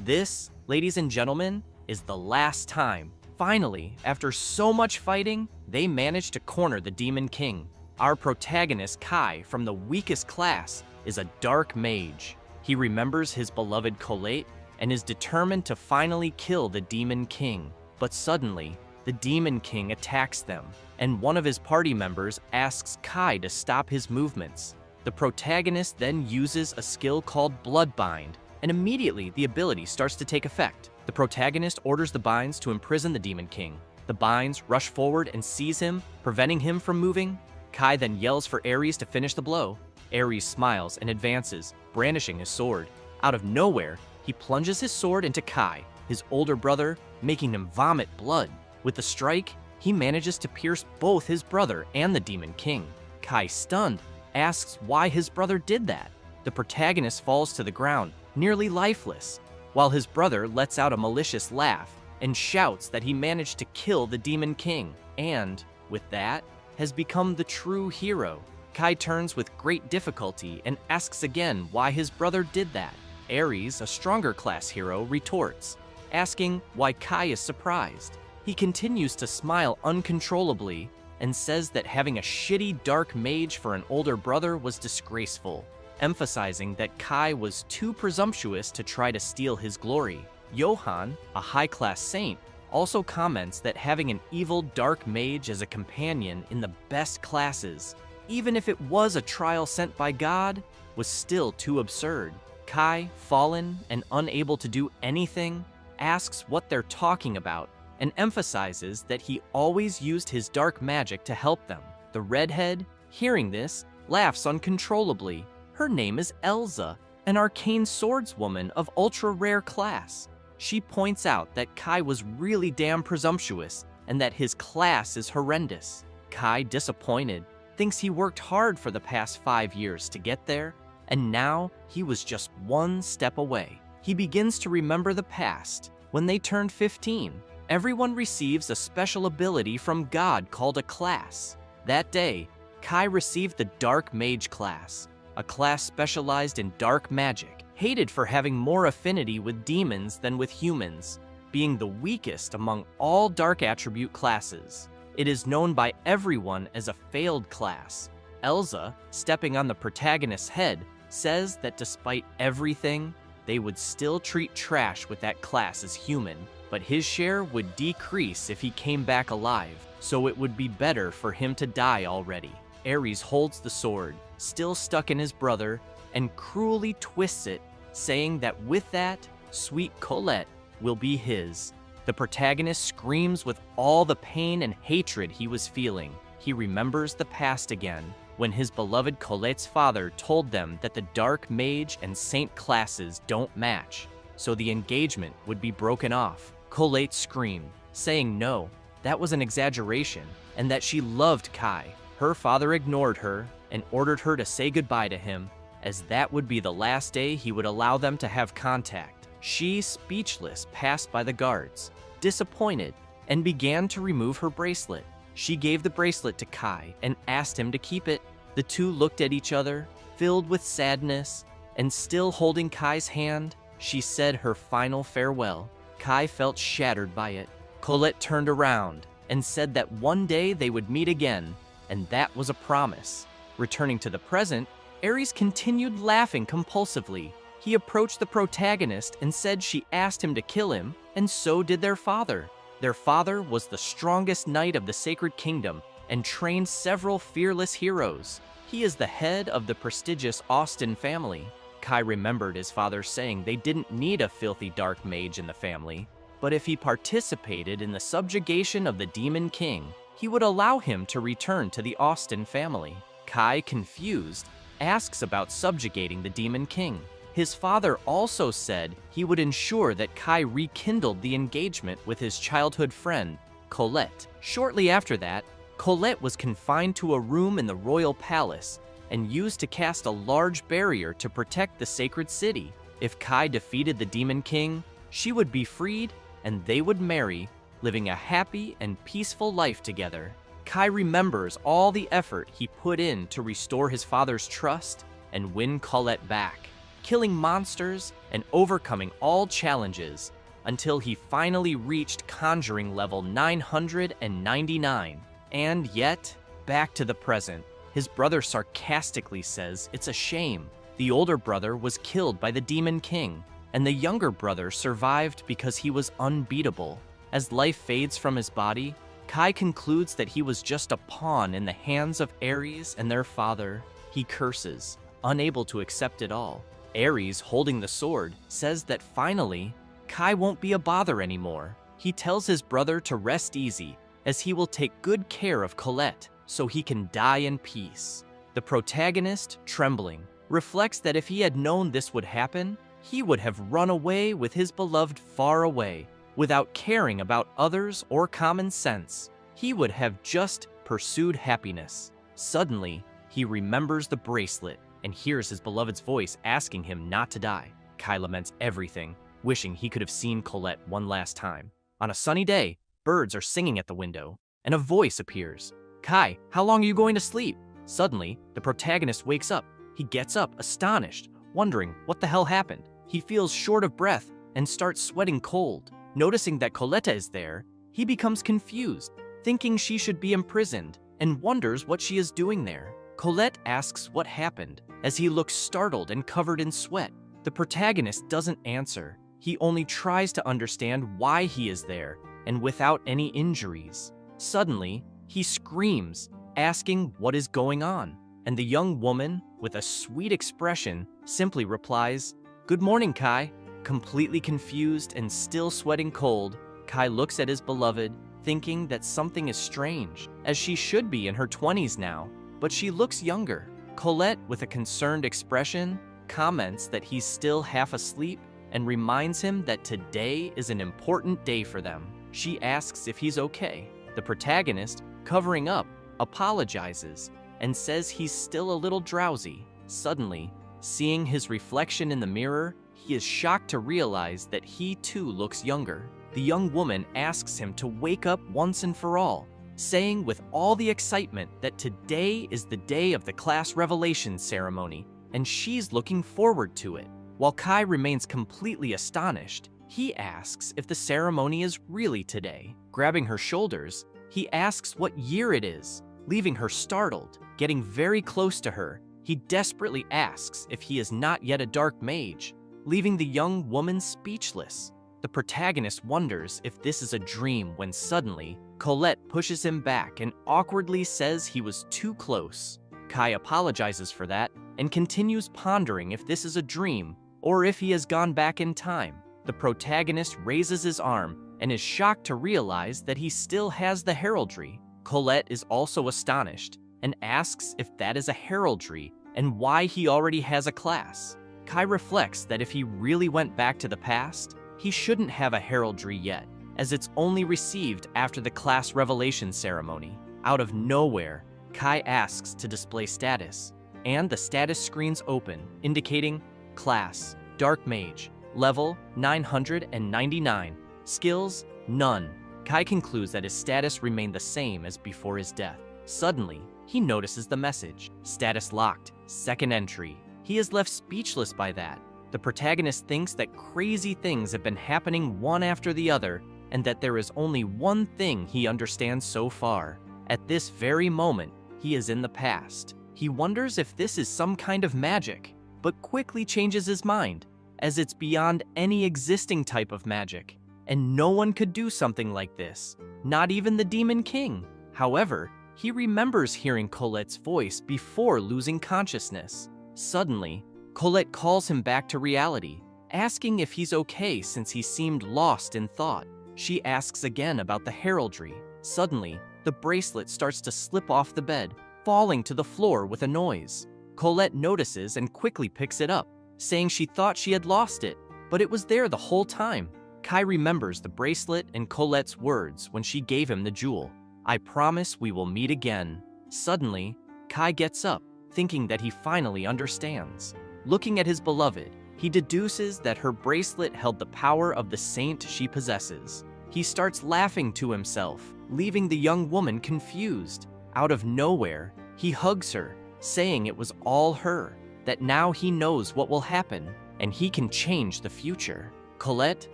This, ladies and gentlemen, is the last time. Finally, after so much fighting, they manage to corner the Demon King. Our protagonist, Kai, from the weakest class, is a dark mage. He remembers his beloved Colette and is determined to finally kill the Demon King. But suddenly, the Demon King attacks them, and one of his party members asks Kai to stop his movements. The protagonist then uses a skill called Bloodbind, and immediately the ability starts to take effect. The protagonist orders the binds to imprison the Demon King. The binds rush forward and seize him, preventing him from moving. Kai then yells for Ares to finish the blow. Ares smiles and advances, brandishing his sword. Out of nowhere, he plunges his sword into Kai, his older brother, making him vomit blood. With the strike, he manages to pierce both his brother and the Demon King. Kai, stunned, asks why his brother did that. The protagonist falls to the ground, nearly lifeless, while his brother lets out a malicious laugh and shouts that he managed to kill the Demon King, and, with that, has become the true hero. Kai turns with great difficulty and asks again why his brother did that. Ares, a stronger class hero, retorts, asking why Kai is surprised. He continues to smile uncontrollably and says that having a shitty dark mage for an older brother was disgraceful, emphasizing that Kai was too presumptuous to try to steal his glory. Johann, a high-class saint, also comments that having an evil dark mage as a companion in the best classes, even if it was a trial sent by God, was still too absurd. Kai, fallen and unable to do anything, asks what they're talking about and emphasizes that he always used his dark magic to help them. The redhead, hearing this, laughs uncontrollably. Her name is Elsa, an arcane swordswoman of ultra-rare class. She points out that Kai was really damn presumptuous and that his class is horrendous. Kai, disappointed, thinks he worked hard for the past 5 years to get there, and now he was just one step away. He begins to remember the past. When they turned 15, everyone receives a special ability from God called a class. That day, Kai received the Dark Mage class, a class specialized in dark magic, hated for having more affinity with demons than with humans, being the weakest among all dark attribute classes. It is known by everyone as a failed class. Elsa, stepping on the protagonist's head, says that despite everything, they would still treat trash with that class as human, but his share would decrease if he came back alive, so it would be better for him to die already. Ares holds the sword, still stuck in his brother, and cruelly twists it, saying that with that, sweet Colette will be his. The protagonist screams with all the pain and hatred he was feeling. He remembers the past again, when his beloved Colette's father told them that the Dark Mage and Saint classes don't match, so the engagement would be broken off. Colette screamed, saying no, that was an exaggeration, and that she loved Kai. Her father ignored her and ordered her to say goodbye to him, as that would be the last day he would allow them to have contact. She, speechless, passed by the guards, disappointed, and began to remove her bracelet. She gave the bracelet to Kai and asked him to keep it. The two looked at each other, filled with sadness, and still holding Kai's hand, she said her final farewell. Kai felt shattered by it. Colette turned around and said that one day they would meet again, and that was a promise. Returning to the present, Ares continued laughing compulsively. He approached the protagonist and said she asked him to kill him, and so did their father. Their father was the strongest knight of the Sacred Kingdom and trained several fearless heroes. He is the head of the prestigious Austin family. Kai remembered his father saying they didn't need a filthy dark mage in the family, but if he participated in the subjugation of the Demon King, he would allow him to return to the Austin family. Kai, confused, asks about subjugating the Demon King. His father also said he would ensure that Kai rekindled the engagement with his childhood friend, Colette. Shortly after that, Colette was confined to a room in the royal palace and used to cast a large barrier to protect the sacred city. If Kai defeated the Demon King, she would be freed and they would marry, living a happy and peaceful life together. Kai remembers all the effort he put in to restore his father's trust and win Colette back. killing monsters and overcoming all challenges until he finally reached conjuring level 999. And yet, back to the present, his brother sarcastically says it's a shame. The older brother was killed by the Demon King, and the younger brother survived because he was unbeatable. As life fades from his body, Kai concludes that he was just a pawn in the hands of Ares and their father. He curses, unable to accept it all. Ares, holding the sword, says that finally, Kai won't be a bother anymore. He tells his brother to rest easy, as he will take good care of Colette, so he can die in peace. The protagonist, trembling, reflects that if he had known this would happen, he would have run away with his beloved far away, without caring about others or common sense. He would have just pursued happiness. Suddenly, he remembers the bracelet and hears his beloved's voice asking him not to die. Kai laments everything, wishing he could have seen Colette one last time. On a sunny day, birds are singing at the window, and a voice appears. Kai, how long are you going to sleep? Suddenly, the protagonist wakes up. He gets up, astonished, wondering what the hell happened. He feels short of breath and starts sweating cold. Noticing that Colette is there, he becomes confused, thinking she should be imprisoned, and wonders what she is doing there. Colette asks what happened, as he looks startled and covered in sweat. The protagonist doesn't answer. He only tries to understand why he is there, and without any injuries. Suddenly, he screams, asking what is going on, and the young woman, with a sweet expression, simply replies, "Good morning, Kai." Completely confused and still sweating cold, Kai looks at his beloved, thinking that something is strange, as she should be in her 20s now, but she looks younger. Colette, with a concerned expression, comments that he's still half asleep and reminds him that today is an important day for them. She asks if he's okay. The protagonist, covering up, apologizes and says he's still a little drowsy. Suddenly, seeing his reflection in the mirror, he is shocked to realize that he too looks younger. The young woman asks him to wake up once and for all, saying with all the excitement that today is the day of the class revelation ceremony, and she's looking forward to it. While Kai remains completely astonished, he asks if the ceremony is really today. Grabbing her shoulders, he asks what year it is, leaving her startled. Getting very close to her, he desperately asks if he is not yet a dark mage, leaving the young woman speechless. The protagonist wonders if this is a dream when suddenly, Colette pushes him back and awkwardly says he was too close. Kai apologizes for that and continues pondering if this is a dream or if he has gone back in time. The protagonist raises his arm and is shocked to realize that he still has the heraldry. Colette is also astonished and asks if that is a heraldry and why he already has a class. Kai reflects that if he really went back to the past, he shouldn't have a heraldry yet, as it's only received after the class revelation ceremony. Out of nowhere, Kai asks to display status, and the status screens open, indicating Class, Dark Mage, Level 999, Skills, None. Kai concludes that his status remained the same as before his death. Suddenly, he notices the message, Status Locked, Second Entry. He is left speechless by that. The protagonist thinks that crazy things have been happening one after the other, and that there is only one thing he understands so far. At this very moment, he is in the past. He wonders if this is some kind of magic, but quickly changes his mind, as it's beyond any existing type of magic, and no one could do something like this, not even the Demon King. However, he remembers hearing Colette's voice before losing consciousness. Suddenly, Colette calls him back to reality, asking if he's okay since he seemed lost in thought. She asks again about the heraldry. Suddenly, the bracelet starts to slip off the bed, falling to the floor with a noise. Colette notices and quickly picks it up, saying she thought she had lost it, but it was there the whole time. Kai remembers the bracelet and Colette's words when she gave him the jewel. "I promise we will meet again." Suddenly, Kai gets up, thinking that he finally understands. Looking at his beloved, he deduces that her bracelet held the power of the saint she possesses. He starts laughing to himself, leaving the young woman confused. Out of nowhere, he hugs her, saying it was all her. that now he knows what will happen and he can change the future. Colette,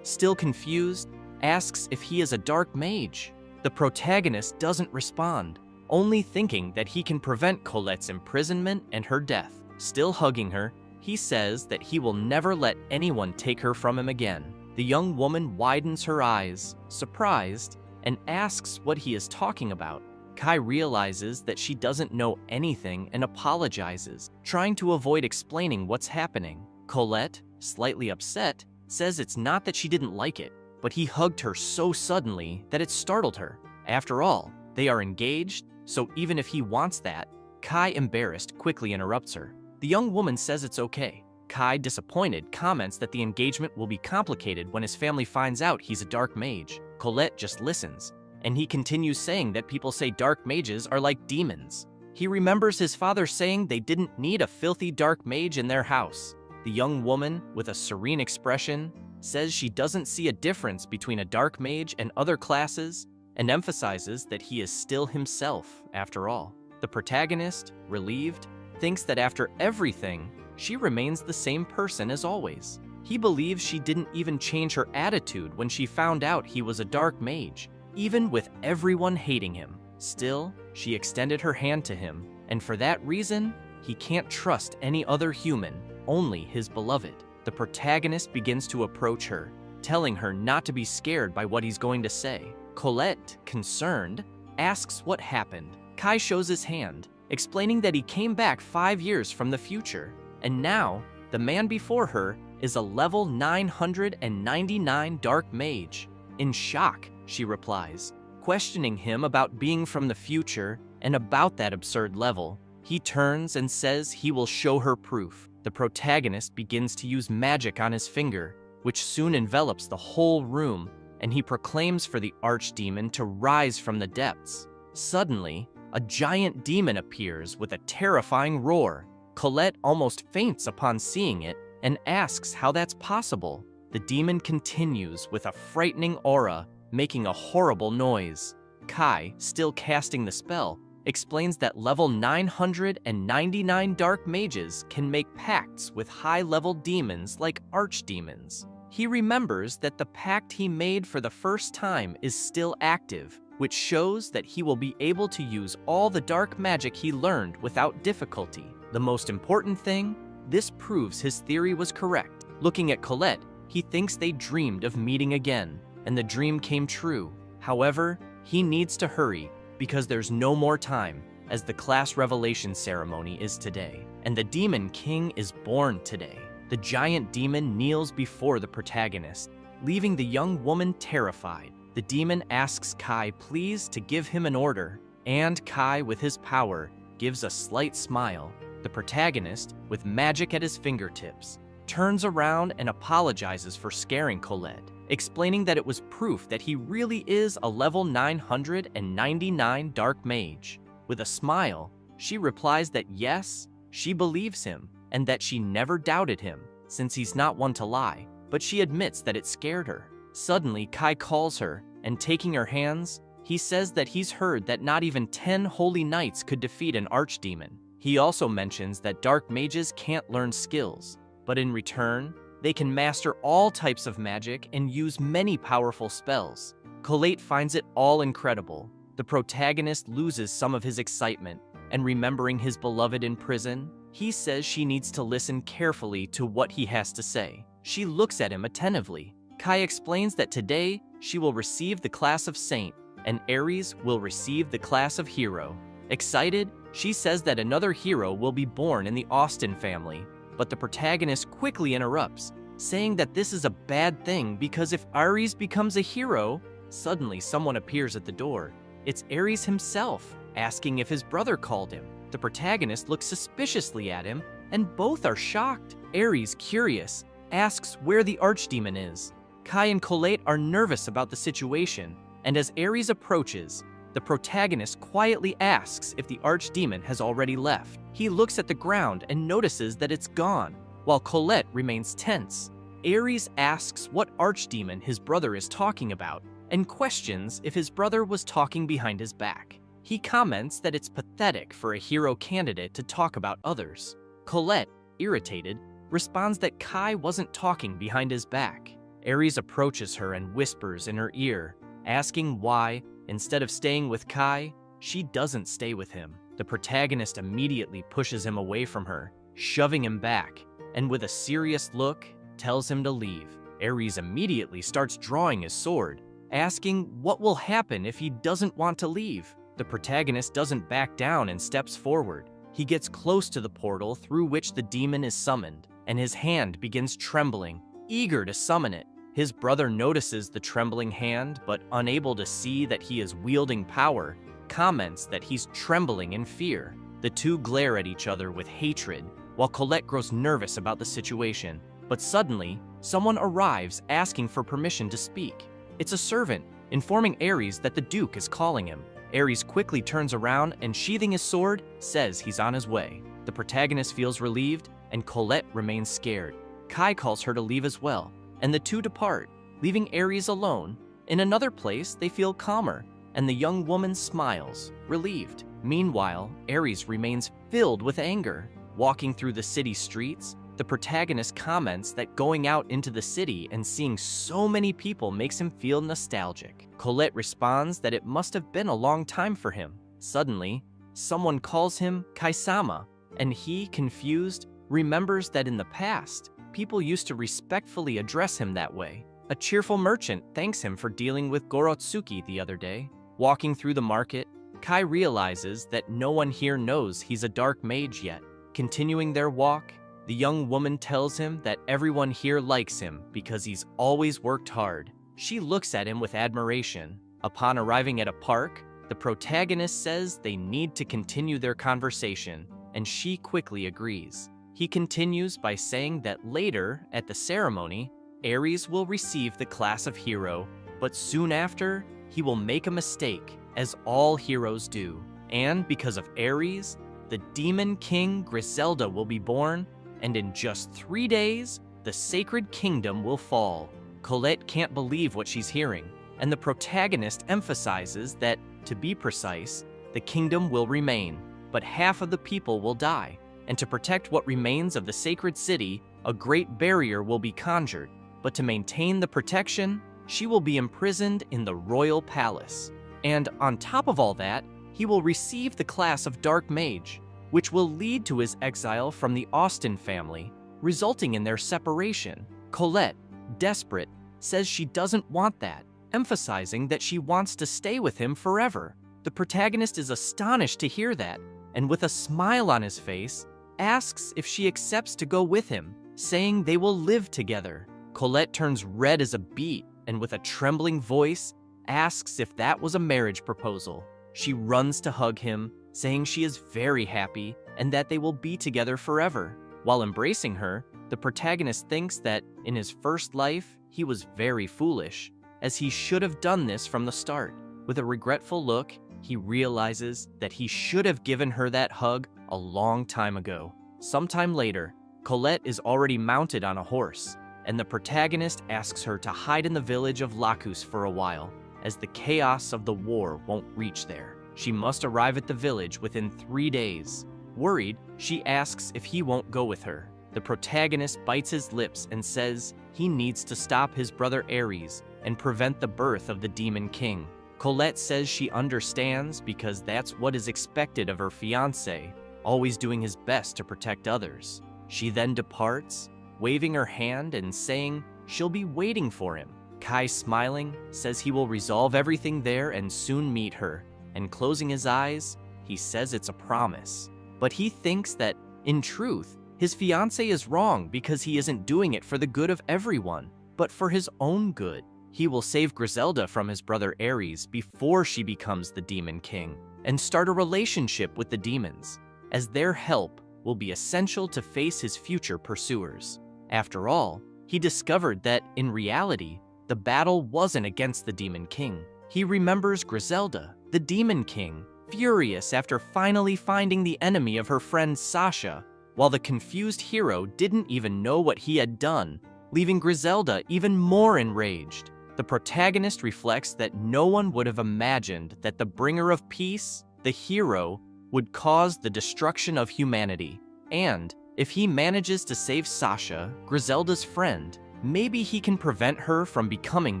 still confused, asks if he is a dark mage. The protagonist doesn't respond, only thinking that he can prevent Colette's imprisonment and her death. Still hugging her, he says that he will never let anyone take her from him again. The young woman widens her eyes, surprised, and asks what he is talking about. Kai realizes that she doesn't know anything and apologizes, trying to avoid explaining what's happening. Colette, slightly upset, says it's not that she didn't like it, but he hugged her so suddenly that it startled her. After all, they are engaged, so even if he wants that, Kai, embarrassed, quickly interrupts her. The young woman says it's okay. Kai, disappointed, comments that the engagement will be complicated when his family finds out he's a dark mage. Colette just listens, and he continues saying that people say dark mages are like demons. He remembers his father saying they didn't need a filthy dark mage in their house. The young woman, with a serene expression, says she doesn't see a difference between a dark mage and other classes, and emphasizes that he is still himself, after all. The protagonist, relieved, thinks that after everything, she remains the same person as always. He believes she didn't even change her attitude when she found out he was a dark mage, even with everyone hating him. Still, she extended her hand to him, and for that reason, he can't trust any other human, only his beloved. The protagonist begins to approach her, telling her not to be scared by what he's going to say. Colette, concerned, asks what happened. Kai shows his hand, explaining that he came back 5 years from the future, and now, the man before her is a level 999 dark mage. In shock, she replies, questioning him about being from the future and about that absurd level. He turns and says he will show her proof. The protagonist begins to use magic on his finger, which soon envelops the whole room, and he proclaims for the archdemon to rise from the depths. Suddenly, a giant demon appears with a terrifying roar. Colette almost faints upon seeing it and asks how that's possible. The demon continues with a frightening aura, making a horrible noise. Kai, still casting the spell, explains that level 999 dark mages can make pacts with high-level demons like archdemons. He remembers that the pact he made for the first time is still active, which shows that he will be able to use all the dark magic he learned without difficulty. The most important thing, this proves his theory was correct. Looking at Colette, he thinks they dreamed of meeting again, and the dream came true. However, he needs to hurry because there's no more time, as the class revelation ceremony is today, and the Demon King is born today. The giant demon kneels before the protagonist, leaving the young woman terrified. The demon asks Kai please to give him an order, and Kai, with his power, gives a slight smile. The protagonist, with magic at his fingertips, turns around and apologizes for scaring Colette, explaining that it was proof that he really is a level 999 dark mage. With a smile, she replies that yes, she believes him, and that she never doubted him, since he's not one to lie, but she admits that it scared her. Suddenly, Kai calls her, and taking her hands, he says that he's heard that not even 10 holy knights could defeat an archdemon. He also mentions that dark mages can't learn skills, but in return, they can master all types of magic and use many powerful spells. Colette finds it all incredible. The protagonist loses some of his excitement, and remembering his beloved in prison, he says she needs to listen carefully to what he has to say. She looks at him attentively. Kai explains that today she will receive the class of Saint, and Ares will receive the class of Hero. Excited, she says that another hero will be born in the Austin family, but the protagonist quickly interrupts, saying that this is a bad thing because if Ares becomes a hero, suddenly someone appears at the door. It's Ares himself, asking if his brother called him. The protagonist looks suspiciously at him, and both are shocked. Ares, curious, asks where the archdemon is. Kai and Colette are nervous about the situation, and as Ares approaches, the protagonist quietly asks if the archdemon has already left. He looks at the ground and notices that it's gone, while Colette remains tense. Ares asks what archdemon his brother is talking about, and questions if his brother was talking behind his back. He comments that it's pathetic for a hero candidate to talk about others. Colette, irritated, responds that Kai wasn't talking behind his back. Aries approaches her and whispers in her ear, asking why, instead of staying with Kai, she doesn't stay with him. The protagonist immediately pushes him away from her, shoving him back, and with a serious look, tells him to leave. Aries immediately starts drawing his sword, asking what will happen if he doesn't want to leave. The protagonist doesn't back down and steps forward. He gets close to the portal through which the demon is summoned, and his hand begins trembling, eager to summon it. His brother notices the trembling hand, but unable to see that he is wielding power, comments that he's trembling in fear. The two glare at each other with hatred, while Colette grows nervous about the situation. But suddenly, someone arrives asking for permission to speak. It's a servant, informing Aries that the Duke is calling him. Aries quickly turns around and, sheathing his sword, says he's on his way. The protagonist feels relieved, and Colette remains scared. Kai calls her to leave as well, and the two depart, leaving Aries alone. In another place, they feel calmer, and the young woman smiles, relieved. Meanwhile, Aries remains filled with anger. Walking through the city streets, the protagonist comments that going out into the city and seeing so many people makes him feel nostalgic. Colette responds that it must have been a long time for him. Suddenly, someone calls him Kaisama, and he, confused, remembers that in the past, people used to respectfully address him that way. A cheerful merchant thanks him for dealing with Gorotsuki the other day. Walking through the market, Kai realizes that no one here knows he's a dark mage yet. Continuing their walk, the young woman tells him that everyone here likes him because he's always worked hard. She looks at him with admiration. Upon arriving at a park, the protagonist says they need to continue their conversation, and she quickly agrees. He continues by saying that later, at the ceremony, Aries will receive the class of hero, but soon after, he will make a mistake, as all heroes do. And because of Aries, the Demon King Griselda will be born, and in just 3 days, the Sacred Kingdom will fall. Colette can't believe what she's hearing, and the protagonist emphasizes that, to be precise, the kingdom will remain, but half of the people will die, and to protect what remains of the sacred city, a great barrier will be conjured. But to maintain the protection, she will be imprisoned in the royal palace. And on top of all that, he will receive the class of Dark Mage, which will lead to his exile from the Austen family, resulting in their separation. Colette, desperate, says she doesn't want that, emphasizing that she wants to stay with him forever. The protagonist is astonished to hear that, and with a smile on his face, asks if she accepts to go with him, saying they will live together. Colette turns red as a beet, and with a trembling voice, asks if that was a marriage proposal. She runs to hug him, saying she is very happy and that they will be together forever. While embracing her, the protagonist thinks that in his first life, he was very foolish, as he should have done this from the start. With a regretful look, he realizes that he should have given her that hug a long time ago. Sometime later, Colette is already mounted on a horse, and the protagonist asks her to hide in the village of Lacus for a while, as the chaos of the war won't reach there. She must arrive at the village within 3 days. Worried, she asks if he won't go with her. The protagonist bites his lips and says he needs to stop his brother Aries and prevent the birth of the Demon King. Colette says she understands because that's what is expected of her fiancé, always doing his best to protect others. She then departs, waving her hand and saying she'll be waiting for him. Kai, smiling, says he will resolve everything there and soon meet her, and closing his eyes, he says it's a promise. But he thinks that, in truth, his fiancé is wrong because he isn't doing it for the good of everyone, but for his own good. He will save Griselda from his brother Aries before she becomes the Demon King, and start a relationship with the demons, as their help will be essential to face his future pursuers. After all, he discovered that, in reality, the battle wasn't against the Demon King. He remembers Griselda, the Demon King, furious after finally finding the enemy of her friend Sasha, while the confused hero didn't even know what he had done, leaving Griselda even more enraged. The protagonist reflects that no one would have imagined that the bringer of peace, the hero, would cause the destruction of humanity, and If he manages to save Sasha, Griselda's friend, maybe he can prevent her from becoming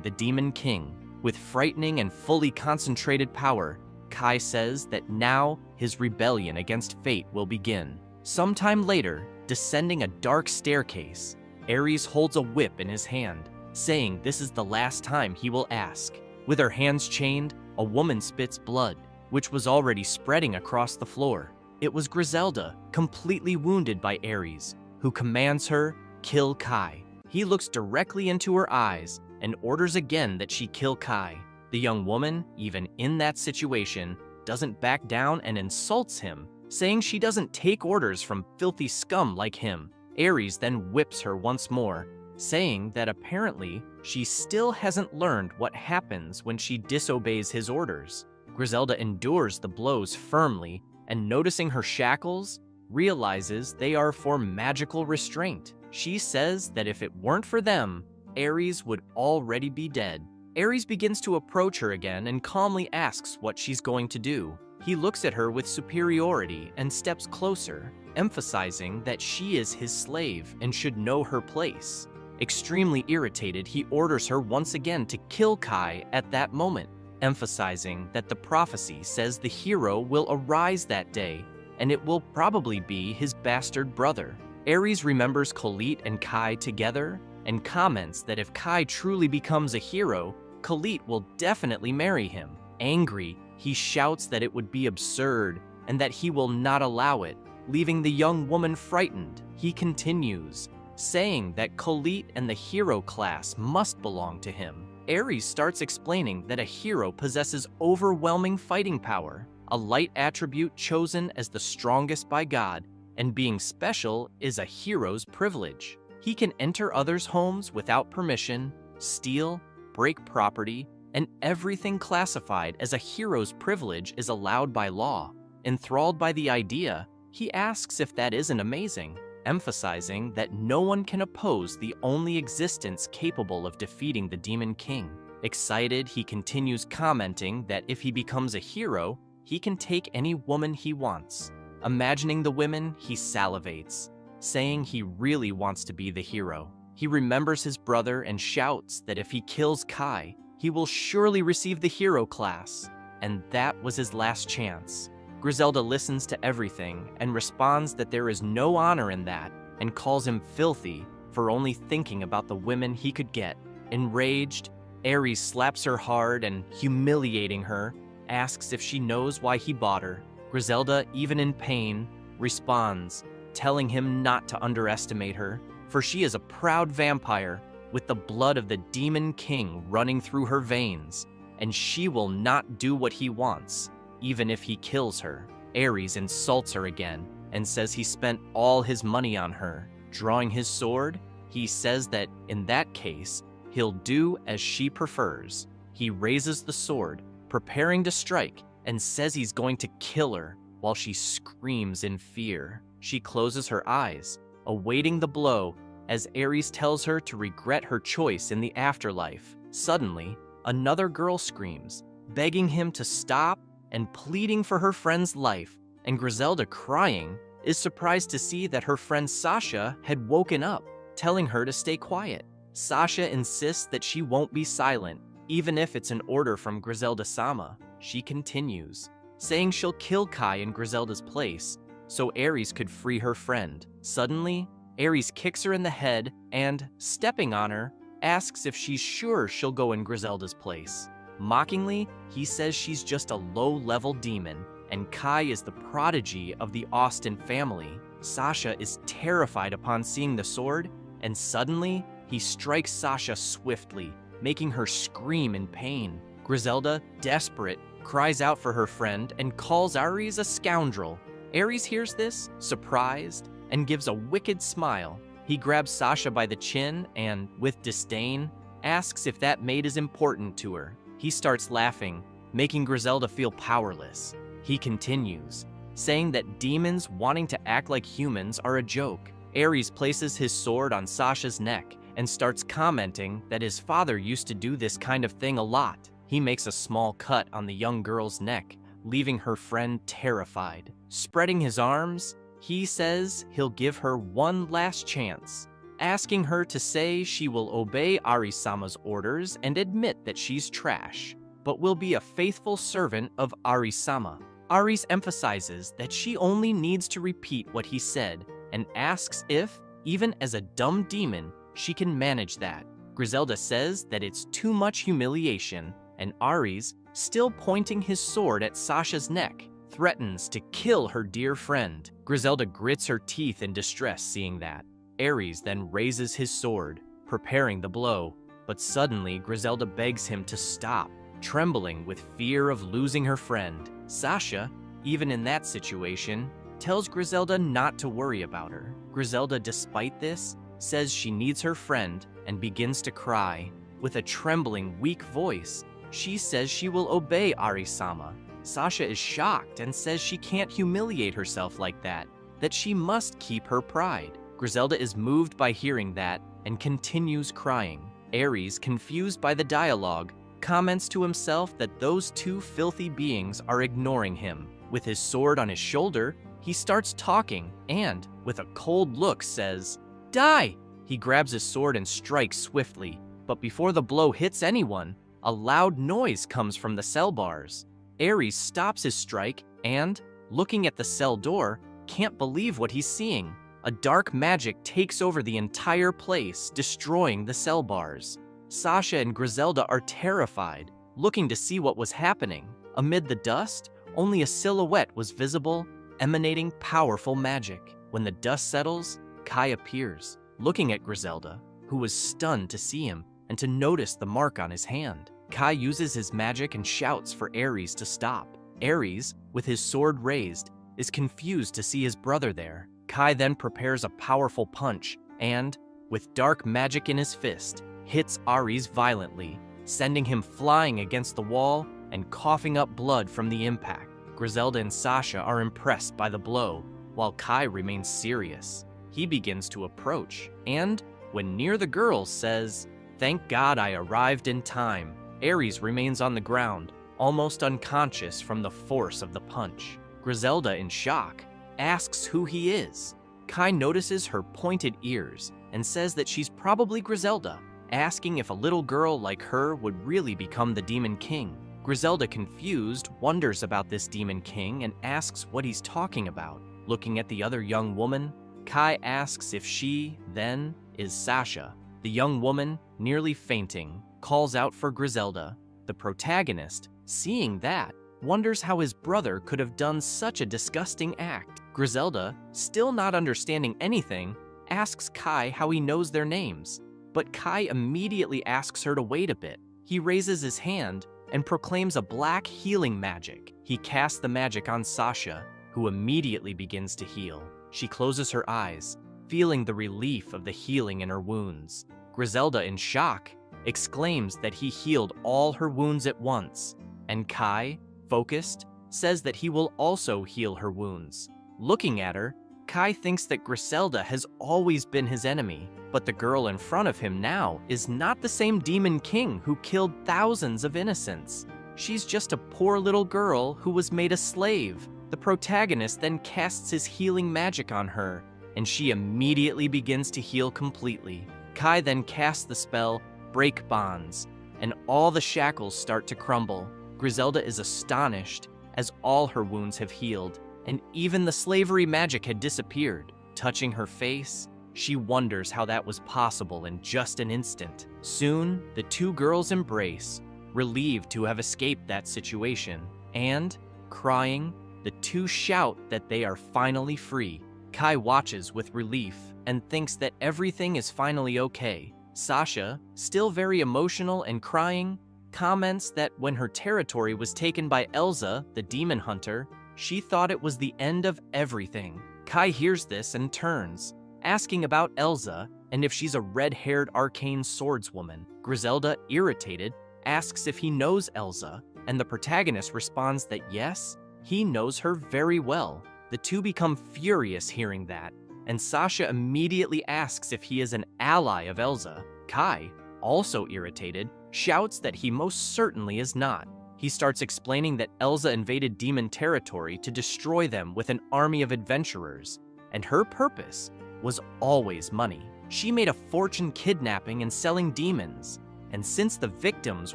the Demon King. With frightening and fully concentrated power, Kai says that now his rebellion against fate will begin. Sometime later, descending a dark staircase, Ares holds a whip in his hand, saying this is the last time he will ask. With her hands chained, a woman spits blood, which was already spreading across the floor. It was Griselda, completely wounded by Ares, who commands her, kill Kai. He looks directly into her eyes and orders again that she kill Kai. The young woman, even in that situation, doesn't back down and insults him, saying she doesn't take orders from filthy scum like him. Ares then whips her once more, saying that apparently she still hasn't learned what happens when she disobeys his orders. Griselda endures the blows firmly, and noticing her shackles, realizes they are for magical restraint. She says that if it weren't for them, Ares would already be dead. Ares begins to approach her again and calmly asks what she's going to do. He looks at her with superiority and steps closer, emphasizing that she is his slave and should know her place. Extremely irritated, he orders her once again to kill Kai at that moment, emphasizing that the prophecy says the hero will arise that day, and it will probably be his bastard brother. Ares remembers Khalit and Kai together, and comments that if Kai truly becomes a hero, Khalit will definitely marry him. Angry, he shouts that it would be absurd, and that he will not allow it, leaving the young woman frightened. He continues, saying that Khalit and the hero class must belong to him. Ares starts explaining that a hero possesses overwhelming fighting power, a light attribute chosen as the strongest by God, and being special is a hero's privilege. He can enter others' homes without permission, steal, break property, and everything classified as a hero's privilege is allowed by law. Enthralled by the idea, he asks if that isn't amazing, emphasizing that no one can oppose the only existence capable of defeating the Demon King. Excited, he continues commenting that if he becomes a hero, he can take any woman he wants. Imagining the women, he salivates, saying he really wants to be the hero. He remembers his brother and shouts that if he kills Kai, he will surely receive the hero class, and that was his last chance. Griselda listens to everything and responds that there is no honor in that, and calls him filthy for only thinking about the women he could get. Enraged, Ares slaps her hard and, humiliating her, asks if she knows why he bought her. Griselda, even in pain, responds, telling him not to underestimate her, for she is a proud vampire with the blood of the Demon King running through her veins, and she will not do what he wants, even if he kills her. Ares insults her again and says he spent all his money on her. Drawing his sword, he says that in that case, he'll do as she prefers. He raises the sword, preparing to strike, and says he's going to kill her while she screams in fear. She closes her eyes, awaiting the blow, as Ares tells her to regret her choice in the afterlife. Suddenly, another girl screams, begging him to stop and pleading for her friend's life, and Griselda, crying, is surprised to see that her friend Sasha had woken up, telling her to stay quiet. Sasha insists that she won't be silent, even if it's an order from Griselda-sama. She continues, saying she'll kill Kai in Griselda's place, so Ares could free her friend. Suddenly, Ares kicks her in the head and, stepping on her, asks if she's sure she'll go in Griselda's place. Mockingly, he says she's just a low-level demon, and Kai is the prodigy of the Austin family. Sasha is terrified upon seeing the sword, and suddenly, he strikes Sasha swiftly, making her scream in pain. Griselda, desperate, cries out for her friend and calls Ares a scoundrel. Ares hears this, surprised, and gives a wicked smile. He grabs Sasha by the chin and, with disdain, asks if that maid is important to her. He starts laughing, making Griselda feel powerless. He continues, saying that demons wanting to act like humans are a joke. Ares places his sword on Sasha's neck and starts commenting that his father used to do this kind of thing a lot. He makes a small cut on the young girl's neck, leaving her friend terrified. Spreading his arms, He says he'll give her one last chance, asking her to say she will obey Arisama's orders and admit that she's trash, but will be a faithful servant of Arisama. Aris emphasizes that she only needs to repeat what he said and asks if, even as a dumb demon, she can manage that. Griselda says that it's too much humiliation, and Aris, still pointing his sword at Sasha's neck, threatens to kill her dear friend. Griselda grits her teeth in distress seeing that. Ares then raises his sword, preparing the blow, but suddenly Griselda begs him to stop, trembling with fear of losing her friend. Sasha, even in that situation, tells Griselda not to worry about her. Griselda, despite this, says she needs her friend and begins to cry. With a trembling, weak voice, she says she will obey Arisama. Sasha is shocked and says she can't humiliate herself like that she must keep her pride. Griselda is moved by hearing that and continues crying. Ares, confused by the dialogue, comments to himself that those two filthy beings are ignoring him. With his sword on his shoulder, he starts talking and, with a cold look, says, "Die!" He grabs his sword and strikes swiftly, but before the blow hits anyone, a loud noise comes from the cell bars. Ares stops his strike and, looking at the cell door, can't believe what he's seeing. A dark magic takes over the entire place, destroying the cell bars. Sasha and Griselda are terrified, looking to see what was happening. Amid the dust, only a silhouette was visible, emanating powerful magic. When the dust settles, Kai appears, looking at Griselda, who was stunned to see him and to notice the mark on his hand. Kai uses his magic and shouts for Ares to stop. Ares, with his sword raised, is confused to see his brother there. Kai then prepares a powerful punch and, with dark magic in his fist, hits Ares violently, sending him flying against the wall and coughing up blood from the impact. Griselda and Sasha are impressed by the blow, while Kai remains serious. He begins to approach, and, when near the girls, says, "Thank God I arrived in time." Ares remains on the ground, almost unconscious from the force of the punch. Griselda, in shock, asks who he is. Kai notices her pointed ears and says that she's probably Griselda, asking if a little girl like her would really become the Demon King. Griselda, confused, wonders about this Demon King and asks what he's talking about. Looking at the other young woman, Kai asks if she, then, is Sasha. The young woman, nearly fainting, calls out for Griselda. The protagonist, seeing that, wonders how his brother could have done such a disgusting act. Griselda, still not understanding anything, asks Kai how he knows their names, but Kai immediately asks her to wait a bit. He raises his hand and proclaims a black healing magic. He casts the magic on Sasha, who immediately begins to heal. She closes her eyes, feeling the relief of the healing in her wounds. Griselda, in shock, exclaims that he healed all her wounds at once, and Kai, focused, says that he will also heal her wounds. Looking at her, Kai thinks that Griselda has always been his enemy, but the girl in front of him now is not the same Demon King who killed thousands of innocents. She's just a poor little girl who was made a slave. The protagonist then casts his healing magic on her, and she immediately begins to heal completely. Kai then casts the spell, Break Bonds, and all the shackles start to crumble. Griselda is astonished, as all her wounds have healed, and even the slavery magic had disappeared. Touching her face, she wonders how that was possible in just an instant. Soon, the two girls embrace, relieved to have escaped that situation, and, crying, the two shout that they are finally free. Kai watches with relief and thinks that everything is finally okay. Sasha, still very emotional and crying, comments that when her territory was taken by Elsa, the demon hunter, she thought it was the end of everything. Kai hears this and turns, asking about Elsa and if she's a red-haired arcane swordswoman. Griselda, irritated, asks if he knows Elsa, and the protagonist responds that yes, he knows her very well. The two become furious hearing that, and Sasha immediately asks if he is an ally of Elsa. Kai, also irritated, shouts that he most certainly is not. He starts explaining that Elsa invaded demon territory to destroy them with an army of adventurers, and her purpose was always money. She made a fortune kidnapping and selling demons, and since the victims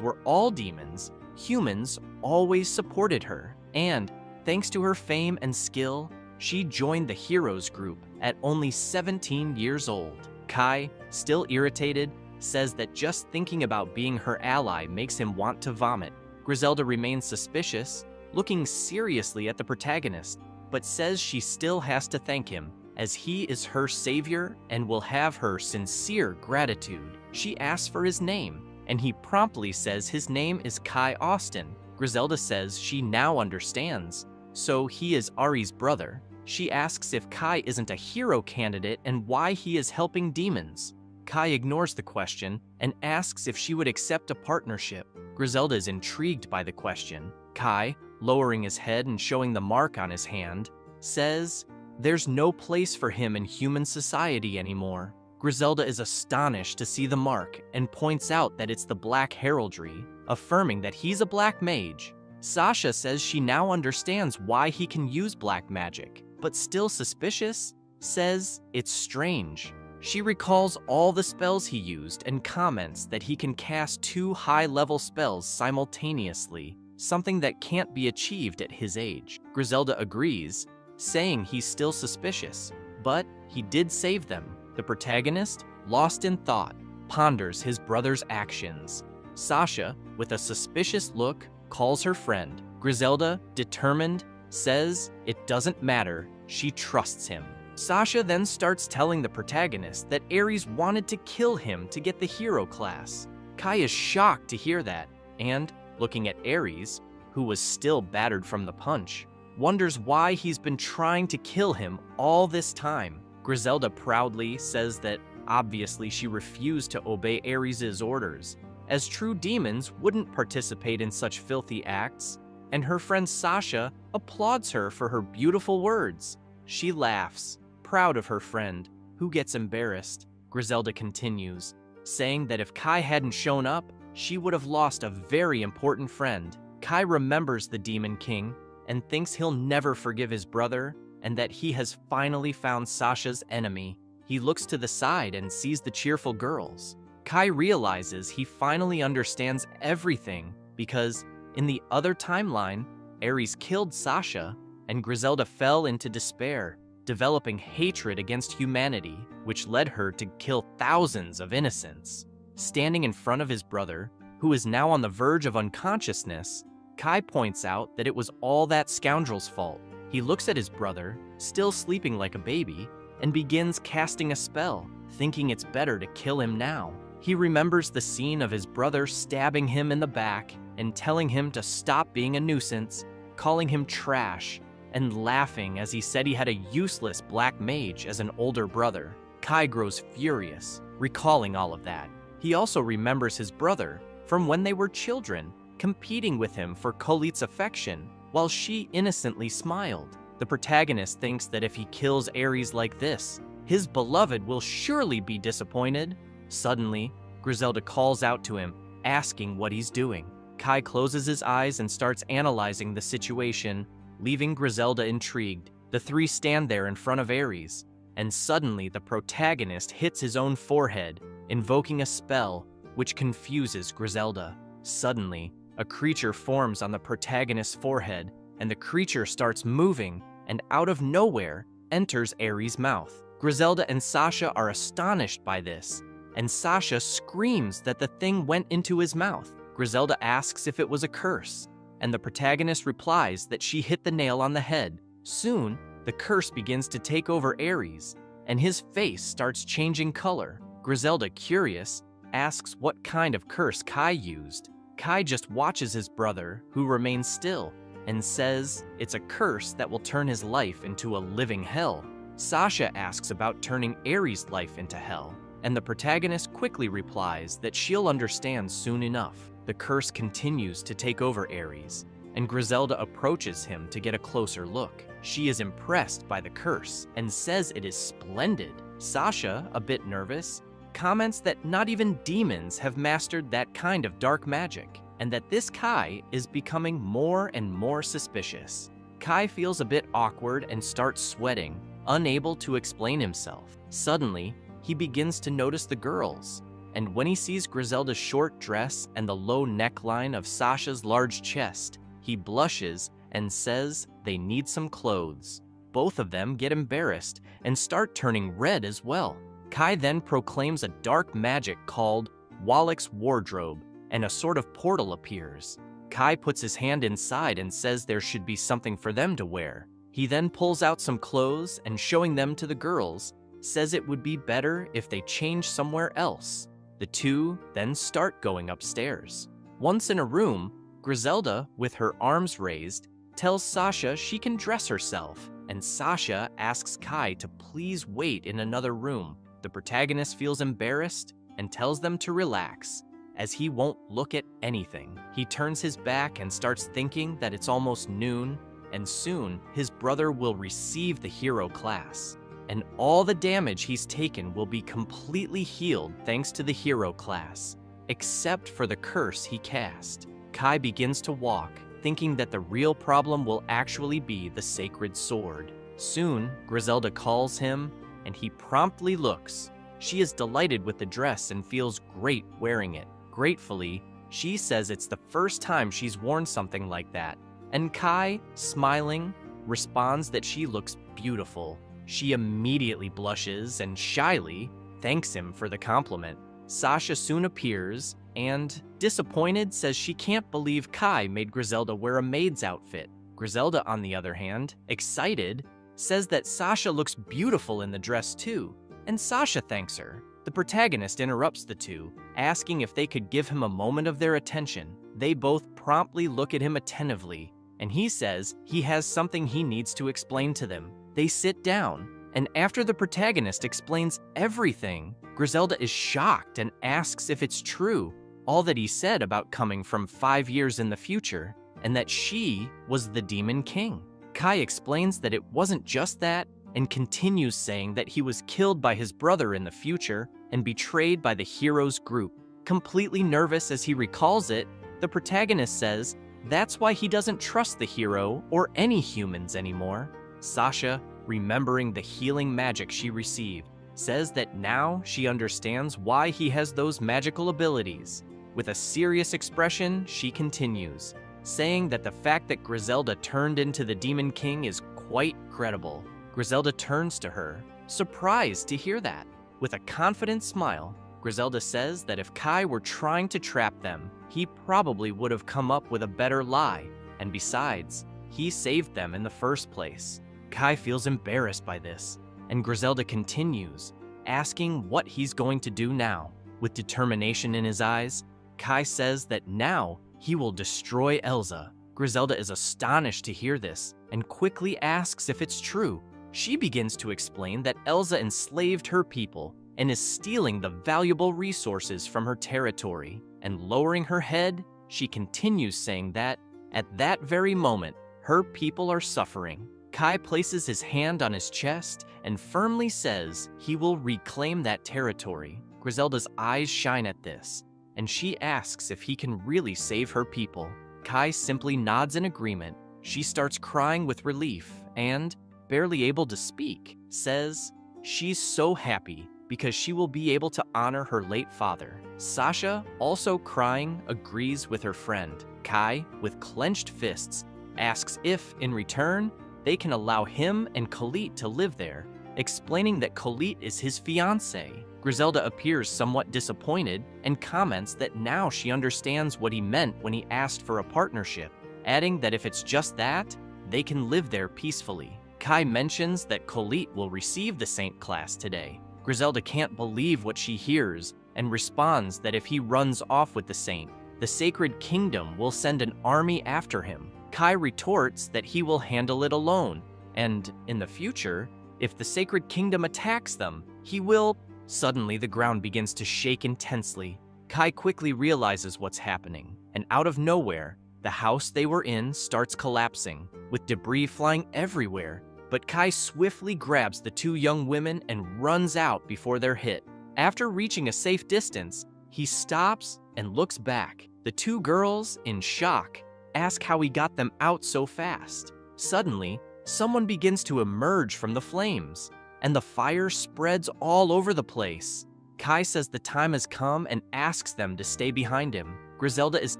were all demons, humans always supported her. And thanks to her fame and skill, she joined the heroes group at only 17 years old. Kai, still irritated, says that just thinking about being her ally makes him want to vomit. Griselda remains suspicious, looking seriously at the protagonist, but says she still has to thank him, as he is her savior and will have her sincere gratitude. She asks for his name, and he promptly says his name is Kai Austin. Griselda says she now understands, so he is Ari's brother. She asks if Kai isn't a hero candidate and why he is helping demons. Kai ignores the question and asks if she would accept a partnership. Griselda is intrigued by the question. Kai, lowering his head and showing the mark on his hand, says there's no place for him in human society anymore. Griselda is astonished to see the mark and points out that it's the black heraldry, affirming that he's a black mage. Sasha says she now understands why he can use black magic, but still suspicious, says it's strange. She recalls all the spells he used and comments that he can cast 2 high-level spells simultaneously, something that can't be achieved at his age. Griselda agrees, saying he's still suspicious, but he did save them. The protagonist, lost in thought, ponders his brother's actions. Sasha, with a suspicious look, calls her friend. Griselda, determined, says it doesn't matter, she trusts him. Sasha then starts telling the protagonist that Ares wanted to kill him to get the hero class. Kai is shocked to hear that, and, looking at Ares, who was still battered from the punch, wonders why he's been trying to kill him all this time. Griselda proudly says that obviously she refused to obey Ares' orders, as true demons wouldn't participate in such filthy acts, and her friend Sasha applauds her for her beautiful words. She laughs, proud of her friend, who gets embarrassed. Griselda continues, saying that if Kai hadn't shown up, she would have lost a very important friend. Kai remembers the Demon King and thinks he'll never forgive his brother and that he has finally found Sasha's enemy. He looks to the side and sees the cheerful girls. Kai realizes he finally understands everything because, in the other timeline, Ares killed Sasha and Griselda fell into despair, developing hatred against humanity, which led her to kill thousands of innocents. Standing in front of his brother, who is now on the verge of unconsciousness, Kai points out that it was all that scoundrel's fault. He looks at his brother, still sleeping like a baby, and begins casting a spell, thinking it's better to kill him now. He remembers the scene of his brother stabbing him in the back and telling him to stop being a nuisance, calling him trash, and laughing as he said he had a useless black mage as an older brother. Kai grows furious, recalling all of that. He also remembers his brother from when they were children, competing with him for Kolit's affection, while she innocently smiled. The protagonist thinks that if he kills Ares like this, his beloved will surely be disappointed. Suddenly, Griselda calls out to him, asking what he's doing. Kai closes his eyes and starts analyzing the situation, leaving Griselda intrigued. The three stand there in front of Ares, and suddenly the protagonist hits his own forehead, invoking a spell which confuses Griselda. Suddenly, a creature forms on the protagonist's forehead, and the creature starts moving, and out of nowhere enters Ares' mouth. Griselda and Sasha are astonished by this, and Sasha screams that the thing went into his mouth. Griselda asks if it was a curse, and the protagonist replies that she hit the nail on the head. Soon, the curse begins to take over Ares, and his face starts changing color. Griselda, curious, asks what kind of curse Kai used. Kai just watches his brother, who remains still, and says it's a curse that will turn his life into a living hell. Sasha asks about turning Ares' life into hell, and the protagonist quickly replies that she'll understand soon enough. The curse continues to take over Ares, and Griselda approaches him to get a closer look. She is impressed by the curse and says it is splendid. Sasha, a bit nervous, comments that not even demons have mastered that kind of dark magic, and that this Kai is becoming more and more suspicious. Kai feels a bit awkward and starts sweating, unable to explain himself. Suddenly, he begins to notice the girls, and when he sees Griselda's short dress and the low neckline of Sasha's large chest, he blushes and says they need some clothes. Both of them get embarrassed and start turning red as well. Kai then proclaims a dark magic called Wallach's wardrobe, and a sort of portal appears. Kai puts his hand inside and says there should be something for them to wear. He then pulls out some clothes and, showing them to the girls, says it would be better if they changed somewhere else. The two then start going upstairs. Once in a room, Griselda, with her arms raised, tells Sasha she can dress herself, and Sasha asks Kai to please wait in another room. The protagonist feels embarrassed and tells them to relax, as he won't look at anything. He turns his back and starts thinking that it's almost noon, and soon his brother will receive the hero class, and all the damage he's taken will be completely healed thanks to the hero class, except for the curse he cast. Kai begins to walk, thinking that the real problem will actually be the sacred sword. Soon, Griselda calls him, and he promptly looks. She is delighted with the dress and feels great wearing it. Gratefully, she says it's the first time she's worn something like that, and Kai, smiling, responds that she looks beautiful. She immediately blushes and shyly thanks him for the compliment. Sasha soon appears and, disappointed, says she can't believe Kai made Griselda wear a maid's outfit. Griselda, on the other hand, excited, says that Sasha looks beautiful in the dress too, and Sasha thanks her. The protagonist interrupts the two, asking if they could give him a moment of their attention. They both promptly look at him attentively, and he says he has something he needs to explain to them. They sit down, and after the protagonist explains everything, Griselda is shocked and asks if it's true, all that he said about coming from 5 years in the future, and that she was the Demon King. Kai explains that it wasn't just that, and continues saying that he was killed by his brother in the future and betrayed by the hero's group. Completely nervous as he recalls it, the protagonist says that's why he doesn't trust the hero or any humans anymore. Sasha, remembering the healing magic she received, says that now she understands why he has those magical abilities. With a serious expression, she continues, saying that the fact that Griselda turned into the Demon King is quite credible. Griselda turns to her, surprised to hear that. With a confident smile, Griselda says that if Kai were trying to trap them, he probably would have come up with a better lie, and besides, he saved them in the first place. Kai feels embarrassed by this, and Griselda continues, asking what he's going to do now. With determination in his eyes, Kai says that now he will destroy Elsa. Griselda is astonished to hear this, and quickly asks if it's true. She begins to explain that Elsa enslaved her people and is stealing the valuable resources from her territory, and lowering her head, she continues saying that, at that very moment, her people are suffering. Kai places his hand on his chest and firmly says he will reclaim that territory. Griselda's eyes shine at this, and she asks if he can really save her people. Kai simply nods in agreement. She starts crying with relief and, barely able to speak, says she's so happy because she will be able to honor her late father. Sasha, also crying, agrees with her friend. Kai, with clenched fists, asks if, in return, they can allow him and Khalid to live there, explaining that Khalid is his fiancé. Griselda appears somewhat disappointed and comments that now she understands what he meant when he asked for a partnership, adding that if it's just that, they can live there peacefully. Kai mentions that Khalid will receive the Saint class today. Griselda can't believe what she hears and responds that if he runs off with the Saint, the Sacred Kingdom will send an army after him. Kai retorts that he will handle it alone, and, in the future, if the Sacred Kingdom attacks them, he will... Suddenly, the ground begins to shake intensely. Kai quickly realizes what's happening, and out of nowhere, the house they were in starts collapsing, with debris flying everywhere. But Kai swiftly grabs the two young women and runs out before they're hit. After reaching a safe distance, he stops and looks back. The two girls, in shock, ask how he got them out so fast. Suddenly, someone begins to emerge from the flames, and the fire spreads all over the place. Kai says the time has come and asks them to stay behind him. Griselda is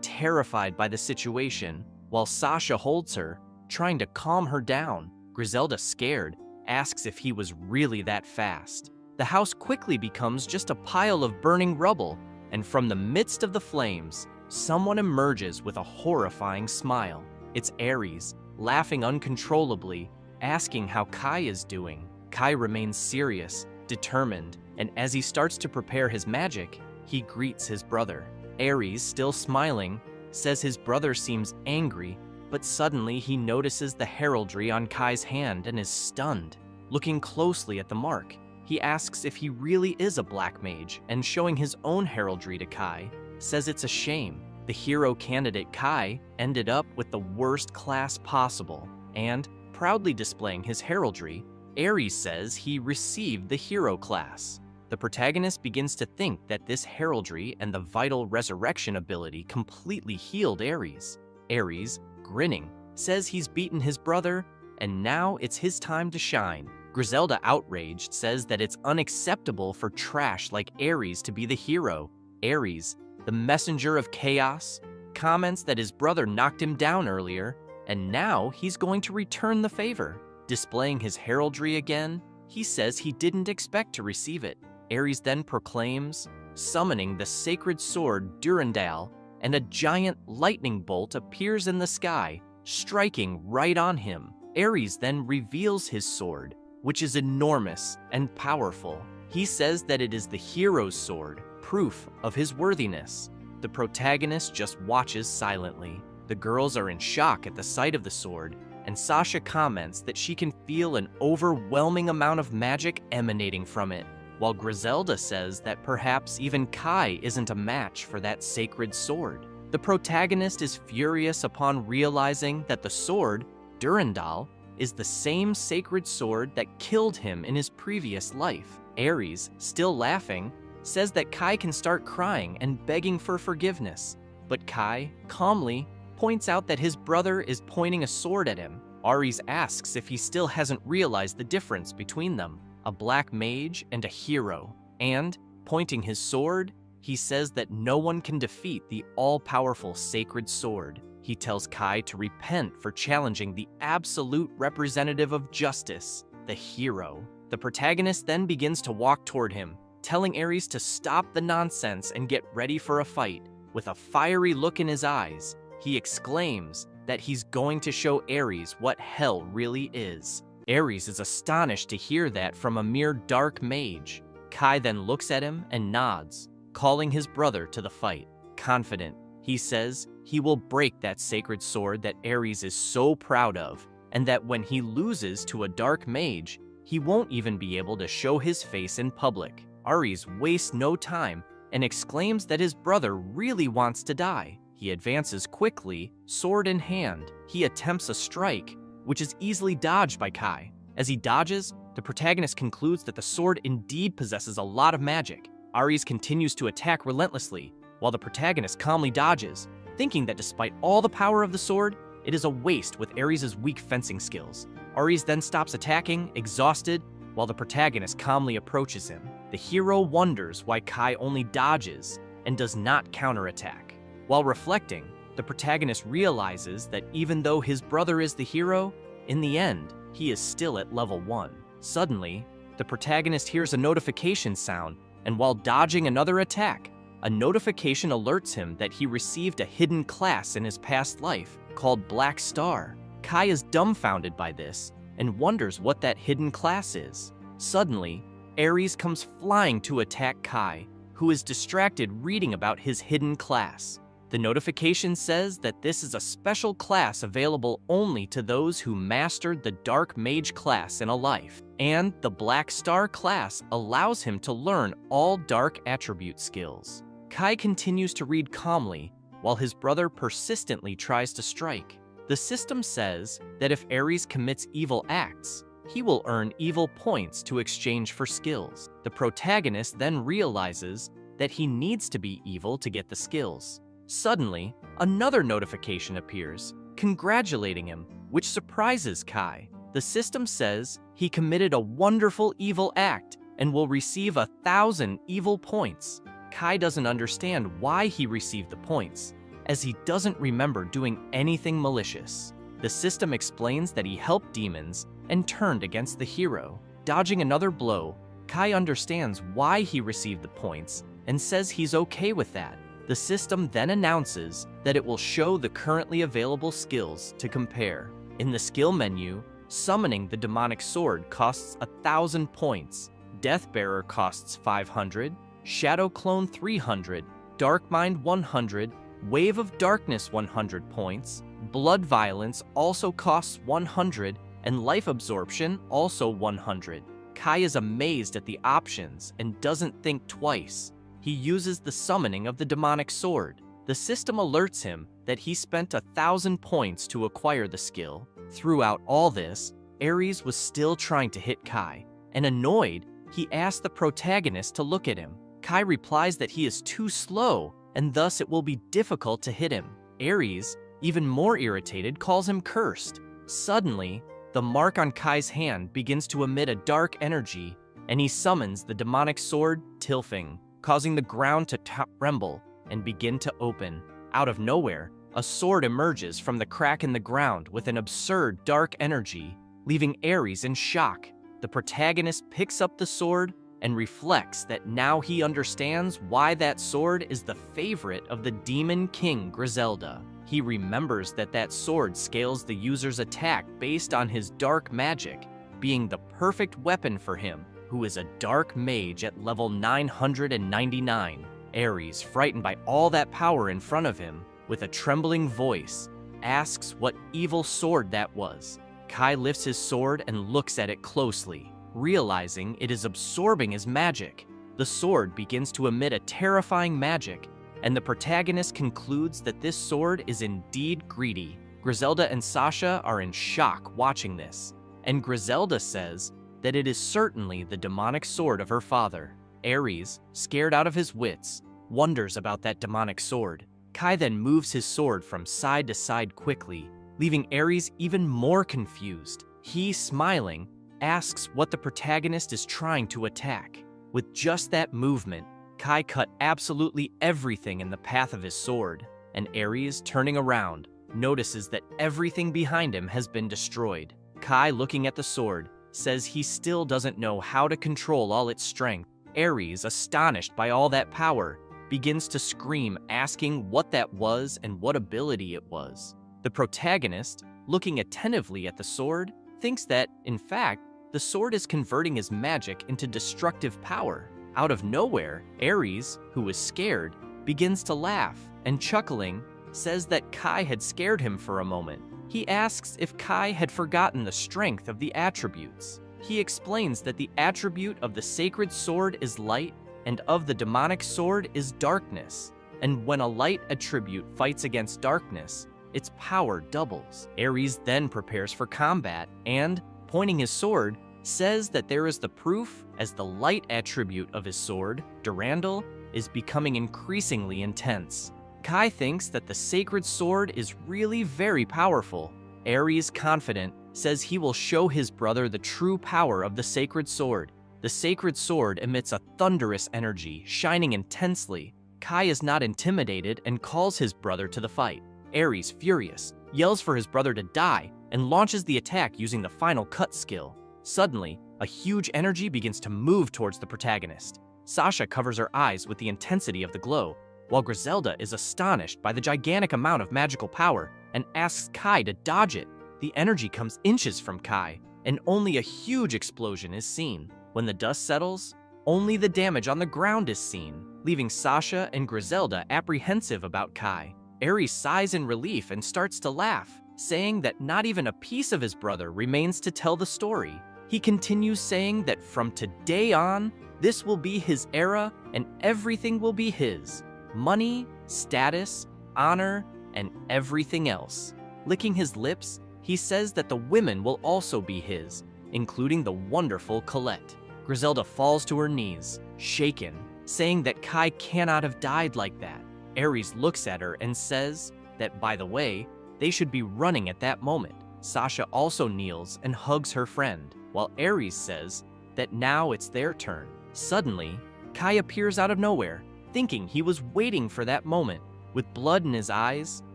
terrified by the situation, while Sasha holds her, trying to calm her down. Griselda, scared, asks if he was really that fast. The house quickly becomes just a pile of burning rubble, and from the midst of the flames, someone emerges with a horrifying smile. It's Ares, laughing uncontrollably, asking how Kai is doing. Kai remains serious, determined, and as he starts to prepare his magic, he greets his brother. Ares, still smiling, says his brother seems angry, but suddenly he notices the heraldry on Kai's hand and is stunned. Looking closely at the mark, he asks if he really is a black mage, and showing his own heraldry to Kai, says it's a shame. The hero candidate Kai ended up with the worst class possible, and, proudly displaying his heraldry, Ares says he received the hero class. The protagonist begins to think that this heraldry and the vital resurrection ability completely healed Ares. Ares, grinning, says he's beaten his brother, and now it's his time to shine. Griselda, outraged, says that it's unacceptable for trash like Ares to be the hero. Ares, the messenger of chaos, comments that his brother knocked him down earlier, and now he's going to return the favor. Displaying his heraldry again, he says he didn't expect to receive it. Ares then proclaims, summoning the sacred sword Durandal, and a giant lightning bolt appears in the sky, striking right on him. Ares then reveals his sword, which is enormous and powerful. He says that it is the hero's sword, proof of his worthiness. The protagonist just watches silently. The girls are in shock at the sight of the sword, and Sasha comments that she can feel an overwhelming amount of magic emanating from it, while Griselda says that perhaps even Kai isn't a match for that sacred sword. The protagonist is furious upon realizing that the sword, Durandal, is the same sacred sword that killed him in his previous life. Ares, still laughing, says that Kai can start crying and begging for forgiveness, but Kai, calmly, points out that his brother is pointing a sword at him. Ares asks if he still hasn't realized the difference between them, a black mage and a hero, and, pointing his sword, he says that no one can defeat the all-powerful sacred sword. He tells Kai to repent for challenging the absolute representative of justice, the hero. The protagonist then begins to walk toward him, telling Ares to stop the nonsense and get ready for a fight. With a fiery look in his eyes, he exclaims that he's going to show Ares what hell really is. Ares is astonished to hear that from a mere dark mage. Kai then looks at him and nods, calling his brother to the fight. Confident, he says he will break that sacred sword that Ares is so proud of, and that when he loses to a dark mage, he won't even be able to show his face in public. Ares wastes no time and exclaims that his brother really wants to die. He advances quickly, sword in hand. He attempts a strike, which is easily dodged by Kai. As he dodges, the protagonist concludes that the sword indeed possesses a lot of magic. Ares continues to attack relentlessly, while the protagonist calmly dodges, thinking that despite all the power of the sword, it is a waste with Ares' weak fencing skills. Ares then stops attacking, exhausted, while the protagonist calmly approaches him. The hero wonders why Kai only dodges and does not counterattack. While reflecting, the protagonist realizes that even though his brother is the hero, in the end, he is still at level 1. Suddenly, the protagonist hears a notification sound, and while dodging another attack, a notification alerts him that he received a hidden class in his past life called Black Star. Kai is dumbfounded by this and wonders what that hidden class is. Suddenly, Ares comes flying to attack Kai, who is distracted reading about his hidden class. The notification says that this is a special class available only to those who mastered the Dark Mage class in a life, and the Black Star class allows him to learn all dark attribute skills. Kai continues to read calmly, while his brother persistently tries to strike. The system says that if Ares commits evil acts, he will earn evil points to exchange for skills. The protagonist then realizes that he needs to be evil to get the skills. Suddenly, another notification appears, congratulating him, which surprises Kai. The system says he committed a wonderful evil act and will receive 1,000 evil points. Kai doesn't understand why he received the points, as he doesn't remember doing anything malicious. The system explains that he helped demons and turned against the hero. Dodging another blow, Kai understands why he received the points and says he's okay with that. The system then announces that it will show the currently available skills to compare. In the skill menu, summoning the demonic sword costs 1,000 points, Deathbearer costs 500, Shadow Clone 300, Dark Mind 100, Wave of Darkness 100 points, Blood Violence also costs 100, and Life Absorption also 100. Kai is amazed at the options and doesn't think twice. He uses the summoning of the demonic sword. The system alerts him that he spent 1,000 points to acquire the skill. Throughout all this, Ares was still trying to hit Kai, and annoyed, he asked the protagonist to look at him. Kai replies that he is too slow, and thus it will be difficult to hit him. Ares, even more irritated, calls him cursed. Suddenly, the mark on Kai's hand begins to emit a dark energy, and he summons the demonic sword, Tilfing, causing the ground to tremble and begin to open. Out of nowhere, a sword emerges from the crack in the ground with an absurd dark energy, leaving Ares in shock. The protagonist picks up the sword and reflects that now he understands why that sword is the favorite of the Demon King Griselda. He remembers that that sword scales the user's attack based on his dark magic, being the perfect weapon for him, who is a dark mage at level 999. Ares, frightened by all that power in front of him, with a trembling voice, asks what evil sword that was. Kai lifts his sword and looks at it closely, realizing it is absorbing his magic. The sword begins to emit a terrifying magic, and the protagonist concludes that this sword is indeed greedy. Griselda and Sasha are in shock watching this, and Griselda says that it is certainly the demonic sword of her father. Ares, scared out of his wits, wonders about that demonic sword. Kai then moves his sword from side to side quickly, leaving Ares even more confused. He, smiling, asks what the protagonist is trying to attack. With just that movement, Kai cut absolutely everything in the path of his sword, and Ares, turning around, notices that everything behind him has been destroyed. Kai, looking at the sword, says he still doesn't know how to control all its strength. Ares, astonished by all that power, begins to scream, asking what that was and what ability it was. The protagonist, looking attentively at the sword, thinks that, in fact, the sword is converting his magic into destructive power. Out of nowhere, Ares, who is scared, begins to laugh, and chuckling, says that Kai had scared him for a moment. He asks if Kai had forgotten the strength of the attributes. He explains that the attribute of the sacred sword is light, and of the demonic sword is darkness. And when a light attribute fights against darkness, its power doubles. Ares then prepares for combat and, pointing his sword, says that there is the proof as the light attribute of his sword, Durandal, is becoming increasingly intense. Kai thinks that the sacred sword is really very powerful. Ares, confident, says he will show his brother the true power of the sacred sword. The sacred sword emits a thunderous energy, shining intensely. Kai is not intimidated and calls his brother to the fight. Ares, furious, yells for his brother to die and launches the attack using the final cut skill. Suddenly, a huge energy begins to move towards the protagonist. Sasha covers her eyes with the intensity of the glow, while Griselda is astonished by the gigantic amount of magical power and asks Kai to dodge it. The energy comes inches from Kai, and only a huge explosion is seen. When the dust settles, only the damage on the ground is seen, leaving Sasha and Griselda apprehensive about Kai. Ares sighs in relief and starts to laugh, saying that not even a piece of his brother remains to tell the story. He continues saying that from today on, this will be his era and everything will be his. Money, status, honor, and everything else. Licking his lips, he says that the women will also be his, including the wonderful Colette. Griselda falls to her knees, shaken, saying that Kai cannot have died like that. Ares looks at her and says that, by the way, they should be running at that moment. Sasha also kneels and hugs her friend, while Aries says that now it's their turn. Suddenly, Kai appears out of nowhere, thinking he was waiting for that moment. With blood in his eyes,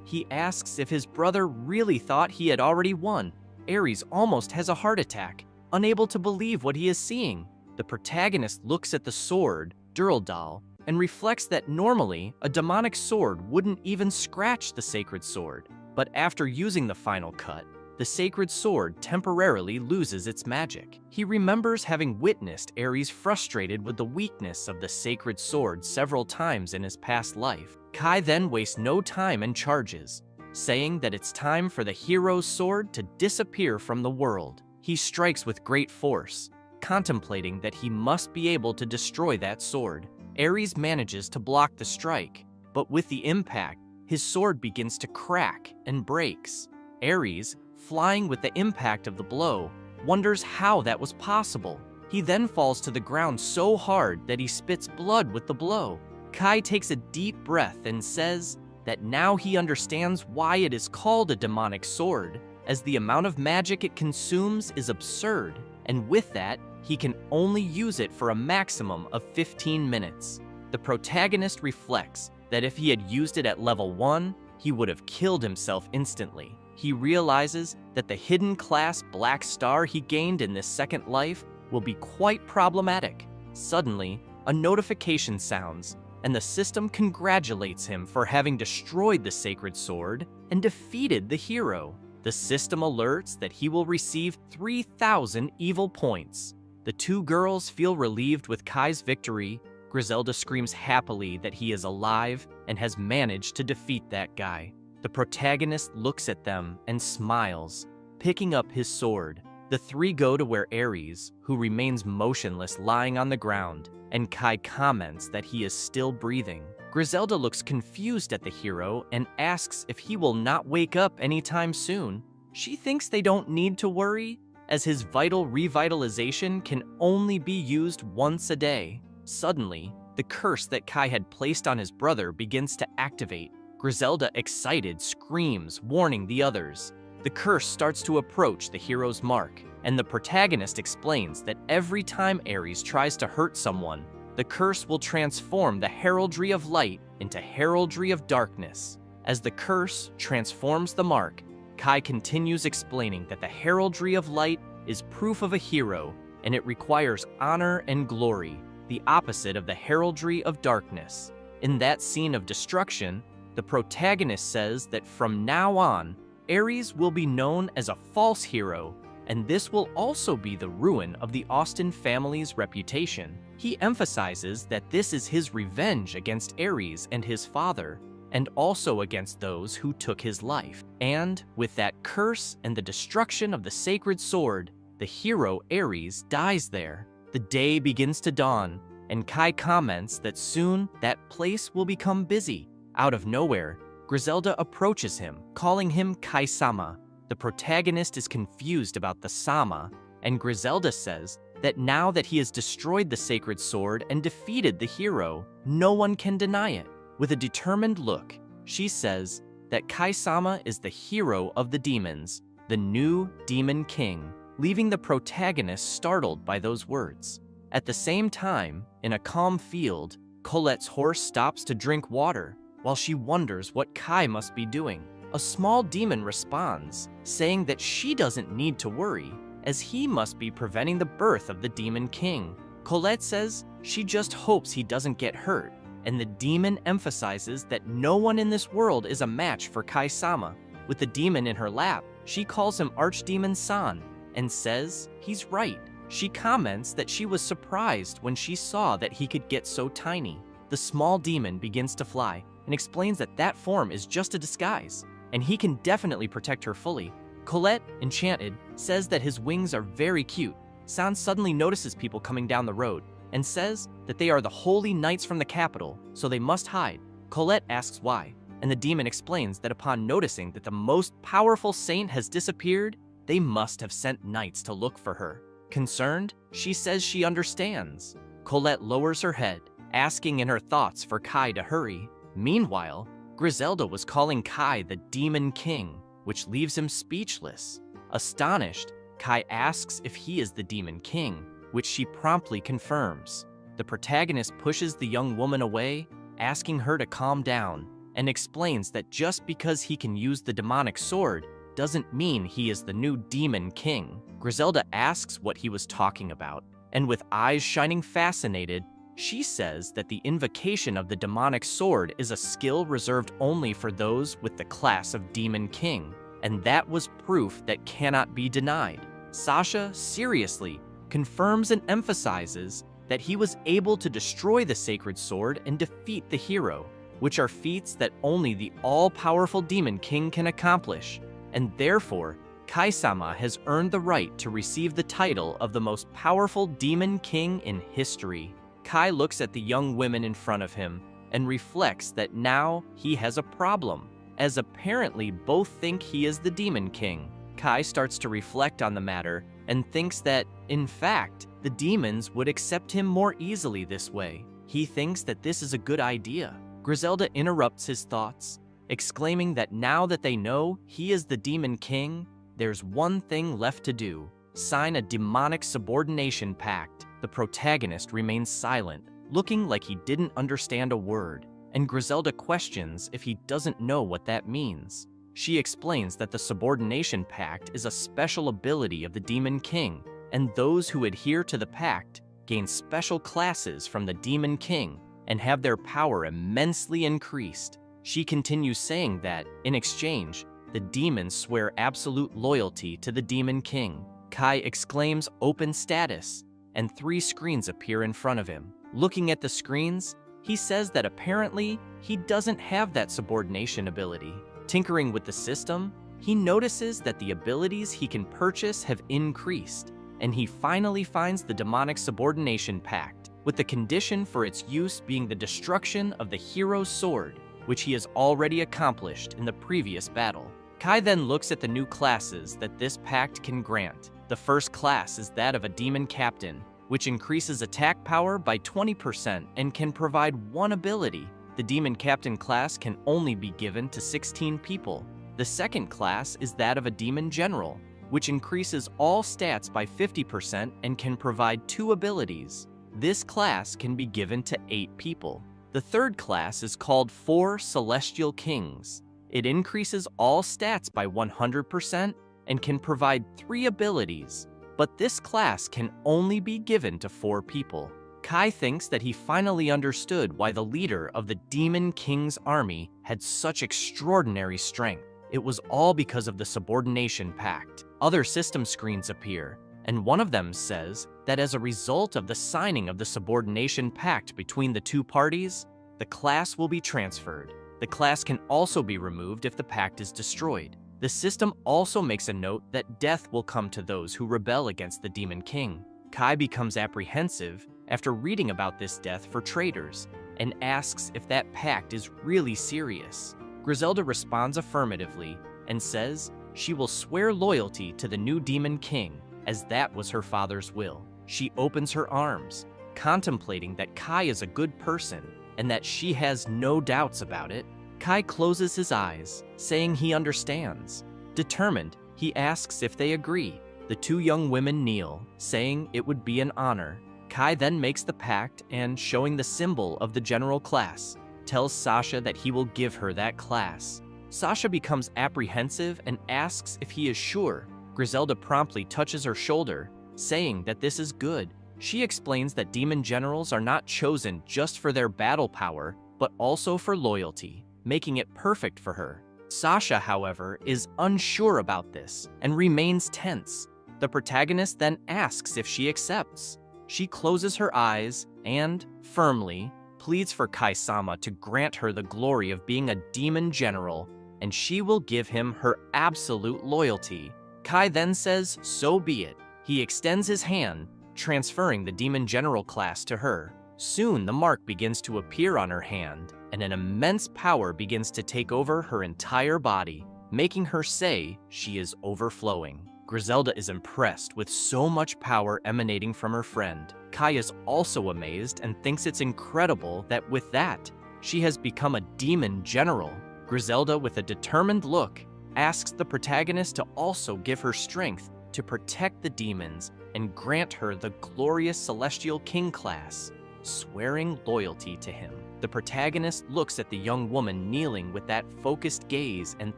he asks if his brother really thought he had already won. Aries almost has a heart attack, unable to believe what he is seeing. The protagonist looks at the sword, Duraldal, and reflects that normally a demonic sword wouldn't even scratch the sacred sword. But after using the final cut, the sacred sword temporarily loses its magic. He remembers having witnessed Ares frustrated with the weakness of the sacred sword several times in his past life. Kai then wastes no time and charges, saying that it's time for the hero's sword to disappear from the world. He strikes with great force, contemplating that he must be able to destroy that sword. Ares manages to block the strike, but with the impact, his sword begins to crack and breaks. Ares, flying with the impact of the blow, wonders how that was possible. He then falls to the ground so hard that he spits blood with the blow. Kai takes a deep breath and says that now he understands why it is called a demonic sword, as the amount of magic it consumes is absurd, and with that, he can only use it for a maximum of 15 minutes. The protagonist reflects that if he had used it at level 1, he would have killed himself instantly. He realizes that the hidden class Black Star he gained in this second life will be quite problematic. Suddenly, a notification sounds, and the system congratulates him for having destroyed the sacred sword and defeated the hero. The system alerts that he will receive 3,000 evil points. The two girls feel relieved with Kai's victory. Griselda screams happily that he is alive and has managed to defeat that guy. The protagonist looks at them and smiles, picking up his sword. The three go to where Ares, who remains motionless lying on the ground, and Kai comments that he is still breathing. Griselda looks confused at the hero and asks if he will not wake up anytime soon. She thinks they don't need to worry, as his vital revitalization can only be used once a day. Suddenly, the curse that Kai had placed on his brother begins to activate. Griselda, excited, screams, warning the others. The curse starts to approach the hero's mark, and the protagonist explains that every time Ares tries to hurt someone, the curse will transform the heraldry of light into heraldry of darkness. As the curse transforms the mark, Kai continues explaining that the heraldry of light is proof of a hero, and it requires honor and glory, the opposite of the heraldry of darkness. In that scene of destruction, the protagonist says that from now on, Ares will be known as a false hero, and this will also be the ruin of the Austen family's reputation. He emphasizes that this is his revenge against Ares and his father, and also against those who took his life. And with that curse and the destruction of the sacred sword, the hero Ares dies there. The day begins to dawn, and Kai comments that soon that place will become busy. Out of nowhere, Griselda approaches him, calling him Kai-sama. The protagonist is confused about the sama, and Griselda says that now that he has destroyed the sacred sword and defeated the hero, no one can deny it. With a determined look, she says that Kai-sama is the hero of the demons, the new demon king, leaving the protagonist startled by those words. At the same time, in a calm field, Colette's horse stops to drink water, while she wonders what Kai must be doing. A small demon responds, saying that she doesn't need to worry, as he must be preventing the birth of the demon king. Colette says she just hopes he doesn't get hurt, and the demon emphasizes that no one in this world is a match for Kai-sama. With the demon in her lap, she calls him Archdemon San, and says he's right. She comments that she was surprised when she saw that he could get so tiny. The small demon begins to fly, and explains that that form is just a disguise, and he can definitely protect her fully. Colette, enchanted, says that his wings are very cute. San suddenly notices people coming down the road, and says that they are the holy knights from the capital, so they must hide. Colette asks why, and the demon explains that upon noticing that the most powerful saint has disappeared, they must have sent knights to look for her. Concerned, she says she understands. Colette lowers her head, asking in her thoughts for Kai to hurry. Meanwhile, Griselda was calling Kai the Demon King, which leaves him speechless. Astonished, Kai asks if he is the Demon King, which she promptly confirms. The protagonist pushes the young woman away, asking her to calm down, and explains that just because he can use the demonic sword doesn't mean he is the new Demon King. Griselda asks what he was talking about, and with eyes shining fascinated, she says that the invocation of the demonic sword is a skill reserved only for those with the class of Demon King, and that was proof that cannot be denied. Sasha, seriously, confirms and emphasizes that he was able to destroy the sacred sword and defeat the hero, which are feats that only the all-powerful Demon King can accomplish, and therefore, Kai-sama has earned the right to receive the title of the most powerful Demon King in history. Kai looks at the young women in front of him and reflects that now he has a problem, as apparently both think he is the Demon King. Kai starts to reflect on the matter and thinks that, in fact, the demons would accept him more easily this way. He thinks that this is a good idea. Griselda interrupts his thoughts, exclaiming that now that they know he is the Demon King, there's one thing left to do: sign a demonic subordination pact. The protagonist remains silent, looking like he didn't understand a word, and Griselda questions if he doesn't know what that means. She explains that the subordination pact is a special ability of the Demon King, and those who adhere to the pact gain special classes from the Demon King and have their power immensely increased. She continues saying that, in exchange, the demons swear absolute loyalty to the Demon King. Kai exclaims open status, and 3 screens appear in front of him. Looking at the screens, he says that apparently he doesn't have that subordination ability. Tinkering with the system, he notices that the abilities he can purchase have increased, and he finally finds the demonic subordination pact, with the condition for its use being the destruction of the hero's sword, which he has already accomplished in the previous battle. Kai then looks at the new classes that this pact can grant. The first class is that of a Demon Captain, which increases attack power by 20% and can provide 1 ability. The Demon Captain class can only be given to 16 people. The second class is that of a Demon General, which increases all stats by 50% and can provide 2 abilities. This class can be given to 8 people. The third class is called 4 Celestial Kings. It increases all stats by 100% and can provide 3 abilities, but this class can only be given to 4 people. Kai thinks that he finally understood why the leader of the Demon King's army had such extraordinary strength. It was all because of the subordination pact. Other system screens appear, and one of them says that as a result of the signing of the subordination pact between the 2 parties, the class will be transferred. The class can also be removed if the pact is destroyed. The system also makes a note that death will come to those who rebel against the Demon King. Kai becomes apprehensive after reading about this death for traitors and asks if that pact is really serious. Griselda responds affirmatively and says she will swear loyalty to the new Demon King, as that was her father's will. She opens her arms, contemplating that Kai is a good person and that she has no doubts about it. Kai closes his eyes, saying he understands. Determined, he asks if they agree. The 2 young women kneel, saying it would be an honor. Kai then makes the pact and, showing the symbol of the general class, tells Sasha that he will give her that class. Sasha becomes apprehensive and asks if he is sure. Griselda promptly touches her shoulder, saying that this is good. She explains that demon generals are not chosen just for their battle power, but also for loyalty, making it perfect for her. Sasha, however, is unsure about this and remains tense. The protagonist then asks if she accepts. She closes her eyes and, firmly, pleads for Kai-sama to grant her the glory of being a demon general, and she will give him her absolute loyalty. Kai then says, so be it. He extends his hand, transferring the demon general class to her. Soon the mark begins to appear on her hand, and an immense power begins to take over her entire body, making her say she is overflowing. Griselda is impressed with so much power emanating from her friend. Kai is also amazed and thinks it's incredible that with that, she has become a demon general. Griselda, with a determined look, asks the protagonist to also give her strength to protect the demons and grant her the glorious Celestial King class, swearing loyalty to him. The protagonist looks at the young woman kneeling with that focused gaze and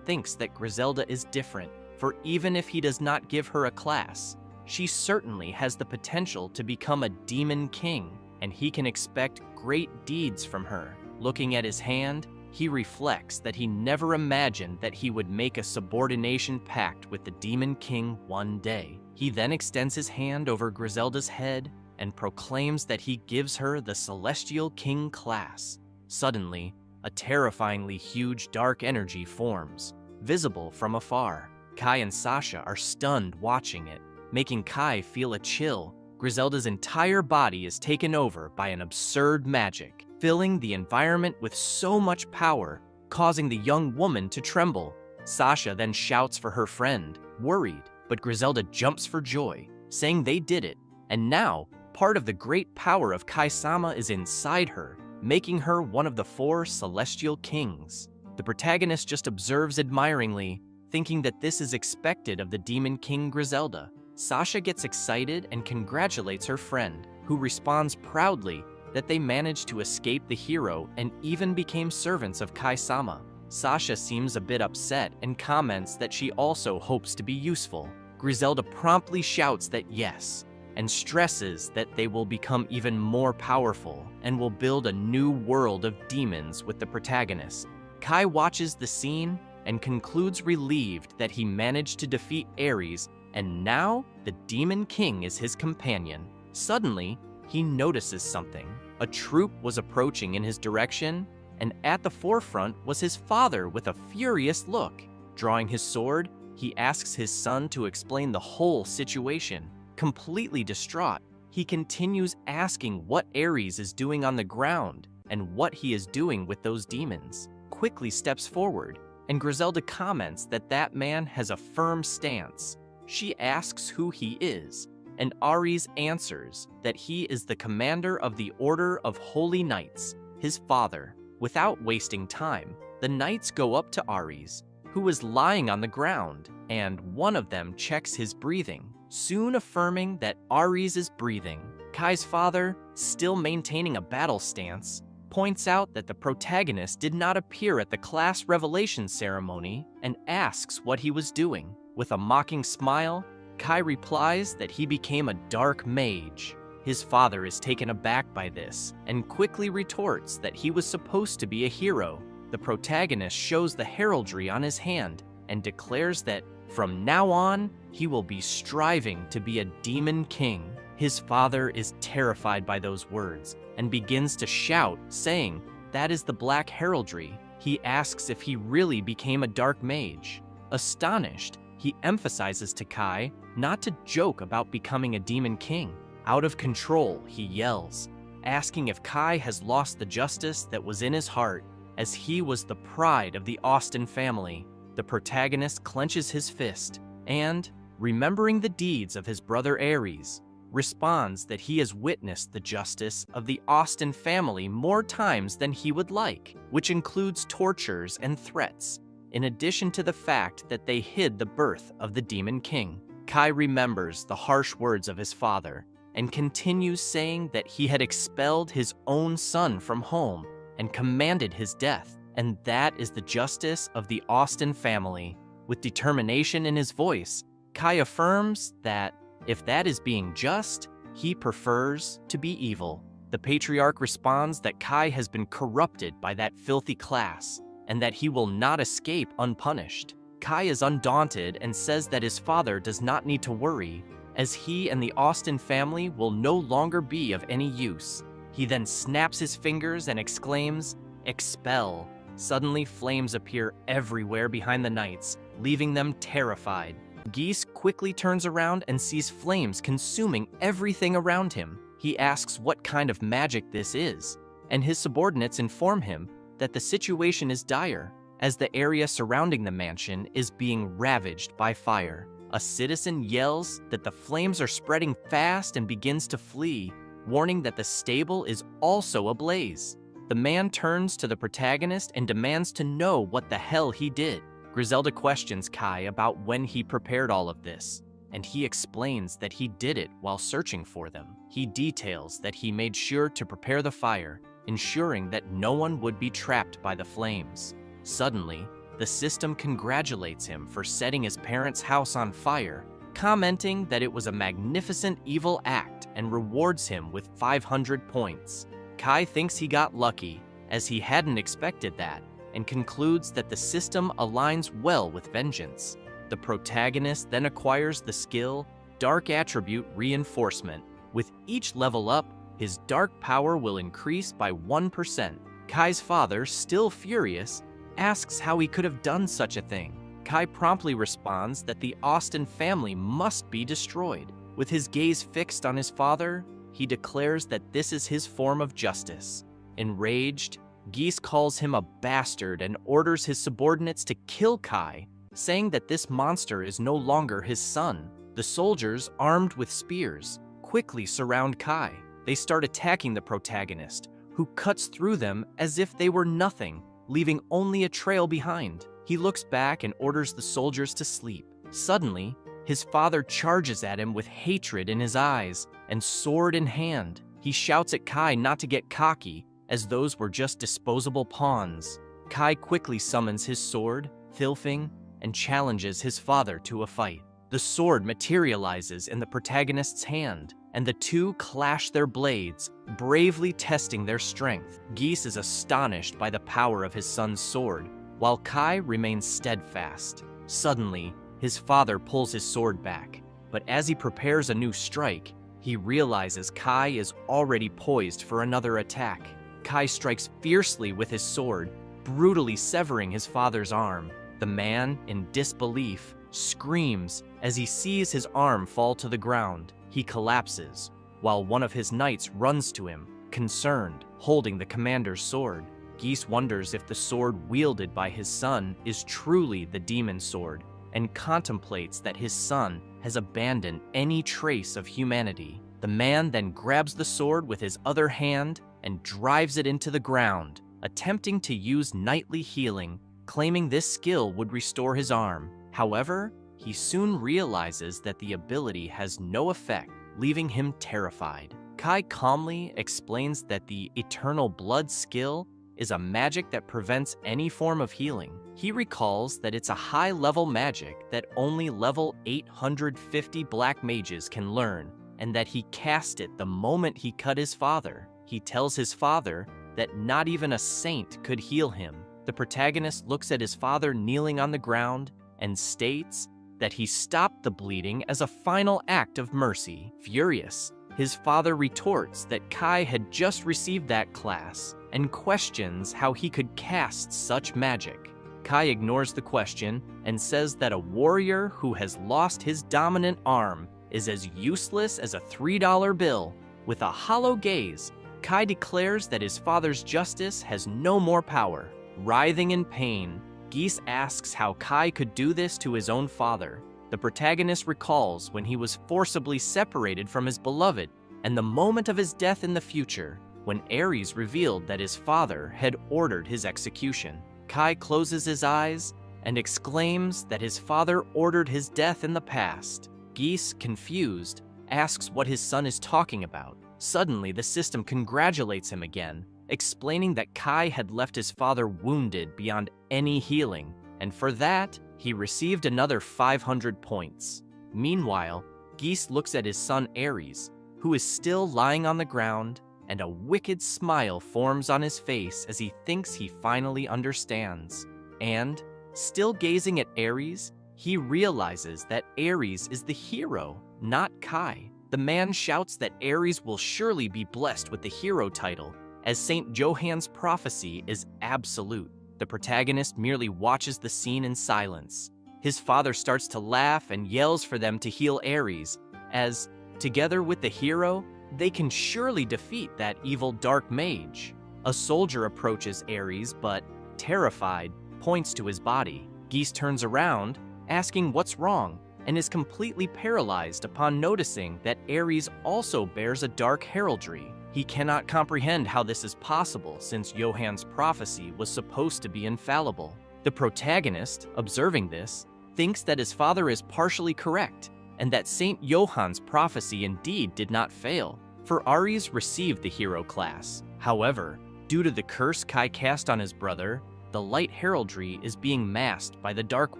thinks that Griselda is different, for even if he does not give her a class, she certainly has the potential to become a demon king, and he can expect great deeds from her. Looking at his hand, he reflects that he never imagined that he would make a subordination pact with the Demon King one day. He then extends his hand over Griselda's head and proclaims that he gives her the Celestial King class. Suddenly, a terrifyingly huge dark energy forms, visible from afar. Kai and Sasha are stunned watching it, making Kai feel a chill. Griselda's entire body is taken over by an absurd magic, filling the environment with so much power, causing the young woman to tremble. Sasha then shouts for her friend, worried, but Griselda jumps for joy, saying they did it, and now part of the great power of Kai-sama is inside her, making her one of the 4 Celestial Kings. The protagonist just observes admiringly, thinking that this is expected of the Demon King Griselda. Sasha gets excited and congratulates her friend, who responds proudly that they managed to escape the hero and even became servants of Kai-sama. Sasha seems a bit upset and comments that she also hopes to be useful. Griselda promptly shouts that yes, and stresses that they will become even more powerful and will build a new world of demons with the protagonist. Kai watches the scene and concludes relieved that he managed to defeat Ares, and now the Demon King is his companion. Suddenly, he notices something. A troop was approaching in his direction, and at the forefront was his father with a furious look. Drawing his sword, he asks his son to explain the whole situation. Completely distraught, he continues asking what Ares is doing on the ground and what he is doing with those demons. Quickly steps forward, and Griselda comments that that man has a firm stance. She asks who he is, and Ares answers that he is the commander of the Order of Holy Knights, his father. Without wasting time, the knights go up to Ares, who is lying on the ground, and one of them checks his breathing, soon affirming that Ares is breathing. Kai's father, still maintaining a battle stance, points out that the protagonist did not appear at the class revelation ceremony and asks what he was doing. With a mocking smile, Kai replies that he became a dark mage. His father is taken aback by this and quickly retorts that he was supposed to be a hero. The protagonist shows the heraldry on his hand and declares that from now on, he will be striving to be a demon king. His father is terrified by those words and begins to shout, saying, "That is the black heraldry." He asks if he really became a dark mage. Astonished, he emphasizes to Kai not to joke about becoming a demon king. Out of control, he yells, asking if Kai has lost the justice that was in his heart, as he was the pride of the Austin family. The protagonist clenches his fist and, remembering the deeds of his brother Ares, responds that he has witnessed the justice of the Austin family more times than he would like, which includes tortures and threats, in addition to the fact that they hid the birth of the Demon King. Kai remembers the harsh words of his father and continues saying that he had expelled his own son from home and commanded his death, and that is the justice of the Austin family. With determination in his voice, Kai affirms that if that is being just, he prefers to be evil. The patriarch responds that Kai has been corrupted by that filthy class and that he will not escape unpunished. Kai is undaunted and says that his father does not need to worry, as he and the Austin family will no longer be of any use. He then snaps his fingers and exclaims, "Expel." Suddenly, flames appear everywhere behind the knights, leaving them terrified. Geese quickly turns around and sees flames consuming everything around him. He asks what kind of magic this is, and his subordinates inform him that the situation is dire, as the area surrounding the mansion is being ravaged by fire. A citizen yells that the flames are spreading fast and begins to flee, warning that the stable is also ablaze. The man turns to the protagonist and demands to know what the hell he did. Griselda questions Kai about when he prepared all of this, and he explains that he did it while searching for them. He details that he made sure to prepare the fire, ensuring that no one would be trapped by the flames. Suddenly, the system congratulates him for setting his parents' house on fire, commenting that it was a magnificent evil act and rewards him with 500 points. Kai thinks he got lucky, as he hadn't expected that, and concludes that the system aligns well with vengeance. The protagonist then acquires the skill Dark Attribute Reinforcement. With each level up, his dark power will increase by 1%. Kai's father, still furious, asks how he could have done such a thing. Kai promptly responds that the Austin family must be destroyed. With his gaze fixed on his father, he declares that this is his form of justice. Enraged, Geese calls him a bastard and orders his subordinates to kill Kai, saying that this monster is no longer his son. The soldiers, armed with spears, quickly surround Kai. They start attacking the protagonist, who cuts through them as if they were nothing, leaving only a trail behind. He looks back and orders the soldiers to sleep. Suddenly, his father charges at him with hatred in his eyes and sword in hand. He shouts at Kai not to get cocky, as those were just disposable pawns. Kai quickly summons his sword, Thilfing, and challenges his father to a fight. The sword materializes in the protagonist's hand, and the two clash their blades, bravely testing their strength. Geese is astonished by the power of his son's sword, while Kai remains steadfast. Suddenly, his father pulls his sword back, but as he prepares a new strike, he realizes Kai is already poised for another attack. Kai strikes fiercely with his sword, brutally severing his father's arm. The man, in disbelief, screams as he sees his arm fall to the ground. He collapses, while one of his knights runs to him, concerned, holding the commander's sword. Geese wonders if the sword wielded by his son is truly the demon sword, and contemplates that his son has abandoned any trace of humanity. The man then grabs the sword with his other hand and drives it into the ground, attempting to use knightly healing, claiming this skill would restore his arm. However, he soon realizes that the ability has no effect, leaving him terrified. Kai calmly explains that the Eternal Blood skill is a magic that prevents any form of healing. He recalls that it's a high-level magic that only level 850 black mages can learn, and that he cast it the moment he cut his father. He tells his father that not even a saint could heal him. The protagonist looks at his father kneeling on the ground and states that he stopped the bleeding as a final act of mercy. Furious, his father retorts that Kai had just received that class and questions how he could cast such magic. Kai ignores the question and says that a warrior who has lost his dominant arm is as useless as a $3 bill. With a hollow gaze, Kai declares that his father's justice has no more power. Writhing in pain, Geese asks how Kai could do this to his own father. The protagonist recalls when he was forcibly separated from his beloved, and the moment of his death in the future, when Ares revealed that his father had ordered his execution. Kai closes his eyes and exclaims that his father ordered his death in the past. Geese, confused, asks what his son is talking about. Suddenly, the system congratulates him again, explaining that Kai had left his father wounded beyond any healing, and for that, he received another 500 points. Meanwhile, Geese looks at his son Ares, who is still lying on the ground, and a wicked smile forms on his face as he thinks he finally understands. And, still gazing at Ares, he realizes that Ares is the hero, not Kai. The man shouts that Ares will surely be blessed with the hero title, as St. Johann's prophecy is absolute. The protagonist merely watches the scene in silence. His father starts to laugh and yells for them to heal Ares, as, together with the hero, they can surely defeat that evil dark mage. A soldier approaches Ares, but, terrified, points to his body. Geese turns around, asking what's wrong, and is completely paralyzed upon noticing that Ares also bears a dark heraldry. He cannot comprehend how this is possible since Johann's prophecy was supposed to be infallible. The protagonist, observing this, thinks that his father is partially correct, and that Saint Johann's prophecy indeed did not fail, for Aries received the hero class. However, due to the curse Kai cast on his brother, the light heraldry is being masked by the Dark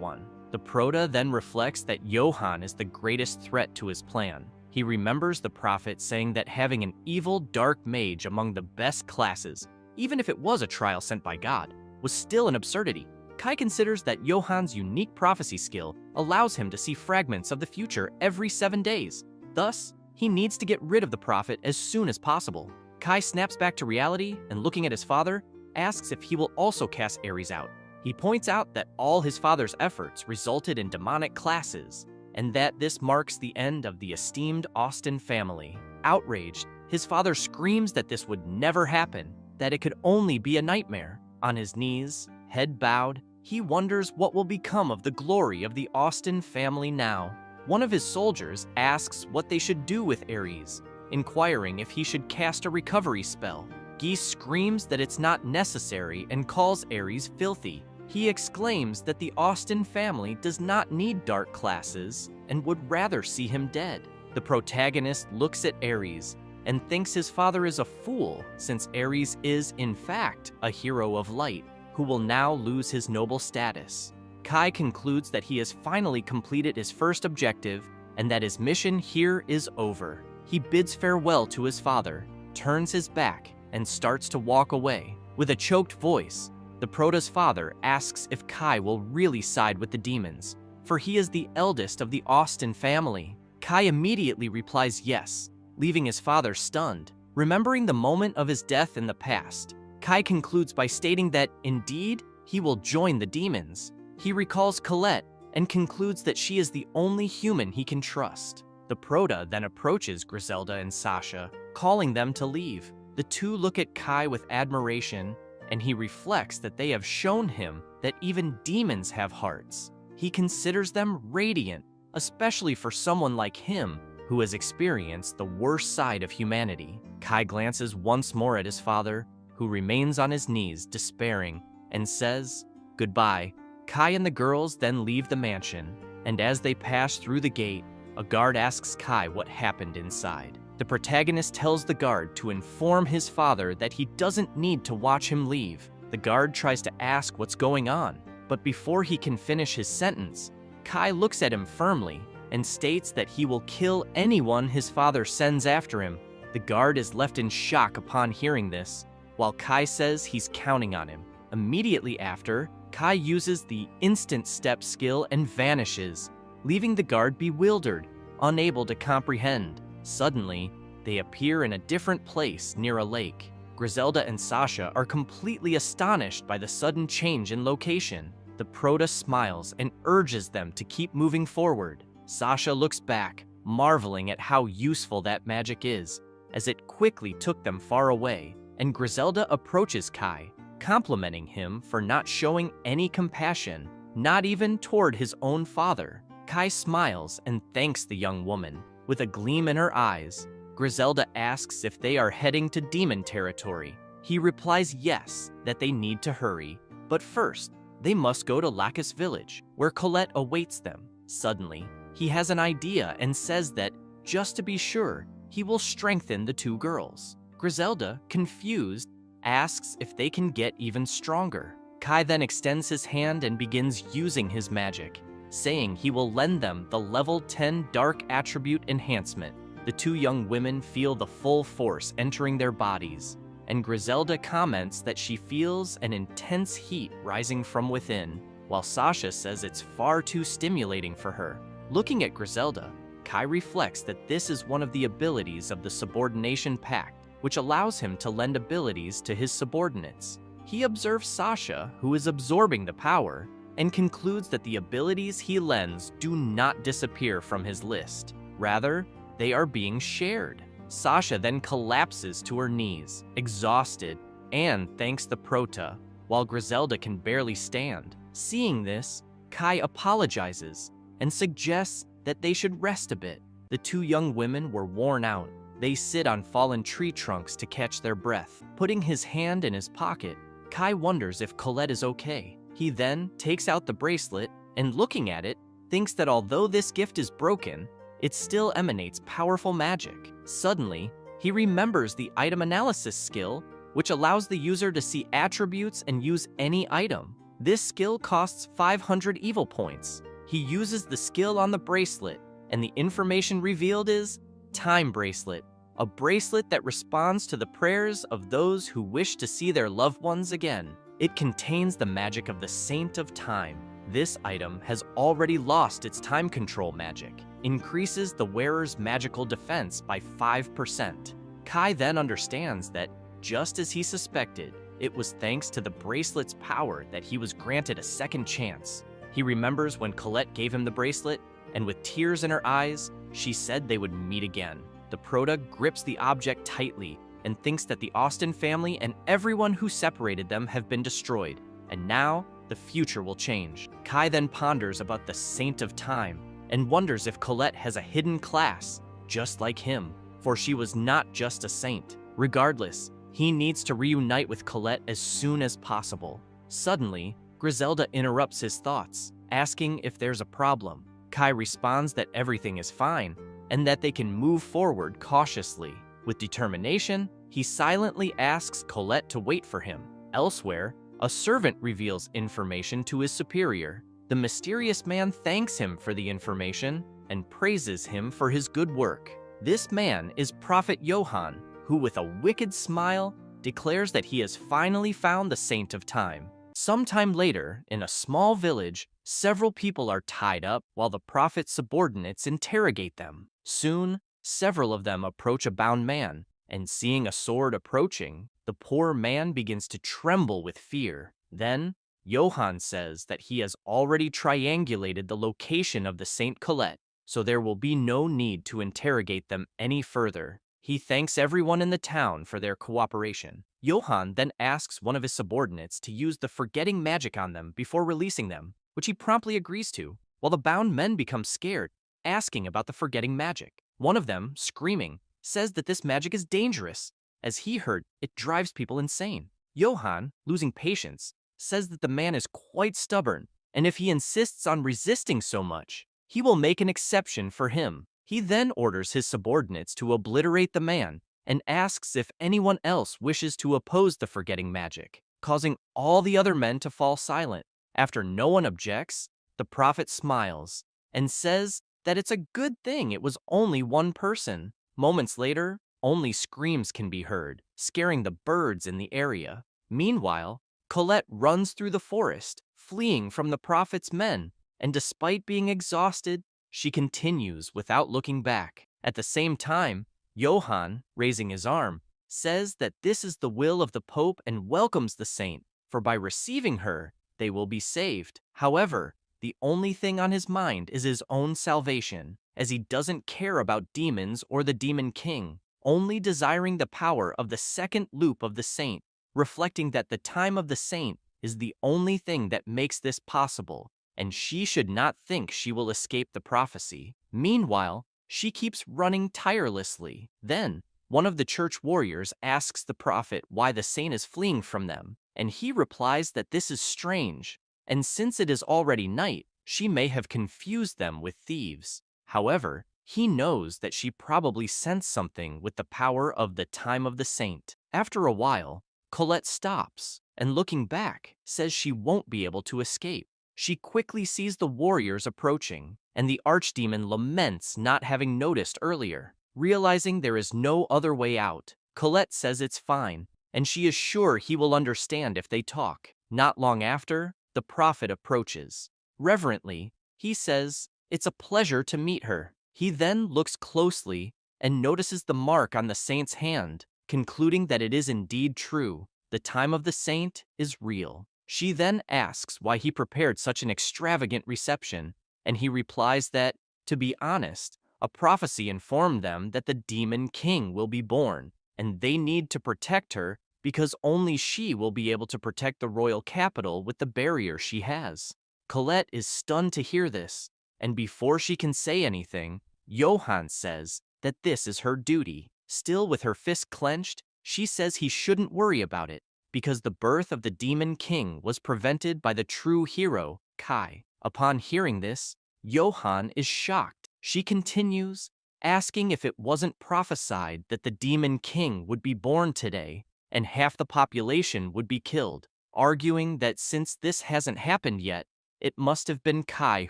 One. The Prota then reflects that Johann is the greatest threat to his plan. He remembers the prophet saying that having an evil dark mage among the best classes, even if it was a trial sent by God, was still an absurdity. Kai considers that Johann's unique prophecy skill allows him to see fragments of the future every 7 days. Thus, he needs to get rid of the prophet as soon as possible. Kai snaps back to reality and, looking at his father, asks if he will also cast Aries out. He points out that all his father's efforts resulted in demonic classes, and that this marks the end of the esteemed Austen family. Outraged, his father screams that this would never happen, that it could only be a nightmare. On his knees, head bowed, he wonders what will become of the glory of the Austen family now. One of his soldiers asks what they should do with Aries, inquiring if he should cast a recovery spell. Guy screams that it's not necessary and calls Aries filthy. He exclaims that the Austen family does not need dark classes and would rather see him dead. The protagonist looks at Aries and thinks his father is a fool, since Aries is, in fact, a hero of light, who will now lose his noble status. Kai concludes that he has finally completed his first objective and that his mission here is over. He bids farewell to his father, turns his back, and starts to walk away. With a choked voice, the Prota's father asks if Kai will really side with the demons, for he is the eldest of the Austen family. Kai immediately replies yes, leaving his father stunned. Remembering the moment of his death in the past, Kai concludes by stating that, indeed, he will join the demons. He recalls Colette and concludes that she is the only human he can trust. The Prota then approaches Griselda and Sasha, calling them to leave. The two look at Kai with admiration, and he reflects that they have shown him that even demons have hearts. He considers them radiant, especially for someone like him who has experienced the worst side of humanity. Kai glances once more at his father, who remains on his knees, despairing, and says, "Goodbye." Kai and the girls then leave the mansion, and as they pass through the gate, a guard asks Kai what happened inside. The protagonist tells the guard to inform his father that he doesn't need to watch him leave. The guard tries to ask what's going on, but before he can finish his sentence, Kai looks at him firmly and states that he will kill anyone his father sends after him. The guard is left in shock upon hearing this, while Kai says he's counting on him. Immediately after, Kai uses the instant step skill and vanishes, leaving the guard bewildered, unable to comprehend. Suddenly, they appear in a different place near a lake. Griselda and Sasha are completely astonished by the sudden change in location. The Prota smiles and urges them to keep moving forward. Sasha looks back, marveling at how useful that magic is, as it quickly took them far away, and Griselda approaches Kai, complimenting him for not showing any compassion, not even toward his own father. Kai smiles and thanks the young woman. With a gleam in her eyes, Griselda asks if they are heading to demon territory. He replies yes, that they need to hurry, but first, they must go to Lacus village, where Colette awaits them. Suddenly, he has an idea and says that, just to be sure, he will strengthen the two girls. Griselda, confused, asks if they can get even stronger. Kai then extends his hand and begins using his magic, saying he will lend them the level 10 dark attribute enhancement. The two young women feel the full force entering their bodies, and Griselda comments that she feels an intense heat rising from within, while Sasha says it's far too stimulating for her. Looking at Griselda, Kai reflects that this is one of the abilities of the Subordination Pact, which allows him to lend abilities to his subordinates. He observes Sasha, who is absorbing the power, and concludes that the abilities he lends do not disappear from his list. Rather, they are being shared. Sasha then collapses to her knees, exhausted, and thanks the Prota, while Griselda can barely stand. Seeing this, Kai apologizes and suggests that they should rest a bit. The two young women were worn out. They sit on fallen tree trunks to catch their breath. Putting his hand in his pocket, Kai wonders if Colette is okay. He then takes out the bracelet and, looking at it, thinks that although this gift is broken, it still emanates powerful magic. Suddenly, he remembers the item analysis skill, which allows the user to see attributes and use any item. This skill costs 500 evil points. He uses the skill on the bracelet, and the information revealed is Time Bracelet, a bracelet that responds to the prayers of those who wish to see their loved ones again. It contains the magic of the Saint of Time. This item has already lost its time control magic, increases the wearer's magical defense by 5%. Kai then understands that, just as he suspected, it was thanks to the bracelet's power that he was granted a second chance. He remembers when Colette gave him the bracelet, and with tears in her eyes, she said they would meet again. The Prota grips the object tightly and thinks that the Austen family and everyone who separated them have been destroyed, and now the future will change. Kai then ponders about the Saint of Time and wonders if Colette has a hidden class, just like him, for she was not just a saint. Regardless, he needs to reunite with Colette as soon as possible. Suddenly, Griselda interrupts his thoughts, asking if there's a problem. Kai responds that everything is fine and that they can move forward cautiously. With determination, he silently asks Colette to wait for him. Elsewhere, a servant reveals information to his superior. The mysterious man thanks him for the information and praises him for his good work. This man is Prophet Johann, who with a wicked smile declares that he has finally found the Saint of Time. Sometime later, in a small village, several people are tied up while the prophet's subordinates interrogate them. Soon, several of them approach a bound man, and seeing a sword approaching, the poor man begins to tremble with fear. Then, Johann says that he has already triangulated the location of the Saint Colette, so there will be no need to interrogate them any further. He thanks everyone in the town for their cooperation. Johann then asks one of his subordinates to use the forgetting magic on them before releasing them, which he promptly agrees to, while the bound men become scared, asking about the forgetting magic. One of them, screaming, says that this magic is dangerous. As he heard, it drives people insane. Johann, losing patience, says that the man is quite stubborn, and if he insists on resisting so much, he will make an exception for him. He then orders his subordinates to obliterate the man and asks if anyone else wishes to oppose the forgetting magic, causing all the other men to fall silent. After no one objects, the prophet smiles and says that it's a good thing it was only one person. Moments later, only screams can be heard, scaring the birds in the area. Meanwhile, Colette runs through the forest, fleeing from the prophet's men, and despite being exhausted, she continues without looking back. At the same time, Johann, raising his arm, says that this is the will of the Pope and welcomes the saint, for by receiving her, they will be saved. However, the only thing on his mind is his own salvation, as he doesn't care about demons or the demon king, only desiring the power of the second loop of the saint, reflecting that the time of the saint is the only thing that makes this possible, and she should not think she will escape the prophecy. Meanwhile, she keeps running tirelessly. Then, one of the church warriors asks the prophet why the saint is fleeing from them, and he replies that this is strange, and since it is already night, she may have confused them with thieves. However, he knows that she probably sensed something with the power of the time of the saint. After a while, Colette stops, and looking back, says she won't be able to escape. She quickly sees the warriors approaching, and the archdemon laments not having noticed earlier. Realizing there is no other way out, Colette says it's fine, and she is sure he will understand if they talk. Not long after, the prophet approaches. Reverently, he says, "It's a pleasure to meet her." He then looks closely and notices the mark on the saint's hand, concluding that it is indeed true. The time of the saint is real. She then asks why he prepared such an extravagant reception, and he replies that, to be honest, a prophecy informed them that the demon king will be born, and they need to protect her because only she will be able to protect the royal capital with the barrier she has. Colette is stunned to hear this, and before she can say anything, Johann says that this is her duty. Still with her fist clenched, she says he shouldn't worry about it, because the birth of the Demon King was prevented by the true hero, Kai. Upon hearing this, Johann is shocked. She continues, asking if it wasn't prophesied that the Demon King would be born today and half the population would be killed, arguing that since this hasn't happened yet, it must have been Kai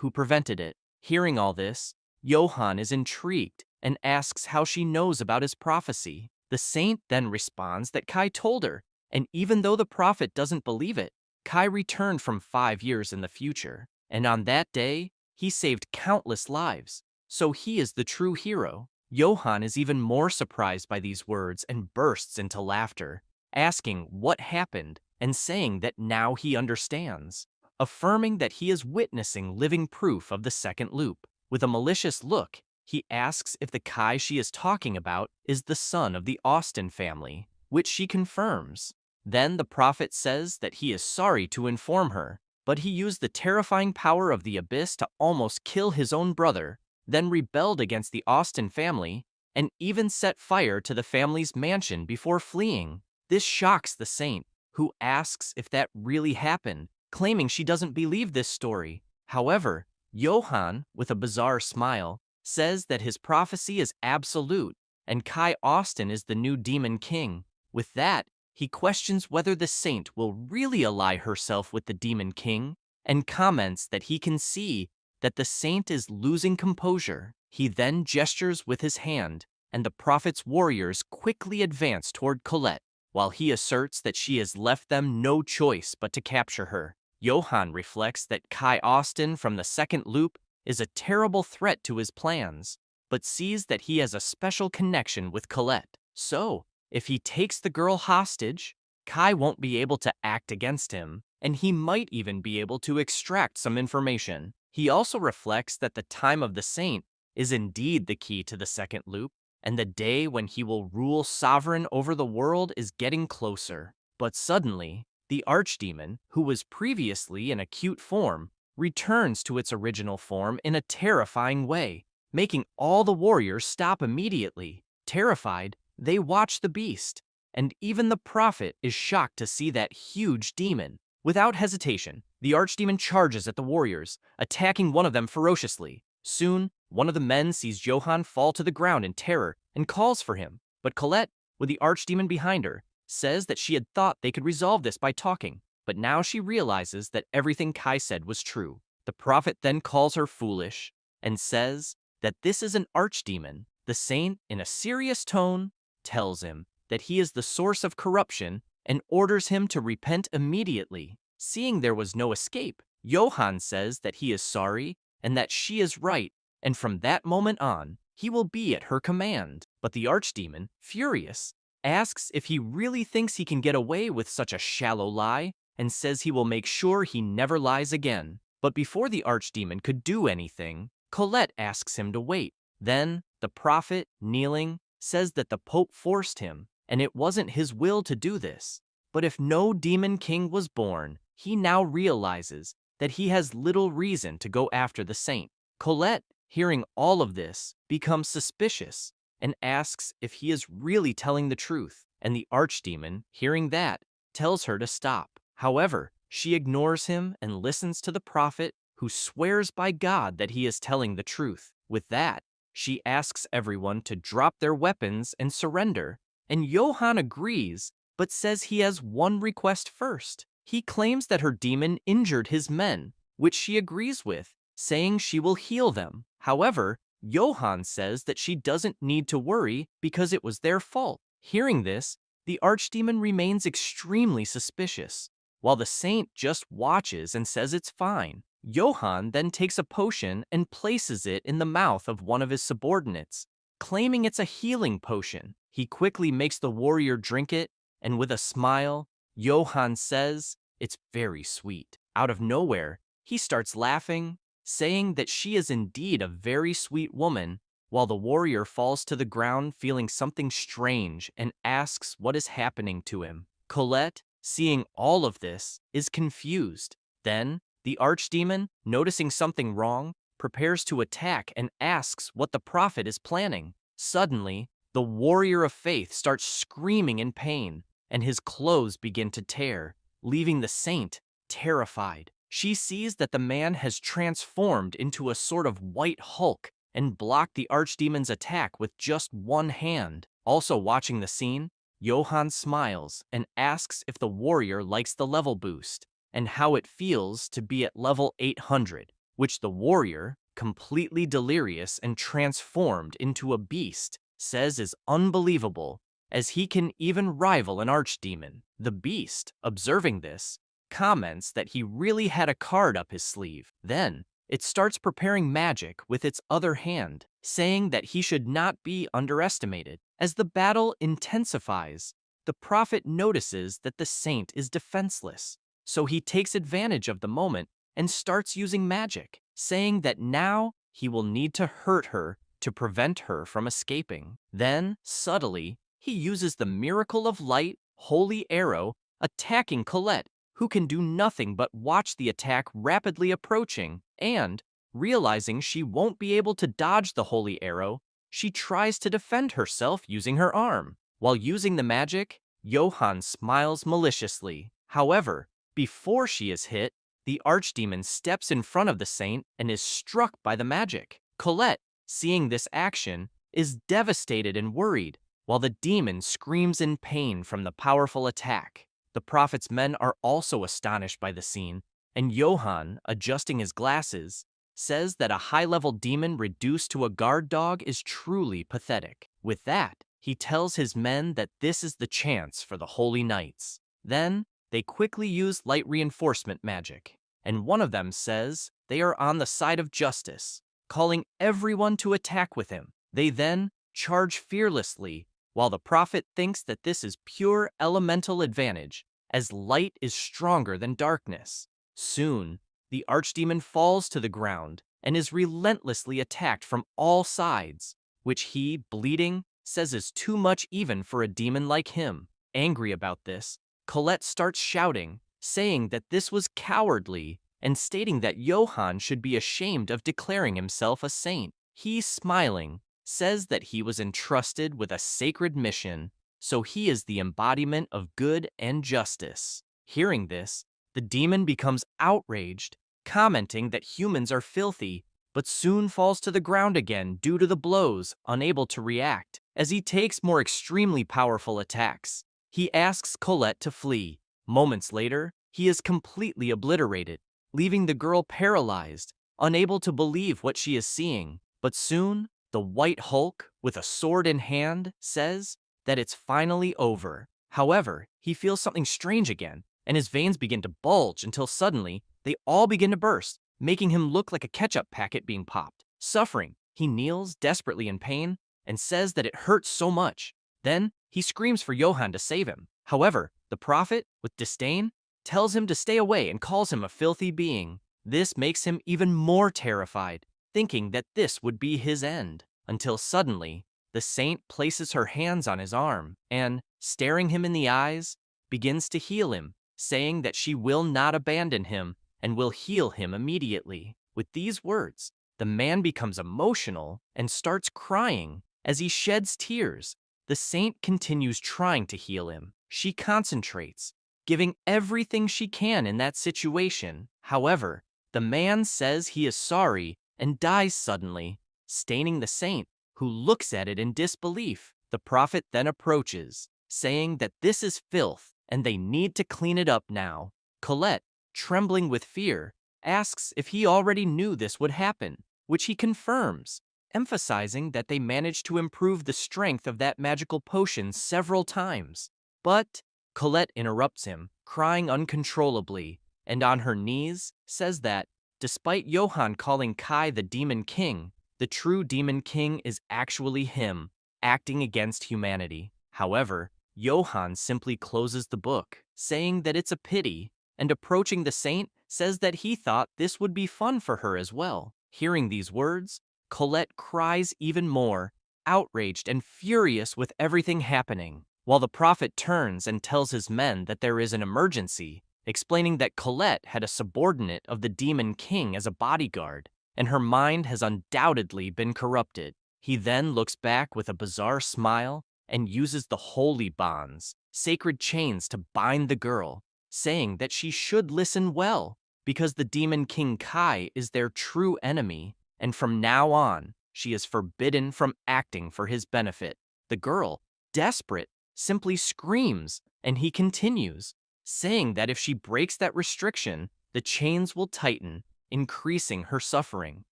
who prevented it. Hearing all this, Johann is intrigued and asks how she knows about his prophecy. The saint then responds that Kai told her, and even though the prophet doesn't believe it, Kai returned from 5 years in the future, and on that day, he saved countless lives, so he is the true hero. Johann is even more surprised by these words and bursts into laughter, asking what happened and saying that now he understands, affirming that he is witnessing living proof of the second loop. With a malicious look, he asks if the Kai she is talking about is the son of the Austen family, which she confirms. Then the prophet says that he is sorry to inform her, but he used the terrifying power of the abyss to almost kill his own brother, then rebelled against the Austen family, and even set fire to the family's mansion before fleeing. This shocks the saint, who asks if that really happened, claiming she doesn't believe this story. However, Johann, with a bizarre smile, says that his prophecy is absolute, and Kai Austen is the new Demon King. With that, he questions whether the saint will really ally herself with the Demon King, and comments that he can see that the saint is losing composure. He then gestures with his hand, and the prophet's warriors quickly advance toward Colette, while he asserts that she has left them no choice but to capture her. Johann reflects that Kai Austen from the second loop is a terrible threat to his plans, but sees that he has a special connection with Colette. So, if he takes the girl hostage, Kai won't be able to act against him, and he might even be able to extract some information. He also reflects that the time of the saint is indeed the key to the second loop, and the day when he will rule sovereign over the world is getting closer. But suddenly, the archdemon, who was previously in acute form, returns to its original form in a terrifying way, making all the warriors stop immediately. Terrified, they watch the beast, and even the prophet is shocked to see that huge demon. Without hesitation, the archdemon charges at the warriors, attacking one of them ferociously. Soon, one of the men sees Johann fall to the ground in terror and calls for him, but Colette, with the archdemon behind her, says that she had thought they could resolve this by talking, but now she realizes that everything Kai said was true. The prophet then calls her foolish and says that this is an archdemon. The saint, in a serious tone, tells him that he is the source of corruption and orders him to repent immediately. Seeing there was no escape, Johann says that he is sorry and that she is right, and from that moment on, he will be at her command. But the archdemon, furious, asks if he really thinks he can get away with such a shallow lie, and says he will make sure he never lies again. But before the archdemon could do anything, Colette asks him to wait. Then, the prophet, kneeling, says that the Pope forced him, and it wasn't his will to do this. But if no Demon King was born, he now realizes that he has little reason to go after the saint. Colette, hearing all of this, becomes suspicious and asks if he is really telling the truth, and the archdemon, hearing that, tells her to stop. However, she ignores him and listens to the prophet, who swears by God that he is telling the truth. With that, she asks everyone to drop their weapons and surrender, and Johann agrees, but says he has one request first. He claims that her demon injured his men, which she agrees with, saying she will heal them. However, Johann says that she doesn't need to worry because it was their fault. Hearing this, the archdemon remains extremely suspicious, while the saint just watches and says it's fine. Johann then takes a potion and places it in the mouth of one of his subordinates, claiming it's a healing potion. He quickly makes the warrior drink it, and with a smile, Johann says it's very sweet. Out of nowhere, he starts laughing, saying that she is indeed a very sweet woman, while the warrior falls to the ground feeling something strange and asks what is happening to him. Colette, seeing all of this, is confused. Then, the archdemon, noticing something wrong, prepares to attack and asks what the prophet is planning. Suddenly, the warrior of faith starts screaming in pain, and his clothes begin to tear, leaving the saint terrified. She sees that the man has transformed into a sort of white Hulk and blocked the archdemon's attack with just one hand. Also watching the scene, Johann smiles and asks if the warrior likes the level boost and how it feels to be at level 800, which the warrior, completely delirious and transformed into a beast, says is unbelievable, as he can even rival an archdemon. The beast, observing this, comments that he really had a card up his sleeve. Then, it starts preparing magic with its other hand, saying that he should not be underestimated. As the battle intensifies, the prophet notices that the saint is defenseless, so he takes advantage of the moment and starts using magic, saying that now he will need to hurt her to prevent her from escaping. Then, subtly, he uses the miracle of light, holy arrow, attacking Colette, who can do nothing but watch the attack rapidly approaching, and, realizing she won't be able to dodge the holy arrow, she tries to defend herself using her arm. While using the magic, Johann smiles maliciously. However, before she is hit, the archdemon steps in front of the saint and is struck by the magic. Colette, seeing this action, is devastated and worried, while the demon screams in pain from the powerful attack. The prophet's men are also astonished by the scene, and Johann, adjusting his glasses, says that a high-level demon reduced to a guard dog is truly pathetic. With that, he tells his men that this is the chance for the Holy Knights. Then, they quickly use light reinforcement magic, and one of them says they are on the side of justice, calling everyone to attack with him. They then charge fearlessly, while the prophet thinks that this is pure elemental advantage, as light is stronger than darkness. Soon, the archdemon falls to the ground and is relentlessly attacked from all sides, which he, bleeding, says is too much even for a demon like him. Angry about this, Colette starts shouting, saying that this was cowardly, and stating that Johann should be ashamed of declaring himself a saint. He, smiling, says that he was entrusted with a sacred mission, so he is the embodiment of good and justice. Hearing this, the demon becomes outraged, commenting that humans are filthy, but soon falls to the ground again due to the blows, unable to react. As he takes more extremely powerful attacks, he asks Colette to flee. Moments later, he is completely obliterated, leaving the girl paralyzed, unable to believe what she is seeing. But soon, the White Hulk, with a sword in hand, says that it's finally over. However, he feels something strange again, and his veins begin to bulge until suddenly, they all begin to burst, making him look like a ketchup packet being popped. Suffering, he kneels desperately in pain and says that it hurts so much. Then, he screams for Johann to save him. However, the prophet, with disdain, tells him to stay away and calls him a filthy being. This makes him even more terrified, thinking that this would be his end, until suddenly, the saint places her hands on his arm and, staring him in the eyes, begins to heal him, saying that she will not abandon him and will heal him immediately. With these words, the man becomes emotional and starts crying. As he sheds tears, the saint continues trying to heal him. She concentrates, giving everything she can in that situation. However, the man says he is sorry and dies suddenly, staining the saint, who looks at it in disbelief. The prophet then approaches, saying that this is filth and they need to clean it up now. Colette, trembling with fear, asks if he already knew this would happen, which he confirms, emphasizing that they managed to improve the strength of that magical potion several times. But Colette interrupts him, crying uncontrollably, and on her knees says that, despite Johann calling Kai the Demon King, the true Demon King is actually him, acting against humanity. However, Johann simply closes the book, saying that it's a pity, and approaching the saint, says that he thought this would be fun for her as well. Hearing these words, Colette cries even more, outraged and furious with everything happening, while the prophet turns and tells his men that there is an emergency, explaining that Colette had a subordinate of the Demon King as a bodyguard, and her mind has undoubtedly been corrupted. He then looks back with a bizarre smile and uses the holy bonds, sacred chains to bind the girl, saying that she should listen well, because the demon king Kai is their true enemy, and from now on, she is forbidden from acting for his benefit. The girl, desperate, simply screams, and he continues, saying that if she breaks that restriction, the chains will tighten, increasing her suffering.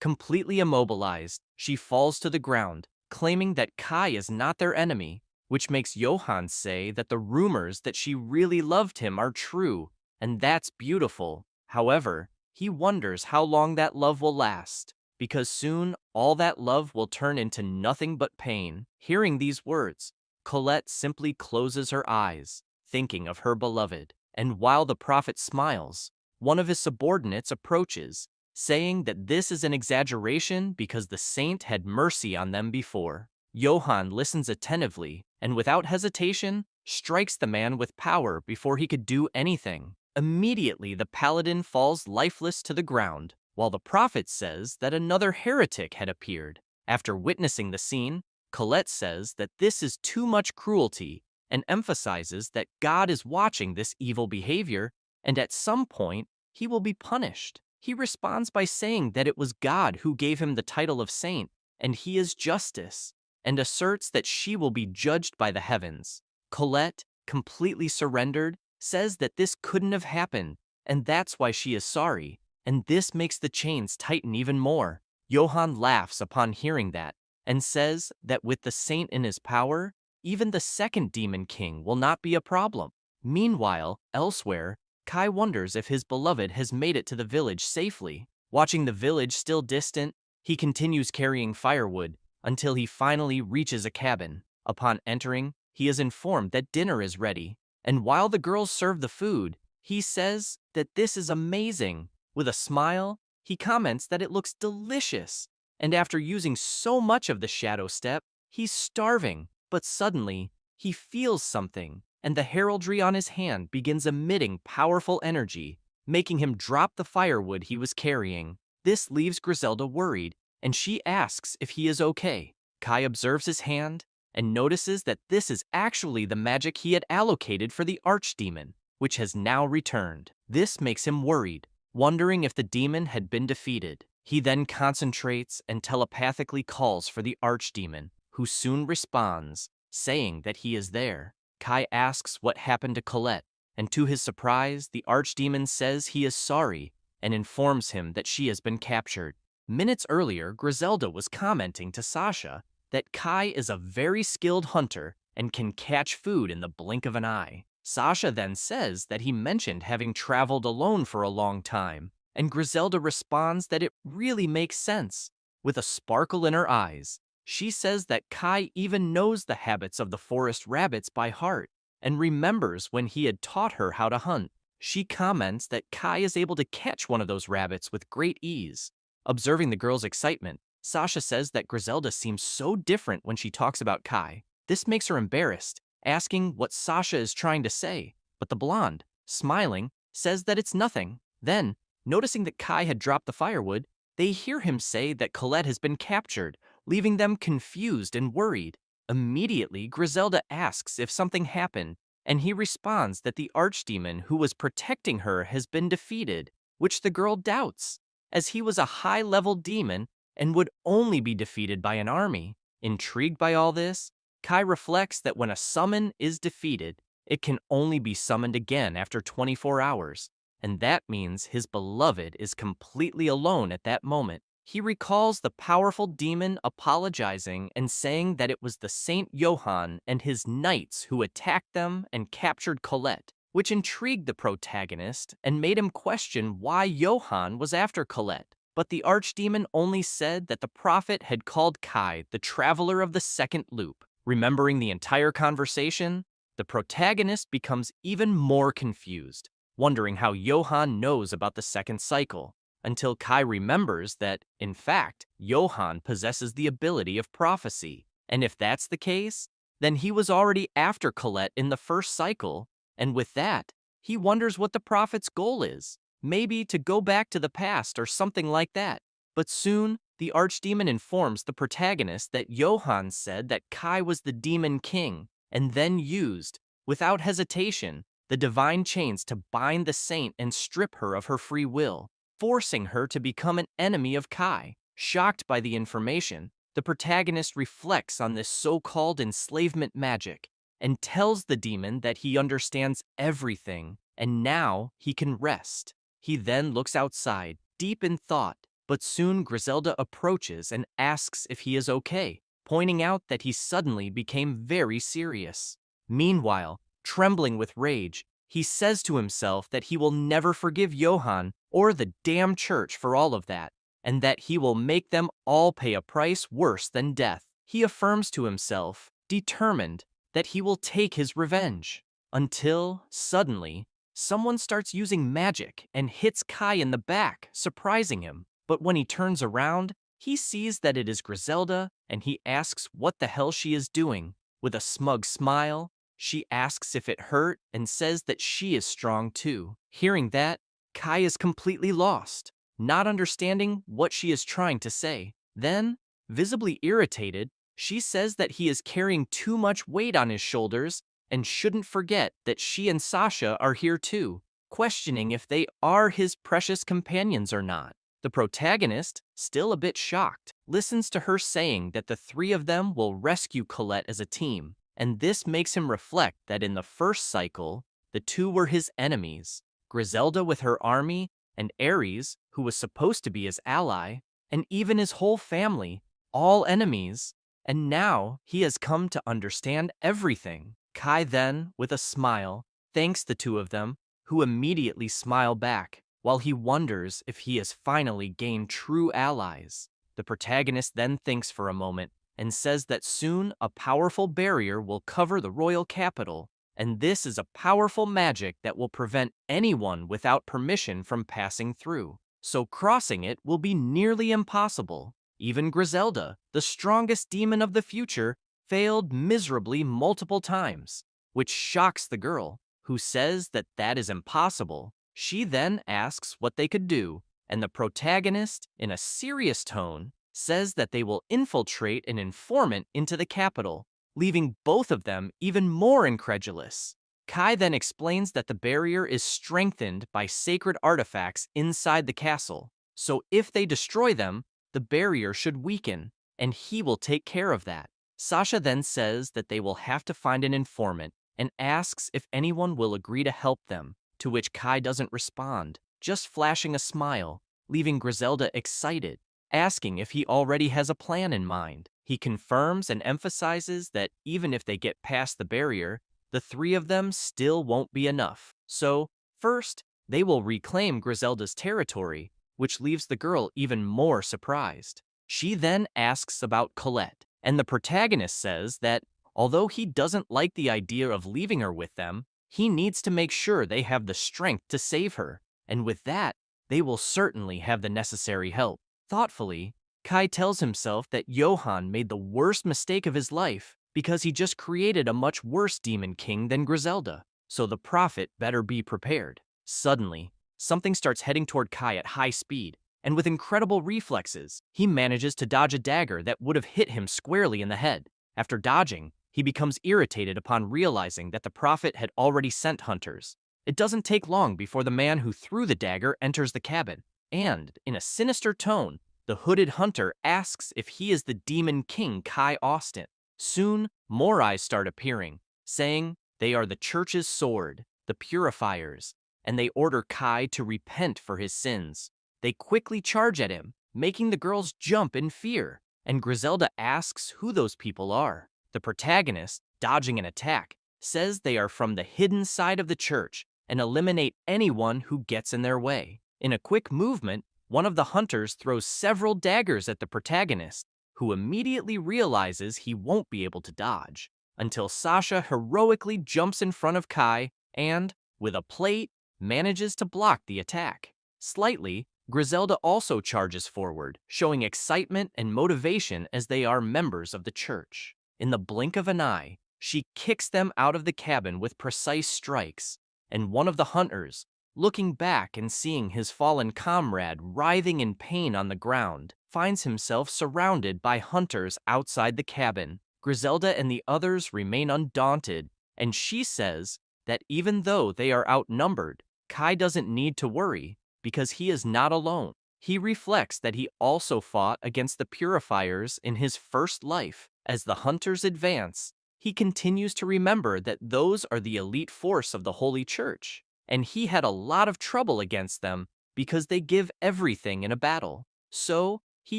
Completely immobilized, she falls to the ground, claiming that Kai is not their enemy, which makes Johann say that the rumors that she really loved him are true, and that's beautiful. However, he wonders how long that love will last, because soon all that love will turn into nothing but pain. Hearing these words, Colette simply closes her eyes, thinking of her beloved, and while the prophet smiles, one of his subordinates approaches, saying that this is an exaggeration because the saint had mercy on them before. Johann listens attentively, and without hesitation, strikes the man with power before he could do anything. Immediately, the paladin falls lifeless to the ground, while the prophet says that another heretic had appeared. After witnessing the scene, Colette says that this is too much cruelty and emphasizes that God is watching this evil behavior, and at some point, he will be punished. He responds by saying that it was God who gave him the title of saint, and he is justice, and asserts that she will be judged by the heavens. Colette, completely surrendered, says that this couldn't have happened, and that's why she is sorry, and this makes the chains tighten even more. Johann laughs upon hearing that, and says that with the saint in his power, even the second demon king will not be a problem. Meanwhile, elsewhere, Kai wonders if his beloved has made it to the village safely. Watching the village still distant, he continues carrying firewood until he finally reaches a cabin. Upon entering, he is informed that dinner is ready, and while the girls serve the food, he says that this is amazing. With a smile, he comments that it looks delicious, and after using so much of the shadow step, he's starving. But suddenly, he feels something, and the heraldry on his hand begins emitting powerful energy, making him drop the firewood he was carrying. This leaves Griselda worried, and she asks if he is okay. Kai observes his hand and notices that this is actually the magic he had allocated for the archdemon, which has now returned. This makes him worried, wondering if the demon had been defeated. He then concentrates and telepathically calls for the archdemon, who soon responds, saying that he is there. Kai asks what happened to Colette, and to his surprise, the archdemon says he is sorry and informs him that she has been captured. Minutes earlier, Griselda was commenting to Sasha that Kai is a very skilled hunter and can catch food in the blink of an eye. Sasha then says that he mentioned having traveled alone for a long time, and Griselda responds that it really makes sense. With a sparkle in her eyes, she says that Kai even knows the habits of the forest rabbits by heart and remembers when he had taught her how to hunt. She comments that Kai is able to catch one of those rabbits with great ease. Observing the girl's excitement, Sasha says that Griselda seems so different when she talks about Kai. This makes her embarrassed, asking what Sasha is trying to say, but the blonde, smiling, says that it's nothing. Then, noticing that Kai had dropped the firewood, they hear him say that Colette has been captured, leaving them confused and worried. Immediately, Griselda asks if something happened, and he responds that the archdemon who was protecting her has been defeated, which the girl doubts, as he was a high-level demon and would only be defeated by an army. Intrigued by all this, Kai reflects that when a summon is defeated, it can only be summoned again after 24 hours, and that means his beloved is completely alone at that moment. He recalls the powerful demon apologizing and saying that it was the Saint Johann and his knights who attacked them and captured Colette, which intrigued the protagonist and made him question why Johann was after Colette. But the archdemon only said that the prophet had called Kai the traveler of the second loop. Remembering the entire conversation, the protagonist becomes even more confused, wondering how Johann knows about the second cycle, until Kai remembers that, in fact, Johann possesses the ability of prophecy. And if that's the case, then he was already after Colette in the first cycle, and with that, he wonders what the prophet's goal is. Maybe to go back to the past or something like that. But soon, the archdemon informs the protagonist that Johann said that Kai was the demon king, and then used Without hesitation, the divine chains to bind the saint and strip her of her free will, forcing her to become an enemy of Kai. Shocked by the information, the protagonist reflects on this so-called enslavement magic and tells the demon that he understands everything and now he can rest. He then looks outside, deep in thought, but soon Griselda approaches and asks if he is okay, pointing out that he suddenly became very serious. Meanwhile, trembling with rage, he says to himself that he will never forgive Johann or the damn church for all of that, and that he will make them all pay a price worse than death. He affirms to himself, determined, that he will take his revenge. Until, suddenly, someone starts using magic and hits Kai in the back, surprising him. But when he turns around, he sees that it is Griselda, and he asks what the hell she is doing. With a smug smile, she asks if it hurt and says that she is strong too. Hearing that, Kai is completely lost, not understanding what she is trying to say. Then, visibly irritated, she says that he is carrying too much weight on his shoulders and shouldn't forget that she and Sasha are here too, questioning if they are his precious companions or not. The protagonist, still a bit shocked, listens to her saying that the three of them will rescue Colette as a team, and this makes him reflect that in the first cycle, the two were his enemies, Griselda with her army, and Ares, who was supposed to be his ally, and even his whole family, all enemies, and now he has come to understand everything. Kai then, with a smile, thanks the two of them, who immediately smile back, while he wonders if he has finally gained true allies. The protagonist then thinks for a moment and says that soon a powerful barrier will cover the royal capital, and this is a powerful magic that will prevent anyone without permission from passing through. So crossing it will be nearly impossible. Even Griselda, the strongest demon of the future, failed miserably multiple times, which shocks the girl, who says that that is impossible. She then asks what they could do, and the protagonist, in a serious tone, says that they will infiltrate an informant into the capital, leaving both of them even more incredulous. Kai then explains that the barrier is strengthened by sacred artifacts inside the castle, so if they destroy them, the barrier should weaken, and he will take care of that. Sasha then says that they will have to find an informant and asks if anyone will agree to help them, to which Kai doesn't respond, just flashing a smile, leaving Griselda excited, asking if he already has a plan in mind. He confirms and emphasizes that even if they get past the barrier, the three of them still won't be enough. So, first, they will reclaim Griselda's territory, which leaves the girl even more surprised. She then asks about Colette, and the protagonist says that although he doesn't like the idea of leaving her with them, he needs to make sure they have the strength to save her, and with that, they will certainly have the necessary help. Thoughtfully, Kai tells himself that Johann made the worst mistake of his life because he just created a much worse demon king than Griselda, so the prophet better be prepared. Suddenly, something starts heading toward Kai at high speed, and with incredible reflexes, he manages to dodge a dagger that would have hit him squarely in the head. After dodging, he becomes irritated upon realizing that the prophet had already sent hunters. It doesn't take long before the man who threw the dagger enters the cabin, and, in a sinister tone, the hooded hunter asks if he is the demon king Kai Austin. Soon, more eyes start appearing, saying they are the church's sword, the purifiers, and they order Kai to repent for his sins. They quickly charge at him, making the girls jump in fear, and Griselda asks who those people are. The protagonist, dodging an attack, says they are from the hidden side of the church and eliminate anyone who gets in their way. In a quick movement, one of the hunters throws several daggers at the protagonist, who immediately realizes he won't be able to dodge, until Sasha heroically jumps in front of Kai and, with a plate, manages to block the attack. Slightly, Griselda also charges forward, showing excitement and motivation as they are members of the church. In the blink of an eye, she kicks them out of the cabin with precise strikes, and one of the hunters, looking back and seeing his fallen comrade writhing in pain on the ground, finds himself surrounded by hunters outside the cabin. Griselda and the others remain undaunted, and she says that even though they are outnumbered, Kai doesn't need to worry because he is not alone. He reflects that he also fought against the purifiers in his first life. As the hunters advance, he continues to remember that those are the elite force of the Holy Church, and he had a lot of trouble against them because they give everything in a battle. So, he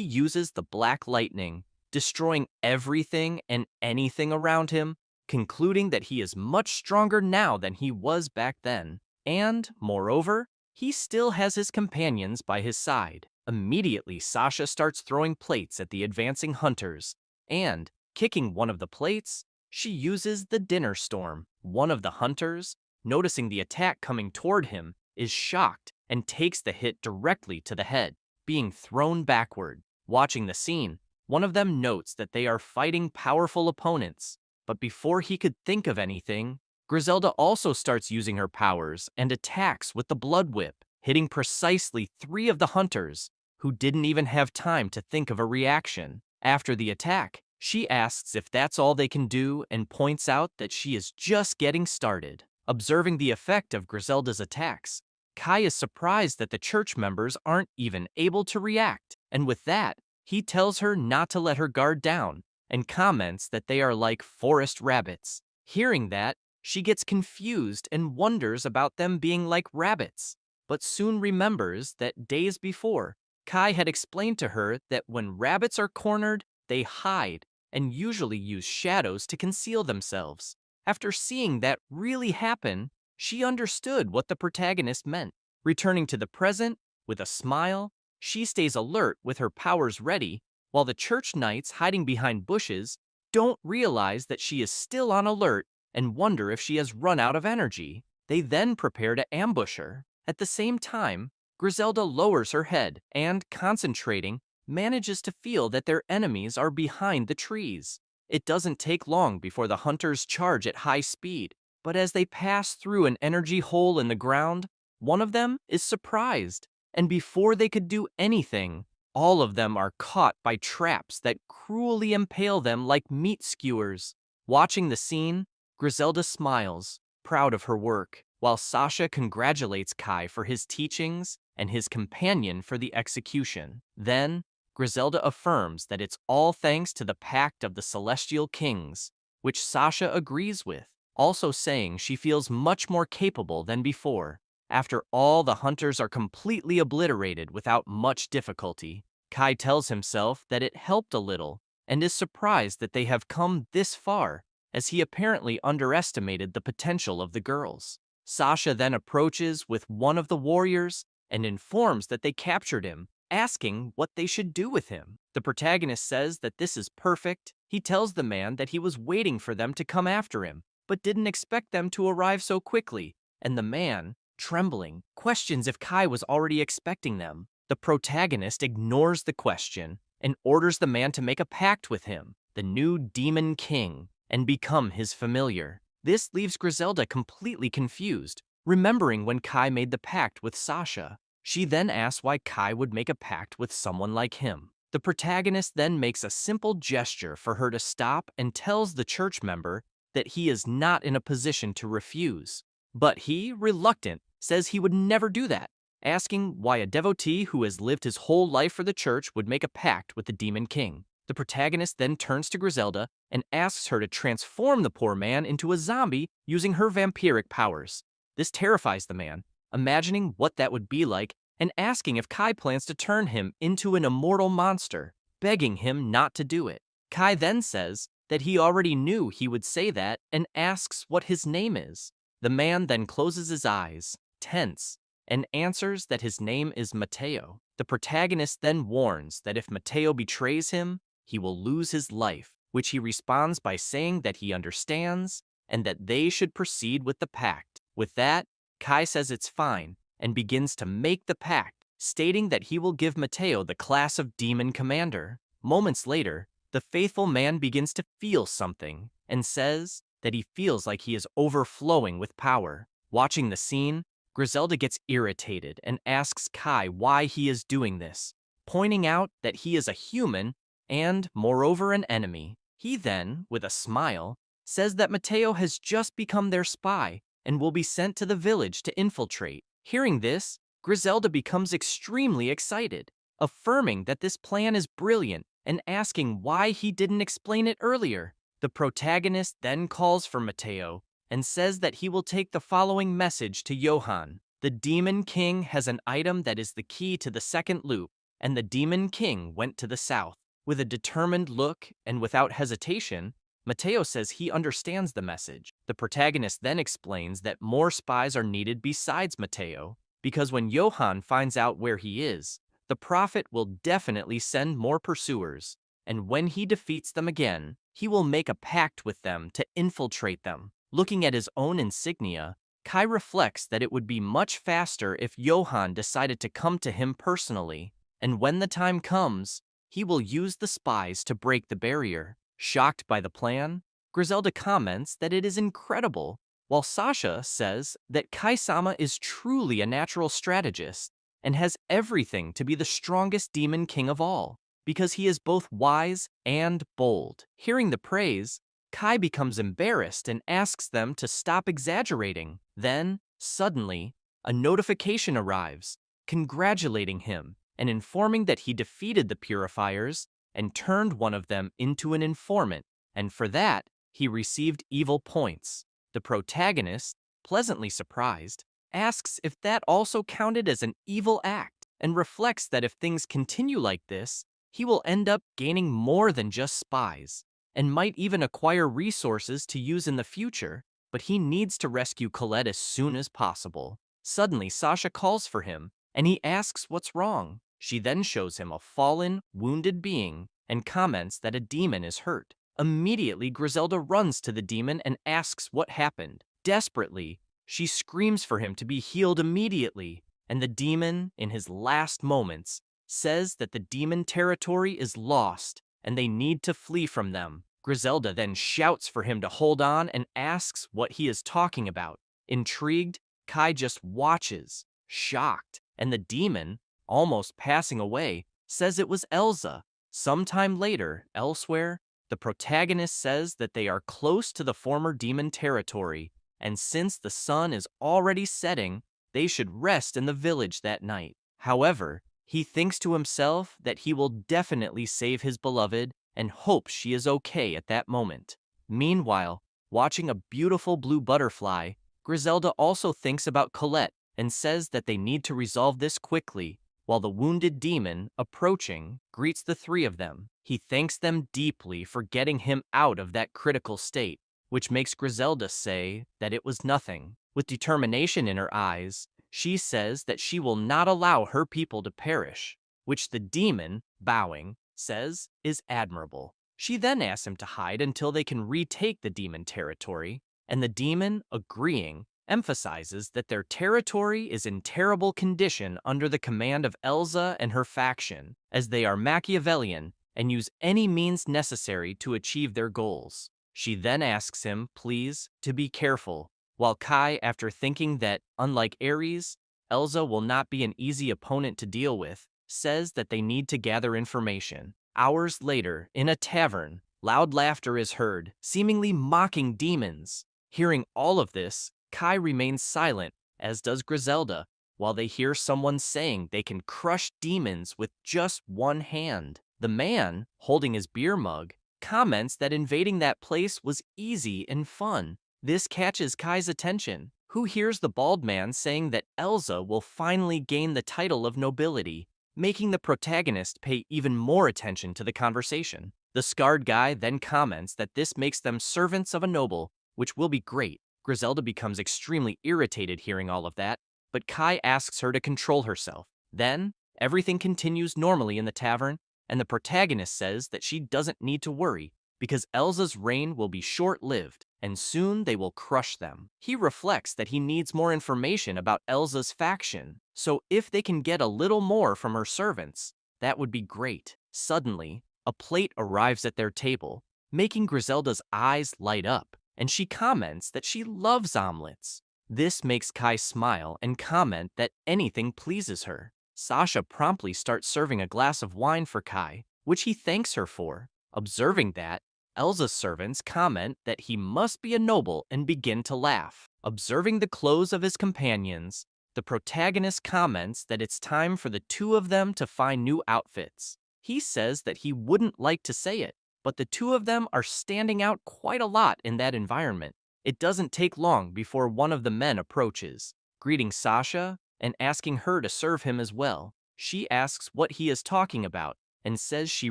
uses the black lightning, destroying everything and anything around him, concluding that he is much stronger now than he was back then. And, moreover, he still has his companions by his side. Immediately, Sasha starts throwing plates at the advancing hunters, and, kicking one of the plates, she uses the dinner storm. One of the hunters, noticing the attack coming toward him, is shocked and takes the hit directly to the head, being thrown backward. Watching the scene, one of them notes that they are fighting powerful opponents, but before he could think of anything, Griselda also starts using her powers and attacks with the blood whip, hitting precisely 3 of the hunters, who didn't even have time to think of a reaction. After the attack, she asks if that's all they can do and points out that she is just getting started. Observing the effect of Griselda's attacks, Kai is surprised that the church members aren't even able to react, and with that, he tells her not to let her guard down and comments that they are like forest rabbits. Hearing that, she gets confused and wonders about them being like rabbits, but soon remembers that days before, Kai had explained to her that when rabbits are cornered, they hide and usually use shadows to conceal themselves. After seeing that really happen, she understood what the protagonist meant. Returning to the present, with a smile, she stays alert with her powers ready, while the church knights hiding behind bushes don't realize that she is still on alert and wonder if she has run out of energy. They then prepare to ambush her. At the same time, Griselda lowers her head and, concentrating, manages to feel that their enemies are behind the trees. It doesn't take long before the hunters charge at high speed, but as they pass through an energy hole in the ground, one of them is surprised, and before they could do anything, all of them are caught by traps that cruelly impale them like meat skewers. Watching the scene, Griselda smiles, proud of her work, while Sasha congratulates Kai for his teachings and his companion for the execution. Then, Griselda affirms that it's all thanks to the Pact of the Celestial Kings, which Sasha agrees with, also saying she feels much more capable than before. After all the hunters are completely obliterated without much difficulty, Kai tells himself that it helped a little and is surprised that they have come this far, as he apparently underestimated the potential of the girls. Sasha then approaches with one of the warriors and informs that they captured him, asking what they should do with him. The protagonist says that this is perfect. He tells the man that he was waiting for them to come after him, but didn't expect them to arrive so quickly, and the man, trembling, questions if Kai was already expecting them. The protagonist ignores the question and orders the man to make a pact with him, the new Demon King, and become his familiar. This leaves Griselda completely confused, remembering when Kai made the pact with Sasha. She then asks why Kai would make a pact with someone like him. The protagonist then makes a simple gesture for her to stop and tells the church member that he is not in a position to refuse. But he, reluctant, says he would never do that, asking why a devotee who has lived his whole life for the church would make a pact with the Demon King. The protagonist then turns to Griselda and asks her to transform the poor man into a zombie using her vampiric powers. This terrifies the man, imagining what that would be like and asking if Kai plans to turn him into an immortal monster, begging him not to do it. Kai then says that he already knew he would say that and asks what his name is. The man then closes his eyes, tense, and answers that his name is Mateo. The protagonist then warns that if Mateo betrays him, he will lose his life, which he responds by saying that he understands and that they should proceed with the pact. With that, Kai says it's fine and begins to make the pact, stating that he will give Mateo the class of Demon Commander. Moments later, the faithful man begins to feel something and says that he feels like he is overflowing with power. Watching the scene, Griselda gets irritated and asks Kai why he is doing this, pointing out that he is a human and, moreover, an enemy. He then, with a smile, says that Mateo has just become their spy and will be sent to the village to infiltrate. Hearing this, Griselda becomes extremely excited, affirming that this plan is brilliant and asking why he didn't explain it earlier. The protagonist then calls for Mateo and says that he will take the following message to Johann. The Demon King has an item that is the key to the second loop, and the Demon King went to the south. With a determined look and without hesitation, Mateo says he understands the message. The protagonist then explains that more spies are needed besides Mateo, because when Johann finds out where he is, the prophet will definitely send more pursuers, and when he defeats them again, he will make a pact with them to infiltrate them. Looking at his own insignia, Kai reflects that it would be much faster if Johann decided to come to him personally, and when the time comes, he will use the spies to break the barrier. Shocked by the plan, Griselda comments that it is incredible, while Sasha says that Kai-sama is truly a natural strategist and has everything to be the strongest demon king of all, because he is both wise and bold. Hearing the praise, Kai becomes embarrassed and asks them to stop exaggerating. Then, suddenly, a notification arrives, congratulating him and informing that he defeated the purifiers and turned one of them into an informant, and for that, he received evil points. The protagonist, pleasantly surprised, asks if that also counted as an evil act, and reflects that if things continue like this, he will end up gaining more than just spies, and might even acquire resources to use in the future, but he needs to rescue Colette as soon as possible. Suddenly, Sasha calls for him, and he asks what's wrong. She then shows him a fallen, wounded being and comments that a demon is hurt. Immediately, Griselda runs to the demon and asks what happened. Desperately, she screams for him to be healed immediately, and the demon, in his last moments, says that the demon territory is lost and they need to flee from them. Griselda then shouts for him to hold on and asks what he is talking about. Intrigued, Kai just watches, shocked, and the demon, almost passing away, says it was Elsa. Sometime later, elsewhere, the protagonist says that they are close to the former demon territory, and since the sun is already setting, they should rest in the village that night. However, he thinks to himself that he will definitely save his beloved and hopes she is okay at that moment. Meanwhile, watching a beautiful blue butterfly, Griselda also thinks about Colette and says that they need to resolve this quickly, while the wounded demon, approaching, greets the three of them. He thanks them deeply for getting him out of that critical state, which makes Griselda say that it was nothing. With determination in her eyes, she says that she will not allow her people to perish, which the demon, bowing, says is admirable. She then asks him to hide until they can retake the demon territory, and the demon, agreeing, emphasizes that their territory is in terrible condition under the command of Elsa and her faction, as they are Machiavellian and use any means necessary to achieve their goals. She then asks him, please, to be careful, while Kai, after thinking that, unlike Ares, Elsa will not be an easy opponent to deal with, says that they need to gather information. Hours later, in a tavern, loud laughter is heard, seemingly mocking demons. Hearing all of this, Kai remains silent, as does Griselda, while they hear someone saying they can crush demons with just one hand. The man, holding his beer mug, comments that invading that place was easy and fun. This catches Kai's attention, who hears the bald man saying that Elsa will finally gain the title of nobility, making the protagonist pay even more attention to the conversation. The scarred guy then comments that this makes them servants of a noble, which will be great. Griselda becomes extremely irritated hearing all of that, but Kai asks her to control herself. Then, everything continues normally in the tavern, and the protagonist says that she doesn't need to worry, because Elsa's reign will be short-lived, and soon they will crush them. He reflects that he needs more information about Elsa's faction, so if they can get a little more from her servants, that would be great. Suddenly, a plate arrives at their table, making Griselda's eyes light up, and she comments that she loves omelets. This makes Kai smile and comment that anything pleases her. Sasha promptly starts serving a glass of wine for Kai, which he thanks her for. Observing that, Elsa's servants comment that he must be a noble and begin to laugh. Observing the clothes of his companions, the protagonist comments that it's time for the two of them to find new outfits. He says that he wouldn't like to say it, but the two of them are standing out quite a lot in that environment. It doesn't take long before one of the men approaches, greeting Sasha and asking her to serve him as well. She asks what he is talking about and says she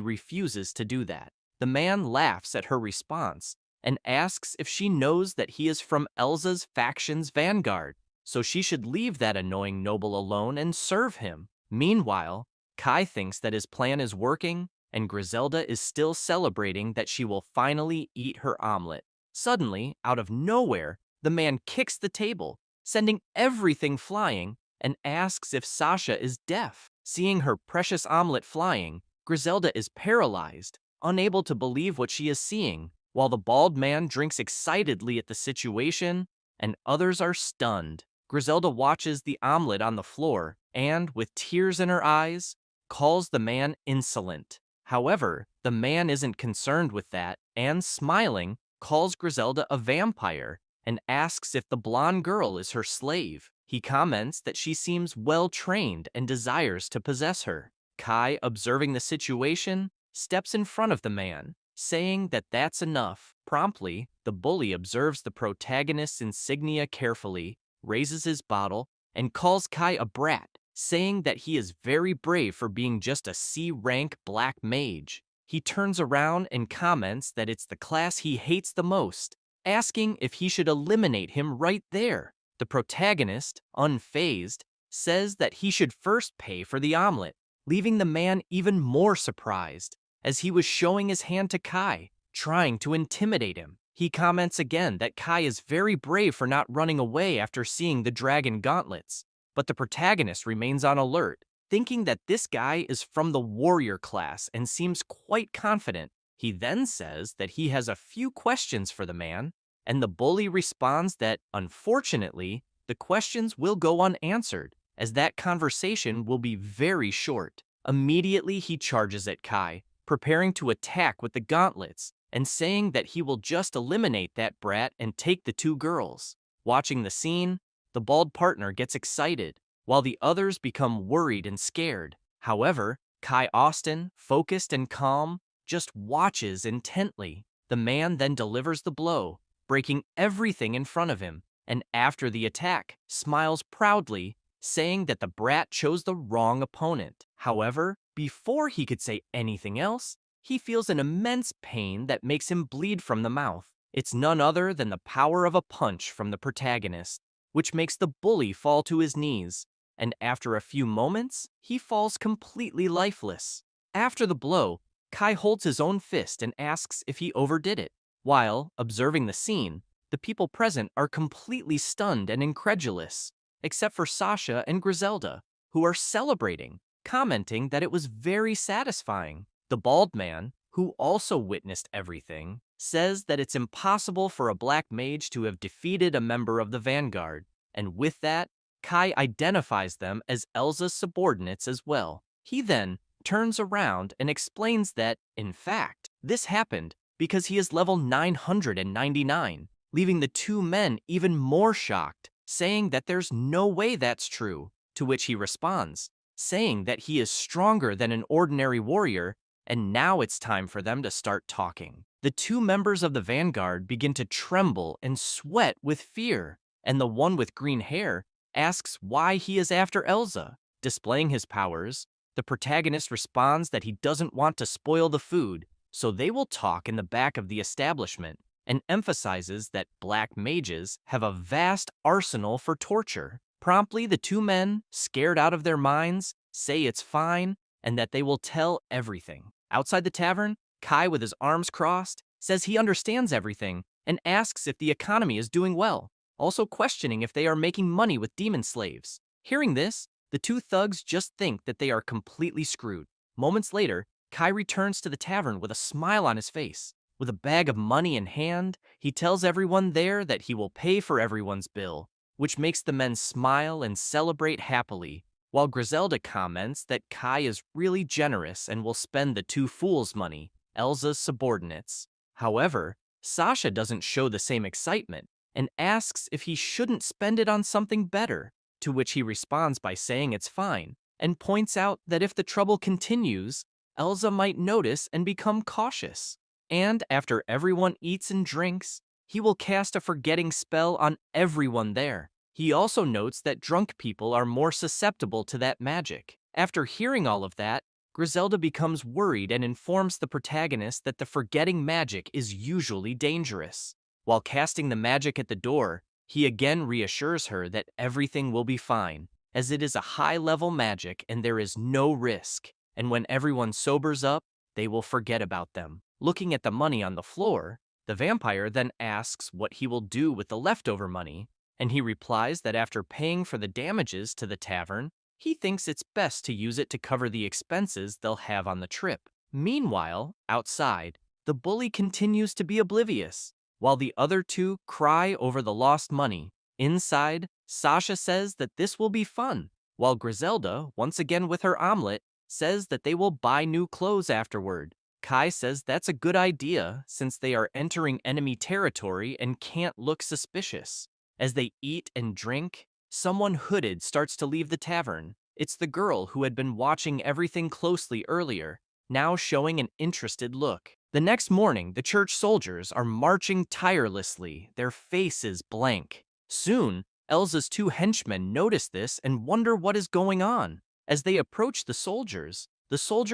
refuses to do that. The man laughs at her response and asks if she knows that he is from Elsa's faction's vanguard, so she should leave that annoying noble alone and serve him. Meanwhile, Kai thinks that his plan is working, and Griselda is still celebrating that she will finally eat her omelet. Suddenly, out of nowhere, the man kicks the table, sending everything flying, and asks if Sasha is deaf. Seeing her precious omelet flying, Griselda is paralyzed, unable to believe what she is seeing, while the bald man drinks excitedly at the situation, and others are stunned. Griselda watches the omelet on the floor and, with tears in her eyes, calls the man insolent. However, the man isn't concerned with that and, smiling, calls Griselda a vampire and asks if the blonde girl is her slave. He comments that she seems well-trained and desires to possess her. Kai, observing the situation, steps in front of the man, saying that that's enough. Promptly, the bully observes the protagonist's insignia carefully, raises his bottle, and calls Kai a brat, saying that he is very brave for being just a C-rank black mage. He turns around and comments that it's the class he hates the most, asking if he should eliminate him right there. The protagonist, unfazed, says that he should first pay for the omelet, leaving the man even more surprised, as he was showing his hand to Kai, trying to intimidate him. He comments again that Kai is very brave for not running away after seeing the dragon gauntlets, but the protagonist remains on alert, thinking that this guy is from the warrior class and seems quite confident. He then says that he has a few questions for the man, and the bully responds that, unfortunately, the questions will go unanswered, as that conversation will be very short. Immediately he charges at Kai, preparing to attack with the gauntlets, and saying that he will just eliminate that brat and take the two girls. Watching the scene, the bald partner gets excited, while the others become worried and scared. However, Kai Austin, focused and calm, just watches intently. The man then delivers the blow, breaking everything in front of him, and after the attack, smiles proudly, saying that the brat chose the wrong opponent. However, before he could say anything else, he feels an immense pain that makes him bleed from the mouth. It's none other than the power of a punch from the protagonist, which makes the bully fall to his knees, and after a few moments, he falls completely lifeless. After the blow, Kai holds his own fist and asks if he overdid it. While observing the scene, the people present are completely stunned and incredulous, except for Sasha and Griselda, who are celebrating, commenting that it was very satisfying. The bald man, who also witnessed everything, says that it's impossible for a black mage to have defeated a member of the vanguard, and with that, Kai identifies them as Elsa's subordinates as well. He then turns around and explains that, in fact, this happened because he is level 999, leaving the two men even more shocked, saying that there's no way that's true, to which he responds, saying that he is stronger than an ordinary warrior, and now it's time for them to start talking. The two members of the vanguard begin to tremble and sweat with fear, and the one with green hair asks why he is after Elsa. Displaying his powers, the protagonist responds that he doesn't want to spoil the food, so they will talk in the back of the establishment, and emphasizes that black mages have a vast arsenal for torture. Promptly, the two men, scared out of their minds, say it's fine and that they will tell everything. Outside the tavern, Kai, with his arms crossed, says he understands everything and asks if the economy is doing well, also questioning if they are making money with demon slaves. Hearing this, the two thugs just think that they are completely screwed. Moments later, Kai returns to the tavern with a smile on his face. With a bag of money in hand, he tells everyone there that he will pay for everyone's bill, which makes the men smile and celebrate happily, while Griselda comments that Kai is really generous and will spend the two fools' money, Elsa's subordinates. However, Sasha doesn't show the same excitement and asks if he shouldn't spend it on something better, to which he responds by saying it's fine, and points out that if the trouble continues, Elsa might notice and become cautious. And after everyone eats and drinks, he will cast a forgetting spell on everyone there. He also notes that drunk people are more susceptible to that magic. After hearing all of that, Griselda becomes worried and informs the protagonist that the forgetting magic is usually dangerous. While casting the magic at the door, he again reassures her that everything will be fine, as it is a high-level magic and there is no risk, and when everyone sobers up, they will forget about them. Looking at the money on the floor, the vampire then asks what he will do with the leftover money, and he replies that after paying for the damages to the tavern, he thinks it's best to use it to cover the expenses they'll have on the trip. Meanwhile, outside, the bully continues to be oblivious, while the other two cry over the lost money. Inside, Sasha says that this will be fun, while Griselda, once again with her omelet, says that they will buy new clothes afterward. Kai says that's a good idea since they are entering enemy territory and can't look suspicious. As they eat and drink, someone hooded starts to leave the tavern. It's the girl who had been watching everything closely earlier, now showing an interested look. The next morning, the church soldiers are marching tirelessly, their faces blank. Soon, Elsa's two henchmen notice this and wonder what is going on. As they approach the soldiers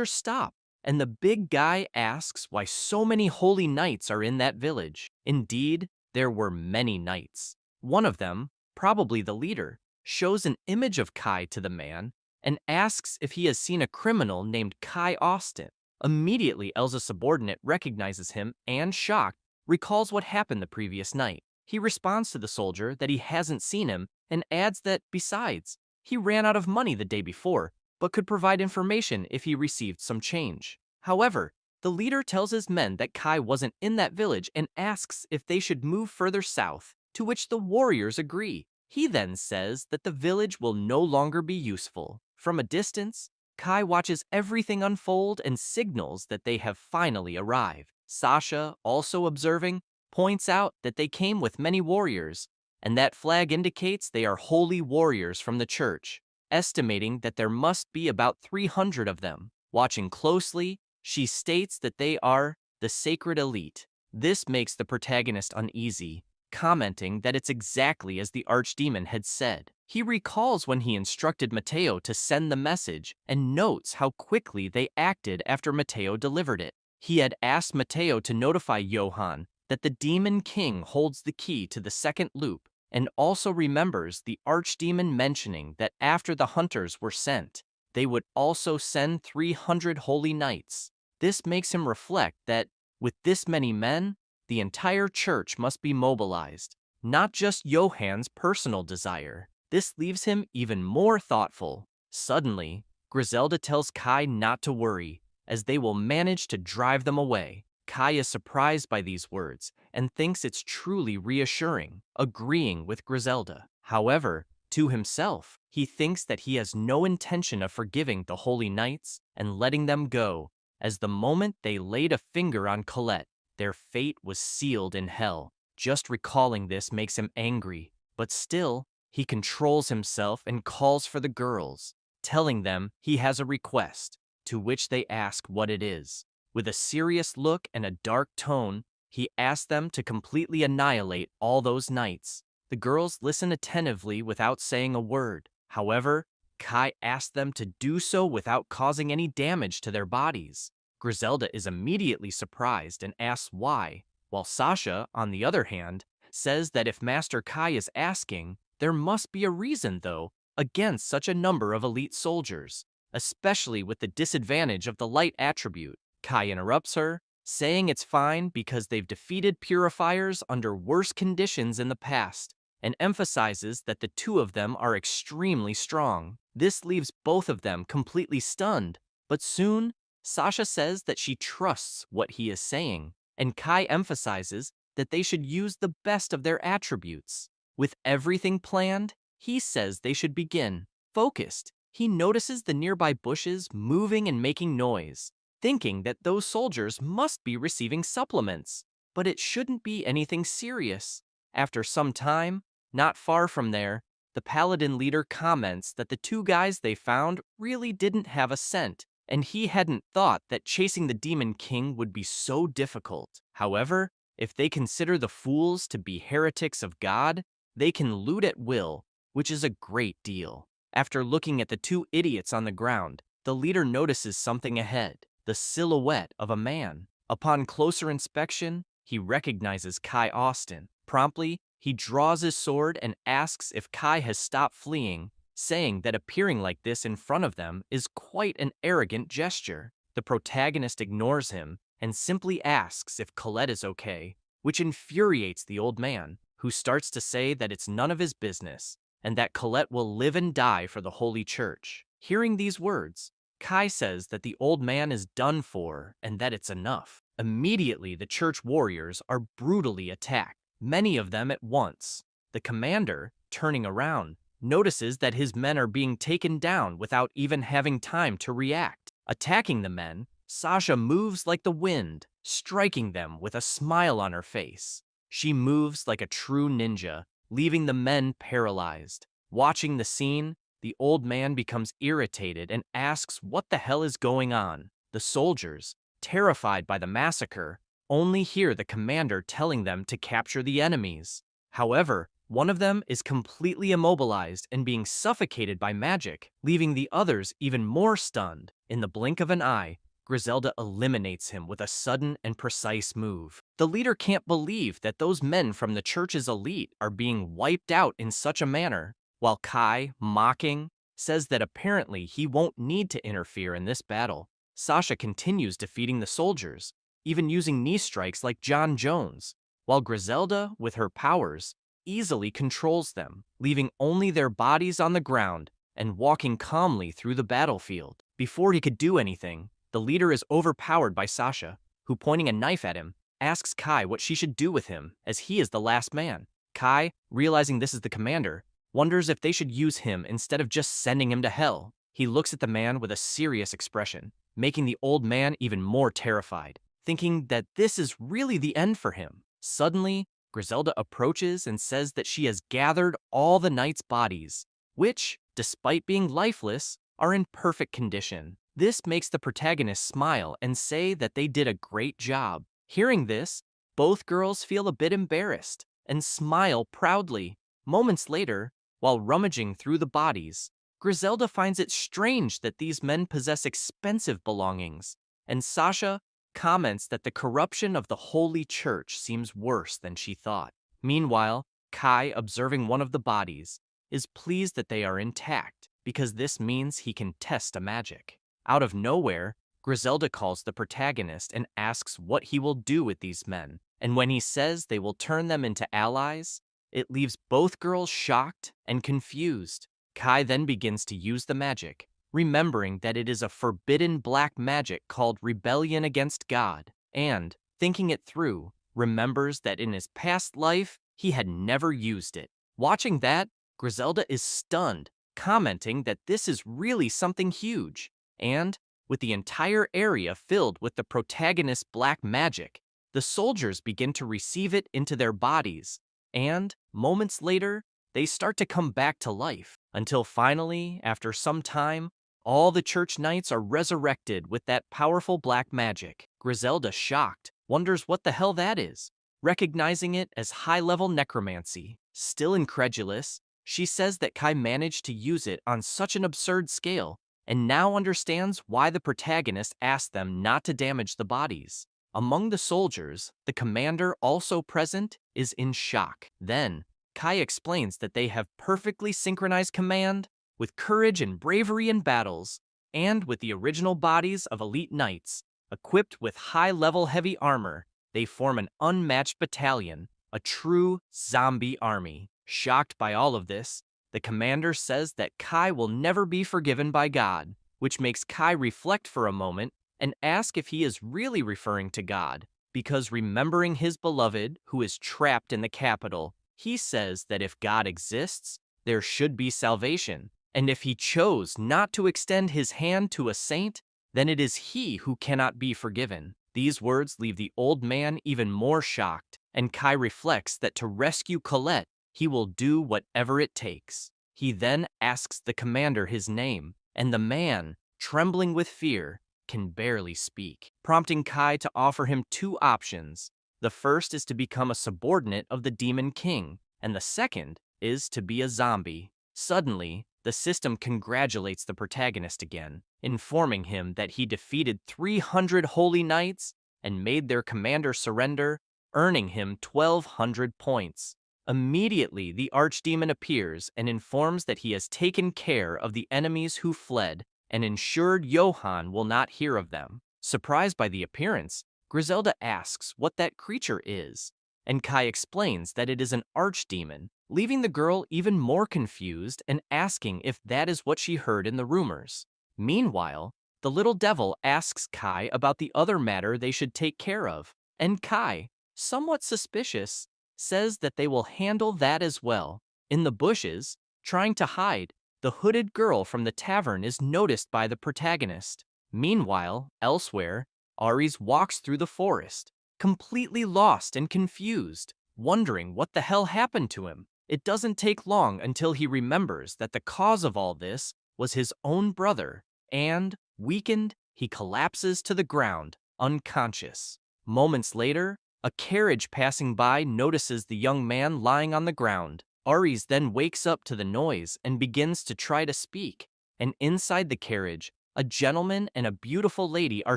stop, and the big guy asks why so many holy knights are in that village. Indeed, there were many knights. One of them, probably the leader, shows an image of Kai to the man and asks if he has seen a criminal named Kai Austin. Immediately, Elsa's subordinate recognizes him and, shocked, recalls what happened the previous night. He responds to the soldier that he hasn't seen him and adds that, besides, he ran out of money the day before, but could provide information if he received some change. However, the leader tells his men that Kai wasn't in that village and asks if they should move further south, to which the warriors agree. He then says that the village will no longer be useful. From a distance, Kai watches everything unfold and signals that they have finally arrived. Sasha, also observing, points out that they came with many warriors, and that flag indicates they are holy warriors from the church, estimating that there must be about 300 of them. Watching closely, she states that they are the sacred elite. This makes the protagonist uneasy, commenting that it's exactly as the archdemon had said. He recalls when he instructed Matteo to send the message and notes how quickly they acted after Matteo delivered it. He had asked Matteo to notify Johann that the Demon King holds the key to the second loop, and also remembers the archdemon mentioning that after the hunters were sent, they would also send 300 holy knights. This makes him reflect that, with this many men, the entire church must be mobilized, not just Johann's personal desire. This leaves him even more thoughtful. Suddenly, Griselda tells Kai not to worry, as they will manage to drive them away. Kai is surprised by these words and thinks it's truly reassuring, agreeing with Griselda. However, to himself, he thinks that he has no intention of forgiving the Holy Knights and letting them go, as the moment they laid a finger on Colette, their fate was sealed in hell. Just recalling this makes him angry, but still, he controls himself and calls for the girls, telling them he has a request, to which they ask what it is. With a serious look and a dark tone, he asks them to completely annihilate all those knights. The girls listen attentively without saying a word. However, Kai asks them to do so without causing any damage to their bodies. Griselda is immediately surprised and asks why, while Sasha, on the other hand, says that if Master Kai is asking, there must be a reason, though, against such a number of elite soldiers, especially with the disadvantage of the light attribute. Kai interrupts her, saying it's fine because they've defeated purifiers under worse conditions in the past, and emphasizes that the two of them are extremely strong. This leaves both of them completely stunned, but soon, Sasha says that she trusts what he is saying, and Kai emphasizes that they should use the best of their attributes. With everything planned, he says they should begin. Focused, he notices the nearby bushes moving and making noise, thinking that those soldiers must be receiving supplements. but it shouldn't be anything serious. After some time, not far from there, the paladin leader comments that the two guys they found really didn't have a scent, and he hadn't thought that chasing the Demon King would be so difficult. However, if they consider the fools to be heretics of God, they can loot at will, which is a great deal. After looking at the two idiots on the ground, the leader notices something ahead, the silhouette of a man. Upon closer inspection, he recognizes Kai Austin. Promptly, he draws his sword and asks if Kai has stopped fleeing, saying that appearing like this in front of them is quite an arrogant gesture. The protagonist ignores him and simply asks if Colette is okay, which infuriates the old man, who starts to say that it's none of his business, and that Colette will live and die for the Holy Church. Hearing these words, Kai says that the old man is done for and that it's enough. Immediately, the church warriors are brutally attacked, many of them at once. The commander, turning around, notices that his men are being taken down without even having time to react. Attacking the men, Sasha moves like the wind, striking them with a smile on her face. She moves like a true ninja, leaving the men paralyzed. Watching the scene, the old man becomes irritated and asks what the hell is going on. The soldiers, terrified by the massacre, only hear the commander telling them to capture the enemies. However, one of them is completely immobilized and being suffocated by magic, leaving the others even more stunned. In the blink of an eye, Griselda eliminates him with a sudden and precise move. The leader can't believe that those men from the church's elite are being wiped out in such a manner, while Kai, mocking, says that apparently he won't need to interfere in this battle. Sasha continues defeating the soldiers, even using knee strikes like John Jones, while Griselda, with her powers, easily controls them, leaving only their bodies on the ground and walking calmly through the battlefield. Before he could do anything, the leader is overpowered by Sasha, who, pointing a knife at him, asks Kai what she should do with him, as he is the last man. Kai, realizing this is the commander, wonders if they should use him instead of just sending him to hell. He looks at the man with a serious expression, making the old man even more terrified, thinking that this is really the end for him. Suddenly, Griselda approaches and says that she has gathered all the knights' bodies, which, despite being lifeless, are in perfect condition. This makes the protagonist smile and say that they did a great job. Hearing this, both girls feel a bit embarrassed and smile proudly. Moments later, while rummaging through the bodies, Griselda finds it strange that these men possess expensive belongings, and Sasha comments that the corruption of the Holy Church seems worse than she thought. Meanwhile, Kai, observing one of the bodies, is pleased that they are intact, because this means he can test a magic. Out of nowhere, Griselda calls the protagonist and asks what he will do with these men, and when he says they will turn them into allies, it leaves both girls shocked and confused. Kai then begins to use the magic, remembering that it is a forbidden black magic called rebellion against God, and, thinking it through, remembers that in his past life, he had never used it. Watching that, Griselda is stunned, commenting that this is really something huge, and, with the entire area filled with the protagonist's black magic, the soldiers begin to receive it into their bodies, and, moments later, they start to come back to life, until finally, after some time, all the church knights are resurrected with that powerful black magic. Griselda, shocked, wonders what the hell that is, recognizing it as high-level necromancy. Still incredulous, she says that Kai managed to use it on such an absurd scale, and now understands why the protagonist asked them not to damage the bodies. Among the soldiers, the commander, also present, is in shock. Then, Kai explains that they have perfectly synchronized command, with courage and bravery in battles, and with the original bodies of elite knights, equipped with high-level heavy armor, they form an unmatched battalion, a true zombie army. Shocked by all of this, the commander says that Kai will never be forgiven by God, which makes Kai reflect for a moment and ask if he is really referring to God, because remembering his beloved, who is trapped in the capital, he says that if God exists, there should be salvation, and if he chose not to extend his hand to a saint, then it is he who cannot be forgiven. These words leave the old man even more shocked, and Kai reflects that to rescue Colette, he will do whatever it takes. He then asks the commander his name, and the man, trembling with fear, can barely speak, prompting Kai to offer him two options. The first is to become a subordinate of the Demon King, and the second is to be a zombie. Suddenly, the system congratulates the protagonist again, informing him that he defeated 300 holy knights and made their commander surrender, earning him 1,200 points. Immediately, the archdemon appears and informs that he has taken care of the enemies who fled and ensured Johann will not hear of them. Surprised by the appearance, Griselda asks what that creature is, and Kai explains that it is an archdemon, leaving the girl even more confused and asking if that is what she heard in the rumors. Meanwhile, the little devil asks Kai about the other matter they should take care of, and Kai, somewhat suspicious, says that they will handle that as well. In the bushes, trying to hide, the hooded girl from the tavern is noticed by the protagonist. Meanwhile, elsewhere, Ares walks through the forest, completely lost and confused, wondering what the hell happened to him. It doesn't take long until he remembers that the cause of all this was his own brother, and, weakened, he collapses to the ground, unconscious. Moments later, a carriage passing by notices the young man lying on the ground. Ares then wakes up to the noise and begins to try to speak, and inside the carriage, a gentleman and a beautiful lady are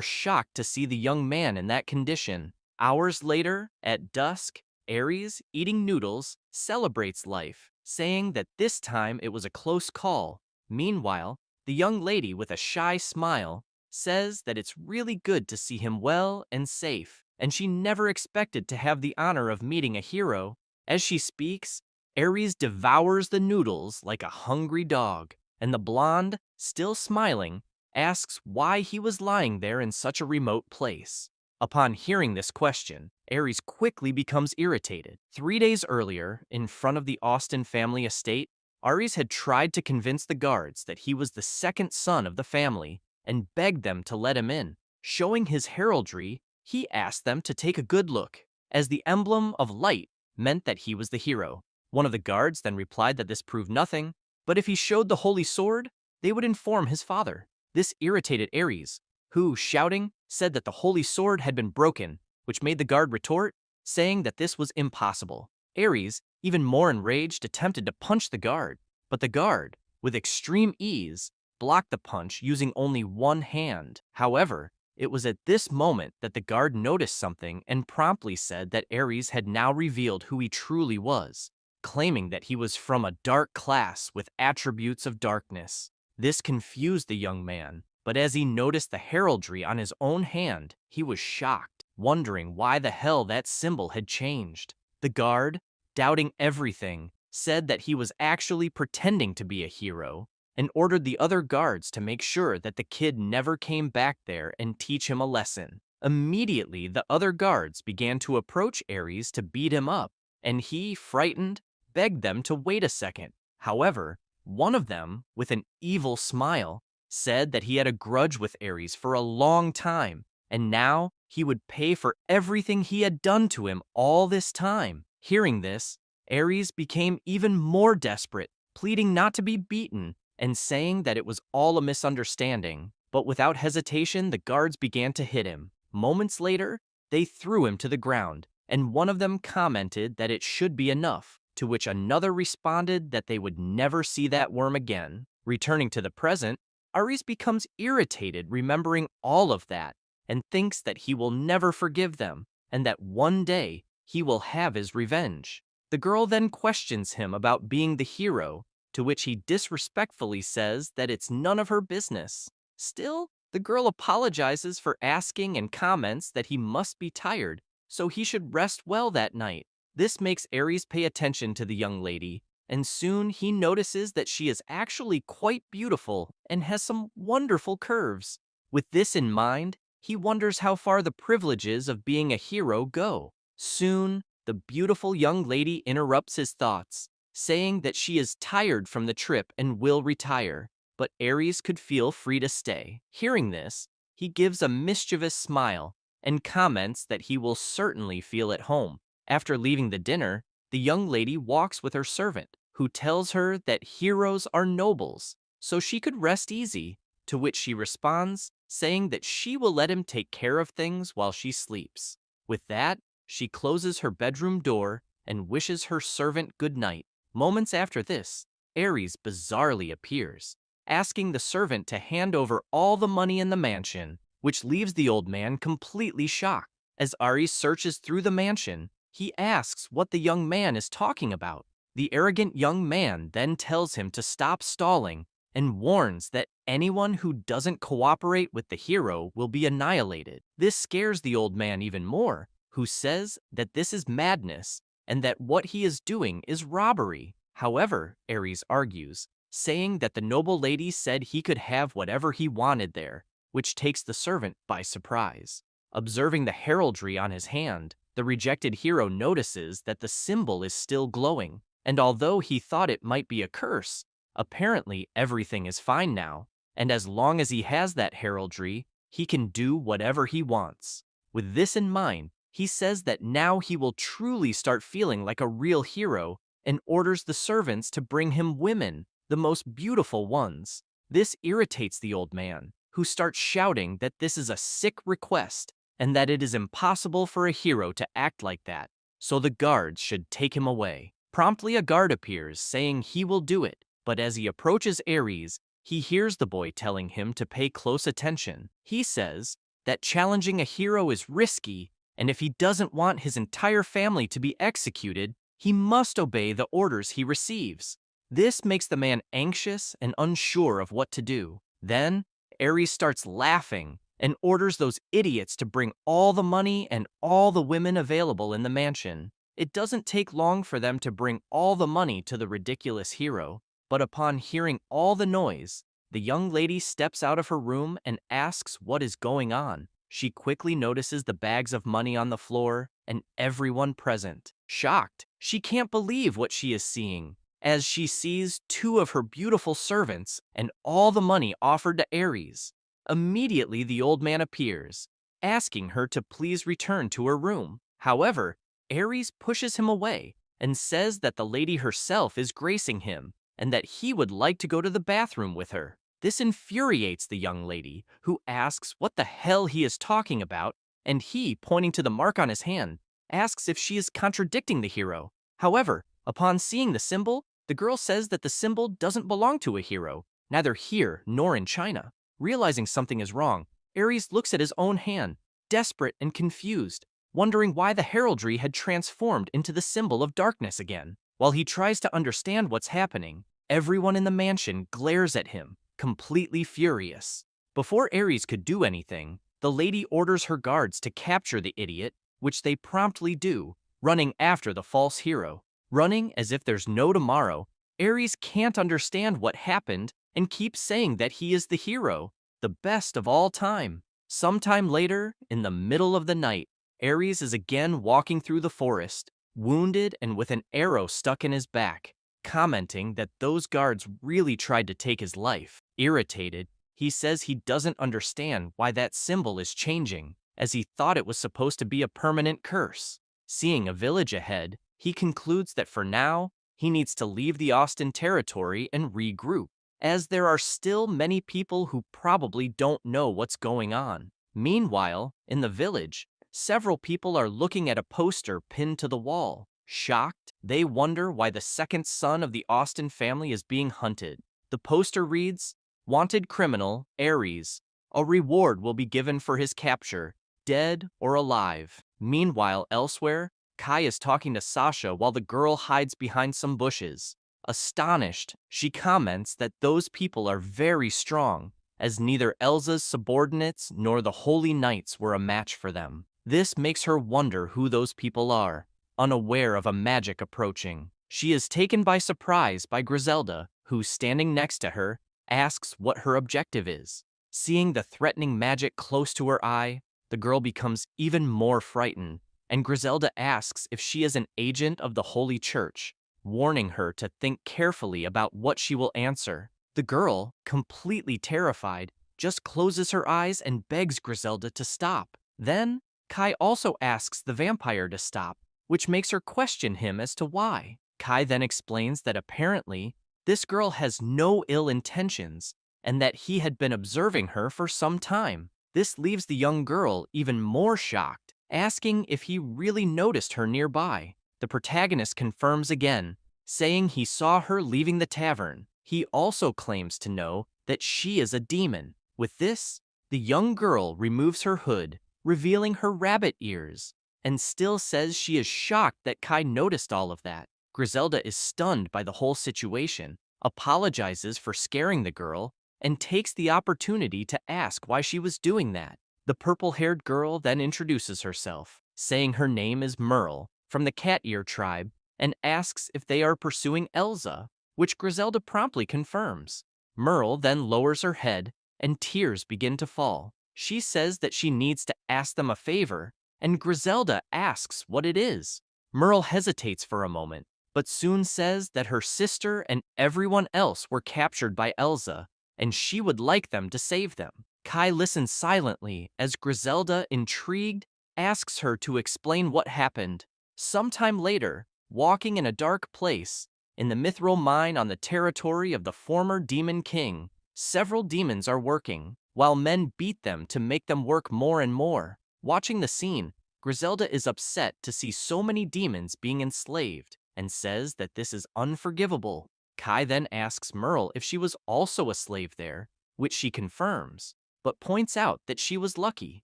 shocked to see the young man in that condition. Hours later, at dusk, Ares, eating noodles, celebrates life, saying that this time it was a close call. Meanwhile, the young lady, with a shy smile, says that it's really good to see him well and safe, and she never expected to have the honor of meeting a hero. As she speaks, Ares devours the noodles like a hungry dog, and the blonde, still smiling, asks why he was lying there in such a remote place. Upon hearing this question, Ares quickly becomes irritated. 3 days earlier, in front of the Austen family estate, Ares had tried to convince the guards that he was the second son of the family and begged them to let him in. Showing his heraldry, he asked them to take a good look, as the emblem of light meant that he was the hero. One of the guards then replied that this proved nothing, but if he showed the holy sword, they would inform his father. This irritated Ares, who, shouting, said that the holy sword had been broken, which made the guard retort, saying that this was impossible. Ares, even more enraged, attempted to punch the guard, but the guard, with extreme ease, blocked the punch using only one hand. However, it was at this moment that the guard noticed something and promptly said that Ares had now revealed who he truly was, claiming that he was from a dark class with attributes of darkness. This confused the young man, but as he noticed the heraldry on his own hand, he was shocked, wondering why the hell that symbol had changed. The guard, doubting everything, said that he was actually pretending to be a hero, and ordered the other guards to make sure that the kid never came back there and teach him a lesson. Immediately, the other guards began to approach Ares to beat him up, and he, frightened, begged them to wait a second. However, one of them, with an evil smile, said that he had a grudge with Ares for a long time, and now he would pay for everything he had done to him all this time. Hearing this, Ares became even more desperate, pleading not to be beaten and saying that it was all a misunderstanding. But without hesitation, the guards began to hit him. Moments later, they threw him to the ground, and one of them commented that it should be enough, to which another responded that they would never see that worm again. Returning to the present, Ares becomes irritated remembering all of that and thinks that he will never forgive them and that one day he will have his revenge. The girl then questions him about being the hero, to which he disrespectfully says that it's none of her business. Still, the girl apologizes for asking and comments that he must be tired, so he should rest well that night. This makes Ares pay attention to the young lady, and soon he notices that she is actually quite beautiful and has some wonderful curves. With this in mind, he wonders how far the privileges of being a hero go. Soon, the beautiful young lady interrupts his thoughts, saying that she is tired from the trip and will retire, but Ares could feel free to stay. Hearing this, he gives a mischievous smile and comments that he will certainly feel at home. After leaving the dinner, the young lady walks with her servant, who tells her that heroes are nobles, so she could rest easy, to which she responds, saying that she will let him take care of things while she sleeps. With that, she closes her bedroom door and wishes her servant good night. Moments after this, Ares bizarrely appears, asking the servant to hand over all the money in the mansion, which leaves the old man completely shocked. As Ares searches through the mansion, he asks what the young man is talking about. The arrogant young man then tells him to stop stalling and warns that anyone who doesn't cooperate with the hero will be annihilated. This scares the old man even more, who says that this is madness and that what he is doing is robbery. However, Ares argues, saying that the noble lady said he could have whatever he wanted there, which takes the servant by surprise. Observing the heraldry on his hand, the rejected hero notices that the symbol is still glowing, and although he thought it might be a curse, apparently everything is fine now, and as long as he has that heraldry, he can do whatever he wants. With this in mind, he says that now he will truly start feeling like a real hero and orders the servants to bring him women, the most beautiful ones. This irritates the old man, who starts shouting that this is a sick request and that it is impossible for a hero to act like that, so the guards should take him away. Promptly a guard appears, saying he will do it, but as he approaches Ares, he hears the boy telling him to pay close attention. He says that challenging a hero is risky, and if he doesn't want his entire family to be executed, he must obey the orders he receives. This makes the man anxious and unsure of what to do. Then, Ares starts laughing and orders those idiots to bring all the money and all the women available in the mansion. It doesn't take long for them to bring all the money to the ridiculous hero, but upon hearing all the noise, the young lady steps out of her room and asks what is going on. She quickly notices the bags of money on the floor and everyone present. Shocked, she can't believe what she is seeing, as she sees two of her beautiful servants and all the money offered to Ares. Immediately the old man appears, asking her to please return to her room. However, Ares pushes him away and says that the lady herself is gracing him and that he would like to go to the bathroom with her. This infuriates the young lady, who asks what the hell he is talking about, and he, pointing to the mark on his hand, asks if she is contradicting the hero. However, upon seeing the symbol, the girl says that the symbol doesn't belong to a hero, neither here nor in China. Realizing something is wrong, Ares looks at his own hand, desperate and confused, wondering why the heraldry had transformed into the symbol of darkness again. While he tries to understand what's happening, everyone in the mansion glares at him, completely furious. Before Ares could do anything, the lady orders her guards to capture the idiot, which they promptly do, running after the false hero. Running as if there's no tomorrow, Ares can't understand what happened and keeps saying that he is the hero, the best of all time. Sometime later, in the middle of the night, Ares is again walking through the forest, wounded and with an arrow stuck in his back, commenting that those guards really tried to take his life. Irritated, he says he doesn't understand why that symbol is changing, as he thought it was supposed to be a permanent curse. Seeing a village ahead, he concludes that for now, he needs to leave the Austin territory and regroup, as there are still many people who probably don't know what's going on. Meanwhile, in the village, several people are looking at a poster pinned to the wall. Shocked, they wonder why the second son of the Austin family is being hunted. The poster reads, "Wanted criminal, Ares. A reward will be given for his capture, dead or alive." Meanwhile, elsewhere, Kai is talking to Sasha while the girl hides behind some bushes. Astonished, she comments that those people are very strong, as neither Elsa's subordinates nor the Holy Knights were a match for them. This makes her wonder who those people are, unaware of a magic approaching. She is taken by surprise by Griselda, who, standing next to her, asks what her objective is. Seeing the threatening magic close to her eye, the girl becomes even more frightened, and Griselda asks if she is an agent of the Holy Church, warning her to think carefully about what she will answer. The girl, completely terrified, just closes her eyes and begs Griselda to stop. Then, Kai also asks the vampire to stop, which makes her question him as to why. Kai then explains that apparently, this girl has no ill intentions, and that he had been observing her for some time. This leaves the young girl even more shocked, asking if he really noticed her nearby. The protagonist confirms again, saying he saw her leaving the tavern. He also claims to know that she is a demon. With this, the young girl removes her hood, revealing her rabbit ears, and still says she is shocked that Kai noticed all of that. Griselda is stunned by the whole situation, apologizes for scaring the girl, and takes the opportunity to ask why she was doing that. The purple-haired girl then introduces herself, saying her name is Merle, from the Cat Ear tribe, and asks if they are pursuing Elsa, which Griselda promptly confirms. Merle then lowers her head, and tears begin to fall. She says that she needs to ask them a favor, and Griselda asks what it is. Merle hesitates for a moment, but soon says that her sister and everyone else were captured by Elsa, and she would like them to save them. Kai listens silently as Griselda, intrigued, asks her to explain what happened. Sometime later, walking in a dark place, in the mithril mine on the territory of the former Demon King, several demons are working, while men beat them to make them work more and more. Watching the scene, Griselda is upset to see so many demons being enslaved, and says that this is unforgivable. Kai then asks Merle if she was also a slave there, which she confirms, but points out that she was lucky.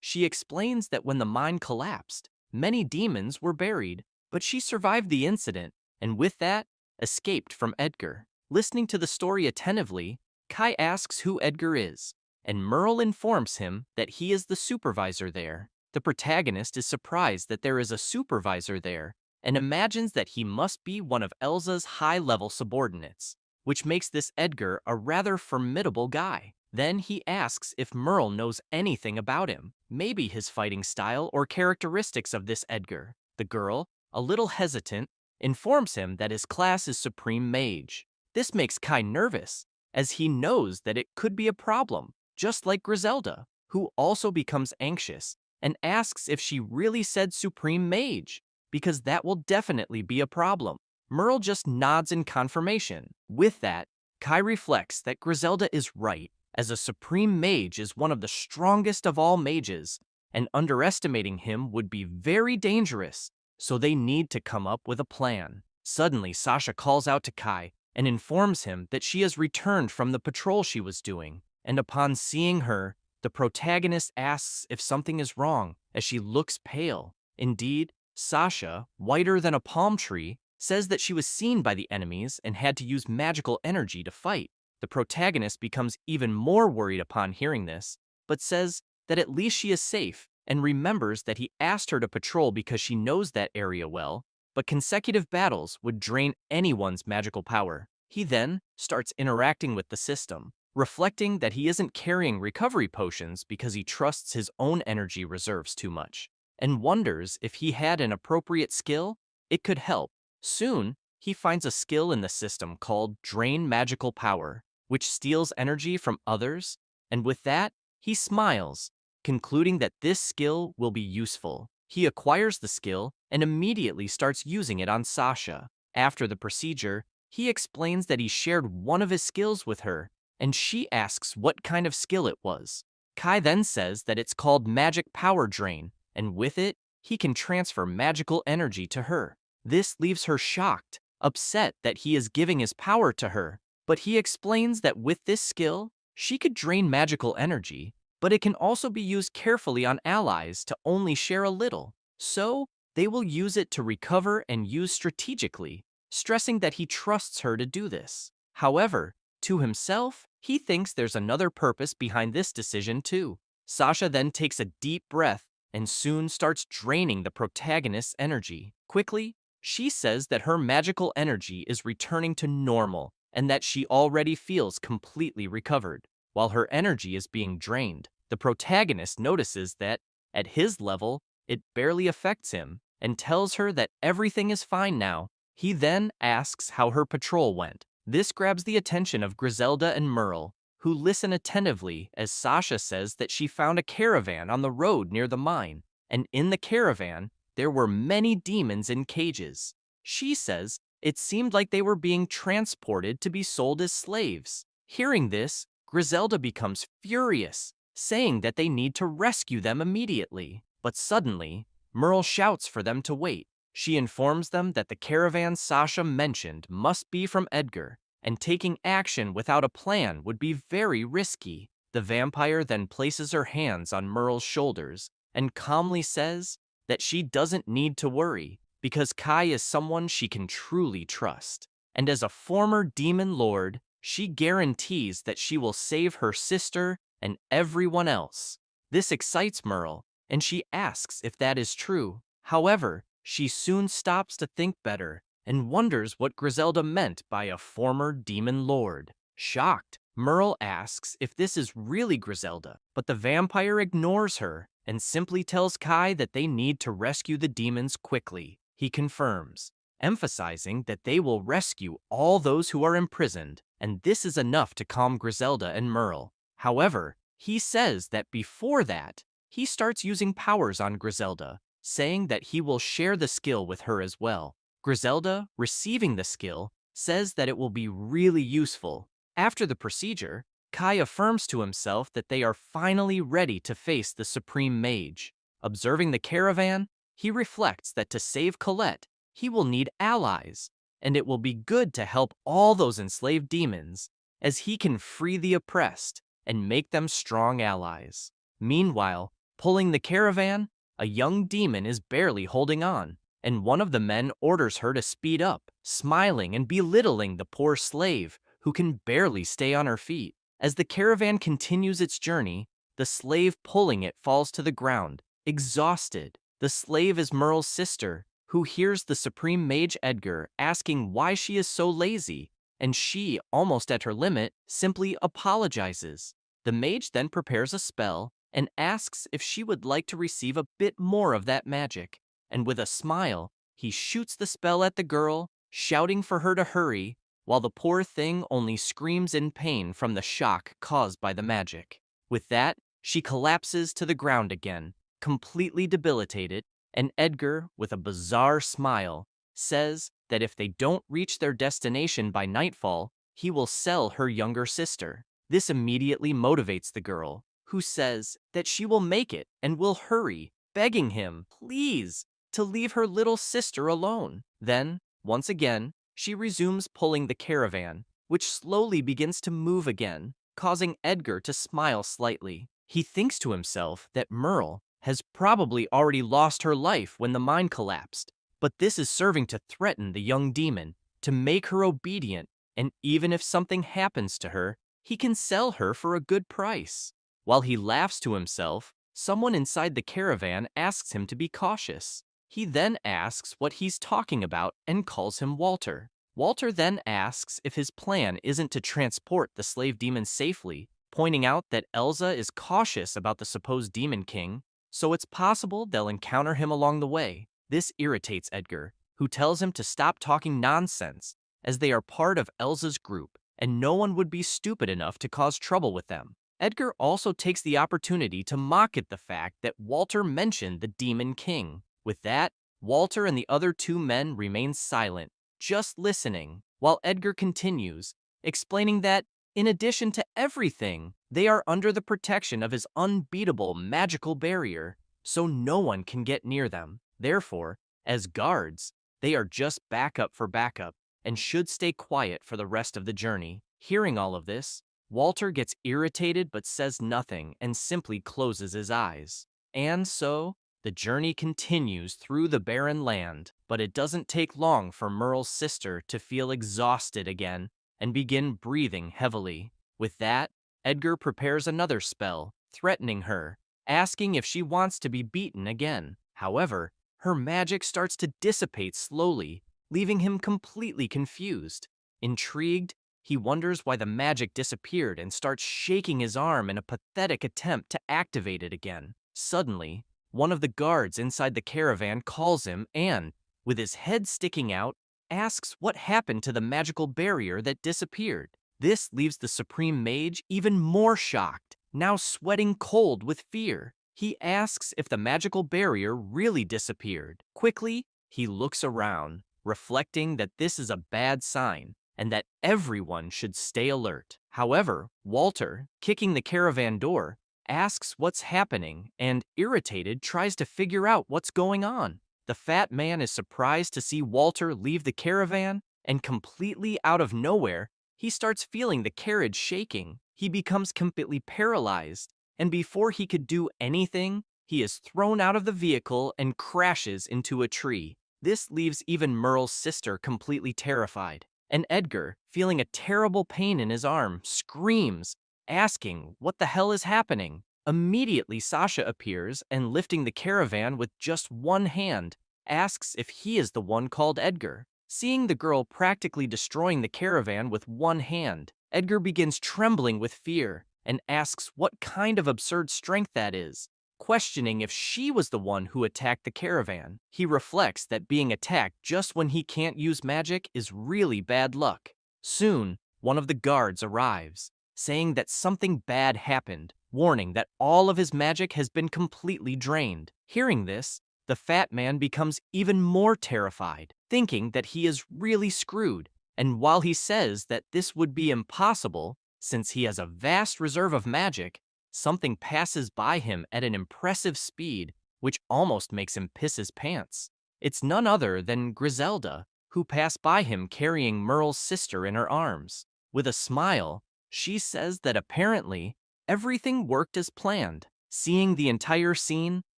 She explains that when the mine collapsed, many demons were buried, but she survived the incident, and with that, escaped from Edgar. Listening to the story attentively, Kai asks who Edgar is, and Merle informs him that he is the supervisor there. The protagonist is surprised that there is a supervisor there, and imagines that he must be one of Elsa's high-level subordinates, which makes this Edgar a rather formidable guy. Then he asks if Merle knows anything about him, maybe his fighting style or characteristics of this Edgar. The girl, a little hesitant, informs him that his class is Supreme Mage. This makes Kai nervous, as he knows that it could be a problem, just like Griselda, who also becomes anxious and asks if she really said Supreme Mage, because that will definitely be a problem. Merle just nods in confirmation. With that, Kai reflects that Griselda is right, as a Supreme Mage is one of the strongest of all mages, and underestimating him would be very dangerous, so they need to come up with a plan. Suddenly, Sasha calls out to Kai and informs him that she has returned from the patrol she was doing, and upon seeing her, the protagonist asks if something is wrong, as she looks pale. Indeed, Sasha, whiter than a palm tree, says that she was seen by the enemies and had to use magical energy to fight. The protagonist becomes even more worried upon hearing this, but says that at least she is safe, and remembers that he asked her to patrol because she knows that area well, but consecutive battles would drain anyone's magical power. He then starts interacting with the system, reflecting that he isn't carrying recovery potions because he trusts his own energy reserves too much, and wonders if he had an appropriate skill, it could help. Soon, he finds a skill in the system called Drain Magical Power, which steals energy from others, and with that, he smiles, concluding that this skill will be useful. He acquires the skill and immediately starts using it on Sasha. After the procedure, he explains that he shared one of his skills with her, and she asks what kind of skill it was. Kai then says that it's called Magic Power Drain, and with it, he can transfer magical energy to her. This leaves her shocked, upset that he is giving his power to her, but he explains that with this skill, she could drain magical energy, but it can also be used carefully on allies to only share a little, so they will use it to recover and use strategically, stressing that he trusts her to do this. However, to himself, he thinks there's another purpose behind this decision too. Sasha then takes a deep breath and soon starts draining the protagonist's energy. Quickly, she says that her magical energy is returning to normal and that she already feels completely recovered. While her energy is being drained, the protagonist notices that, at his level, it barely affects him, and tells her that everything is fine now. He then asks how her patrol went. This grabs the attention of Griselda and Merle, who listen attentively as Sasha says that she found a caravan on the road near the mine, and in the caravan, there were many demons in cages. She says it seemed like they were being transported to be sold as slaves. Hearing this, Griselda becomes furious, saying that they need to rescue them immediately. But suddenly, Merle shouts for them to wait. She informs them that the caravan Sasha mentioned must be from Edgar, and taking action without a plan would be very risky. The vampire then places her hands on Merle's shoulders and calmly says that she doesn't need to worry because Kai is someone she can truly trust. And as a former demon lord, she guarantees that she will save her sister and everyone else. This excites Merle, and she asks if that is true. However, she soon stops to think better and wonders what Griselda meant by a former demon lord. Shocked, Merle asks if this is really Griselda, but the vampire ignores her and simply tells Kai that they need to rescue the demons quickly. He confirms, emphasizing that they will rescue all those who are imprisoned, and this is enough to calm Griselda and Merle. However, he says that before that, he starts using powers on Griselda, saying that he will share the skill with her as well. Griselda, receiving the skill, says that it will be really useful. After the procedure, Kai affirms to himself that they are finally ready to face the Supreme Mage. Observing the caravan, he reflects that to save Colette, he will need allies, and it will be good to help all those enslaved demons, as he can free the oppressed and make them strong allies. Meanwhile, pulling the caravan, a young demon is barely holding on, and one of the men orders her to speed up, smiling and belittling the poor slave who can barely stay on her feet. As the caravan continues its journey, the slave pulling it falls to the ground, exhausted. The slave is Merle's sister, who hears the Supreme Mage Edgar asking why she is so lazy, and she, almost at her limit, simply apologizes. The mage then prepares a spell and asks if she would like to receive a bit more of that magic, and with a smile, he shoots the spell at the girl, shouting for her to hurry, while the poor thing only screams in pain from the shock caused by the magic. With that, she collapses to the ground again, completely debilitated, and Edgar, with a bizarre smile, says that if they don't reach their destination by nightfall, he will sell her younger sister. This immediately motivates the girl, who says that she will make it and will hurry, begging him, please, to leave her little sister alone. Then, once again, she resumes pulling the caravan, which slowly begins to move again, causing Edgar to smile slightly. He thinks to himself that Merle has probably already lost her life when the mine collapsed, but this is serving to threaten the young demon, to make her obedient, and even if something happens to her, he can sell her for a good price. While he laughs to himself, someone inside the caravan asks him to be cautious. He then asks what he's talking about and calls him Walter. Walter then asks if his plan isn't to transport the slave demon safely, pointing out that Elsa is cautious about the supposed demon king, so it's possible they'll encounter him along the way. This irritates Edgar, who tells him to stop talking nonsense, as they are part of Elsa's group, and no one would be stupid enough to cause trouble with them. Edgar also takes the opportunity to mock at the fact that Walter mentioned the Demon King. With that, Walter and the other two men remain silent, just listening, while Edgar continues, explaining that, in addition to everything, they are under the protection of his unbeatable magical barrier, so no one can get near them. Therefore, as guards, they are just backup for backup, and should stay quiet for the rest of the journey. Hearing all of this, Walter gets irritated but says nothing and simply closes his eyes. And so, the journey continues through the barren land, but it doesn't take long for Merle's sister to feel exhausted again and begin breathing heavily. With that, Edgar prepares another spell, threatening her, asking if she wants to be beaten again. However, her magic starts to dissipate slowly, leaving him completely confused. Intrigued, he wonders why the magic disappeared and starts shaking his arm in a pathetic attempt to activate it again. Suddenly, one of the guards inside the caravan calls him and, with his head sticking out, asks what happened to the magical barrier that disappeared. This leaves the Supreme Mage even more shocked, now sweating cold with fear. He asks if the magical barrier really disappeared. Quickly, he looks around, reflecting that this is a bad sign and that everyone should stay alert. However, Walter, kicking the caravan door, asks what's happening and, irritated, tries to figure out what's going on. The fat man is surprised to see Walter leave the caravan, and completely out of nowhere, he starts feeling the carriage shaking. He becomes completely paralyzed, and before he could do anything, he is thrown out of the vehicle and crashes into a tree. This leaves even Merle's sister completely terrified, and Edgar, feeling a terrible pain in his arm, screams, asking what the hell is happening. Immediately, Sasha appears and, lifting the caravan with just one hand, asks if he is the one called Edgar. Seeing the girl practically destroying the caravan with one hand, Edgar begins trembling with fear and asks what kind of absurd strength that is, questioning if she was the one who attacked the caravan. He reflects that being attacked just when he can't use magic is really bad luck. Soon, one of the guards arrives, saying that something bad happened, warning that all of his magic has been completely drained. Hearing this, the fat man becomes even more terrified, thinking that he is really screwed. And while he says that this would be impossible, since he has a vast reserve of magic, something passes by him at an impressive speed, which almost makes him piss his pants. It's none other than Griselda, who passed by him carrying Merle's sister in her arms. With a smile, she says that apparently everything worked as planned. Seeing the entire scene,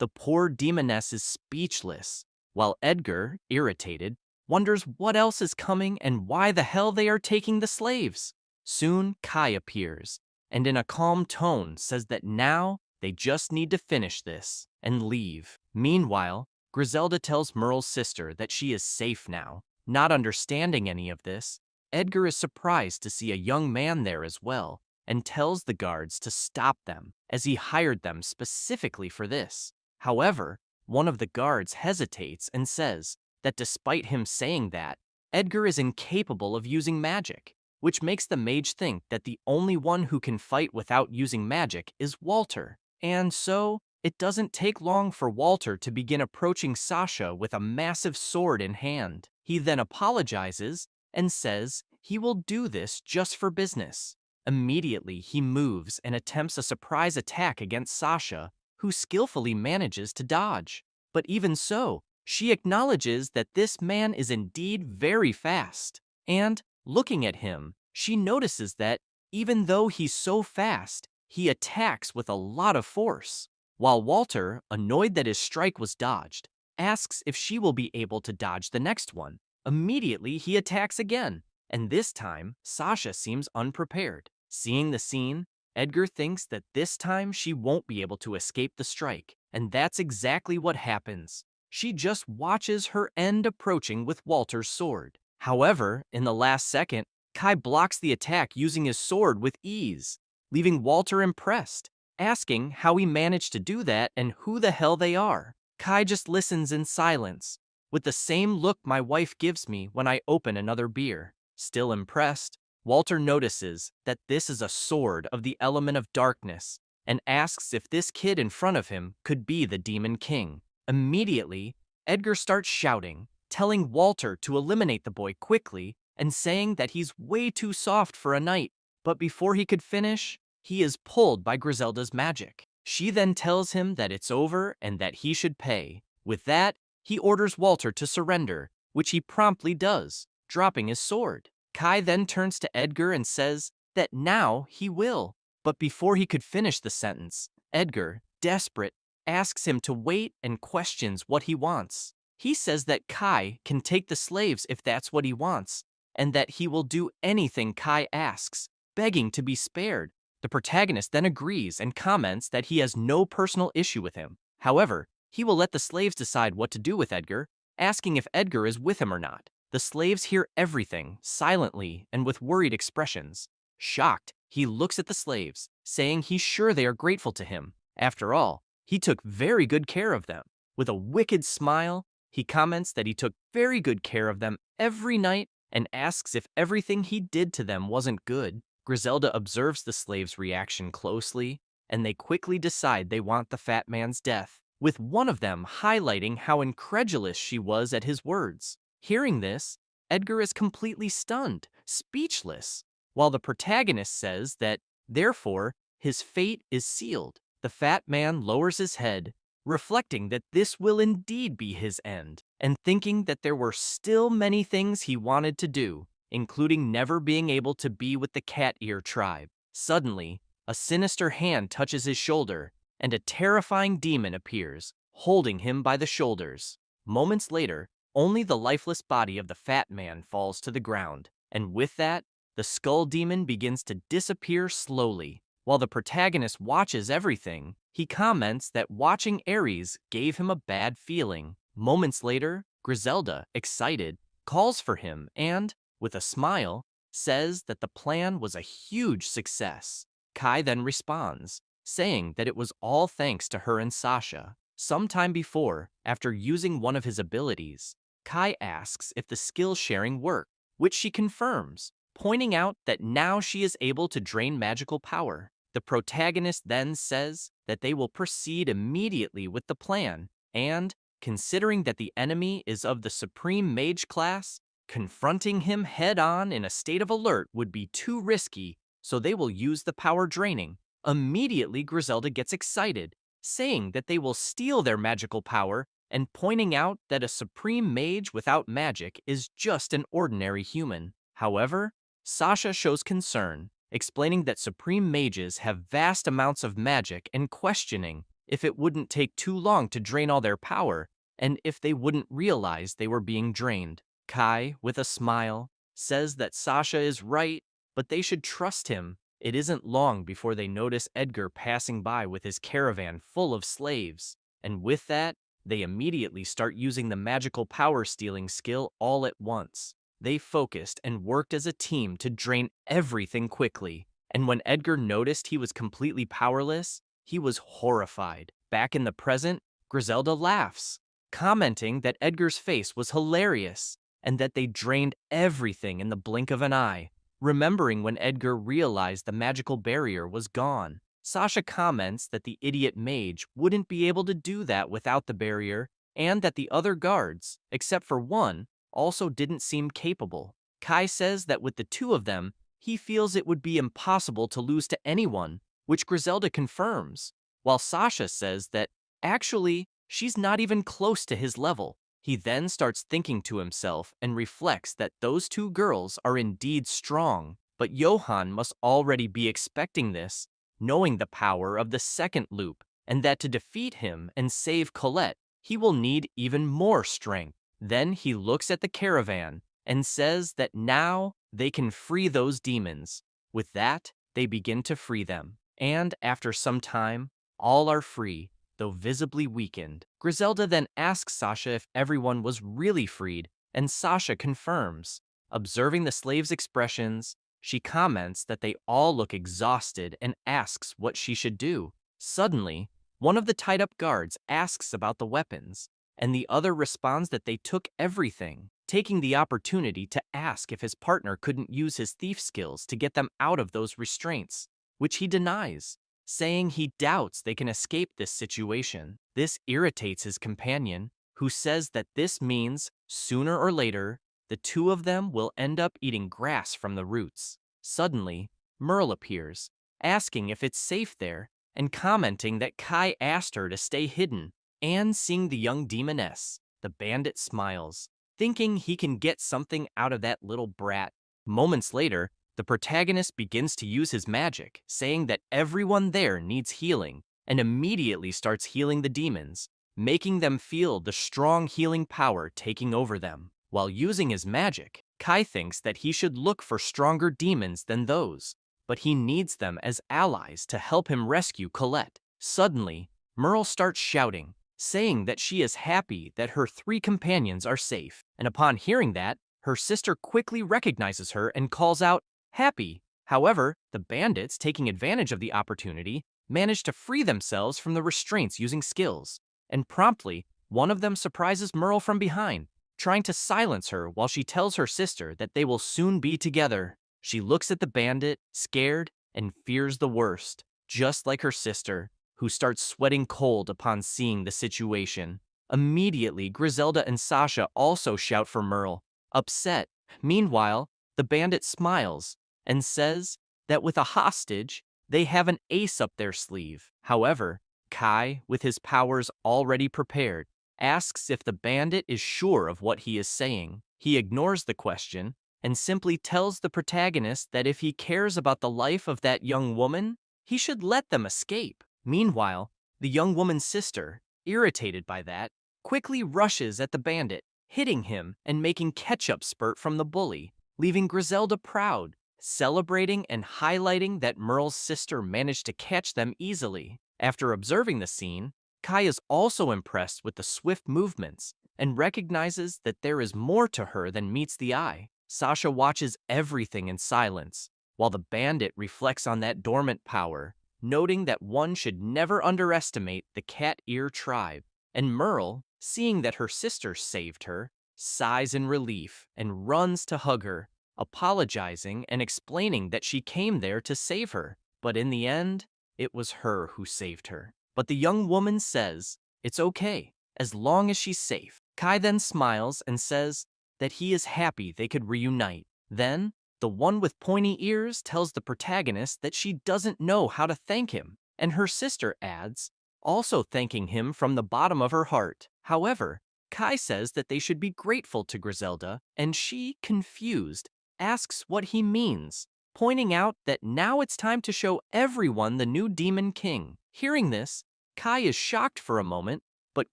the poor demoness is speechless, while Edgar, irritated, wonders what else is coming and why the hell they are taking the slaves. Soon, Kai appears, and in a calm tone says that now they just need to finish this and leave. Meanwhile, Griselda tells Merle's sister that she is safe now. Not understanding any of this, Edgar is surprised to see a young man there as well, and tells the guards to stop them, as he hired them specifically for this. However, one of the guards hesitates and says that despite him saying that, Edgar is incapable of using magic, which makes the mage think that the only one who can fight without using magic is Walter. And so, it doesn't take long for Walter to begin approaching Sasha with a massive sword in hand. He then apologizes and says he will do this just for business. Immediately, he moves and attempts a surprise attack against Sasha, who skillfully manages to dodge. But even so, she acknowledges that this man is indeed very fast. And, looking at him, she notices that, even though he's so fast, he attacks with a lot of force. While Walter, annoyed that his strike was dodged, asks if she will be able to dodge the next one. Immediately, he attacks again, and this time, Sasha seems unprepared. Seeing the scene, Edgar thinks that this time she won't be able to escape the strike, and that's exactly what happens. She just watches her end approaching with Walter's sword. However, in the last second, Kai blocks the attack using his sword with ease, leaving Walter impressed, asking how he managed to do that and who the hell they are. Kai just listens in silence, with the same look my wife gives me when I open another beer. Still impressed, Walter notices that this is a sword of the element of darkness and asks if this kid in front of him could be the Demon King. Immediately, Edgar starts shouting, telling Walter to eliminate the boy quickly and saying that he's way too soft for a knight. But before he could finish, he is pulled by Griselda's magic. She then tells him that it's over and that he should pay. With that, he orders Walter to surrender, which he promptly does, dropping his sword. Kai then turns to Edgar and says that now he will. But before he could finish the sentence, Edgar, desperate, asks him to wait and questions what he wants. He says that Kai can take the slaves if that's what he wants, and that he will do anything Kai asks, begging to be spared. The protagonist then agrees and comments that he has no personal issue with him. However, he will let the slaves decide what to do with Edgar, asking if Edgar is with him or not. The slaves hear everything, silently and with worried expressions. Shocked, he looks at the slaves, saying he's sure they are grateful to him. After all, he took very good care of them. With a wicked smile, he comments that he took very good care of them every night and asks if everything he did to them wasn't good. Griselda observes the slave's reaction closely, and they quickly decide they want the fat man's death, with one of them highlighting how incredulous she was at his words. Hearing this, Edgar is completely stunned, speechless, while the protagonist says that, therefore, his fate is sealed. The fat man lowers his head, reflecting that this will indeed be his end, and thinking that there were still many things he wanted to do, including never being able to be with the cat ear tribe. Suddenly, a sinister hand touches his shoulder, and a terrifying demon appears, holding him by the shoulders. Moments later, only the lifeless body of the fat man falls to the ground, and with that, the skull demon begins to disappear slowly. While the protagonist watches everything, he comments that watching Ares gave him a bad feeling. Moments later, Griselda, excited, calls for him and, with a smile, says that the plan was a huge success. Kai then responds, saying that it was all thanks to her and Sasha. Sometime before, after using one of his abilities, Kai asks if the skill sharing worked, which she confirms, pointing out that now she is able to drain magical power. The protagonist then says that they will proceed immediately with the plan, and, considering that the enemy is of the Supreme Mage class, confronting him head-on in a state of alert would be too risky, so they will use the power draining. Immediately, Griselda gets excited, saying that they will steal their magical power and pointing out that a Supreme Mage without magic is just an ordinary human. However, Sasha shows concern, explaining that Supreme Mages have vast amounts of magic and questioning if it wouldn't take too long to drain all their power and if they wouldn't realize they were being drained. Kai, with a smile, says that Sasha is right, but they should trust him. It isn't long before they notice Edgar passing by with his caravan full of slaves, and with that, they immediately start using the magical power stealing skill all at once. They focused and worked as a team to drain everything quickly, and when Edgar noticed he was completely powerless, he was horrified. Back in the present, Griselda laughs, commenting that Edgar's face was hilarious and that they drained everything in the blink of an eye. Remembering when Edgar realized the magical barrier was gone, Sasha comments that the idiot mage wouldn't be able to do that without the barrier and that the other guards, except for one, also didn't seem capable. Kai says that with the two of them, he feels it would be impossible to lose to anyone, which Griselda confirms, while Sasha says that, actually, she's not even close to his level. He then starts thinking to himself and reflects that those two girls are indeed strong, but Johann must already be expecting this, knowing the power of the second loop, and that to defeat him and save Colette, he will need even more strength. Then he looks at the caravan and says that now they can free those demons. With that, they begin to free them, and after some time, all are free, though visibly weakened. Griselda then asks Sasha if everyone was really freed, and Sasha confirms. Observing the slaves' expressions, she comments that they all look exhausted and asks what she should do. Suddenly, one of the tied-up guards asks about the weapons, and the other responds that they took everything, taking the opportunity to ask if his partner couldn't use his thief skills to get them out of those restraints, which he denies, saying he doubts they can escape this situation. This irritates his companion, who says that this means, sooner or later, the two of them will end up eating grass from the roots. Suddenly, Merle appears, asking if it's safe there, and commenting that Kai asked her to stay hidden. And seeing the young demoness, the bandit smiles, thinking he can get something out of that little brat. Moments later, the protagonist begins to use his magic, saying that everyone there needs healing, and immediately starts healing the demons, making them feel the strong healing power taking over them. While using his magic, Kai thinks that he should look for stronger demons than those, but he needs them as allies to help him rescue Colette. Suddenly, Merle starts shouting, saying that she is happy that her three companions are safe, and upon hearing that, her sister quickly recognizes her and calls out, "Happy." However, the bandits, taking advantage of the opportunity, manage to free themselves from the restraints using skills, and promptly, one of them surprises Merle from behind, trying to silence her while she tells her sister that they will soon be together. She looks at the bandit, scared, and fears the worst. just like her sister, who starts sweating cold upon seeing the situation. Immediately, Griselda and Sasha also shout for Merle, upset. Meanwhile, the bandit smiles and says that with a hostage, they have an ace up their sleeve. However, Kai, with his powers already prepared, asks if the bandit is sure of what he is saying. He ignores the question and simply tells the protagonist that if he cares about the life of that young woman, he should let them escape. Meanwhile, the young woman's sister, irritated by that, quickly rushes at the bandit, hitting him and making ketchup spurt from the bully, leaving Griselda proud, celebrating and highlighting that Merle's sister managed to catch them easily. After observing the scene, Kai is also impressed with the swift movements and recognizes that there is more to her than meets the eye. Sasha watches everything in silence, while the bandit reflects on that dormant power, noting that one should never underestimate the cat ear tribe. And Merle, seeing that her sister saved her, sighs in relief and runs to hug her, apologizing and explaining that she came there to save her. But in the end, it was her who saved her. But the young woman says, it's okay, as long as she's safe. Kai then smiles and says that he is happy they could reunite. Then, the one with pointy ears tells the protagonist that she doesn't know how to thank him, and her sister adds, also thanking him from the bottom of her heart. However, Kai says that they should be grateful to Griselda, and she, confused, asks what he means, pointing out that now it's time to show everyone the new Demon King. Hearing this, Kai is shocked for a moment, but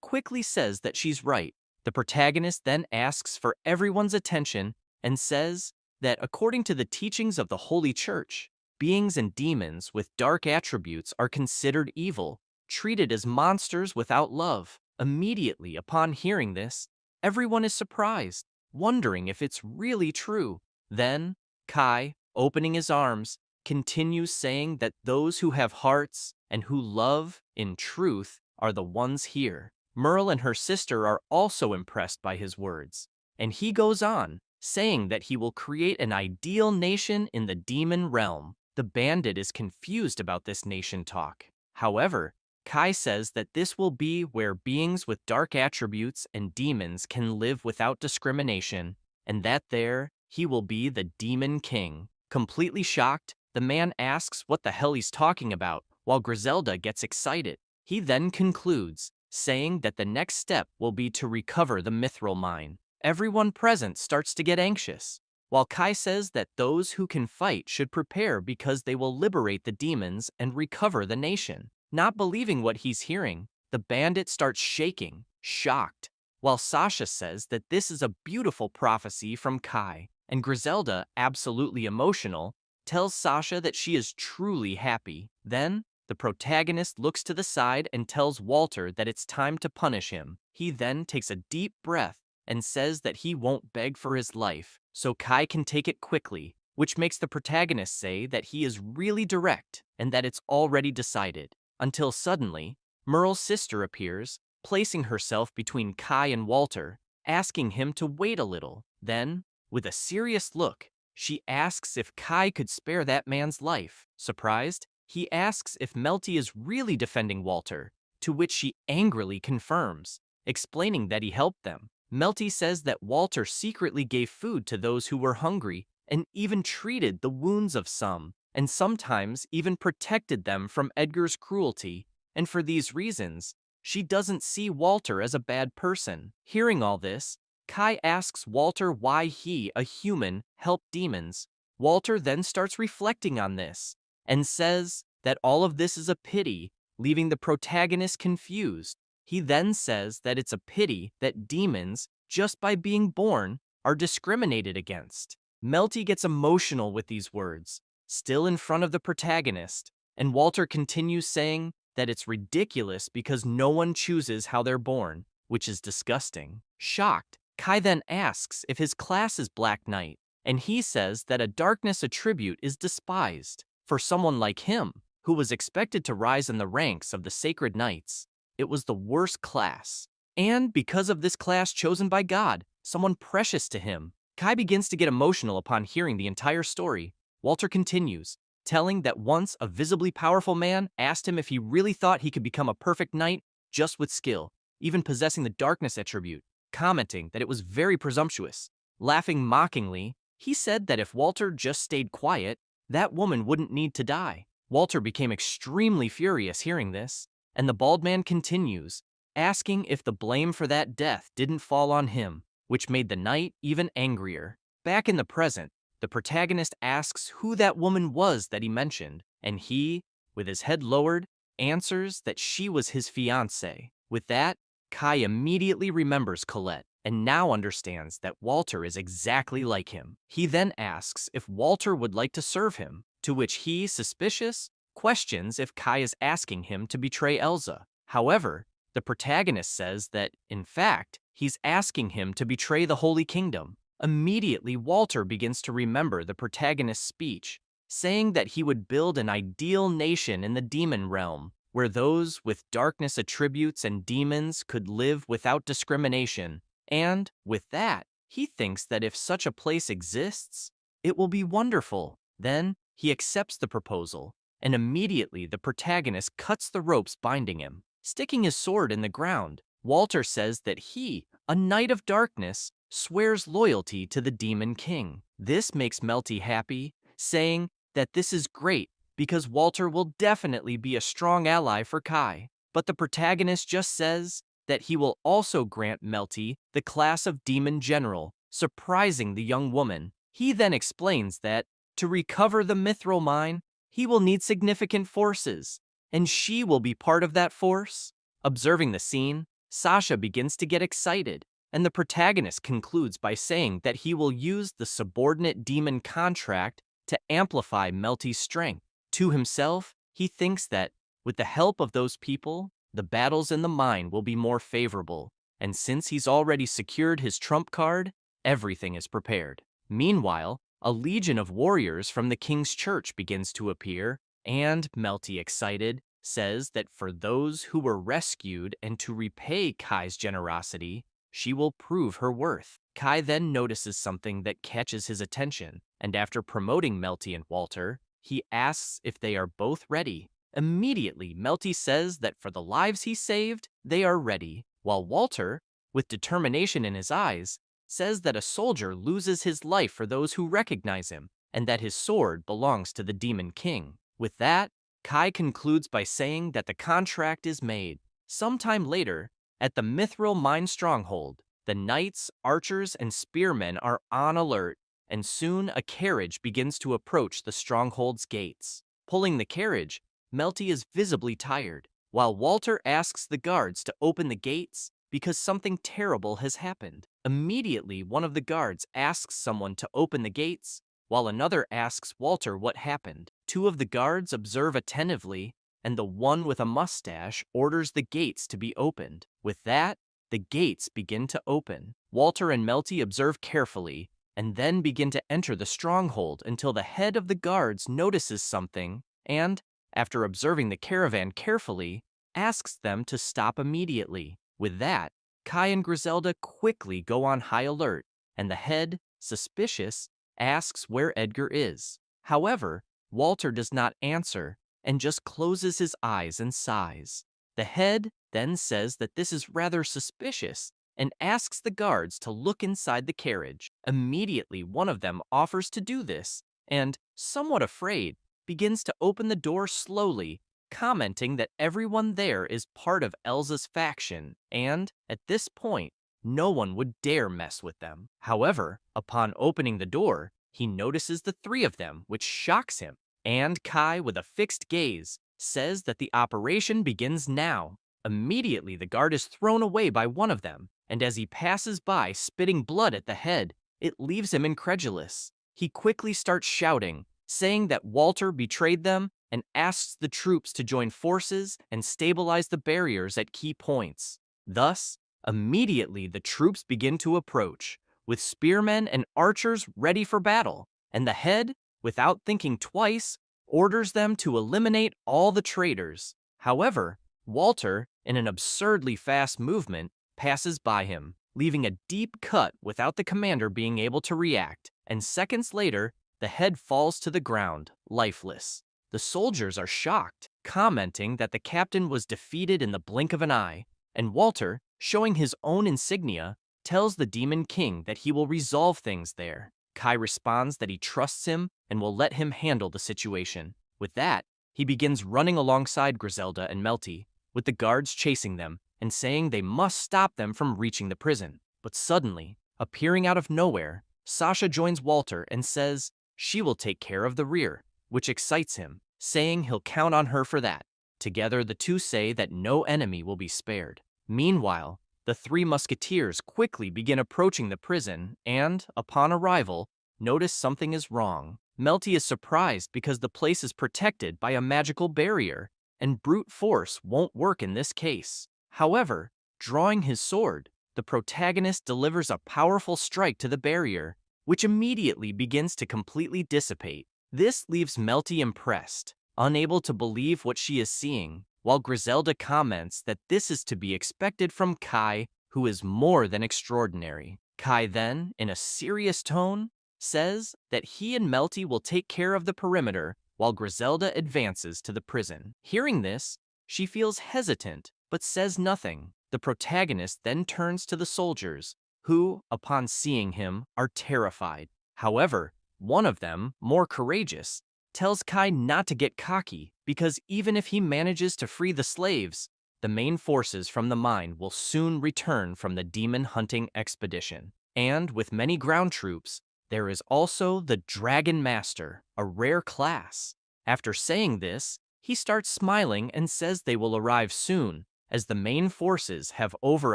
quickly says that she's right. The protagonist then asks for everyone's attention and says that according to the teachings of the Holy Church, beings and demons with dark attributes are considered evil, treated as monsters without love. Immediately upon hearing this, everyone is surprised, wondering if it's really true. Then, Kai, opening his arms, continues saying that those who have hearts and who love, in truth, are the ones here. Merle and her sister are also impressed by his words, and he goes on, saying that he will create an ideal nation in the demon realm. The bandit is confused about this nation talk. However, Kai says that this will be where beings with dark attributes and demons can live without discrimination, and that there he will be the Demon King. Completely shocked, the man asks what the hell he's talking about, while Griselda gets excited. He then concludes, saying that the next step will be to recover the mithril mine. Everyone present starts to get anxious, while Kai says that those who can fight should prepare because they will liberate the demons and recover the nation. Not believing what he's hearing, the bandit starts shaking, shocked, while Sasha says that this is a beautiful prophecy from Kai, and Griselda, absolutely emotional, tells Sasha that she is truly happy. Then, the protagonist looks to the side and tells Walter that it's time to punish him. He then takes a deep breath and says that he won't beg for his life, so Kai can take it quickly, which makes the protagonist say that he is really direct and that it's already decided. Until suddenly, Merle's sister appears, placing herself between Kai and Walter, asking him to wait a little. Then, with a serious look, she asks if Kai could spare that man's life. Surprised, he asks if Melty is really defending Walter, to which she angrily confirms, explaining that he helped them. Melty says that Walter secretly gave food to those who were hungry and even treated the wounds of some, and sometimes even protected them from Edgar's cruelty, and for these reasons, she doesn't see Walter as a bad person. Hearing all this, Kai asks Walter why he, a human, helped demons. Walter then starts reflecting on this, and says that all of this is a pity, leaving the protagonist confused. He then says that it's a pity that demons, just by being born, are discriminated against. Melty gets emotional with these words, still in front of the protagonist, and Walter continues saying that it's ridiculous because no one chooses how they're born, which is disgusting. Shocked, Kai then asks if his class is Black Knight, and he says that a darkness attribute is despised. For someone like him, who was expected to rise in the ranks of the Sacred Knights, it was the worst class. And because of this class chosen by God, someone precious to him, Kai begins to get emotional upon hearing the entire story. Walter continues, telling that once a visibly powerful man asked him if he really thought he could become a perfect knight just with skill, even possessing the darkness attribute, commenting that it was very presumptuous. Laughing mockingly, he said that if Walter just stayed quiet, that woman wouldn't need to die. Walter became extremely furious hearing this, and the bald man continues, asking if the blame for that death didn't fall on him, which made the knight even angrier. Back in the present, the protagonist asks who that woman was that he mentioned, and he, with his head lowered, answers that she was his fiancée. With that, Kai immediately remembers Colette and now understands that Walter is exactly like him. He then asks if Walter would like to serve him, to which he, suspicious, questions if Kai is asking him to betray Elsa. However, the protagonist says that, in fact, he's asking him to betray the Holy Kingdom. Immediately, Walter begins to remember the protagonist's speech, saying that he would build an ideal nation in the demon realm, where those with darkness attributes and demons could live without discrimination. And, with that, he thinks that if such a place exists, it will be wonderful. Then, he accepts the proposal, and immediately the protagonist cuts the ropes binding him. Sticking his sword in the ground, Walter says that he, a knight of darkness, swears loyalty to the Demon King. This makes Melty happy, saying that this is great because Walter will definitely be a strong ally for Kai. But the protagonist just says that he will also grant Melty the class of Demon General, surprising the young woman. He then explains that, to recover the Mithril Mine, he will need significant forces, and she will be part of that force. Observing the scene, Sasha begins to get excited, and the protagonist concludes by saying that he will use the subordinate demon contract to amplify Melty's strength. To himself, he thinks that, with the help of those people, the battles in the mine will be more favorable, and since he's already secured his trump card, everything is prepared. Meanwhile, a legion of warriors from the king's church begins to appear, and Melty, excited, says that for those who were rescued and to repay Kai's generosity, she will prove her worth. Kai then notices something that catches his attention, and after promoting Melty and Walter, he asks if they are both ready. Immediately, Melty says that for the lives he saved, they are ready, while Walter, with determination in his eyes, says that a soldier loses his life for those who recognize him, and that his sword belongs to the Demon King. With that, Kai concludes by saying that the contract is made. Sometime later, at the Mithril Mine stronghold, the knights, archers, and spearmen are on alert, and soon a carriage begins to approach the stronghold's gates. Pulling the carriage, Melty is visibly tired, while Walter asks the guards to open the gates because something terrible has happened. Immediately, one of the guards asks someone to open the gates, while another asks Walter what happened. Two of the guards observe attentively, and the one with a mustache orders the gates to be opened. With that, the gates begin to open. Walter and Melty observe carefully, and then begin to enter the stronghold until the head of the guards notices something, and, after observing the caravan carefully, asks them to stop immediately. With that, Kai and Griselda quickly go on high alert, and the head, suspicious, asks where Edgar is. However, Walter does not answer, and just closes his eyes and sighs. The head then says that this is rather suspicious, and asks the guards to look inside the carriage. Immediately, one of them offers to do this, and, somewhat afraid, begins to open the door slowly, commenting that everyone there is part of Elsa's faction, and, at this point, no one would dare mess with them. However, upon opening the door, he notices the three of them, which shocks him, and Kai, with a fixed gaze, says that the operation begins now. Immediately, the guard is thrown away by one of them, and as he passes by, spitting blood at the head, it leaves him incredulous. He quickly starts shouting, saying that Walter betrayed them and asks the troops to join forces and stabilize the barriers at key points. Thus, immediately the troops begin to approach, with spearmen and archers ready for battle, and the head, without thinking twice, orders them to eliminate all the traitors. However, Walter, in an absurdly fast movement, passes by him, leaving a deep cut without the commander being able to react, and seconds later, the head falls to the ground, lifeless. The soldiers are shocked, commenting that the captain was defeated in the blink of an eye, and Walter, showing his own insignia, tells the Demon King that he will resolve things there. Kai responds that he trusts him and will let him handle the situation. With that, he begins running alongside Griselda and Melty, with the guards chasing them and saying they must stop them from reaching the prison. But suddenly, appearing out of nowhere, Sasha joins Walter and says she will take care of the rear, which excites him, saying he'll count on her for that. Together, the two say that no enemy will be spared. Meanwhile, the three musketeers quickly begin approaching the prison and, upon arrival, notice something is wrong. Melty is surprised because the place is protected by a magical barrier, and brute force won't work in this case. However, drawing his sword, the protagonist delivers a powerful strike to the barrier, which immediately begins to completely dissipate. This leaves Melty impressed, unable to believe what she is seeing, while Griselda comments that this is to be expected from Kai, who is more than extraordinary. Kai then, in a serious tone, says that he and Melty will take care of the perimeter while Griselda advances to the prison. Hearing this, she feels hesitant, but says nothing. The protagonist then turns to the soldiers, who, upon seeing him, are terrified. However, one of them, more courageous, tells Kai not to get cocky because even if he manages to free the slaves, the main forces from the mine will soon return from the demon hunting expedition. And with many ground troops, there is also the Dragon Master, a rare class. After saying this, he starts smiling and says they will arrive soon, as the main forces have over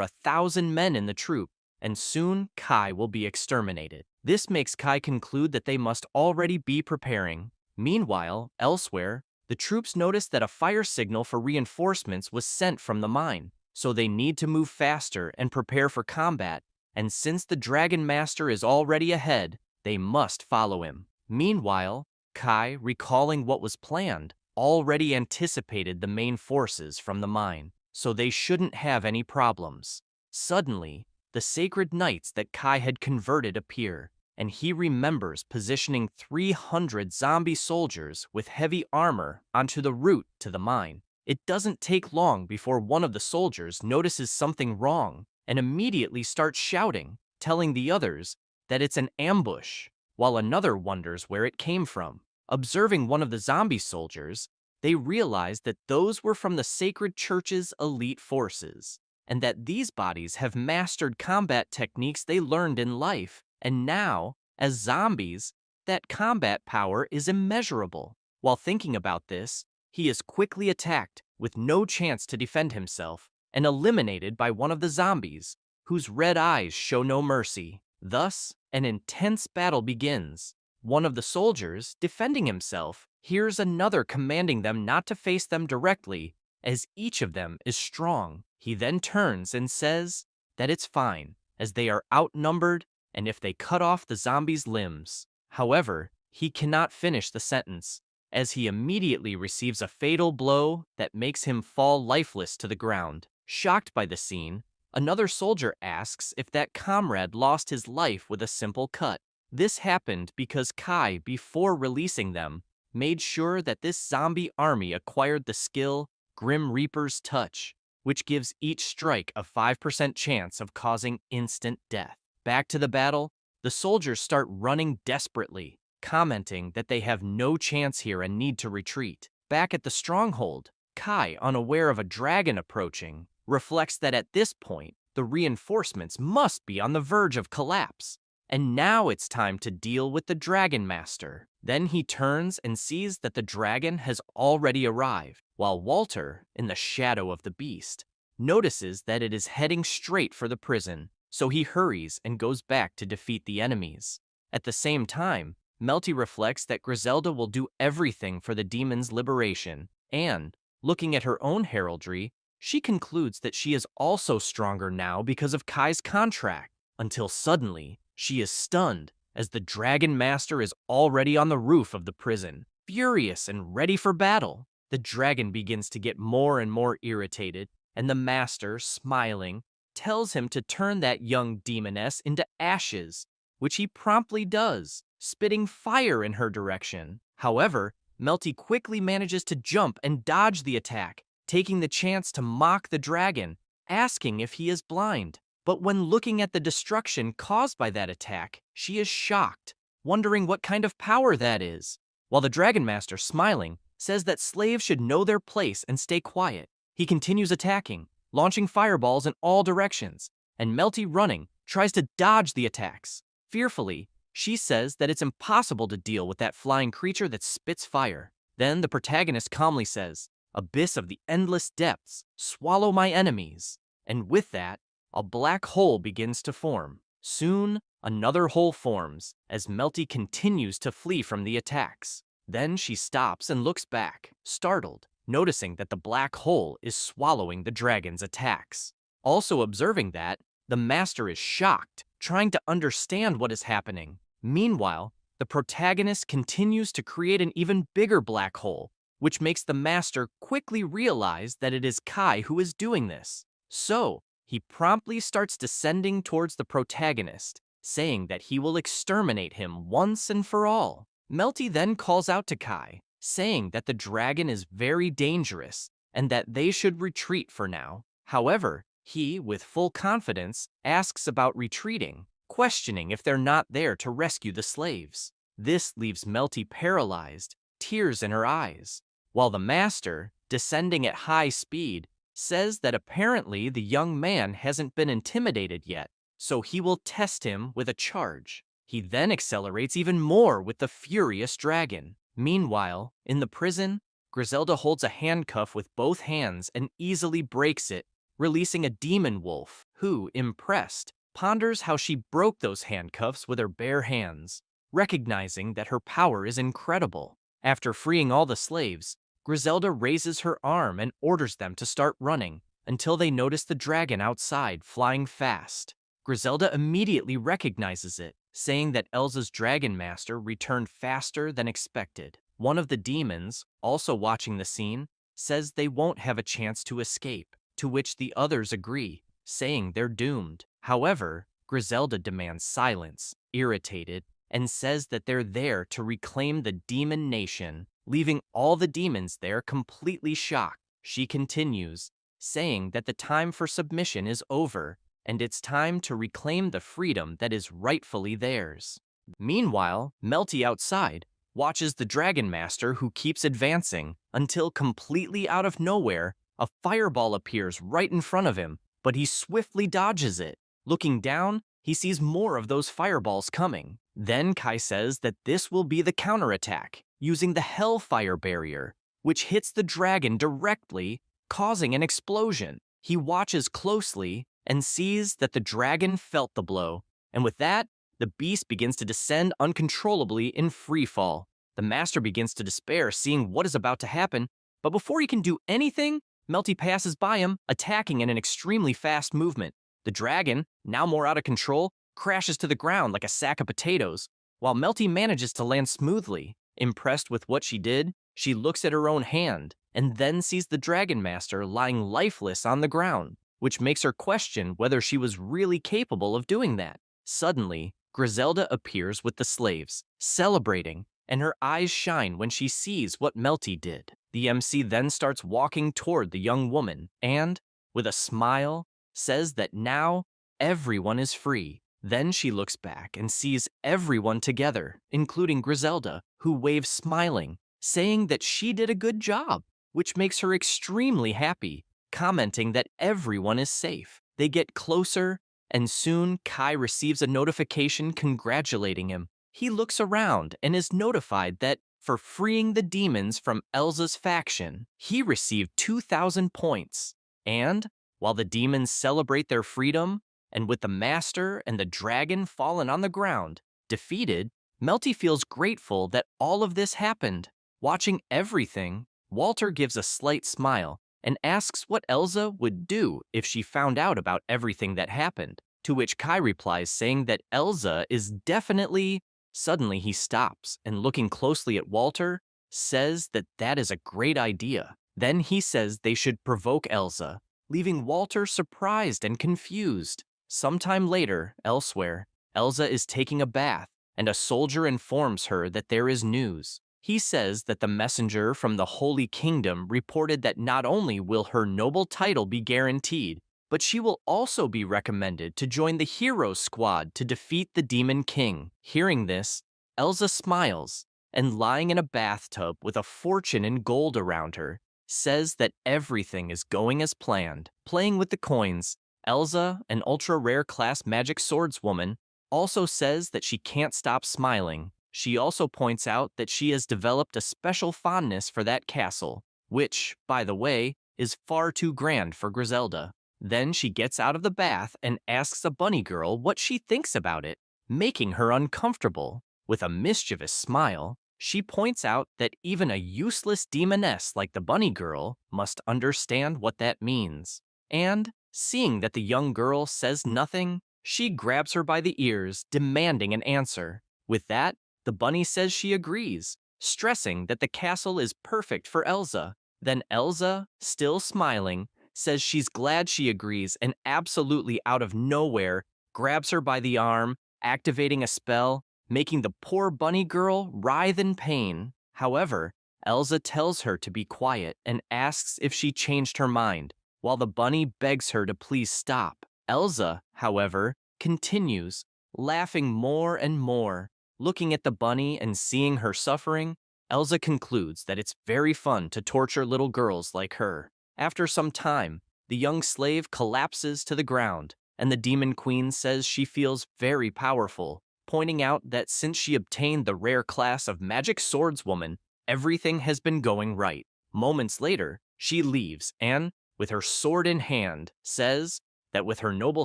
1,000 men in the troop, and soon Kai will be exterminated. This makes Kai conclude that they must already be preparing. Meanwhile, elsewhere, the troops notice that a fire signal for reinforcements was sent from the mine, so they need to move faster and prepare for combat, and since the Dragon Master is already ahead, they must follow him. Meanwhile, Kai, recalling what was planned, already anticipated the main forces from the mine, so they shouldn't have any problems. Suddenly, the sacred knights that Kai had converted appear, and he remembers positioning 300 zombie soldiers with heavy armor onto the route to the mine. It doesn't take long before one of the soldiers notices something wrong and immediately starts shouting, telling the others that it's an ambush, while another wonders where it came from. Observing one of the zombie soldiers, they realize that those were from the Sacred Church's elite forces, and that these bodies have mastered combat techniques they learned in life, and now, as zombies, that combat power is immeasurable. While thinking about this, he is quickly attacked, with no chance to defend himself, and eliminated by one of the zombies, whose red eyes show no mercy. Thus, an intense battle begins. One of the soldiers, defending himself, hears another commanding them not to face them directly, as each of them is strong. He then turns and says that it's fine, as they are outnumbered and if they cut off the zombie's limbs. However, he cannot finish the sentence, as he immediately receives a fatal blow that makes him fall lifeless to the ground. Shocked by the scene, another soldier asks if that comrade lost his life with a simple cut. This happened because Kai, before releasing them, made sure that this zombie army acquired the skill Grim Reaper's Touch, which gives each strike a 5% chance of causing instant death. Back to the battle, the soldiers start running desperately, commenting that they have no chance here and need to retreat. Back at the stronghold, Kai, unaware of a dragon approaching, reflects that at this point, the reinforcements must be on the verge of collapse, and now it's time to deal with the Dragon Master. Then he turns and sees that the dragon has already arrived, while Walter, in the shadow of the beast, notices that it is heading straight for the prison, so he hurries and goes back to defeat the enemies. At the same time, Melty reflects that Griselda will do everything for the demon's liberation, and, looking at her own heraldry, she concludes that she is also stronger now because of Kai's contract, until suddenly, she is stunned as the Dragon Master is already on the roof of the prison, furious and ready for battle. The dragon begins to get more and more irritated, and the master, smiling, tells him to turn that young demoness into ashes, which he promptly does. spitting fire in her direction. However, Melty quickly manages to jump and dodge the attack, taking the chance to mock the dragon, asking if he is blind. But when looking at the destruction caused by that attack, she is shocked, wondering what kind of power that is. While the Dragon Master, smiling, says that slaves should know their place and stay quiet, he continues attacking, launching fireballs in all directions, and Melty, running, tries to dodge the attacks. Fearfully, she says that it's impossible to deal with that flying creature that spits fire. Then the protagonist calmly says, "Abyss of the endless depths, swallow my enemies." And with that, a black hole begins to form. Soon, another hole forms as Melty continues to flee from the attacks. Then she stops and looks back, startled, noticing that the black hole is swallowing the dragon's attacks. Also observing that, the master is shocked, trying to understand what is happening. Meanwhile, the protagonist continues to create an even bigger black hole, which makes the master quickly realize that it is Kai who is doing this. So, he promptly starts descending towards the protagonist, saying that he will exterminate him once and for all. Melty then calls out to Kai, saying that the dragon is very dangerous and that they should retreat for now. However, he, with full confidence, asks about retreating, questioning if they're not there to rescue the slaves. This leaves Melty paralyzed, tears in her eyes, while the master, descending at high speed, says that apparently the young man hasn't been intimidated yet, so he will test him with a charge. He then accelerates even more with the furious dragon. Meanwhile, in the prison, Griselda holds a handcuff with both hands and easily breaks it, releasing a demon wolf who, impressed, ponders how she broke those handcuffs with her bare hands, recognizing that her power is incredible. After freeing all the slaves, Griselda raises her arm and orders them to start running until they notice the dragon outside flying fast. Griselda immediately recognizes it, saying that Elsa's Dragon Master returned faster than expected. One of the demons, also watching the scene, says they won't have a chance to escape, to which the others agree, saying they're doomed. However, Griselda demands silence, irritated, and says that they're there to reclaim the demon nation, leaving all the demons there completely shocked. She continues, saying that the time for submission is over, and it's time to reclaim the freedom that is rightfully theirs. Meanwhile, Melty outside watches the Dragon Master, who keeps advancing until completely out of nowhere, a fireball appears right in front of him, but he swiftly dodges it. Looking down, he sees more of those fireballs coming. Then Kai says that this will be the counterattack, using the Hellfire Barrier, which hits the dragon directly, causing an explosion. He watches closely and sees that the dragon felt the blow, and with that, the beast begins to descend uncontrollably in free fall. The master begins to despair, seeing what is about to happen, but before he can do anything, Melty passes by him, attacking in an extremely fast movement. The dragon, now more out of control, crashes to the ground like a sack of potatoes, while Melty manages to land smoothly. Impressed with what she did, she looks at her own hand, and then sees the Dragon Master lying lifeless on the ground, which makes her question whether she was really capable of doing that. Suddenly, Griselda appears with the slaves, celebrating, and her eyes shine when she sees what Melty did. The MC then starts walking toward the young woman and, with a smile, says that now everyone is free. Then she looks back and sees everyone together, including Griselda, who waves smiling, saying that she did a good job, which makes her extremely happy, commenting that everyone is safe. They get closer, and soon Kai receives a notification congratulating him. He looks around and is notified that for freeing the demons from Elsa's faction, he received 2,000 points. And, while the demons celebrate their freedom, and with the master and the dragon fallen on the ground, defeated, Melty feels grateful that all of this happened. Watching everything, Walter gives a slight smile and asks what Elsa would do if she found out about everything that happened, to which Kai replies saying that Elsa is definitely... Suddenly he stops and, looking closely at Walter, says that that is a great idea. Then he says they should provoke Elsa, leaving Walter surprised and confused. Sometime later, elsewhere, Elsa is taking a bath and a soldier informs her that there is news. He says that the messenger from the Holy Kingdom reported that not only will her noble title be guaranteed, but she will also be recommended to join the hero squad to defeat the Demon King. Hearing this, Elsa smiles, and lying in a bathtub with a fortune in gold around her, says that everything is going as planned. Playing with the coins, Elsa, an ultra-rare class magic swordswoman, also says that she can't stop smiling. She also points out that she has developed a special fondness for that castle, which, by the way, is far too grand for Griselda. Then she gets out of the bath and asks a bunny girl what she thinks about it, making her uncomfortable. With a mischievous smile, she points out that even a useless demoness like the bunny girl must understand what that means. And, seeing that the young girl says nothing, she grabs her by the ears, demanding an answer. With that, the bunny says she agrees, stressing that the castle is perfect for Elsa. Then Elsa, still smiling, says she's glad she agrees and absolutely out of nowhere grabs her by the arm, activating a spell, making the poor bunny girl writhe in pain. However, Elsa tells her to be quiet and asks if she changed her mind, while the bunny begs her to please stop. Elsa, however, continues, laughing more and more. Looking at the bunny and seeing her suffering, Elsa concludes that it's very fun to torture little girls like her. After some time, the young slave collapses to the ground, and the Demon Queen says she feels very powerful, pointing out that since she obtained the rare class of Magic Swordswoman, everything has been going right. Moments later, she leaves and, with her sword in hand, says that with her noble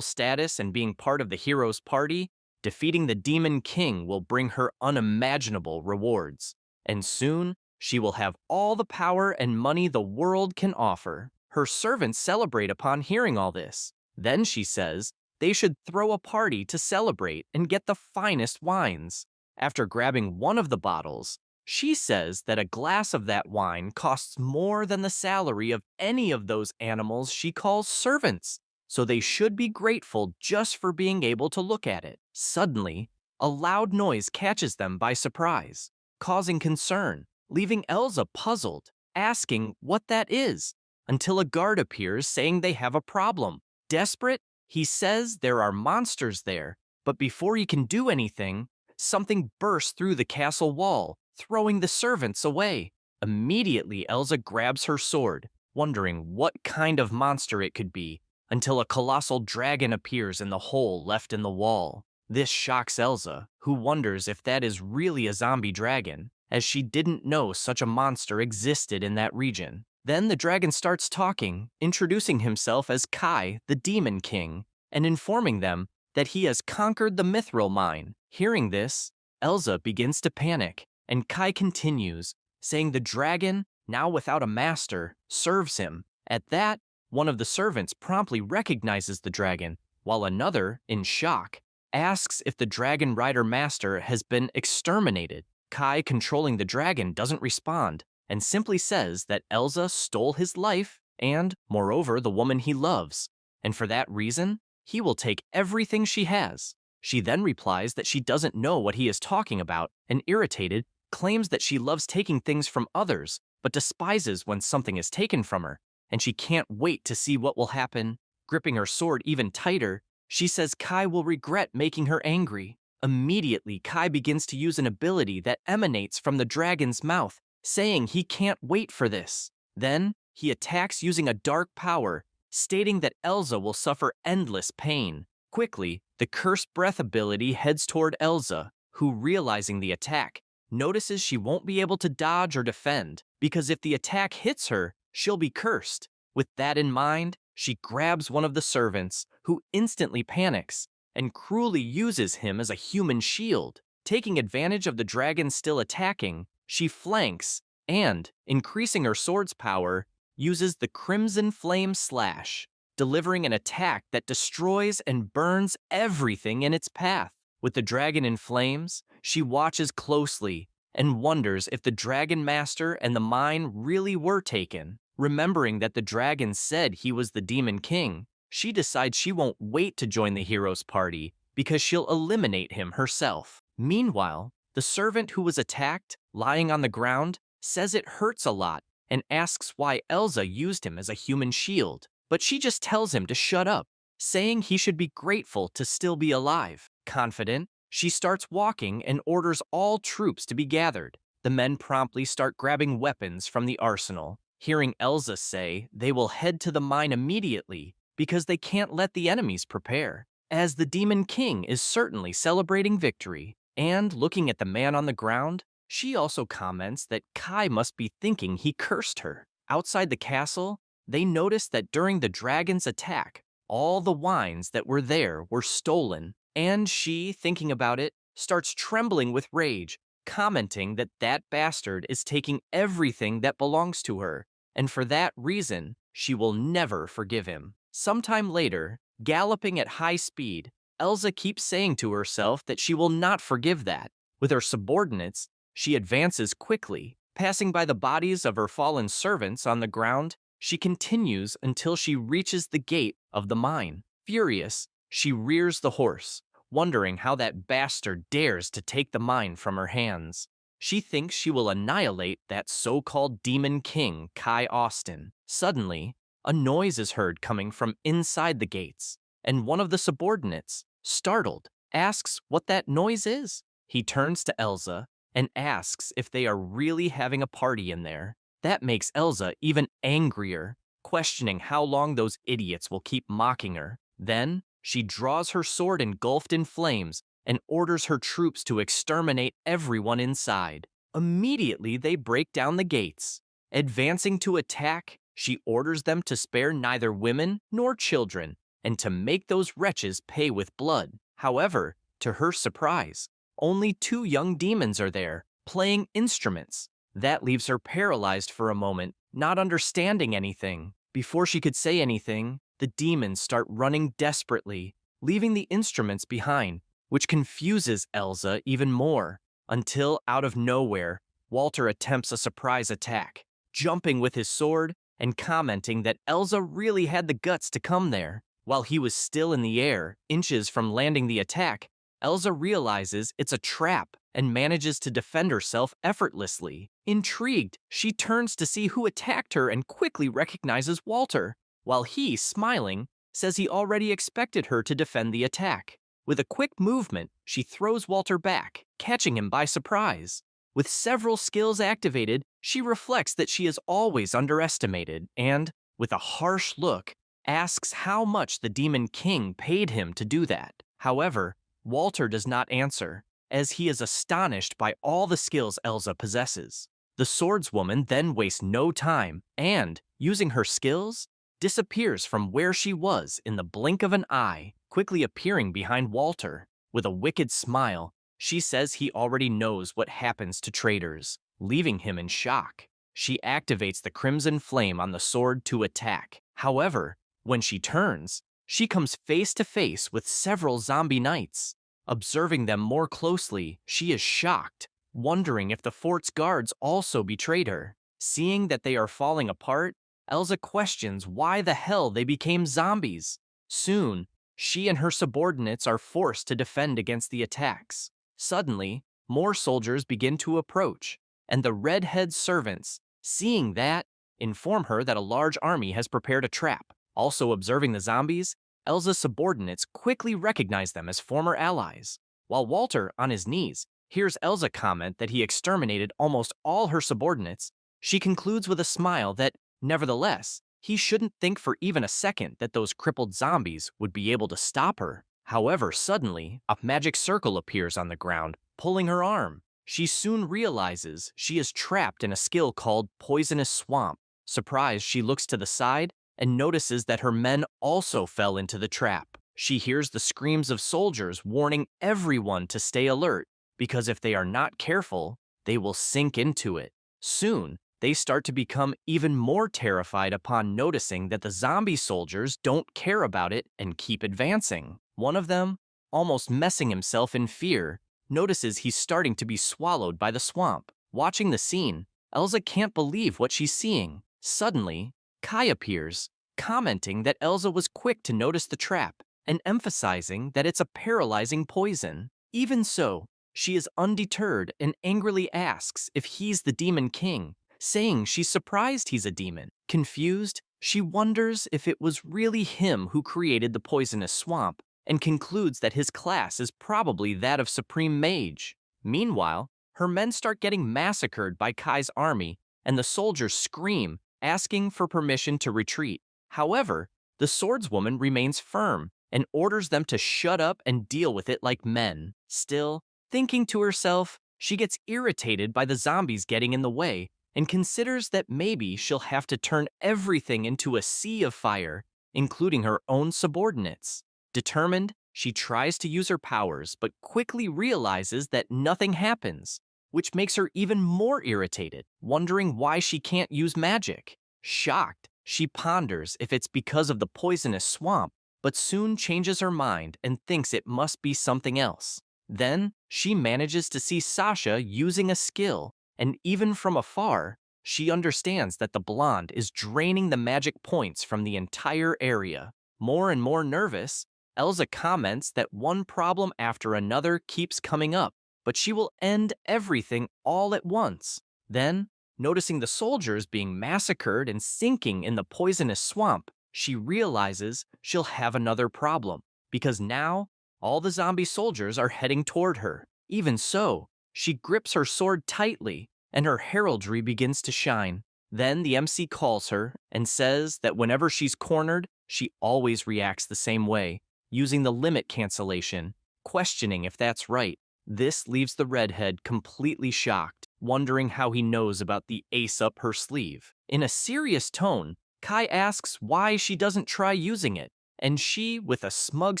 status and being part of the hero's party, defeating the Demon King will bring her unimaginable rewards. And soon, she will have all the power and money the world can offer. Her servants celebrate upon hearing all this. Then she says they should throw a party to celebrate and get the finest wines. After grabbing one of the bottles, she says that a glass of that wine costs more than the salary of any of those animals she calls servants, so they should be grateful just for being able to look at it. Suddenly, a loud noise catches them by surprise, causing concern, leaving Elsa puzzled, asking what that is, until a guard appears saying they have a problem. Desperate, he says there are monsters there, but before he can do anything, something bursts through the castle wall, throwing the servants away. Immediately, Elsa grabs her sword, wondering what kind of monster it could be, until a colossal dragon appears in the hole left in the wall. This shocks Elsa, who wonders if that is really a zombie dragon, as she didn't know such a monster existed in that region. Then the dragon starts talking, introducing himself as Kai, the Demon King, and informing them that he has conquered the Mithril Mine. Hearing this, Elsa begins to panic, and Kai continues, saying the dragon, now without a master, serves him. At that, one of the servants promptly recognizes the dragon, while another, in shock, asks if the dragon rider master has been exterminated. Kai, controlling the dragon, doesn't respond, and simply says that Elsa stole his life and, moreover, the woman he loves, and for that reason, he will take everything she has. She then replies that she doesn't know what he is talking about, and irritated, claims that she loves taking things from others, but despises when something is taken from her, and she can't wait to see what will happen. Gripping her sword even tighter, she says Kai will regret making her angry. Immediately, Kai begins to use an ability that emanates from the dragon's mouth, saying he can't wait for this. Then, he attacks using a dark power, stating that Elsa will suffer endless pain. Quickly, the Cursed Breath ability heads toward Elsa, who, realizing the attack, notices she won't be able to dodge or defend, because if the attack hits her, she'll be cursed. With that in mind, she grabs one of the servants, who instantly panics, and cruelly uses him as a human shield. Taking advantage of the dragon still attacking, she flanks and, increasing her sword's power, uses the Crimson Flame Slash, delivering an attack that destroys and burns everything in its path. With the dragon in flames, she watches closely and wonders if the Dragon Master and the mine really were taken. Remembering that the dragon said he was the Demon King, she decides she won't wait to join the hero's party because she'll eliminate him herself. Meanwhile, the servant who was attacked, lying on the ground, says it hurts a lot and asks why Elsa used him as a human shield. But she just tells him to shut up, saying he should be grateful to still be alive. Confident, she starts walking and orders all troops to be gathered. The men promptly start grabbing weapons from the arsenal. Hearing Elsa say they will head to the mine immediately because they can't let the enemies prepare, as the Demon King is certainly celebrating victory. And looking at the man on the ground, she also comments that Kai must be thinking he cursed her. Outside the castle, they notice that during the dragon's attack, all the wines that were there were stolen, and she, thinking about it, starts trembling with rage, commenting that that bastard is taking everything that belongs to her, and for that reason, she will never forgive him. Sometime later, galloping at high speed, Elsa keeps saying to herself that she will not forgive that. With her subordinates, she advances quickly, passing by the bodies of her fallen servants on the ground. She continues until she reaches the gate of the mine. Furious, she rears the horse, wondering how that bastard dares to take the mine from her hands. She thinks she will annihilate that so-called Demon King, Kai Austin. Suddenly, a noise is heard coming from inside the gates, and one of the subordinates, startled, asks what that noise is. He turns to Elsa and asks if they are really having a party in there. That makes Elsa even angrier, questioning how long those idiots will keep mocking her. Then, she draws her sword engulfed in flames and orders her troops to exterminate everyone inside. Immediately, they break down the gates. Advancing to attack, she orders them to spare neither women nor children and to make those wretches pay with blood. However, to her surprise, only 2 young demons are there, playing instruments. That leaves her paralyzed for a moment, not understanding anything. Before she could say anything, the demons start running desperately, leaving the instruments behind, which confuses Elsa even more, until out of nowhere, Walter attempts a surprise attack, jumping with his sword and commenting that Elsa really had the guts to come there. While he was still in the air, inches from landing the attack, Elsa realizes it's a trap and manages to defend herself effortlessly. Intrigued, she turns to see who attacked her and quickly recognizes Walter, while he, smiling, says he already expected her to defend the attack. With a quick movement, she throws Walter back, catching him by surprise. With several skills activated, she reflects that she is always underestimated and, with a harsh look, asks how much the Demon King paid him to do that. However, Walter does not answer, as he is astonished by all the skills Elsa possesses. The swordswoman then wastes no time and, using her skills, disappears from where she was in the blink of an eye, quickly appearing behind Walter. With a wicked smile, she says he already knows what happens to traitors, leaving him in shock. She activates the crimson flame on the sword to attack. However, when she turns, she comes face to face with several zombie knights. Observing them more closely, she is shocked, wondering if the fort's guards also betrayed her. Seeing that they are falling apart, Elsa questions why the hell they became zombies. Soon, she and her subordinates are forced to defend against the attacks. Suddenly, more soldiers begin to approach, and the redhead servants, seeing that, inform her that a large army has prepared a trap. Also observing the zombies, Elsa's subordinates quickly recognize them as former allies. While Walter, on his knees, hears Elsa comment that he exterminated almost all her subordinates, she concludes with a smile that, nevertheless, he shouldn't think for even a second that those crippled zombies would be able to stop her. However, suddenly, a magic circle appears on the ground, pulling her arm. She soon realizes she is trapped in a skill called Poisonous Swamp. Surprised, she looks to the side and notices that her men also fell into the trap. She hears the screams of soldiers warning everyone to stay alert, because if they are not careful, they will sink into it. Soon, they start to become even more terrified upon noticing that the zombie soldiers don't care about it and keep advancing. One of them, almost messing himself in fear, notices he's starting to be swallowed by the swamp. Watching the scene, Elsa can't believe what she's seeing. Suddenly, Kai appears, commenting that Elsa was quick to notice the trap and emphasizing that it's a paralyzing poison. Even so, she is undeterred and angrily asks if he's the Demon King, saying she's surprised he's a demon. Confused, she wonders if it was really him who created the poisonous swamp, and concludes that his class is probably that of Supreme Mage. Meanwhile, her men start getting massacred by Kai's army, and the soldiers scream, asking for permission to retreat. However, the swordswoman remains firm and orders them to shut up and deal with it like men. Still, thinking to herself, she gets irritated by the zombies getting in the way and considers that maybe she'll have to turn everything into a sea of fire, including her own subordinates. Determined, she tries to use her powers but quickly realizes that nothing happens, which makes her even more irritated, wondering why she can't use magic. Shocked, she ponders if it's because of the poisonous swamp, but soon changes her mind and thinks it must be something else. Then, she manages to see Sasha using a skill, and even from afar, she understands that the blonde is draining the magic points from the entire area. More and more nervous, Elsa comments that one problem after another keeps coming up, but she will end everything all at once. Then, noticing the soldiers being massacred and sinking in the poisonous swamp, she realizes she'll have another problem, because now all the zombie soldiers are heading toward her. Even so, she grips her sword tightly, and her heraldry begins to shine. Then the MC calls her and says that whenever she's cornered, she always reacts the same way, using the limit cancellation, questioning if that's right. This leaves the redhead completely shocked, wondering how he knows about the ace up her sleeve. In a serious tone, Kai asks why she doesn't try using it, and she, with a smug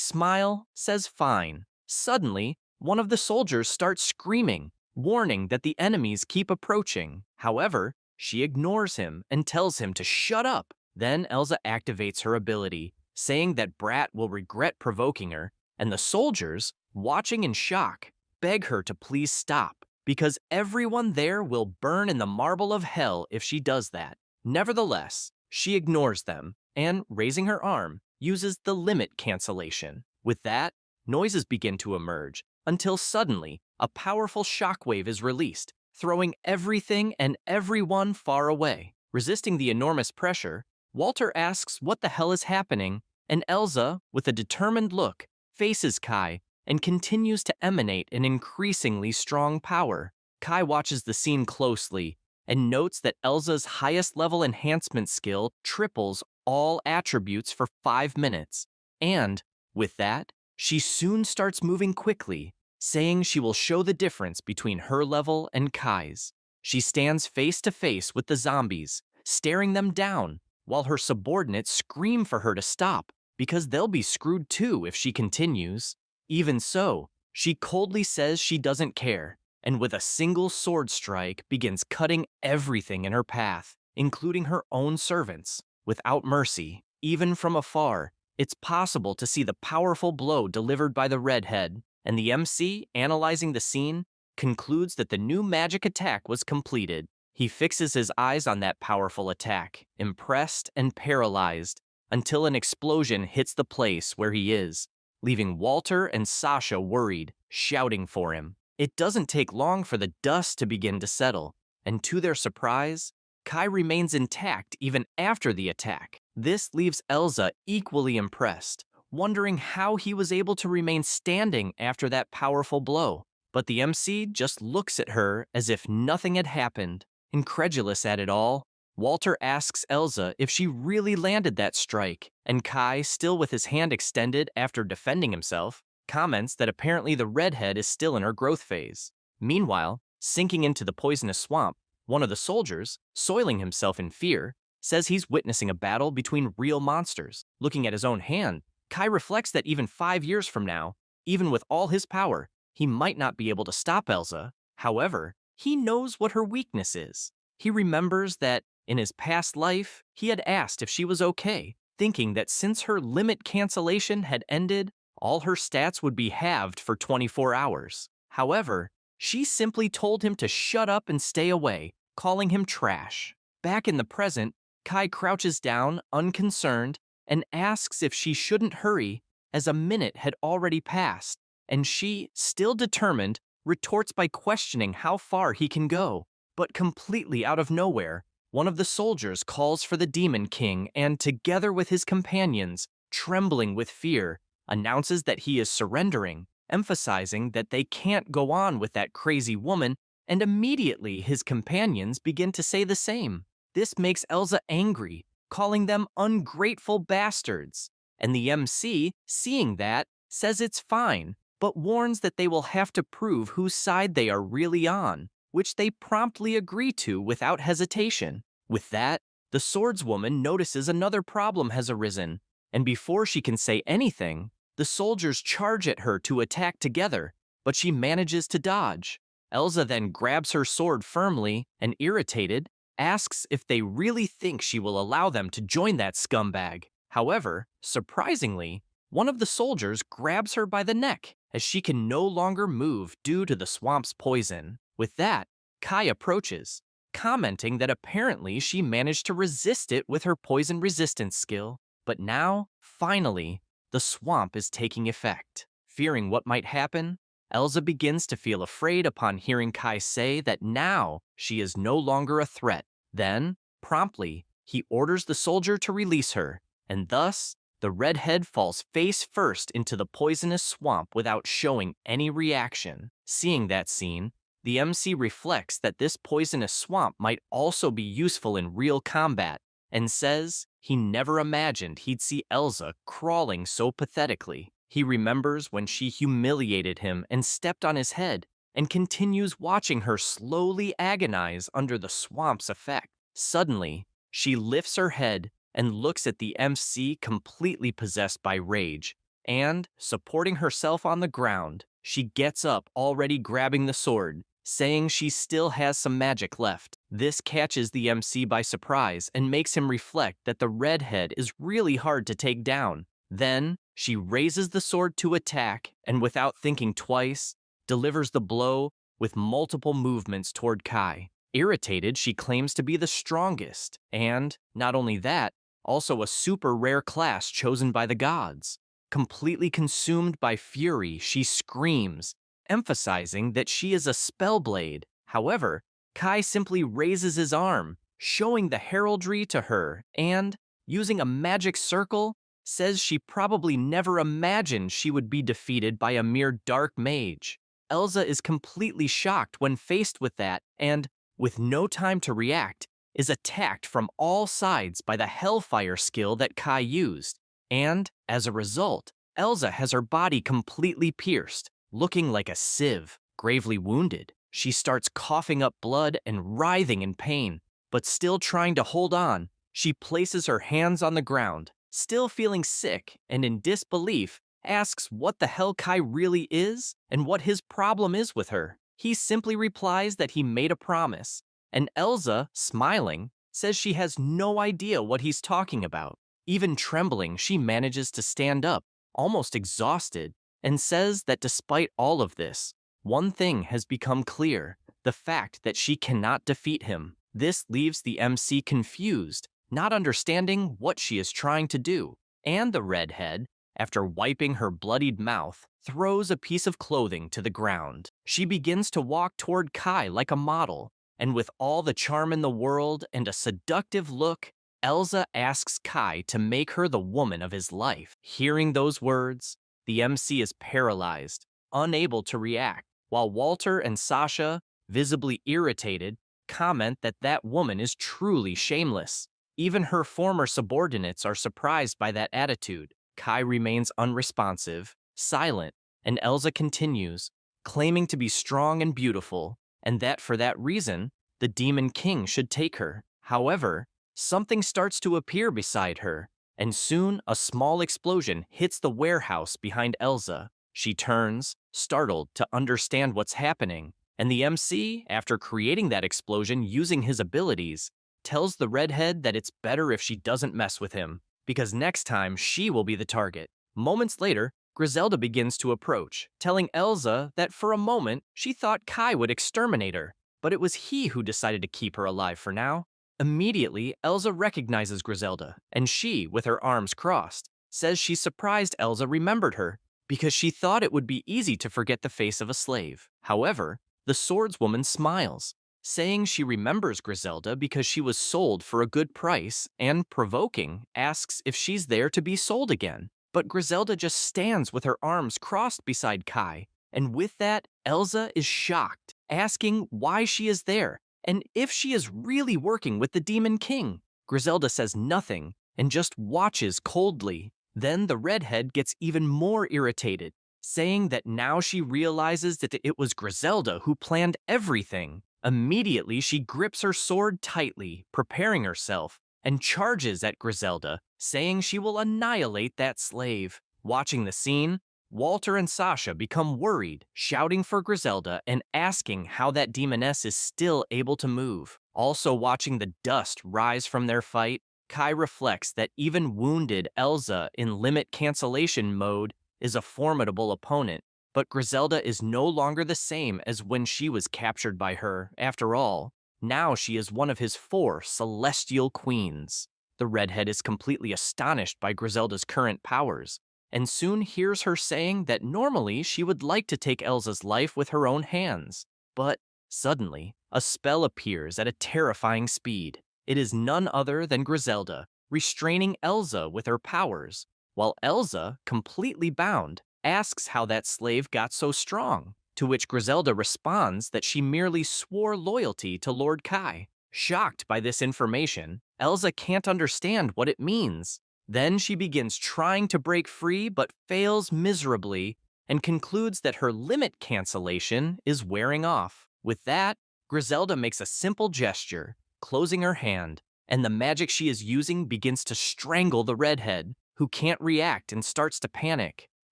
smile, says fine. Suddenly, one of the soldiers starts screaming, warning that the enemies keep approaching. However, she ignores him and tells him to shut up. Then Elsa activates her ability, saying that Brat will regret provoking her, and the soldiers, watching in shock, beg her to please stop, because everyone there will burn in the marble of hell if she does that. Nevertheless, she ignores them, and, raising her arm, uses the limit cancellation. With that, noises begin to emerge, until suddenly, a powerful shockwave is released, throwing everything and everyone far away. Resisting the enormous pressure, Walter asks what the hell is happening, and Elsa, with a determined look, faces Kai and continues to emanate an increasingly strong power. Kai watches the scene closely and notes that Elsa's highest level enhancement skill triples all attributes for 5 minutes, and, with that, she soon starts moving quickly, saying she will show the difference between her level and Kai's. She stands face to face with the zombies, staring them down, while her subordinates scream for her to stop, because they'll be screwed too if she continues. Even so, she coldly says she doesn't care, and with a single sword strike begins cutting everything in her path, including her own servants, without mercy. Even from afar, it's possible to see the powerful blow delivered by the redhead, and the MC, analyzing the scene, concludes that the new magic attack was completed. He fixes his eyes on that powerful attack, impressed and paralyzed, until an explosion hits the place where he is, leaving Walter and Sasha worried, shouting for him. It doesn't take long for the dust to begin to settle, and to their surprise, Kai remains intact even after the attack. This leaves Elsa equally impressed, wondering how he was able to remain standing after that powerful blow. But the MC just looks at her as if nothing had happened. Incredulous at it all, Walter asks Elsa if she really landed that strike, and Kai, still with his hand extended after defending himself, comments that apparently the redhead is still in her growth phase. Meanwhile, sinking into the poisonous swamp, one of the soldiers, soiling himself in fear, says he's witnessing a battle between real monsters. Looking at his own hand, Kai reflects that even 5 years from now, even with all his power, he might not be able to stop Elsa. However, he knows what her weakness is. He remembers that, in his past life, he had asked if she was okay, thinking that since her limit cancellation had ended, all her stats would be halved for 24 hours. However, she simply told him to shut up and stay away, calling him trash. Back in the present, Kai crouches down, unconcerned, and asks if she shouldn't hurry, as a minute had already passed, and she, still determined, retorts by questioning how far he can go. But completely out of nowhere, one of the soldiers calls for the Demon King and, together with his companions, trembling with fear, announces that he is surrendering, emphasizing that they can't go on with that crazy woman, and immediately his companions begin to say the same. This makes Elsa angry, calling them ungrateful bastards. And the MC, seeing that, says it's fine, but warns that they will have to prove whose side they are really on, which they promptly agree to without hesitation. With that, the swordswoman notices another problem has arisen, and before she can say anything, the soldiers charge at her to attack together, but she manages to dodge. Elsa then grabs her sword firmly and, irritated, asks if they really think she will allow them to join that scumbag. However, surprisingly, one of the soldiers grabs her by the neck as she can no longer move due to the swamp's poison. With that, Kai approaches, commenting that apparently she managed to resist it with her poison resistance skill, but now, finally, the swamp is taking effect. Fearing what might happen, Elsa begins to feel afraid upon hearing Kai say that now she is no longer a threat. Then, promptly, he orders the soldier to release her, and thus, the redhead falls face first into the poisonous swamp without showing any reaction. Seeing that scene, the MC reflects that this poisonous swamp might also be useful in real combat, and says he never imagined he'd see Elsa crawling so pathetically. He remembers when she humiliated him and stepped on his head, and continues watching her slowly agonize under the swamp's effect. Suddenly, she lifts her head and looks at the MC completely possessed by rage, and, supporting herself on the ground, she gets up already grabbing the sword, saying she still has some magic left. This catches the MC by surprise and makes him reflect that the redhead is really hard to take down. Then, she raises the sword to attack and, without thinking twice, delivers the blow with multiple movements toward Kai. Irritated, she claims to be the strongest, and, not only that, also a super rare class chosen by the gods. Completely consumed by fury, she screams, emphasizing that she is a spellblade. However, Kai simply raises his arm, showing the heraldry to her, and, using a magic circle, says she probably never imagined she would be defeated by a mere dark mage. Elsa is completely shocked when faced with that, and, with no time to react, is attacked from all sides by the Hellfire skill that Kai used. And, as a result, Elsa has her body completely pierced, looking like a sieve. Gravely wounded, she starts coughing up blood and writhing in pain, but still trying to hold on, she places her hands on the ground, still feeling sick and in disbelief, asks what the hell Kai really is and what his problem is with her. He simply replies that he made a promise, and Elsa, smiling, says she has no idea what he's talking about. Even trembling, she manages to stand up, almost exhausted, and says that despite all of this, one thing has become clear, the fact that she cannot defeat him. This leaves the MC confused, not understanding what she is trying to do, and the redhead, after wiping her bloodied mouth, throws a piece of clothing to the ground. She begins to walk toward Kai like a model, and with all the charm in the world and a seductive look, Elsa asks Kai to make her the woman of his life. Hearing those words, the MC is paralyzed, unable to react, while Walter and Sasha, visibly irritated, comment that that woman is truly shameless. Even her former subordinates are surprised by that attitude. Kai remains unresponsive, silent, and Elsa continues, claiming to be strong and beautiful, and that for that reason, the Demon King should take her. However, something starts to appear beside her, and soon a small explosion hits the warehouse behind Elsa. She turns, startled, to understand what's happening, and the MC, after creating that explosion using his abilities, tells the redhead that it's better if she doesn't mess with him, because next time she will be the target. Moments later, Griselda begins to approach, telling Elsa that for a moment she thought Kai would exterminate her, but it was he who decided to keep her alive for now. Immediately, Elsa recognizes Griselda, and she, with her arms crossed, says she's surprised Elsa remembered her, because she thought it would be easy to forget the face of a slave. However, the swordswoman smiles, saying she remembers Griselda because she was sold for a good price, and, provoking, asks if she's there to be sold again. But Griselda just stands with her arms crossed beside Kai, and with that, Elsa is shocked, asking why she is there, and if she is really working with the Demon King. Griselda says nothing, and just watches coldly. Then the redhead gets even more irritated, saying that now she realizes that it was Griselda who planned everything. Immediately, she grips her sword tightly, preparing herself, and charges at Griselda, saying she will annihilate that slave. Watching the scene, Walter and Sasha become worried, shouting for Griselda and asking how that demoness is still able to move. Also watching the dust rise from their fight, Kai reflects that even wounded Elsa in limit cancellation mode is a formidable opponent, but Griselda is no longer the same as when she was captured by her. After all, now she is one of his 4 celestial queens. The redhead is completely astonished by Griselda's current powers, and soon hears her saying that normally she would like to take Elsa's life with her own hands. But suddenly, a spell appears at a terrifying speed. It is none other than Griselda, restraining Elsa with her powers, while Elsa, completely bound, asks how that slave got so strong, to which Griselda responds that she merely swore loyalty to Lord Kai. Shocked by this information, Elsa can't understand what it means. Then she begins trying to break free but fails miserably and concludes that her limit cancellation is wearing off. With that, Griselda makes a simple gesture, closing her hand, and the magic she is using begins to strangle the redhead, who can't react and starts to panic.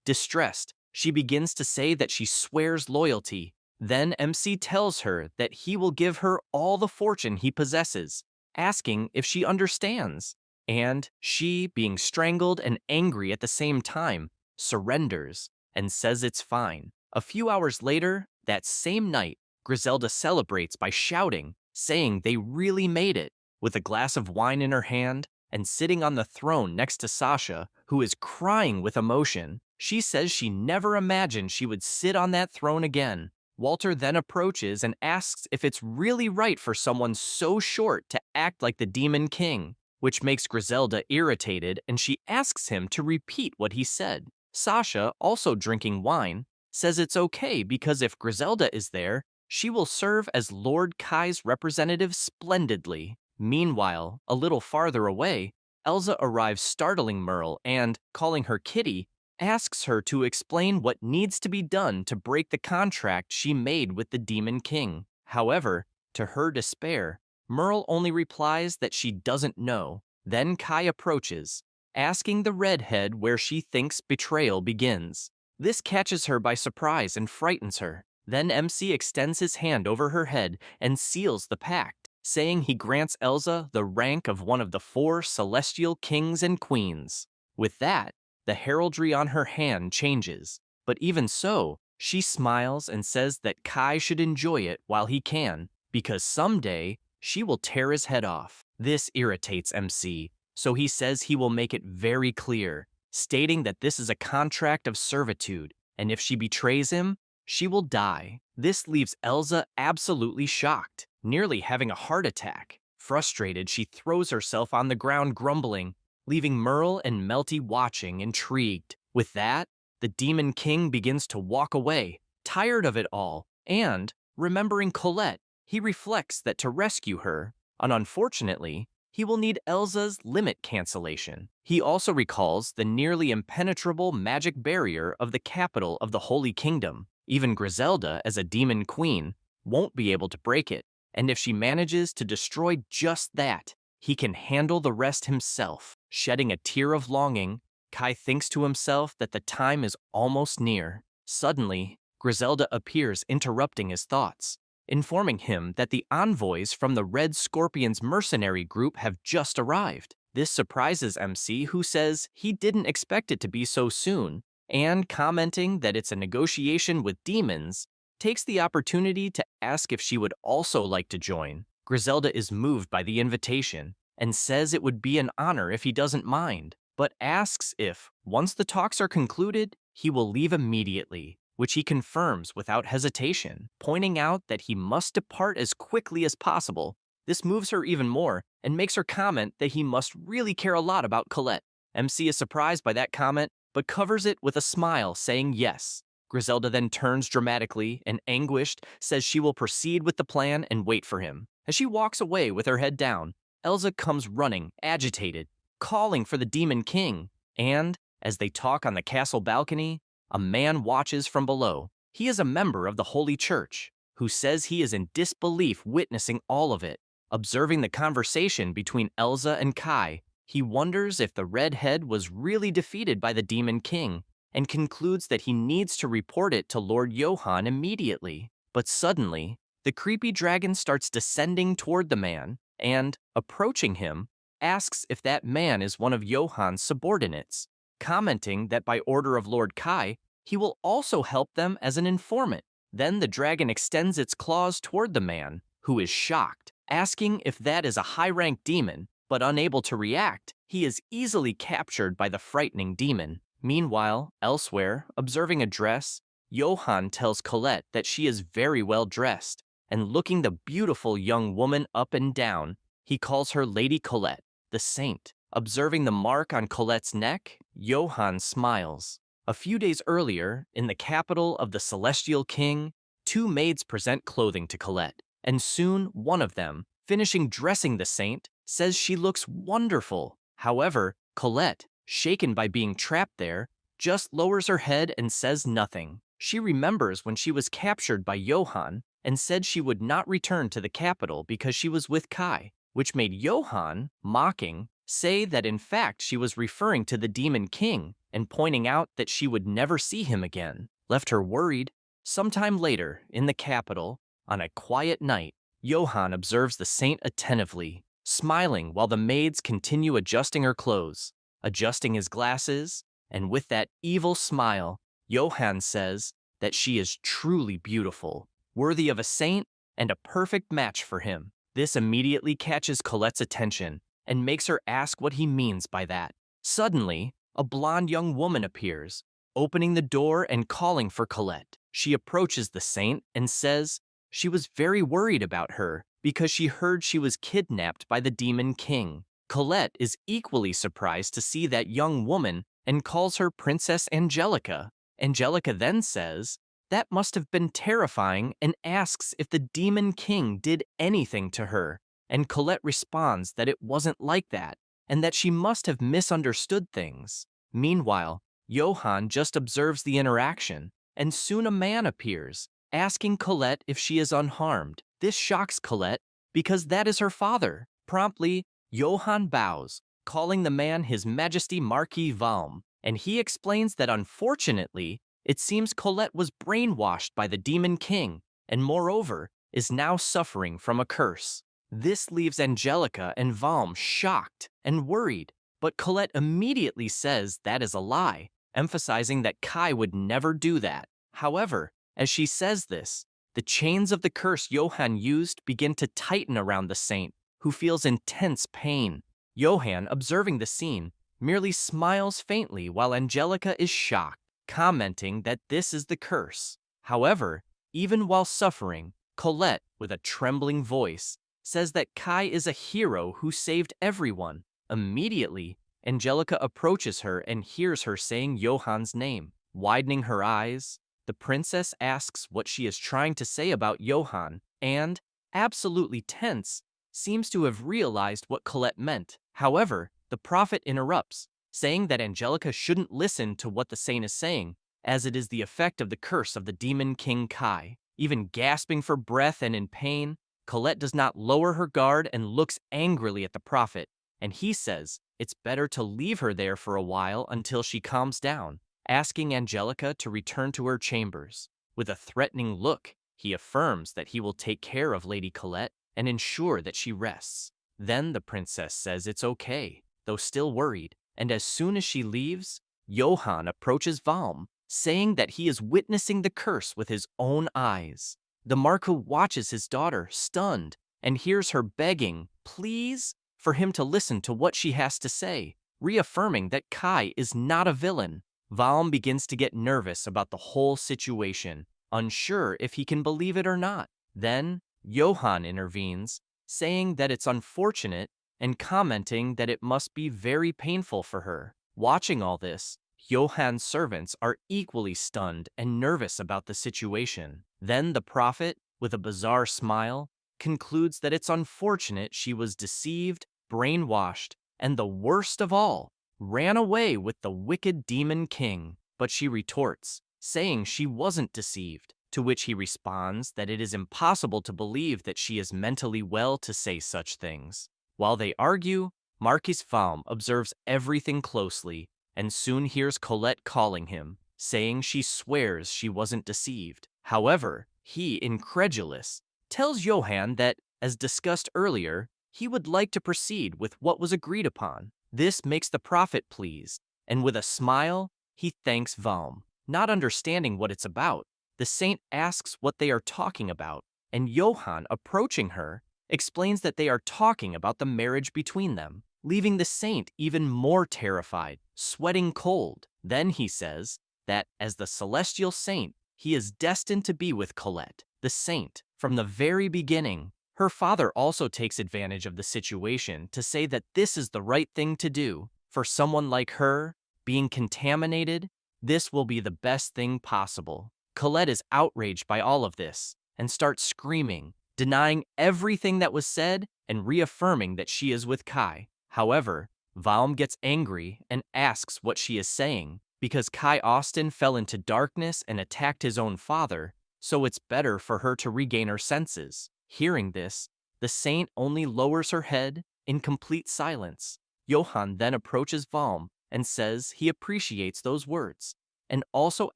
Distressed, she begins to say that she swears loyalty. Then MC tells her that he will give her all the fortune he possesses, asking if she understands. And she, being strangled and angry at the same time, surrenders and says it's fine. A few hours later, that same night, Griselda celebrates by shouting, saying they really made it. With a glass of wine in her hand and sitting on the throne next to Sasha, who is crying with emotion, she says she never imagined she would sit on that throne again. Walter then approaches and asks if it's really right for someone so short to act like the Demon King, which makes Griselda irritated, and she asks him to repeat what he said. Sasha, also drinking wine, says it's okay because if Griselda is there, she will serve as Lord Kai's representative splendidly. Meanwhile, a little farther away, Elsa arrives startling Merle and, calling her Kitty, asks her to explain what needs to be done to break the contract she made with the Demon King. However, to her despair, Merle only replies that she doesn't know. Then Kai approaches, asking the redhead where she thinks betrayal begins. This catches her by surprise and frightens her. Then MC extends his hand over her head and seals the pact, saying he grants Elsa the rank of one of the 4 celestial kings and queens. With that, the heraldry on her hand changes, but even so, she smiles and says that Kai should enjoy it while he can, because someday she will tear his head off. This irritates MC, so he says he will make it very clear, stating that this is a contract of servitude, and if she betrays him, she will die. This leaves Elsa absolutely shocked, nearly having a heart attack. Frustrated, she throws herself on the ground grumbling, leaving Merle and Melty watching, intrigued. With that, the Demon King begins to walk away, tired of it all, and, remembering Colette, he reflects that to rescue her, and unfortunately, he will need Elsa's limit cancellation. He also recalls the nearly impenetrable magic barrier of the capital of the Holy Kingdom. Even Griselda, as a demon queen, won't be able to break it, and if she manages to destroy just that, he can handle the rest himself. Shedding a tear of longing, Kai thinks to himself that the time is almost near. Suddenly, Griselda appears, interrupting his thoughts, informing him that the envoys from the Red Scorpion's mercenary group have just arrived. This surprises MC, who says he didn't expect it to be so soon, and commenting that it's a negotiation with demons, takes the opportunity to ask if she would also like to join. Griselda is moved by the invitation and says it would be an honor if he doesn't mind, but asks if, once the talks are concluded, he will leave immediately, which he confirms without hesitation, pointing out that he must depart as quickly as possible. This moves her even more and makes her comment that he must really care a lot about Colette. MC is surprised by that comment, but covers it with a smile, saying yes. Griselda then turns dramatically and, anguished, says she will proceed with the plan and wait for him. As she walks away with her head down, Elsa comes running, agitated, calling for the Demon King. And, as they talk on the castle balcony, a man watches from below. He is a member of the Holy Church, who says he is in disbelief witnessing all of it. Observing the conversation between Elsa and Kai, he wonders if the red head was really defeated by the Demon King, and concludes that he needs to report it to Lord Johann immediately. But suddenly, the creepy dragon starts descending toward the man, and, approaching him, asks if that man is one of Johann's subordinates, commenting that by order of Lord Kai, he will also help them as an informant. Then the dragon extends its claws toward the man, who is shocked, asking if that is a high-rank demon, but unable to react, he is easily captured by the frightening demon. Meanwhile, elsewhere, observing a dress, Johann tells Colette that she is very well dressed, and looking the beautiful young woman up and down, he calls her Lady Colette, the saint. Observing the mark on Colette's neck, Johann smiles. A few days earlier, in the capital of the Celestial King, two maids present clothing to Colette, and soon one of them, finishing dressing the saint, says she looks wonderful. However, Colette, shaken by being trapped there, just lowers her head and says nothing. She remembers when she was captured by Johann and said she would not return to the capital because she was with Kai, which made Johann, mocking, say that in fact she was referring to the Demon King and pointing out that she would never see him again, left her worried. Sometime later, in the capital, on a quiet night, Johann observes the saint attentively, smiling while the maids continue adjusting her clothes, adjusting his glasses, and with that evil smile, Johann says that she is truly beautiful, worthy of a saint, and a perfect match for him. This immediately catches Colette's attention and makes her ask what he means by that. Suddenly, a blonde young woman appears, opening the door and calling for Colette. She approaches the saint and says she was very worried about her because she heard she was kidnapped by the Demon King. Colette is equally surprised to see that young woman and calls her Princess Angelica. Angelica then says that must have been terrifying and asks if the Demon King did anything to her, and Colette responds that it wasn't like that and that she must have misunderstood things. Meanwhile, Johann just observes the interaction, and soon a man appears, asking Colette if she is unharmed. This shocks Colette because that is her father. Promptly, Johann bows, calling the man His Majesty Marquis Valm, and he explains that unfortunately, it seems Colette was brainwashed by the Demon King, and moreover, is now suffering from a curse. This leaves Angelica and Valm shocked and worried, but Colette immediately says that is a lie, emphasizing that Kai would never do that. However, as she says this, the chains of the curse Johann used begin to tighten around the saint, who feels intense pain. Johann, observing the scene, merely smiles faintly while Angelica is shocked, commenting that this is the curse. However, even while suffering, Colette, with a trembling voice, says that Kai is a hero who saved everyone. Immediately, Angelica approaches her and hears her saying Johann's name. Widening her eyes, the princess asks what she is trying to say about Johann, and, absolutely tense, seems to have realized what Colette meant. However, the prophet interrupts, saying that Angelica shouldn't listen to what the saint is saying, as it is the effect of the curse of the Demon King Kai. Even gasping for breath and in pain, Colette does not lower her guard and looks angrily at the prophet, and he says it's better to leave her there for a while until she calms down, asking Angelica to return to her chambers. With a threatening look, he affirms that he will take care of Lady Colette and ensure that she rests. Then the princess says it's okay, though still worried, and as soon as she leaves, Johann approaches Valm, saying that he is witnessing the curse with his own eyes. The Marquis watches his daughter, stunned, and hears her begging, please, for him to listen to what she has to say, reaffirming that Kai is not a villain. Valm begins to get nervous about the whole situation, unsure if he can believe it or not. Then, Johann intervenes, saying that it's unfortunate and commenting that it must be very painful for her. Watching all this, Johann's servants are equally stunned and nervous about the situation. Then the prophet, with a bizarre smile, concludes that it's unfortunate she was deceived, brainwashed, and the worst of all, ran away with the wicked demon king. But she retorts, saying she wasn't deceived, to which he responds that it is impossible to believe that she is mentally well to say such things. While they argue, Marquis Valm observes everything closely and soon hears Colette calling him, saying she swears she wasn't deceived. However, he, incredulous, tells Johann that, as discussed earlier, he would like to proceed with what was agreed upon. This makes the prophet pleased, and with a smile, he thanks Valm. Not understanding what it's about, the saint asks what they are talking about, and Johann, approaching her, explains that they are talking about the marriage between them, leaving the saint even more terrified, sweating cold. Then he says that, as the celestial saint, he is destined to be with Colette, the saint, from the very beginning. Her father also takes advantage of the situation to say that this is the right thing to do. For someone like her, being contaminated, this will be the best thing possible. Colette is outraged by all of this and starts screaming, denying everything that was said and reaffirming that she is with Kai. However, Valm gets angry and asks what she is saying, because Kai Austin fell into darkness and attacked his own father, so it's better for her to regain her senses. Hearing this, the saint only lowers her head in complete silence. Johann then approaches Valm and says he appreciates those words, and also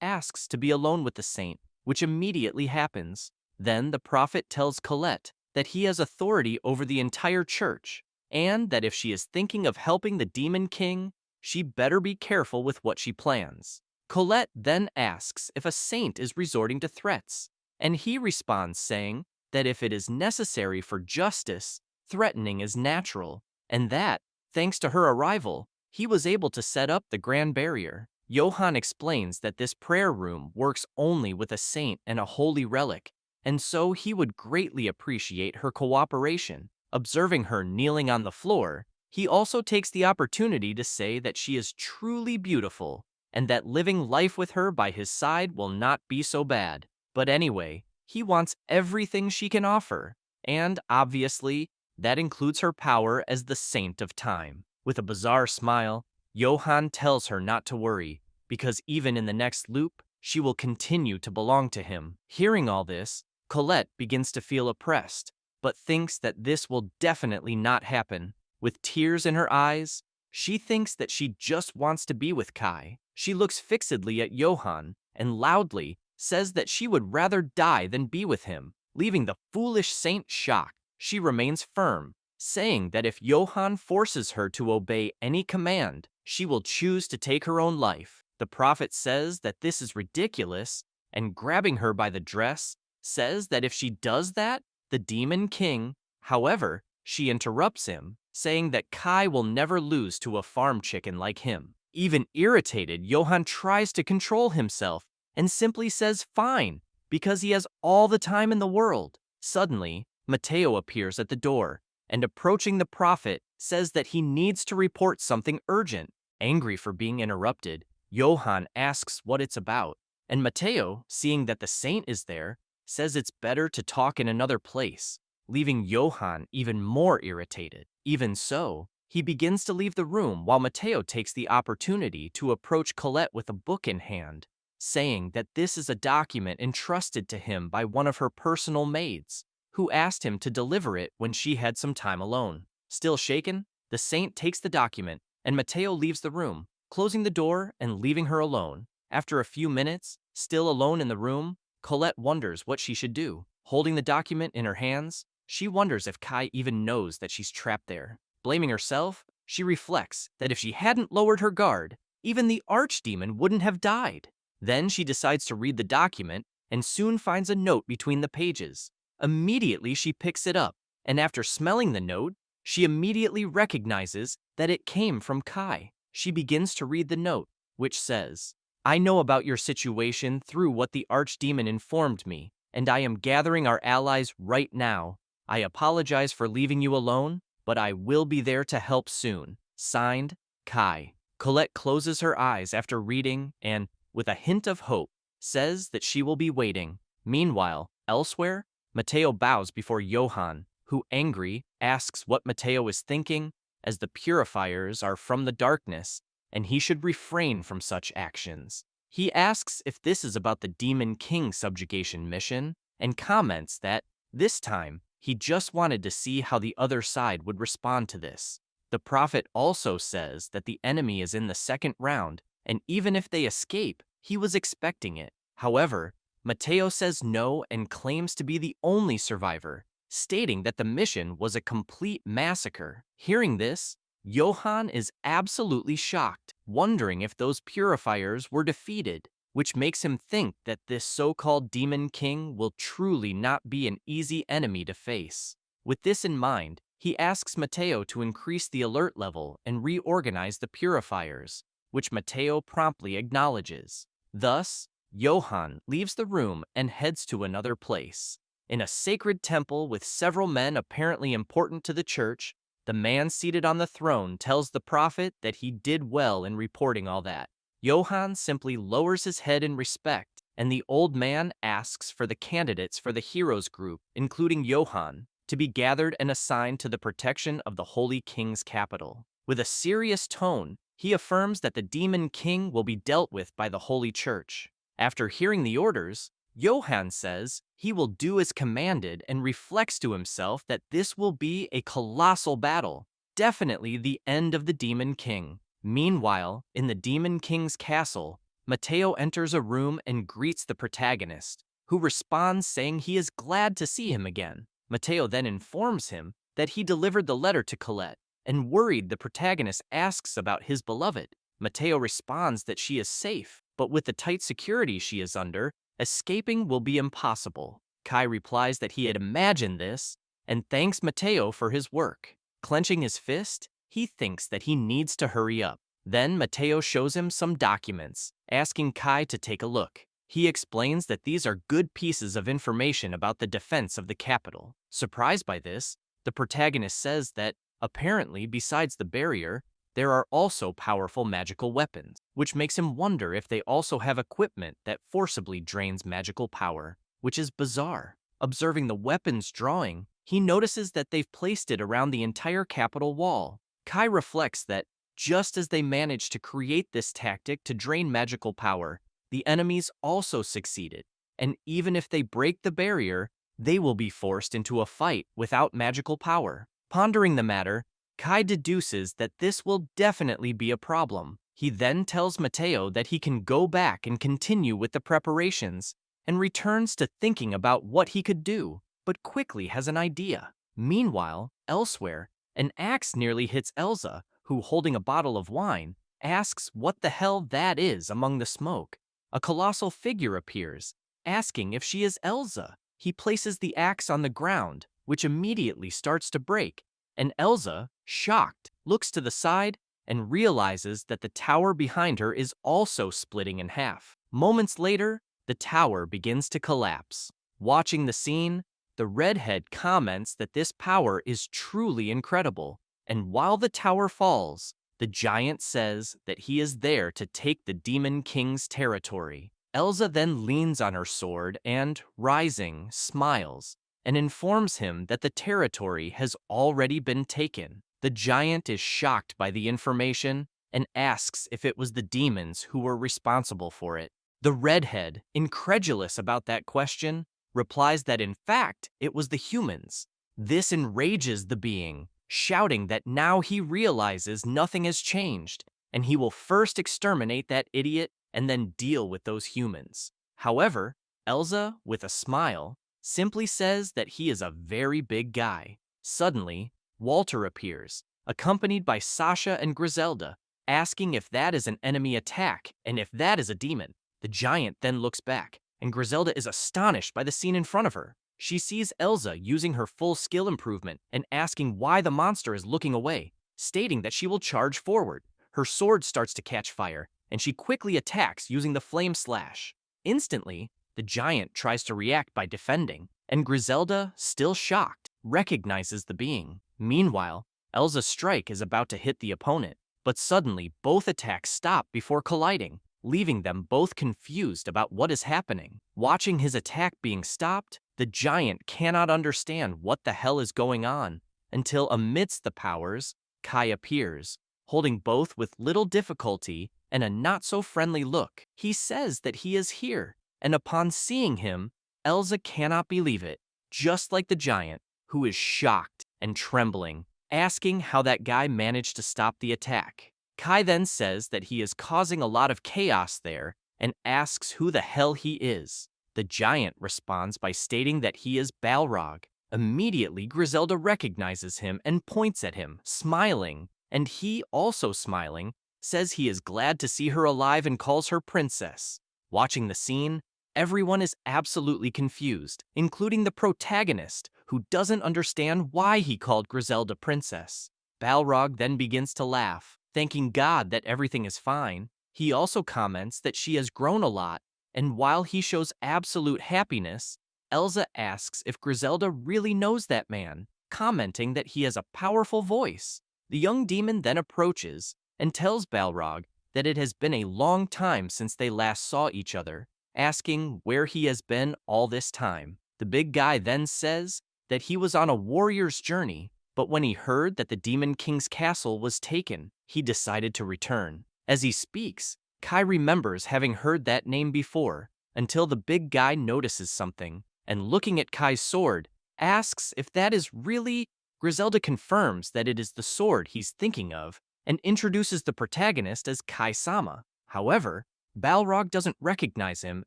asks to be alone with the saint, which immediately happens. Then the prophet tells Colette that he has authority over the entire church, and that if she is thinking of helping the demon king, she better be careful with what she plans. Colette then asks if a saint is resorting to threats, and he responds saying that if it is necessary for justice, threatening is natural, and that, thanks to her arrival, he was able to set up the Grand Barrier. Johann explains that this prayer room works only with a saint and a holy relic, and so he would greatly appreciate her cooperation. Observing her kneeling on the floor, he also takes the opportunity to say that she is truly beautiful, and that living life with her by his side will not be so bad. But anyway, he wants everything she can offer, and obviously, that includes her power as the Saint of Time. With a bizarre smile, Johann tells her not to worry, because even in the next loop, she will continue to belong to him. Hearing all this, Colette begins to feel oppressed, but thinks that this will definitely not happen. With tears in her eyes, she thinks that she just wants to be with Kai. She looks fixedly at Johann and loudly says that she would rather die than be with him, leaving the foolish saint shocked. She remains firm, saying that if Johann forces her to obey any command, she will choose to take her own life. The prophet says that this is ridiculous, and grabbing her by the dress, says that if she does that, the demon king. However, she interrupts him, saying that Kai will never lose to a farm chicken like him. Even irritated, Johann tries to control himself and simply says fine, because he has all the time in the world. Suddenly, Matteo appears at the door, and approaching the prophet, says that he needs to report something urgent. Angry for being interrupted, Johann asks what it's about, and Matteo, seeing that the saint is there, says it's better to talk in another place, leaving Johann even more irritated. Even so, he begins to leave the room while Matteo takes the opportunity to approach Colette with a book in hand, saying that this is a document entrusted to him by one of her personal maids, who asked him to deliver it when she had some time alone. Still shaken, the saint takes the document, and Matteo leaves the room, closing the door and leaving her alone. After a few minutes, still alone in the room, Colette wonders what she should do. Holding the document in her hands, she wonders if Kai even knows that she's trapped there. Blaming herself, she reflects that if she hadn't lowered her guard, even the archdemon wouldn't have died. Then she decides to read the document and soon finds a note between the pages. Immediately she picks it up, and after smelling the note, she immediately recognizes that it came from Kai. She begins to read the note, which says, I know about your situation through what the archdemon informed me, and I am gathering our allies right now. I apologize for leaving you alone, but I will be there to help soon. Signed, Kai. Colette closes her eyes after reading and, with a hint of hope, says that she will be waiting. Meanwhile, elsewhere, Mateo bows before Johann, who, angry, asks what Mateo is thinking, as the purifiers are from the darkness, and he should refrain from such actions. He asks if this is about the Demon King subjugation mission, and comments that, this time, he just wanted to see how the other side would respond to this. The prophet also says that the enemy is in the second round, and even if they escape, he was expecting it. However, Mateo says no and claims to be the only survivor, stating that the mission was a complete massacre. Hearing this, Johann is absolutely shocked, wondering if those purifiers were defeated, which makes him think that this so-called Demon King will truly not be an easy enemy to face. With this in mind, he asks Mateo to increase the alert level and reorganize the purifiers, which Mateo promptly acknowledges. Thus, Johann leaves the room and heads to another place. In a sacred temple with several men apparently important to the church, the man seated on the throne tells the prophet that he did well in reporting all that. Johann simply lowers his head in respect, and the old man asks for the candidates for the heroes group, including Johann, to be gathered and assigned to the protection of the Holy King's capital. With a serious tone, he affirms that the Demon King will be dealt with by the Holy Church. After hearing the orders, Johann says he will do as commanded and reflects to himself that this will be a colossal battle, definitely the end of the Demon King. Meanwhile, in the Demon King's castle, Mateo enters a room and greets the protagonist, who responds saying he is glad to see him again. Mateo then informs him that he delivered the letter to Colette, and worried the protagonist asks about his beloved. Mateo responds that she is safe, but with the tight security she is under, escaping will be impossible. Kai replies that he had imagined this, and thanks Mateo for his work. Clenching his fist, he thinks that he needs to hurry up. Then Mateo shows him some documents, asking Kai to take a look. He explains that these are good pieces of information about the defense of the capital. Surprised by this, the protagonist says that, apparently, besides the barrier, there are also powerful magical weapons, which makes him wonder if they also have equipment that forcibly drains magical power, which is bizarre. Observing the weapons drawing, he notices that they've placed it around the entire capital wall. Kai reflects that, just as they managed to create this tactic to drain magical power, the enemies also succeeded, and even if they break the barrier, they will be forced into a fight without magical power. Pondering the matter, Kai deduces that this will definitely be a problem. He then tells Mateo that he can go back and continue with the preparations, and returns to thinking about what he could do, but quickly has an idea. Meanwhile, elsewhere, an axe nearly hits Elsa, who, holding a bottle of wine, asks what the hell that is among the smoke. A colossal figure appears, asking if she is Elsa. He places the axe on the ground, which immediately starts to break, and Elsa, shocked, looks to the side and realizes that the tower behind her is also splitting in half. Moments later, the tower begins to collapse. Watching the scene, the redhead comments that this power is truly incredible, and while the tower falls, the giant says that he is there to take the Demon King's territory. Elsa then leans on her sword and, rising, smiles, and informs him that the territory has already been taken. The giant is shocked by the information and asks if it was the demons who were responsible for it. The redhead, incredulous about that question, replies that in fact it was the humans. This enrages the being, shouting that now he realizes nothing has changed, and he will first exterminate that idiot and then deal with those humans. However, Elsa, with a smile, simply says that he is a very big guy. Suddenly, Walter appears, accompanied by Sasha and Griselda, asking if that is an enemy attack and if that is a demon. The giant then looks back, and Griselda is astonished by the scene in front of her. She sees Elsa using her full skill improvement and asking why the monster is looking away, stating that she will charge forward. Her sword starts to catch fire, and she quickly attacks using the flame slash. Instantly, the giant tries to react by defending, and Griselda, still shocked, recognizes the being. Meanwhile, Elza's strike is about to hit the opponent, but suddenly both attacks stop before colliding, leaving them both confused about what is happening. Watching his attack being stopped, the giant cannot understand what the hell is going on, until amidst the powers, Kai appears, holding both with little difficulty and a not-so-friendly look. He says that he is here, and upon seeing him, Elza cannot believe it, just like the giant, who is shocked and trembling, asking how that guy managed to stop the attack. Kai then says that he is causing a lot of chaos there and asks who the hell he is. The giant responds by stating that he is Balrog. Immediately, Griselda recognizes him and points at him, smiling, and he, also smiling, says he is glad to see her alive and calls her princess. Watching the scene, everyone is absolutely confused, including the protagonist, who doesn't understand why he called Griselda princess. Balrog then begins to laugh, thanking God that everything is fine. He also comments that she has grown a lot, and while he shows absolute happiness, Elza asks if Griselda really knows that man, commenting that he has a powerful voice. The young demon then approaches and tells Balrog that it has been a long time since they last saw each other, asking where he has been all this time. The big guy then says that he was on a warrior's journey, but when he heard that the Demon King's castle was taken, he decided to return. As he speaks, Kai remembers having heard that name before, until the big guy notices something, and looking at Kai's sword, asks if that is really. Griselda confirms that it is the sword he's thinking of, and introduces the protagonist as Kai-sama. However, Balrog doesn't recognize him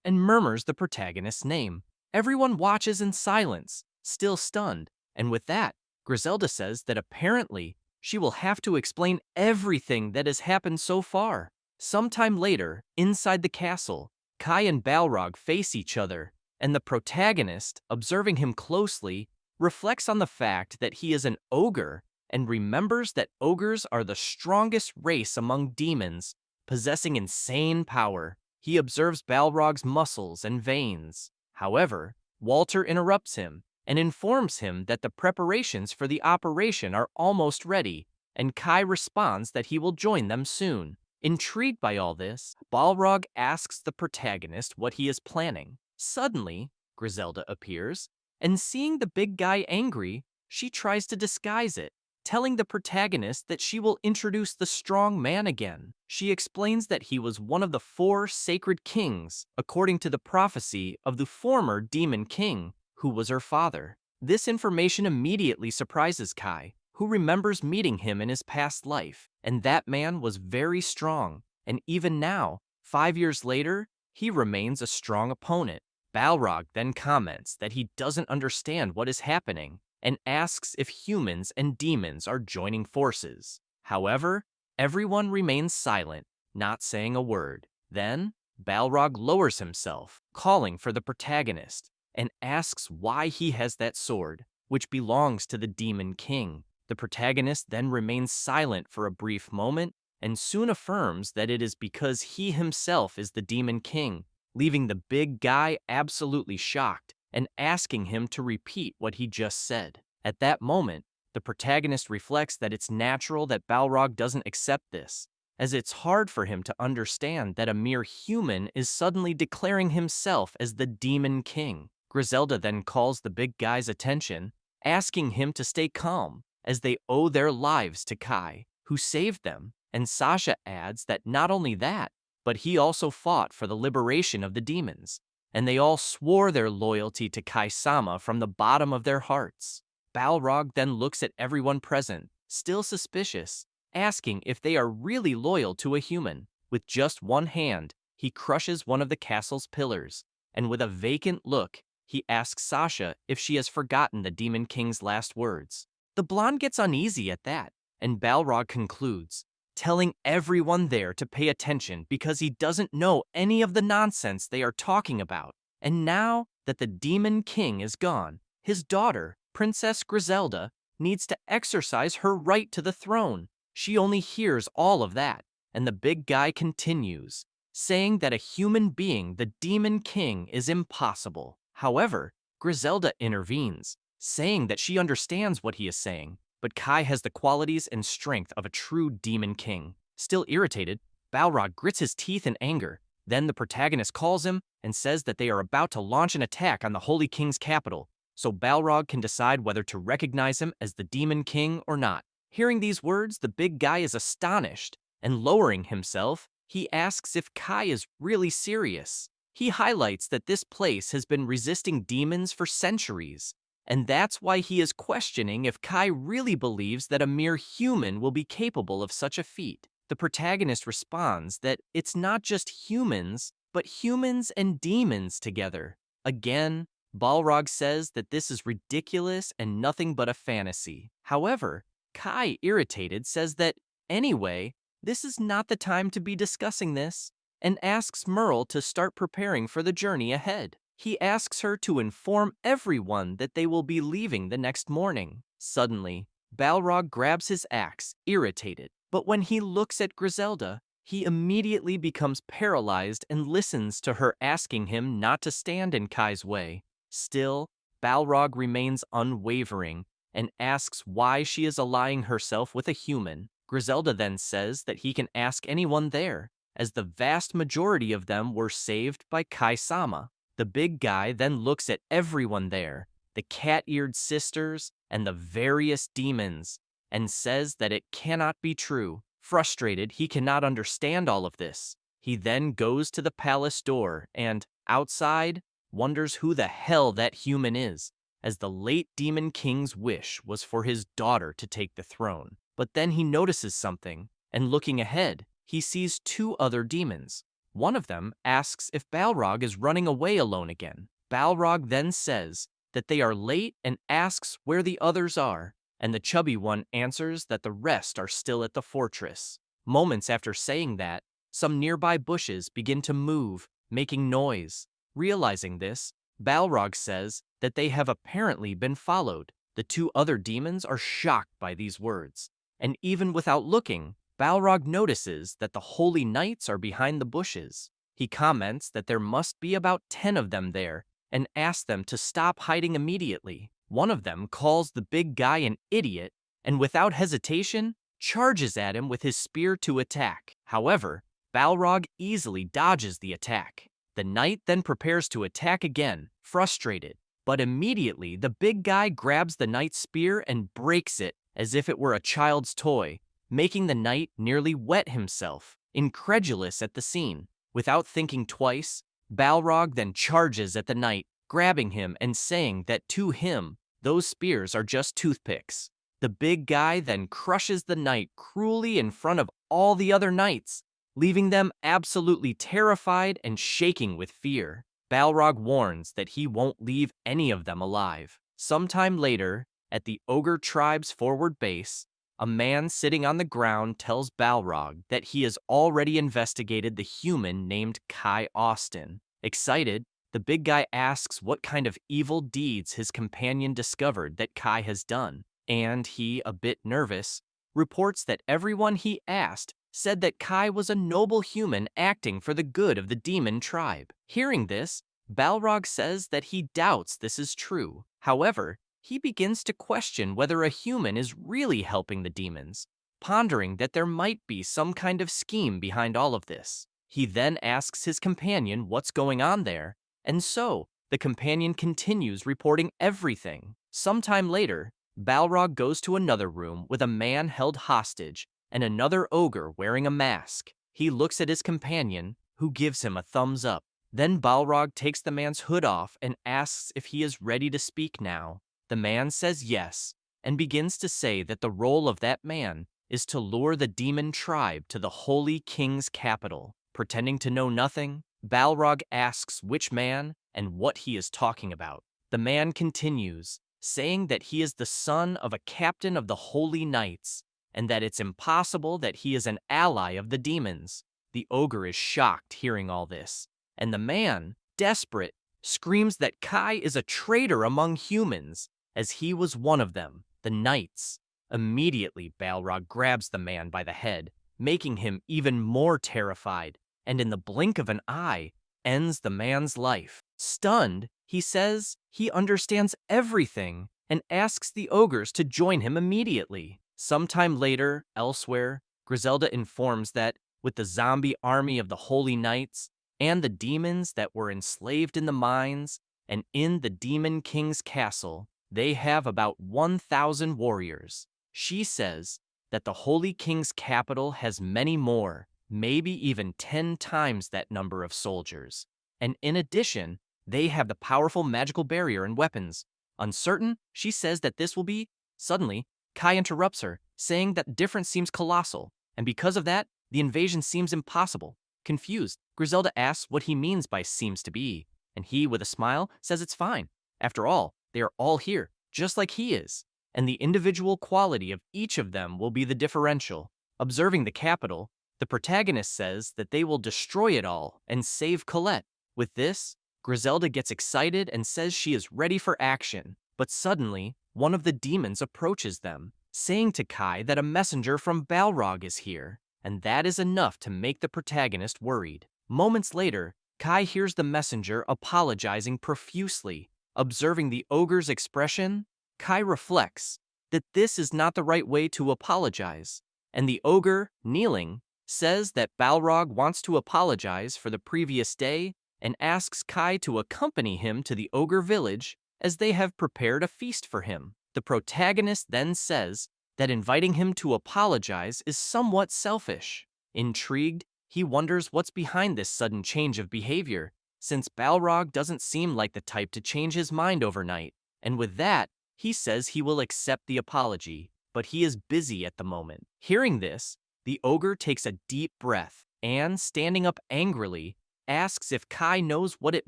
and murmurs the protagonist's name. Everyone watches in silence, still stunned, and with that, Griselda says that apparently she will have to explain everything that has happened so far. Sometime later, inside the castle, Kai and Balrog face each other, and the protagonist, observing him closely, reflects on the fact that he is an ogre and remembers that ogres are the strongest race among demons, possessing insane power. He observes Balrog's muscles and veins. However, Walter interrupts him and informs him that the preparations for the operation are almost ready, and Kai responds that he will join them soon. Intrigued by all this, Balrog asks the protagonist what he is planning. Suddenly, Griselda appears, and seeing the big guy angry, she tries to disguise it, telling the protagonist that she will introduce the strong man again. She explains that he was one of the 4 sacred kings, according to the prophecy of the former demon king, who was her father. This information immediately surprises Kai, who remembers meeting him in his past life, and that man was very strong, and even now, 5 years later, he remains a strong opponent. Balrog then comments that he doesn't understand what is happening, and asks if humans and demons are joining forces. However, everyone remains silent, not saying a word. Then, Balrog lowers himself, calling for the protagonist, and asks why he has that sword, which belongs to the Demon King. The protagonist then remains silent for a brief moment, and soon affirms that it is because he himself is the Demon King, leaving the big guy absolutely shocked and asking him to repeat what he just said. At that moment, the protagonist reflects that it's natural that Balrog doesn't accept this, as it's hard for him to understand that a mere human is suddenly declaring himself as the Demon King. Griselda then calls the big guy's attention, asking him to stay calm, as they owe their lives to Kai, who saved them, and Sasha adds that not only that, but he also fought for the liberation of the demons, and they all swore their loyalty to Kai-sama from the bottom of their hearts. Balrog then looks at everyone present, still suspicious, asking if they are really loyal to a human. With just one hand, he crushes one of the castle's pillars, and with a vacant look, he asks Sasha if she has forgotten the Demon King's last words. The blonde gets uneasy at that, and Balrog concludes, telling everyone there to pay attention because he doesn't know any of the nonsense they are talking about. And now that the Demon King is gone, his daughter, Princess Griselda, needs to exercise her right to the throne. She only hears all of that, and the big guy continues, saying that a human being the Demon King is impossible. However, Griselda intervenes, saying that she understands what he is saying, but Kai has the qualities and strength of a true Demon King. Still irritated, Balrog grits his teeth in anger. Then the protagonist calls him and says that they are about to launch an attack on the Holy King's capital, so Balrog can decide whether to recognize him as the Demon King or not. Hearing these words, the big guy is astonished, and lowering himself, he asks if Kai is really serious. He highlights that this place has been resisting demons for centuries, and that's why he is questioning if Kai really believes that a mere human will be capable of such a feat. The protagonist responds that it's not just humans, but humans and demons together. Again, Balrog says that this is ridiculous and nothing but a fantasy. However, Kai, irritated, says that, anyway, this is not the time to be discussing this, and asks Merle to start preparing for the journey ahead. He asks her to inform everyone that they will be leaving the next morning. Suddenly, Balrog grabs his axe, irritated, but when he looks at Griselda, he immediately becomes paralyzed and listens to her asking him not to stand in Kai's way. Still, Balrog remains unwavering and asks why she is allying herself with a human. Griselda then says that he can ask anyone there, as the vast majority of them were saved by Kai-sama. The big guy then looks at everyone there, the cat-eared sisters and the various demons, and says that it cannot be true. Frustrated, he cannot understand all of this. He then goes to the palace door and, outside, wonders who the hell that human is, as the late Demon King's wish was for his daughter to take the throne. But then he notices something, and looking ahead, he sees two other demons. One of them asks if Balrog is running away alone again. Balrog then says that they are late and asks where the others are, and the chubby one answers that the rest are still at the fortress. Moments after saying that, some nearby bushes begin to move, making noise. Realizing this, Balrog says that they have apparently been followed. The two other demons are shocked by these words, and even without looking, Balrog notices that the holy knights are behind the bushes. He comments that there must be about 10 of them there, and asks them to stop hiding immediately. One of them calls the big guy an idiot, and without hesitation, charges at him with his spear to attack. However, Balrog easily dodges the attack. The knight then prepares to attack again, frustrated, but immediately the big guy grabs the knight's spear and breaks it as if it were a child's toy, making the knight nearly wet himself. Incredulous at the scene, without thinking twice, Balrog then charges at the knight, grabbing him and saying that to him, those spears are just toothpicks. The big guy then crushes the knight cruelly in front of all the other knights, leaving them absolutely terrified and shaking with fear. Balrog warns that he won't leave any of them alive. Sometime later, at the ogre tribe's forward base, a man sitting on the ground tells Balrog that he has already investigated the human named Kai Austin. Excited, the big guy asks what kind of evil deeds his companion discovered that Kai has done, and he, a bit nervous, reports that everyone he asked said that Kai was a noble human acting for the good of the demon tribe. Hearing this, Balrog says that he doubts this is true. However, he begins to question whether a human is really helping the demons, pondering that there might be some kind of scheme behind all of this. He then asks his companion what's going on there, and so the companion continues reporting everything. Sometime later, Balrog goes to another room with a man held hostage and another ogre wearing a mask. He looks at his companion, who gives him a thumbs up. Then Balrog takes the man's hood off and asks if he is ready to speak now. The man says yes, and begins to say that the role of that man is to lure the demon tribe to the Holy King's capital. Pretending to know nothing, Balrog asks which man and what he is talking about. The man continues, saying that he is the son of a captain of the Holy Knights, and that it's impossible that he is an ally of the demons. The ogre is shocked hearing all this, and the man, desperate, screams that Kai is a traitor among humans, as he was one of them, the knights. Immediately, Balrog grabs the man by the head, making him even more terrified, and in the blink of an eye, ends the man's life. Stunned, he says he understands everything and asks the ogres to join him immediately. Sometime later, elsewhere, Griselda informs that with the zombie army of the Holy Knights and the demons that were enslaved in the mines and in the Demon King's castle, they have about 1,000 warriors. She says that the Holy King's capital has many more, maybe even 10 times that number of soldiers. And in addition, they have the powerful magical barrier and weapons. Uncertain, she says that this will be. Suddenly, Kai interrupts her, saying that the difference seems colossal, and because of that, the invasion seems impossible. Confused, Griselda asks what he means by seems to be, and he, with a smile, says it's fine. After all, they are all here, just like he is, and the individual quality of each of them will be the differential. Observing the capital, the protagonist says that they will destroy it all and save Colette. With this, Griselda gets excited and says she is ready for action, but suddenly, one of the demons approaches them, saying to Kai that a messenger from Balrog is here, and that is enough to make the protagonist worried. Moments later, Kai hears the messenger apologizing profusely. Observing the ogre's expression, Kai reflects that this is not the right way to apologize, and the ogre, kneeling, says that Balrog wants to apologize for the previous day and asks Kai to accompany him to the ogre village as they have prepared a feast for him. The protagonist then says that inviting him to apologize is somewhat selfish. Intrigued, he wonders what's behind this sudden change of behavior, since Balrog doesn't seem like the type to change his mind overnight, and with that, he says he will accept the apology, but he is busy at the moment. Hearing this, the ogre takes a deep breath and, standing up angrily, asks if Kai knows what it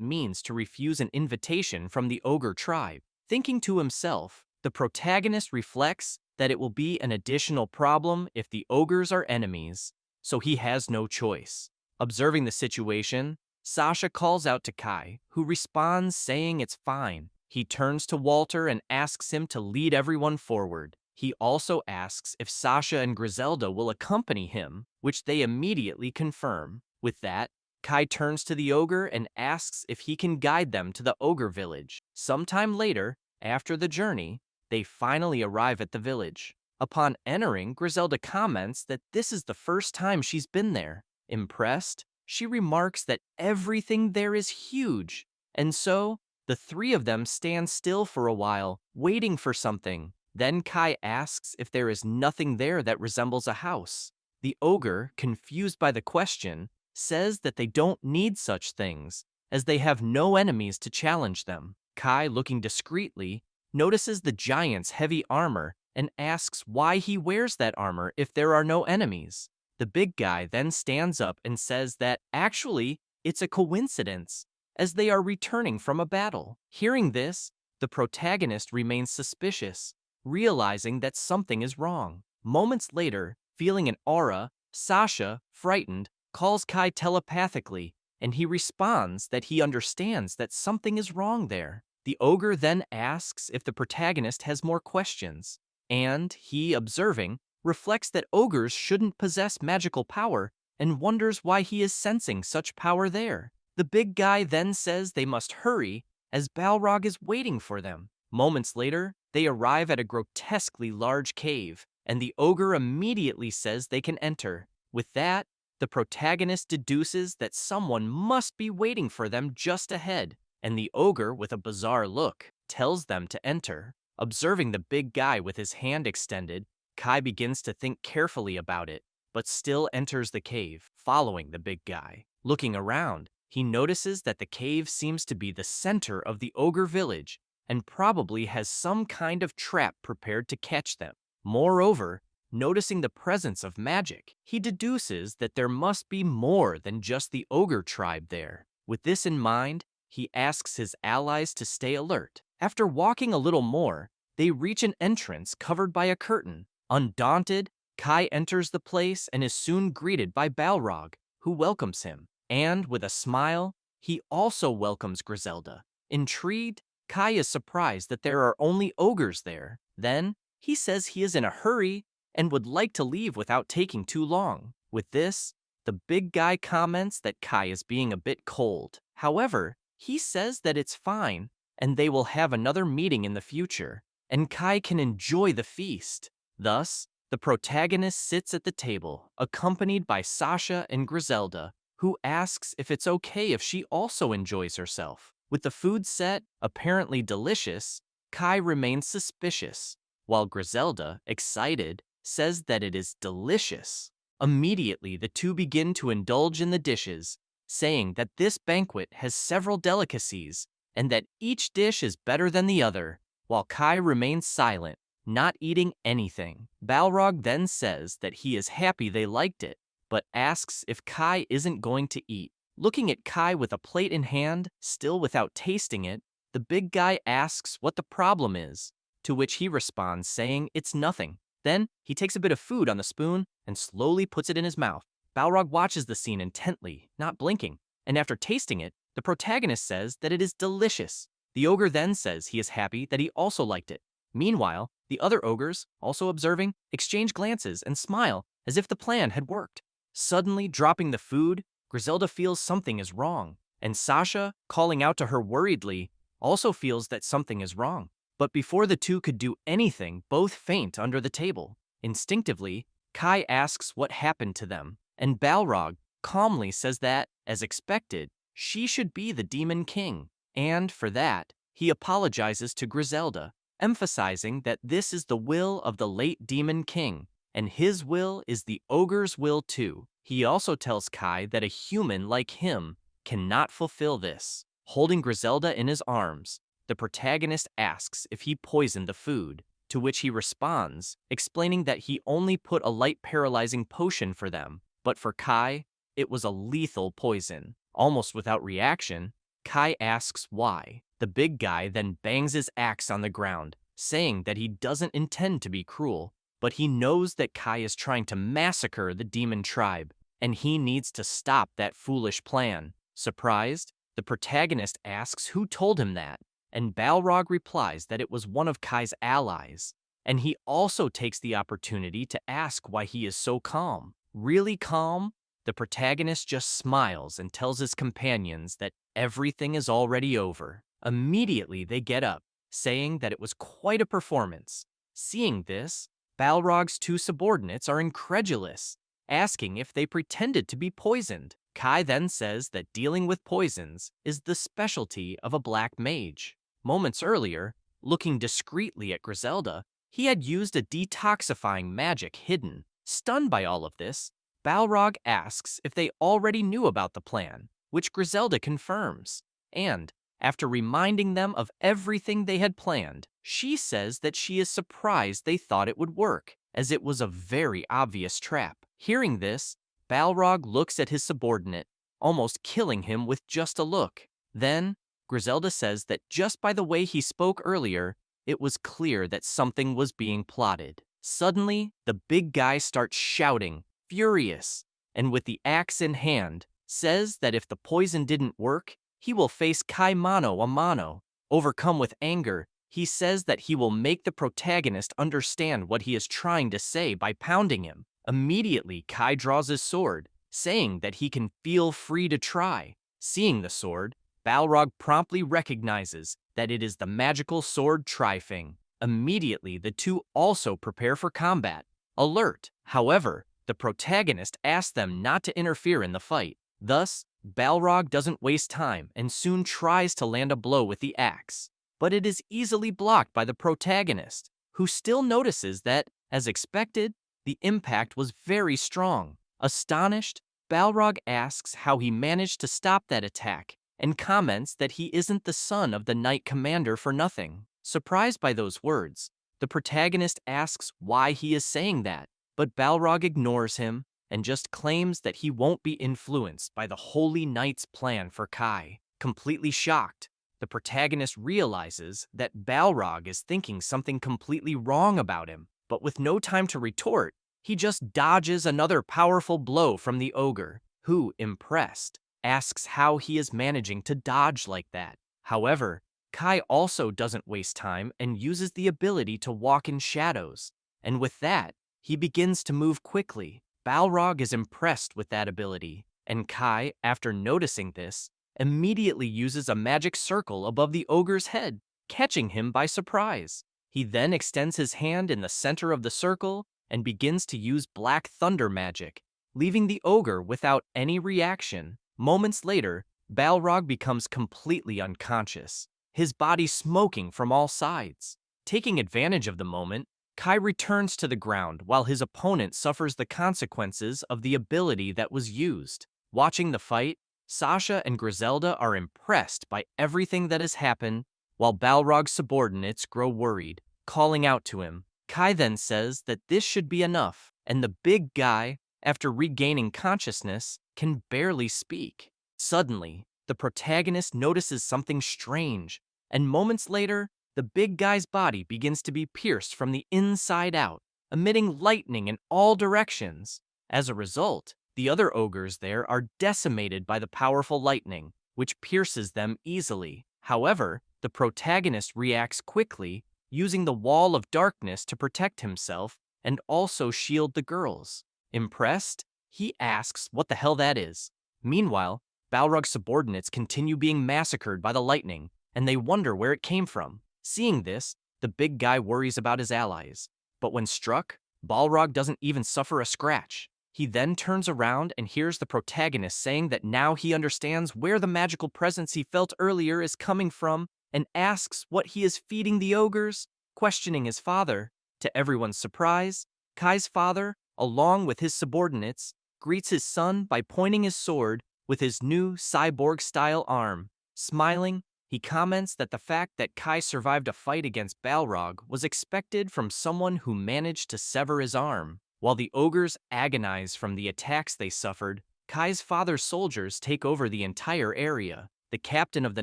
means to refuse an invitation from the ogre tribe. Thinking to himself, the protagonist reflects that it will be an additional problem if the ogres are enemies, so he has no choice. Observing the situation, Sasha calls out to Kai, who responds saying it's fine. He turns to Walter and asks him to lead everyone forward. He also asks if Sasha and Griselda will accompany him, which they immediately confirm. With that, Kai turns to the ogre and asks if he can guide them to the ogre village. Sometime later, after the journey, they finally arrive at the village. Upon entering, Griselda comments that this is the first time she's been there. Impressed, she remarks that everything there is huge, and so the three of them stand still for a while, waiting for something. Then Kai asks if there is nothing there that resembles a house. The ogre, confused by the question, says that they don't need such things, as they have no enemies to challenge them. Kai, looking discreetly, notices the giant's heavy armor and asks why he wears that armor if there are no enemies. The big guy then stands up and says that actually it's a coincidence, as they are returning from a battle. Hearing this, the protagonist remains suspicious, realizing that something is wrong. Moments later, feeling an aura, Sasha, frightened, calls Kai telepathically, and he responds that he understands that something is wrong there. The ogre then asks if the protagonist has more questions, and he, observing, reflects that ogres shouldn't possess magical power and wonders why he is sensing such power there. The big guy then says they must hurry as Balrog is waiting for them. Moments later, they arrive at a grotesquely large cave, and the ogre immediately says they can enter. With that, the protagonist deduces that someone must be waiting for them just ahead, and the ogre, with a bizarre look, tells them to enter. Observing the big guy with his hand extended, Kai begins to think carefully about it, but still enters the cave, following the big guy. Looking around, he notices that the cave seems to be the center of the ogre village, and probably has some kind of trap prepared to catch them. Moreover, noticing the presence of magic, he deduces that there must be more than just the ogre tribe there. With this in mind, he asks his allies to stay alert. After walking a little more, they reach an entrance covered by a curtain. Undaunted, Kai enters the place and is soon greeted by Balrog, who welcomes him. And with a smile, he also welcomes Griselda. Intrigued, Kai is surprised that there are only ogres there. Then, he says he is in a hurry and would like to leave without taking too long. With this, the big guy comments that Kai is being a bit cold. However, he says that it's fine, and they will have another meeting in the future, and Kai can enjoy the feast. Thus, the protagonist sits at the table, accompanied by Sasha and Griselda, who asks if it's okay if she also enjoys herself. With the food set, apparently delicious, Kai remains suspicious, while Griselda, excited, says that it is delicious. Immediately, the two begin to indulge in the dishes, saying that this banquet has several delicacies and that each dish is better than the other, while Kai remains silent, not eating anything. Balrog then says that he is happy they liked it, but asks if Kai isn't going to eat. Looking at Kai with a plate in hand, still without tasting it, the big guy asks what the problem is, to which he responds saying it's nothing. Then, he takes a bit of food on the spoon and slowly puts it in his mouth. Balrog watches the scene intently, not blinking, and after tasting it, the protagonist says that it is delicious. The ogre then says he is happy that he also liked it. Meanwhile, the other ogres, also observing, exchange glances and smile as if the plan had worked. Suddenly dropping the food, Griselda feels something is wrong, and Sasha, calling out to her worriedly, also feels that something is wrong. But before the two could do anything, both faint under the table. Instinctively, Kai asks what happened to them, and Balrog calmly says that, as expected, she should be the Demon King, and for that, he apologizes to Griselda, emphasizing that this is the will of the late Demon King, and his will is the ogre's will too. He also tells Kai that a human like him cannot fulfill this. Holding Griselda in his arms, the protagonist asks if he poisoned the food, to which he responds, explaining that he only put a light paralyzing potion for them, but for Kai, it was a lethal poison. Almost without reaction, Kai asks why. The big guy then bangs his axe on the ground, saying that he doesn't intend to be cruel, but he knows that Kai is trying to massacre the demon tribe, and he needs to stop that foolish plan. Surprised, the protagonist asks who told him that, and Balrog replies that it was one of Kai's allies, and he also takes the opportunity to ask why he is so calm. Really calm? The protagonist just smiles and tells his companions that everything is already over. Immediately, they get up, saying that it was quite a performance. Seeing this, Balrog's two subordinates are incredulous, asking if they pretended to be poisoned. Kai then says that dealing with poisons is the specialty of a black mage. Moments earlier, looking discreetly at Griselda, he had used a detoxifying magic hidden. Stunned by all of this, Balrog asks if they already knew about the plan, which Griselda confirms. And, after reminding them of everything they had planned, she says that she is surprised they thought it would work, as it was a very obvious trap. Hearing this, Balrog looks at his subordinate, almost killing him with just a look. Then, Griselda says that just by the way he spoke earlier, it was clear that something was being plotted. Suddenly, the big guy starts shouting, furious, and with the axe in hand, says that if the poison didn't work, he will face Kai mano a mano. Overcome with anger, he says that he will make the protagonist understand what he is trying to say by pounding him. Immediately, Kai draws his sword, saying that he can feel free to try. Seeing the sword, Balrog promptly recognizes that it is the magical sword Trifing. Immediately, the two also prepare for combat, alert. However, the protagonist asks them not to interfere in the fight. Thus, Balrog doesn't waste time and soon tries to land a blow with the axe, but it is easily blocked by the protagonist, who still notices that, as expected, the impact was very strong. Astonished, Balrog asks how he managed to stop that attack and comments that he isn't the son of the Knight Commander for nothing. Surprised by those words, the protagonist asks why he is saying that, but Balrog ignores him and just claims that he won't be influenced by the Holy Knight's plan for Kai. Completely shocked, the protagonist realizes that Balrog is thinking something completely wrong about him, but with no time to retort, he just dodges another powerful blow from the ogre, who, impressed, asks how he is managing to dodge like that. However, Kai also doesn't waste time and uses the ability to walk in shadows, and with that, he begins to move quickly. Balrog is impressed with that ability, and Kai, after noticing this, immediately uses a magic circle above the ogre's head, catching him by surprise. He then extends his hand in the center of the circle and begins to use Black Thunder magic, leaving the ogre without any reaction. Moments later, Balrog becomes completely unconscious, his body smoking from all sides. Taking advantage of the moment, Kai returns to the ground while his opponent suffers the consequences of the ability that was used. Watching the fight, Sasha and Griselda are impressed by everything that has happened, while Balrog's subordinates grow worried, calling out to him. Kai then says that this should be enough, and the big guy, after regaining consciousness, can barely speak. Suddenly, the protagonist notices something strange, and moments later, the big guy's body begins to be pierced from the inside out, emitting lightning in all directions. As a result, the other ogres there are decimated by the powerful lightning, which pierces them easily. However, the protagonist reacts quickly, using the wall of darkness to protect himself and also shield the girls. Impressed, he asks what the hell that is. Meanwhile, Balrog's subordinates continue being massacred by the lightning, and they wonder where it came from. Seeing this, the big guy worries about his allies. But when struck, Balrog doesn't even suffer a scratch. He then turns around and hears the protagonist saying that now he understands where the magical presence he felt earlier is coming from and asks what he is feeding the ogres, questioning his father. To everyone's surprise, Kai's father, along with his subordinates, greets his son by pointing his sword with his new cyborg-style arm. Smiling, he comments that the fact that Kai survived a fight against Balrog was expected from someone who managed to sever his arm. While the ogres agonize from the attacks they suffered, Kai's father's soldiers take over the entire area. The captain of the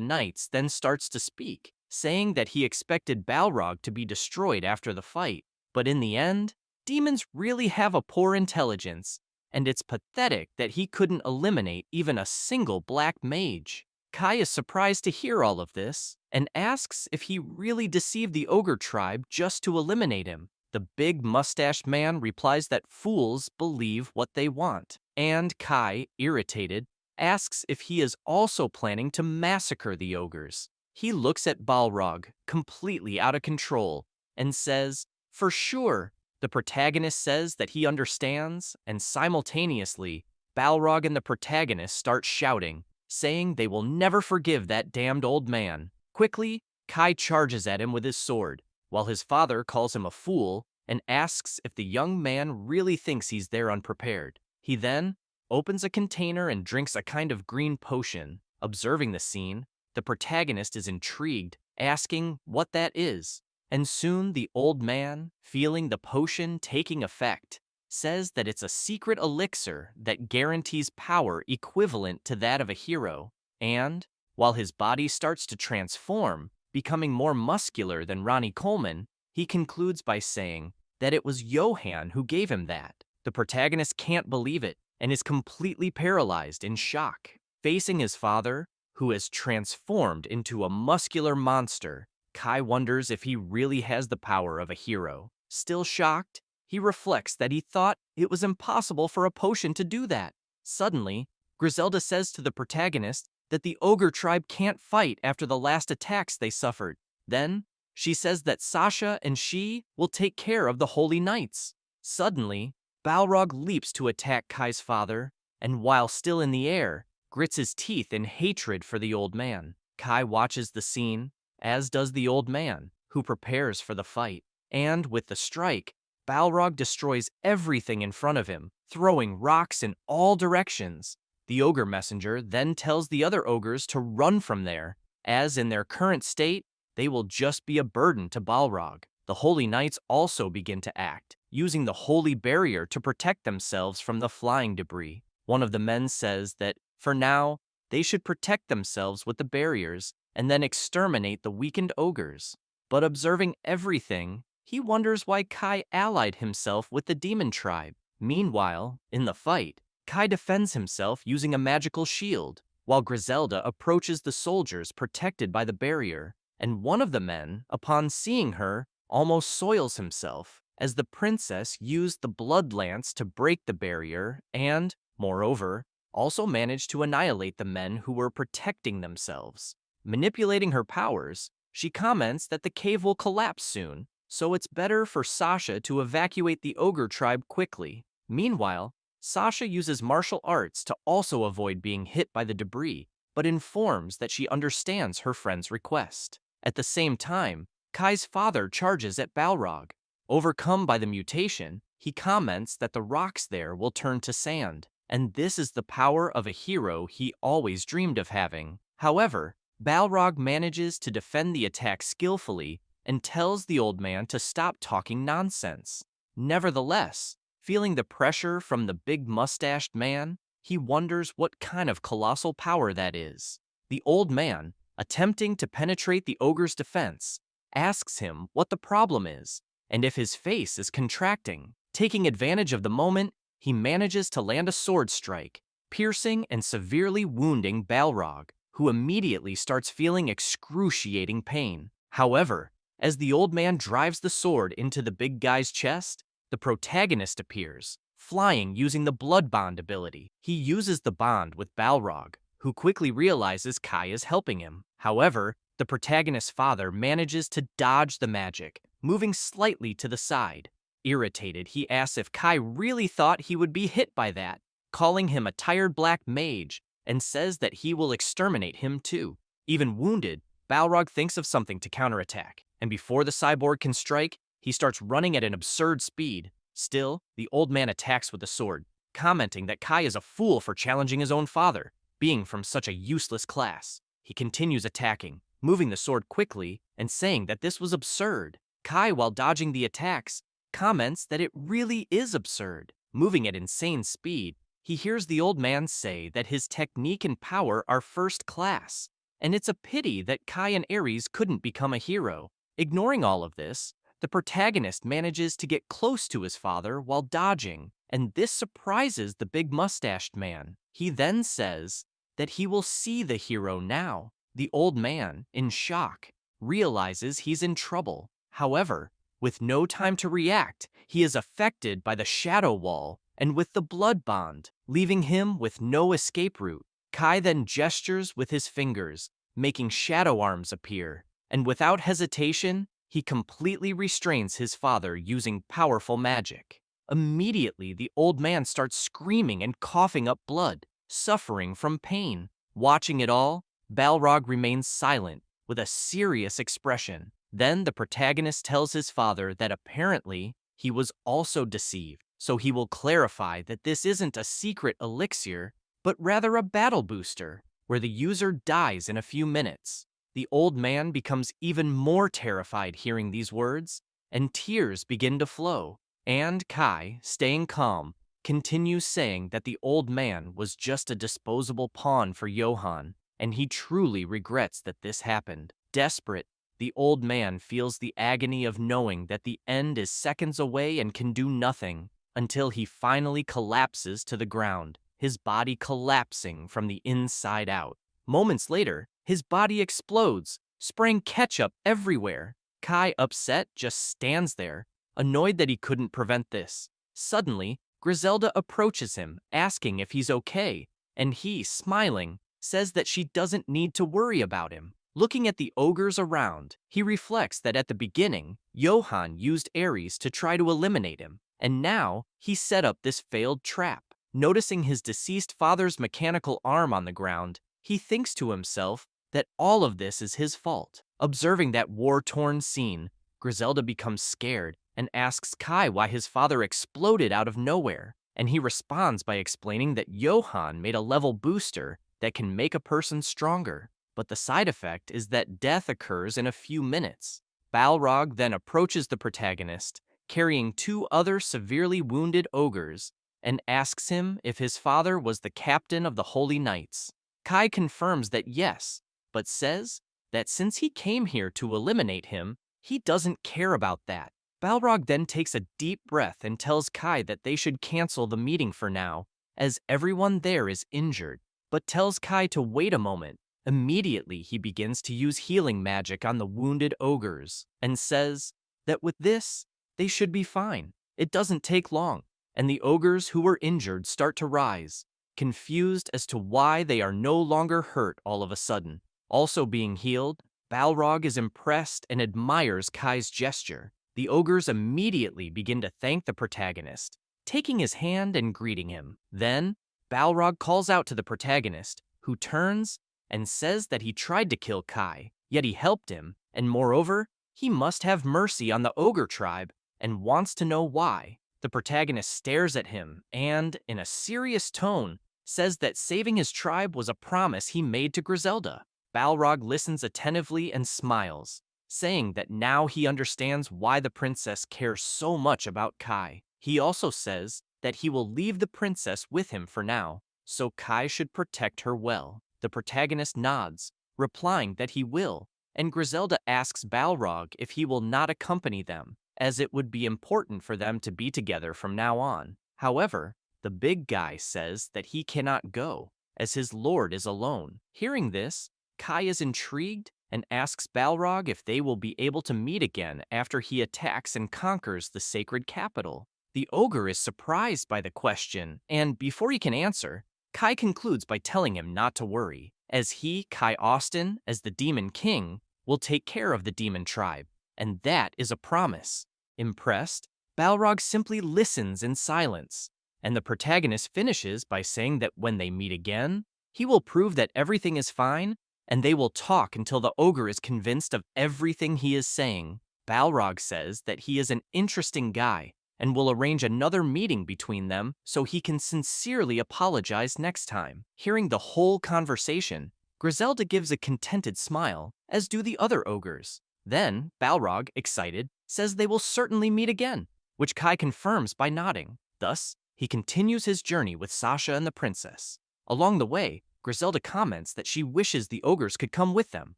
knights then starts to speak, saying that he expected Balrog to be destroyed after the fight. But in the end, demons really have a poor intelligence, and it's pathetic that he couldn't eliminate even a single black mage. Kai is surprised to hear all of this, and asks if he really deceived the ogre tribe just to eliminate him. The big mustached man replies that fools believe what they want, and Kai, irritated, asks if he is also planning to massacre the ogres. He looks at Balrog, completely out of control, and says, "For sure." The protagonist says that he understands, and simultaneously, Balrog and the protagonist start shouting, saying they will never forgive that damned old man. Quickly, Kai charges at him with his sword, while his father calls him a fool and asks if the young man really thinks he's there unprepared. He then opens a container and drinks a kind of green potion. Observing the scene, the protagonist is intrigued, asking what that is. And soon the old man, feeling the potion taking effect, says that it's a secret elixir that guarantees power equivalent to that of a hero. And, while his body starts to transform, becoming more muscular than Ronnie Coleman, he concludes by saying that it was Johann who gave him that. The protagonist can't believe it and is completely paralyzed in shock. Facing his father, who has transformed into a muscular monster, Kai wonders if he really has the power of a hero. Still shocked, he reflects that he thought it was impossible for a potion to do that. Suddenly, Griselda says to the protagonist that the ogre tribe can't fight after the last attacks they suffered. Then, she says that Sasha and she will take care of the Holy Knights. Suddenly, Balrog leaps to attack Kai's father, and while still in the air, grits his teeth in hatred for the old man. Kai watches the scene, as does the old man, who prepares for the fight. And with the strike, Balrog destroys everything in front of him, throwing rocks in all directions. The ogre messenger then tells the other ogres to run from there, as in their current state, they will just be a burden to Balrog. The Holy Knights also begin to act, using the holy barrier to protect themselves from the flying debris. One of the men says that, for now, they should protect themselves with the barriers and then exterminate the weakened ogres. But observing everything, he wonders why Kai allied himself with the demon tribe. Meanwhile, in the fight, Kai defends himself using a magical shield, while Griselda approaches the soldiers protected by the barrier, and one of the men, upon seeing her, almost soils himself, as the princess used the blood lance to break the barrier and, moreover, also managed to annihilate the men who were protecting themselves. Manipulating her powers, she comments that the cave will collapse soon, so it's better for Sasha to evacuate the ogre tribe quickly. Meanwhile, Sasha uses martial arts to also avoid being hit by the debris, but informs that she understands her friend's request. At the same time, Kai's father charges at Balrog. Overcome by the mutation, he comments that the rocks there will turn to sand, and this is the power of a hero he always dreamed of having. However, Balrog manages to defend the attack skillfully and tells the old man to stop talking nonsense. Nevertheless, feeling the pressure from the big mustached man, he wonders what kind of colossal power that is. The old man, attempting to penetrate the ogre's defense, asks him what the problem is and if his face is contracting. Taking advantage of the moment, he manages to land a sword strike, piercing and severely wounding Balrog, who immediately starts feeling excruciating pain. However, as the old man drives the sword into the big guy's chest, the protagonist appears, flying using the blood bond ability. He uses the bond with Balrog, who quickly realizes Kai is helping him. However, the protagonist's father manages to dodge the magic, moving slightly to the side. Irritated, he asks if Kai really thought he would be hit by that, calling him a tired black mage, and says that he will exterminate him too. Even wounded, Balrog thinks of something to counterattack, and before the cyborg can strike, he starts running at an absurd speed. Still, the old man attacks with a sword, commenting that Kai is a fool for challenging his own father, being from such a useless class. He continues attacking, moving the sword quickly and saying that this was absurd. Kai, while dodging the attacks, comments that it really is absurd. Moving at insane speed, he hears the old man say that his technique and power are first class, and it's a pity that Kai and Ares couldn't become a hero. Ignoring all of this, the protagonist manages to get close to his father while dodging, and this surprises the big mustached man. He then says that he will see the hero now. The old man, in shock, realizes he's in trouble. However, with no time to react, he is affected by the shadow wall and with the blood bond, leaving him with no escape route. Kai then gestures with his fingers, making shadow arms appear, and without hesitation, he completely restrains his father using powerful magic. Immediately, the old man starts screaming and coughing up blood, suffering from pain. Watching it all, Balrog remains silent, with a serious expression. Then the protagonist tells his father that apparently he was also deceived, so he will clarify that this isn't a secret elixir, but rather a battle booster, where the user dies in a few minutes. The old man becomes even more terrified hearing these words, and tears begin to flow. And Kai, staying calm, continues saying that the old man was just a disposable pawn for Johann, and he truly regrets that this happened. Desperate, the old man feels the agony of knowing that the end is seconds away and can do nothing, until he finally collapses to the ground, his body collapsing from the inside out. Moments later, his body explodes, spraying ketchup everywhere. Kai, upset, just stands there, annoyed that he couldn't prevent this. Suddenly, Griselda approaches him, asking if he's okay, and he, smiling, says that she doesn't need to worry about him. Looking at the ogres around, he reflects that at the beginning, Johann used Ares to try to eliminate him, and now he set up this failed trap. Noticing his deceased father's mechanical arm on the ground, he thinks to himself that all of this is his fault. Observing that war-torn scene, Griselda becomes scared and asks Kai why his father exploded out of nowhere, and he responds by explaining that Johann made a level booster that can make a person stronger, but the side effect is that death occurs in a few minutes. Balrog then approaches the protagonist, carrying two other severely wounded ogres, and asks him if his father was the captain of the Holy Knights. Kai confirms that yes, but says that since he came here to eliminate him, he doesn't care about that. Balrog then takes a deep breath and tells Kai that they should cancel the meeting for now, as everyone there is injured, but tells Kai to wait a moment. Immediately, he begins to use healing magic on the wounded ogres, and says that with this, they should be fine. It doesn't take long, and the ogres who were injured start to rise, confused as to why they are no longer hurt all of a sudden. Also being healed, Balrog is impressed and admires Kai's gesture. The ogres immediately begin to thank the protagonist, taking his hand and greeting him. Then, Balrog calls out to the protagonist, who turns and says that he tried to kill Kai, yet he helped him, and moreover, he must have mercy on the ogre tribe and wants to know why. The protagonist stares at him and, in a serious tone, says that saving his tribe was a promise he made to Griselda. Balrog listens attentively and smiles, saying that now he understands why the princess cares so much about Kai. He also says that he will leave the princess with him for now, so Kai should protect her well. The protagonist nods, replying that he will, and Griselda asks Balrog if he will not accompany them, as it would be important for them to be together from now on. However, the big guy says that he cannot go, as his lord is alone. Hearing this, Kai is intrigued and asks Balrog if they will be able to meet again after he attacks and conquers the sacred capital. The ogre is surprised by the question, and before he can answer, Kai concludes by telling him not to worry, as he, Kai Austin, as the Demon King, will take care of the demon tribe, and that is a promise. Impressed, Balrog simply listens in silence, and the protagonist finishes by saying that when they meet again, he will prove that everything is fine, and they will talk until the ogre is convinced of everything he is saying. Balrog says that he is an interesting guy, and will arrange another meeting between them so he can sincerely apologize next time. Hearing the whole conversation, Griselda gives a contented smile, as do the other ogres. Then, Balrog, excited, says they will certainly meet again, which Kai confirms by nodding. Thus, he continues his journey with Sasha and the princess. Along the way, Griselda comments that she wishes the ogres could come with them,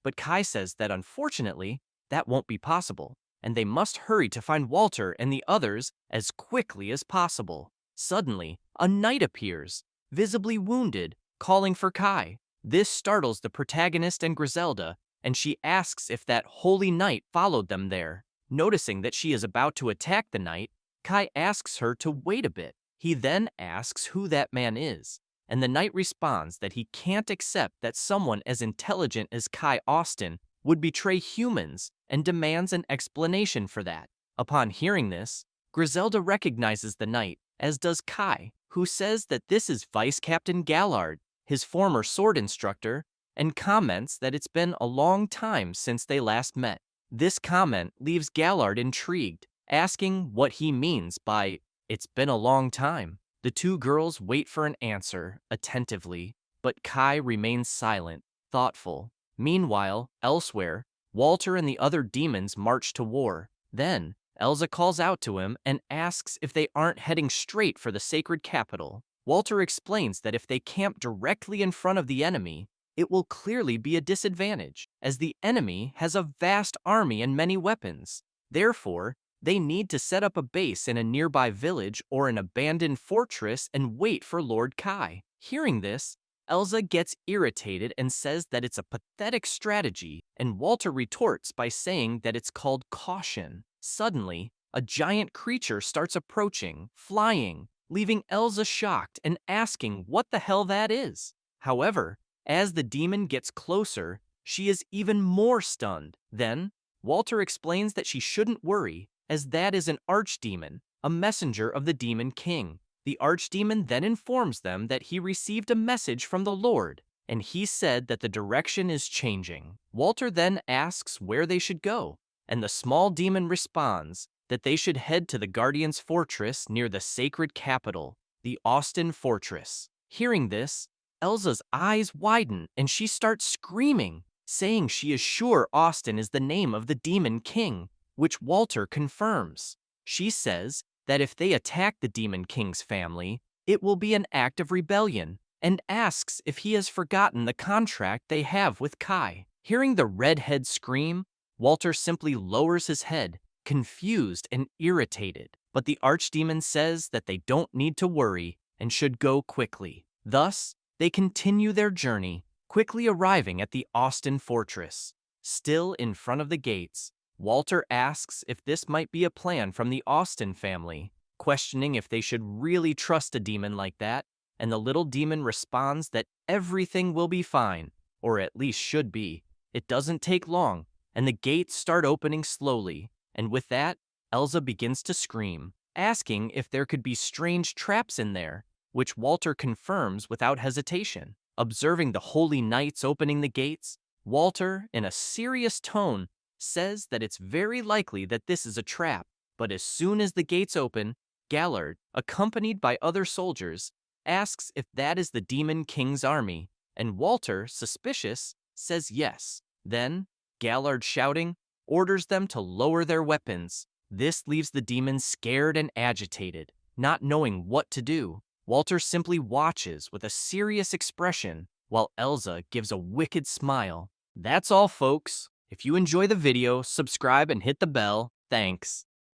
but Kai says that unfortunately, that won't be possible, and they must hurry to find Walter and the others as quickly as possible. Suddenly, a knight appears, visibly wounded, calling for Kai. This startles the protagonist and Griselda, and she asks if that holy knight followed them there. Noticing that she is about to attack the knight, Kai asks her to wait a bit. He then asks who that man is, and the knight responds that he can't accept that someone as intelligent as Kai Austin would betray humans and demands an explanation for that. Upon hearing this, Griselda recognizes the knight, as does Kai, who says that this is Vice Captain Gallard, his former sword instructor, and comments that it's been a long time since they last met. This comment leaves Gallard intrigued, asking what he means by, "It's been a long time." The two girls wait for an answer, attentively, but Kai remains silent, thoughtful. Meanwhile, elsewhere, Walter and the other demons march to war. Then, Elsa calls out to him and asks if they aren't heading straight for the sacred capital. Walter explains that if they camp directly in front of the enemy, it will clearly be a disadvantage, as the enemy has a vast army and many weapons. Therefore, they need to set up a base in a nearby village or an abandoned fortress and wait for Lord Kai. Hearing this, Elsa gets irritated and says that it's a pathetic strategy, and Walter retorts by saying that it's called caution. Suddenly, a giant creature starts approaching, flying, leaving Elsa shocked and asking what the hell that is. However, as the demon gets closer, she is even more stunned. Then, Walter explains that she shouldn't worry, as that is an archdemon, a messenger of the Demon King. The archdemon then informs them that he received a message from the Lord, and he said that the direction is changing. Walter then asks where they should go, and the small demon responds that they should head to the Guardian's fortress near the sacred capital, the Austin Fortress. Hearing this, Elsa's eyes widen and she starts screaming, saying she is sure Austin is the name of the Demon King, which Walter confirms. She says that if they attack the Demon King's family, it will be an act of rebellion, and asks if he has forgotten the contract they have with Kai. Hearing the redhead scream, Walter simply lowers his head, confused and irritated, but the archdemon says that they don't need to worry and should go quickly. Thus, they continue their journey, quickly arriving at the Austin Fortress. Still in front of the gates, Walter asks if this might be a plan from the Austen family, questioning if they should really trust a demon like that, and the little demon responds that everything will be fine, or at least should be. It doesn't take long, and the gates start opening slowly, and with that, Elsa begins to scream, asking if there could be strange traps in there, which Walter confirms without hesitation. Observing the holy knights opening the gates, Walter, in a serious tone, says that it's very likely that this is a trap, but as soon as the gates open, Gallard, accompanied by other soldiers, asks if that is the Demon King's army, and Walter, suspicious, says yes. Then, Gallard shouting, orders them to lower their weapons. This leaves the demons scared and agitated, not knowing what to do. Walter simply watches with a serious expression, while Elsa gives a wicked smile. That's all, folks. If you enjoy the video, subscribe and hit the bell. Thanks.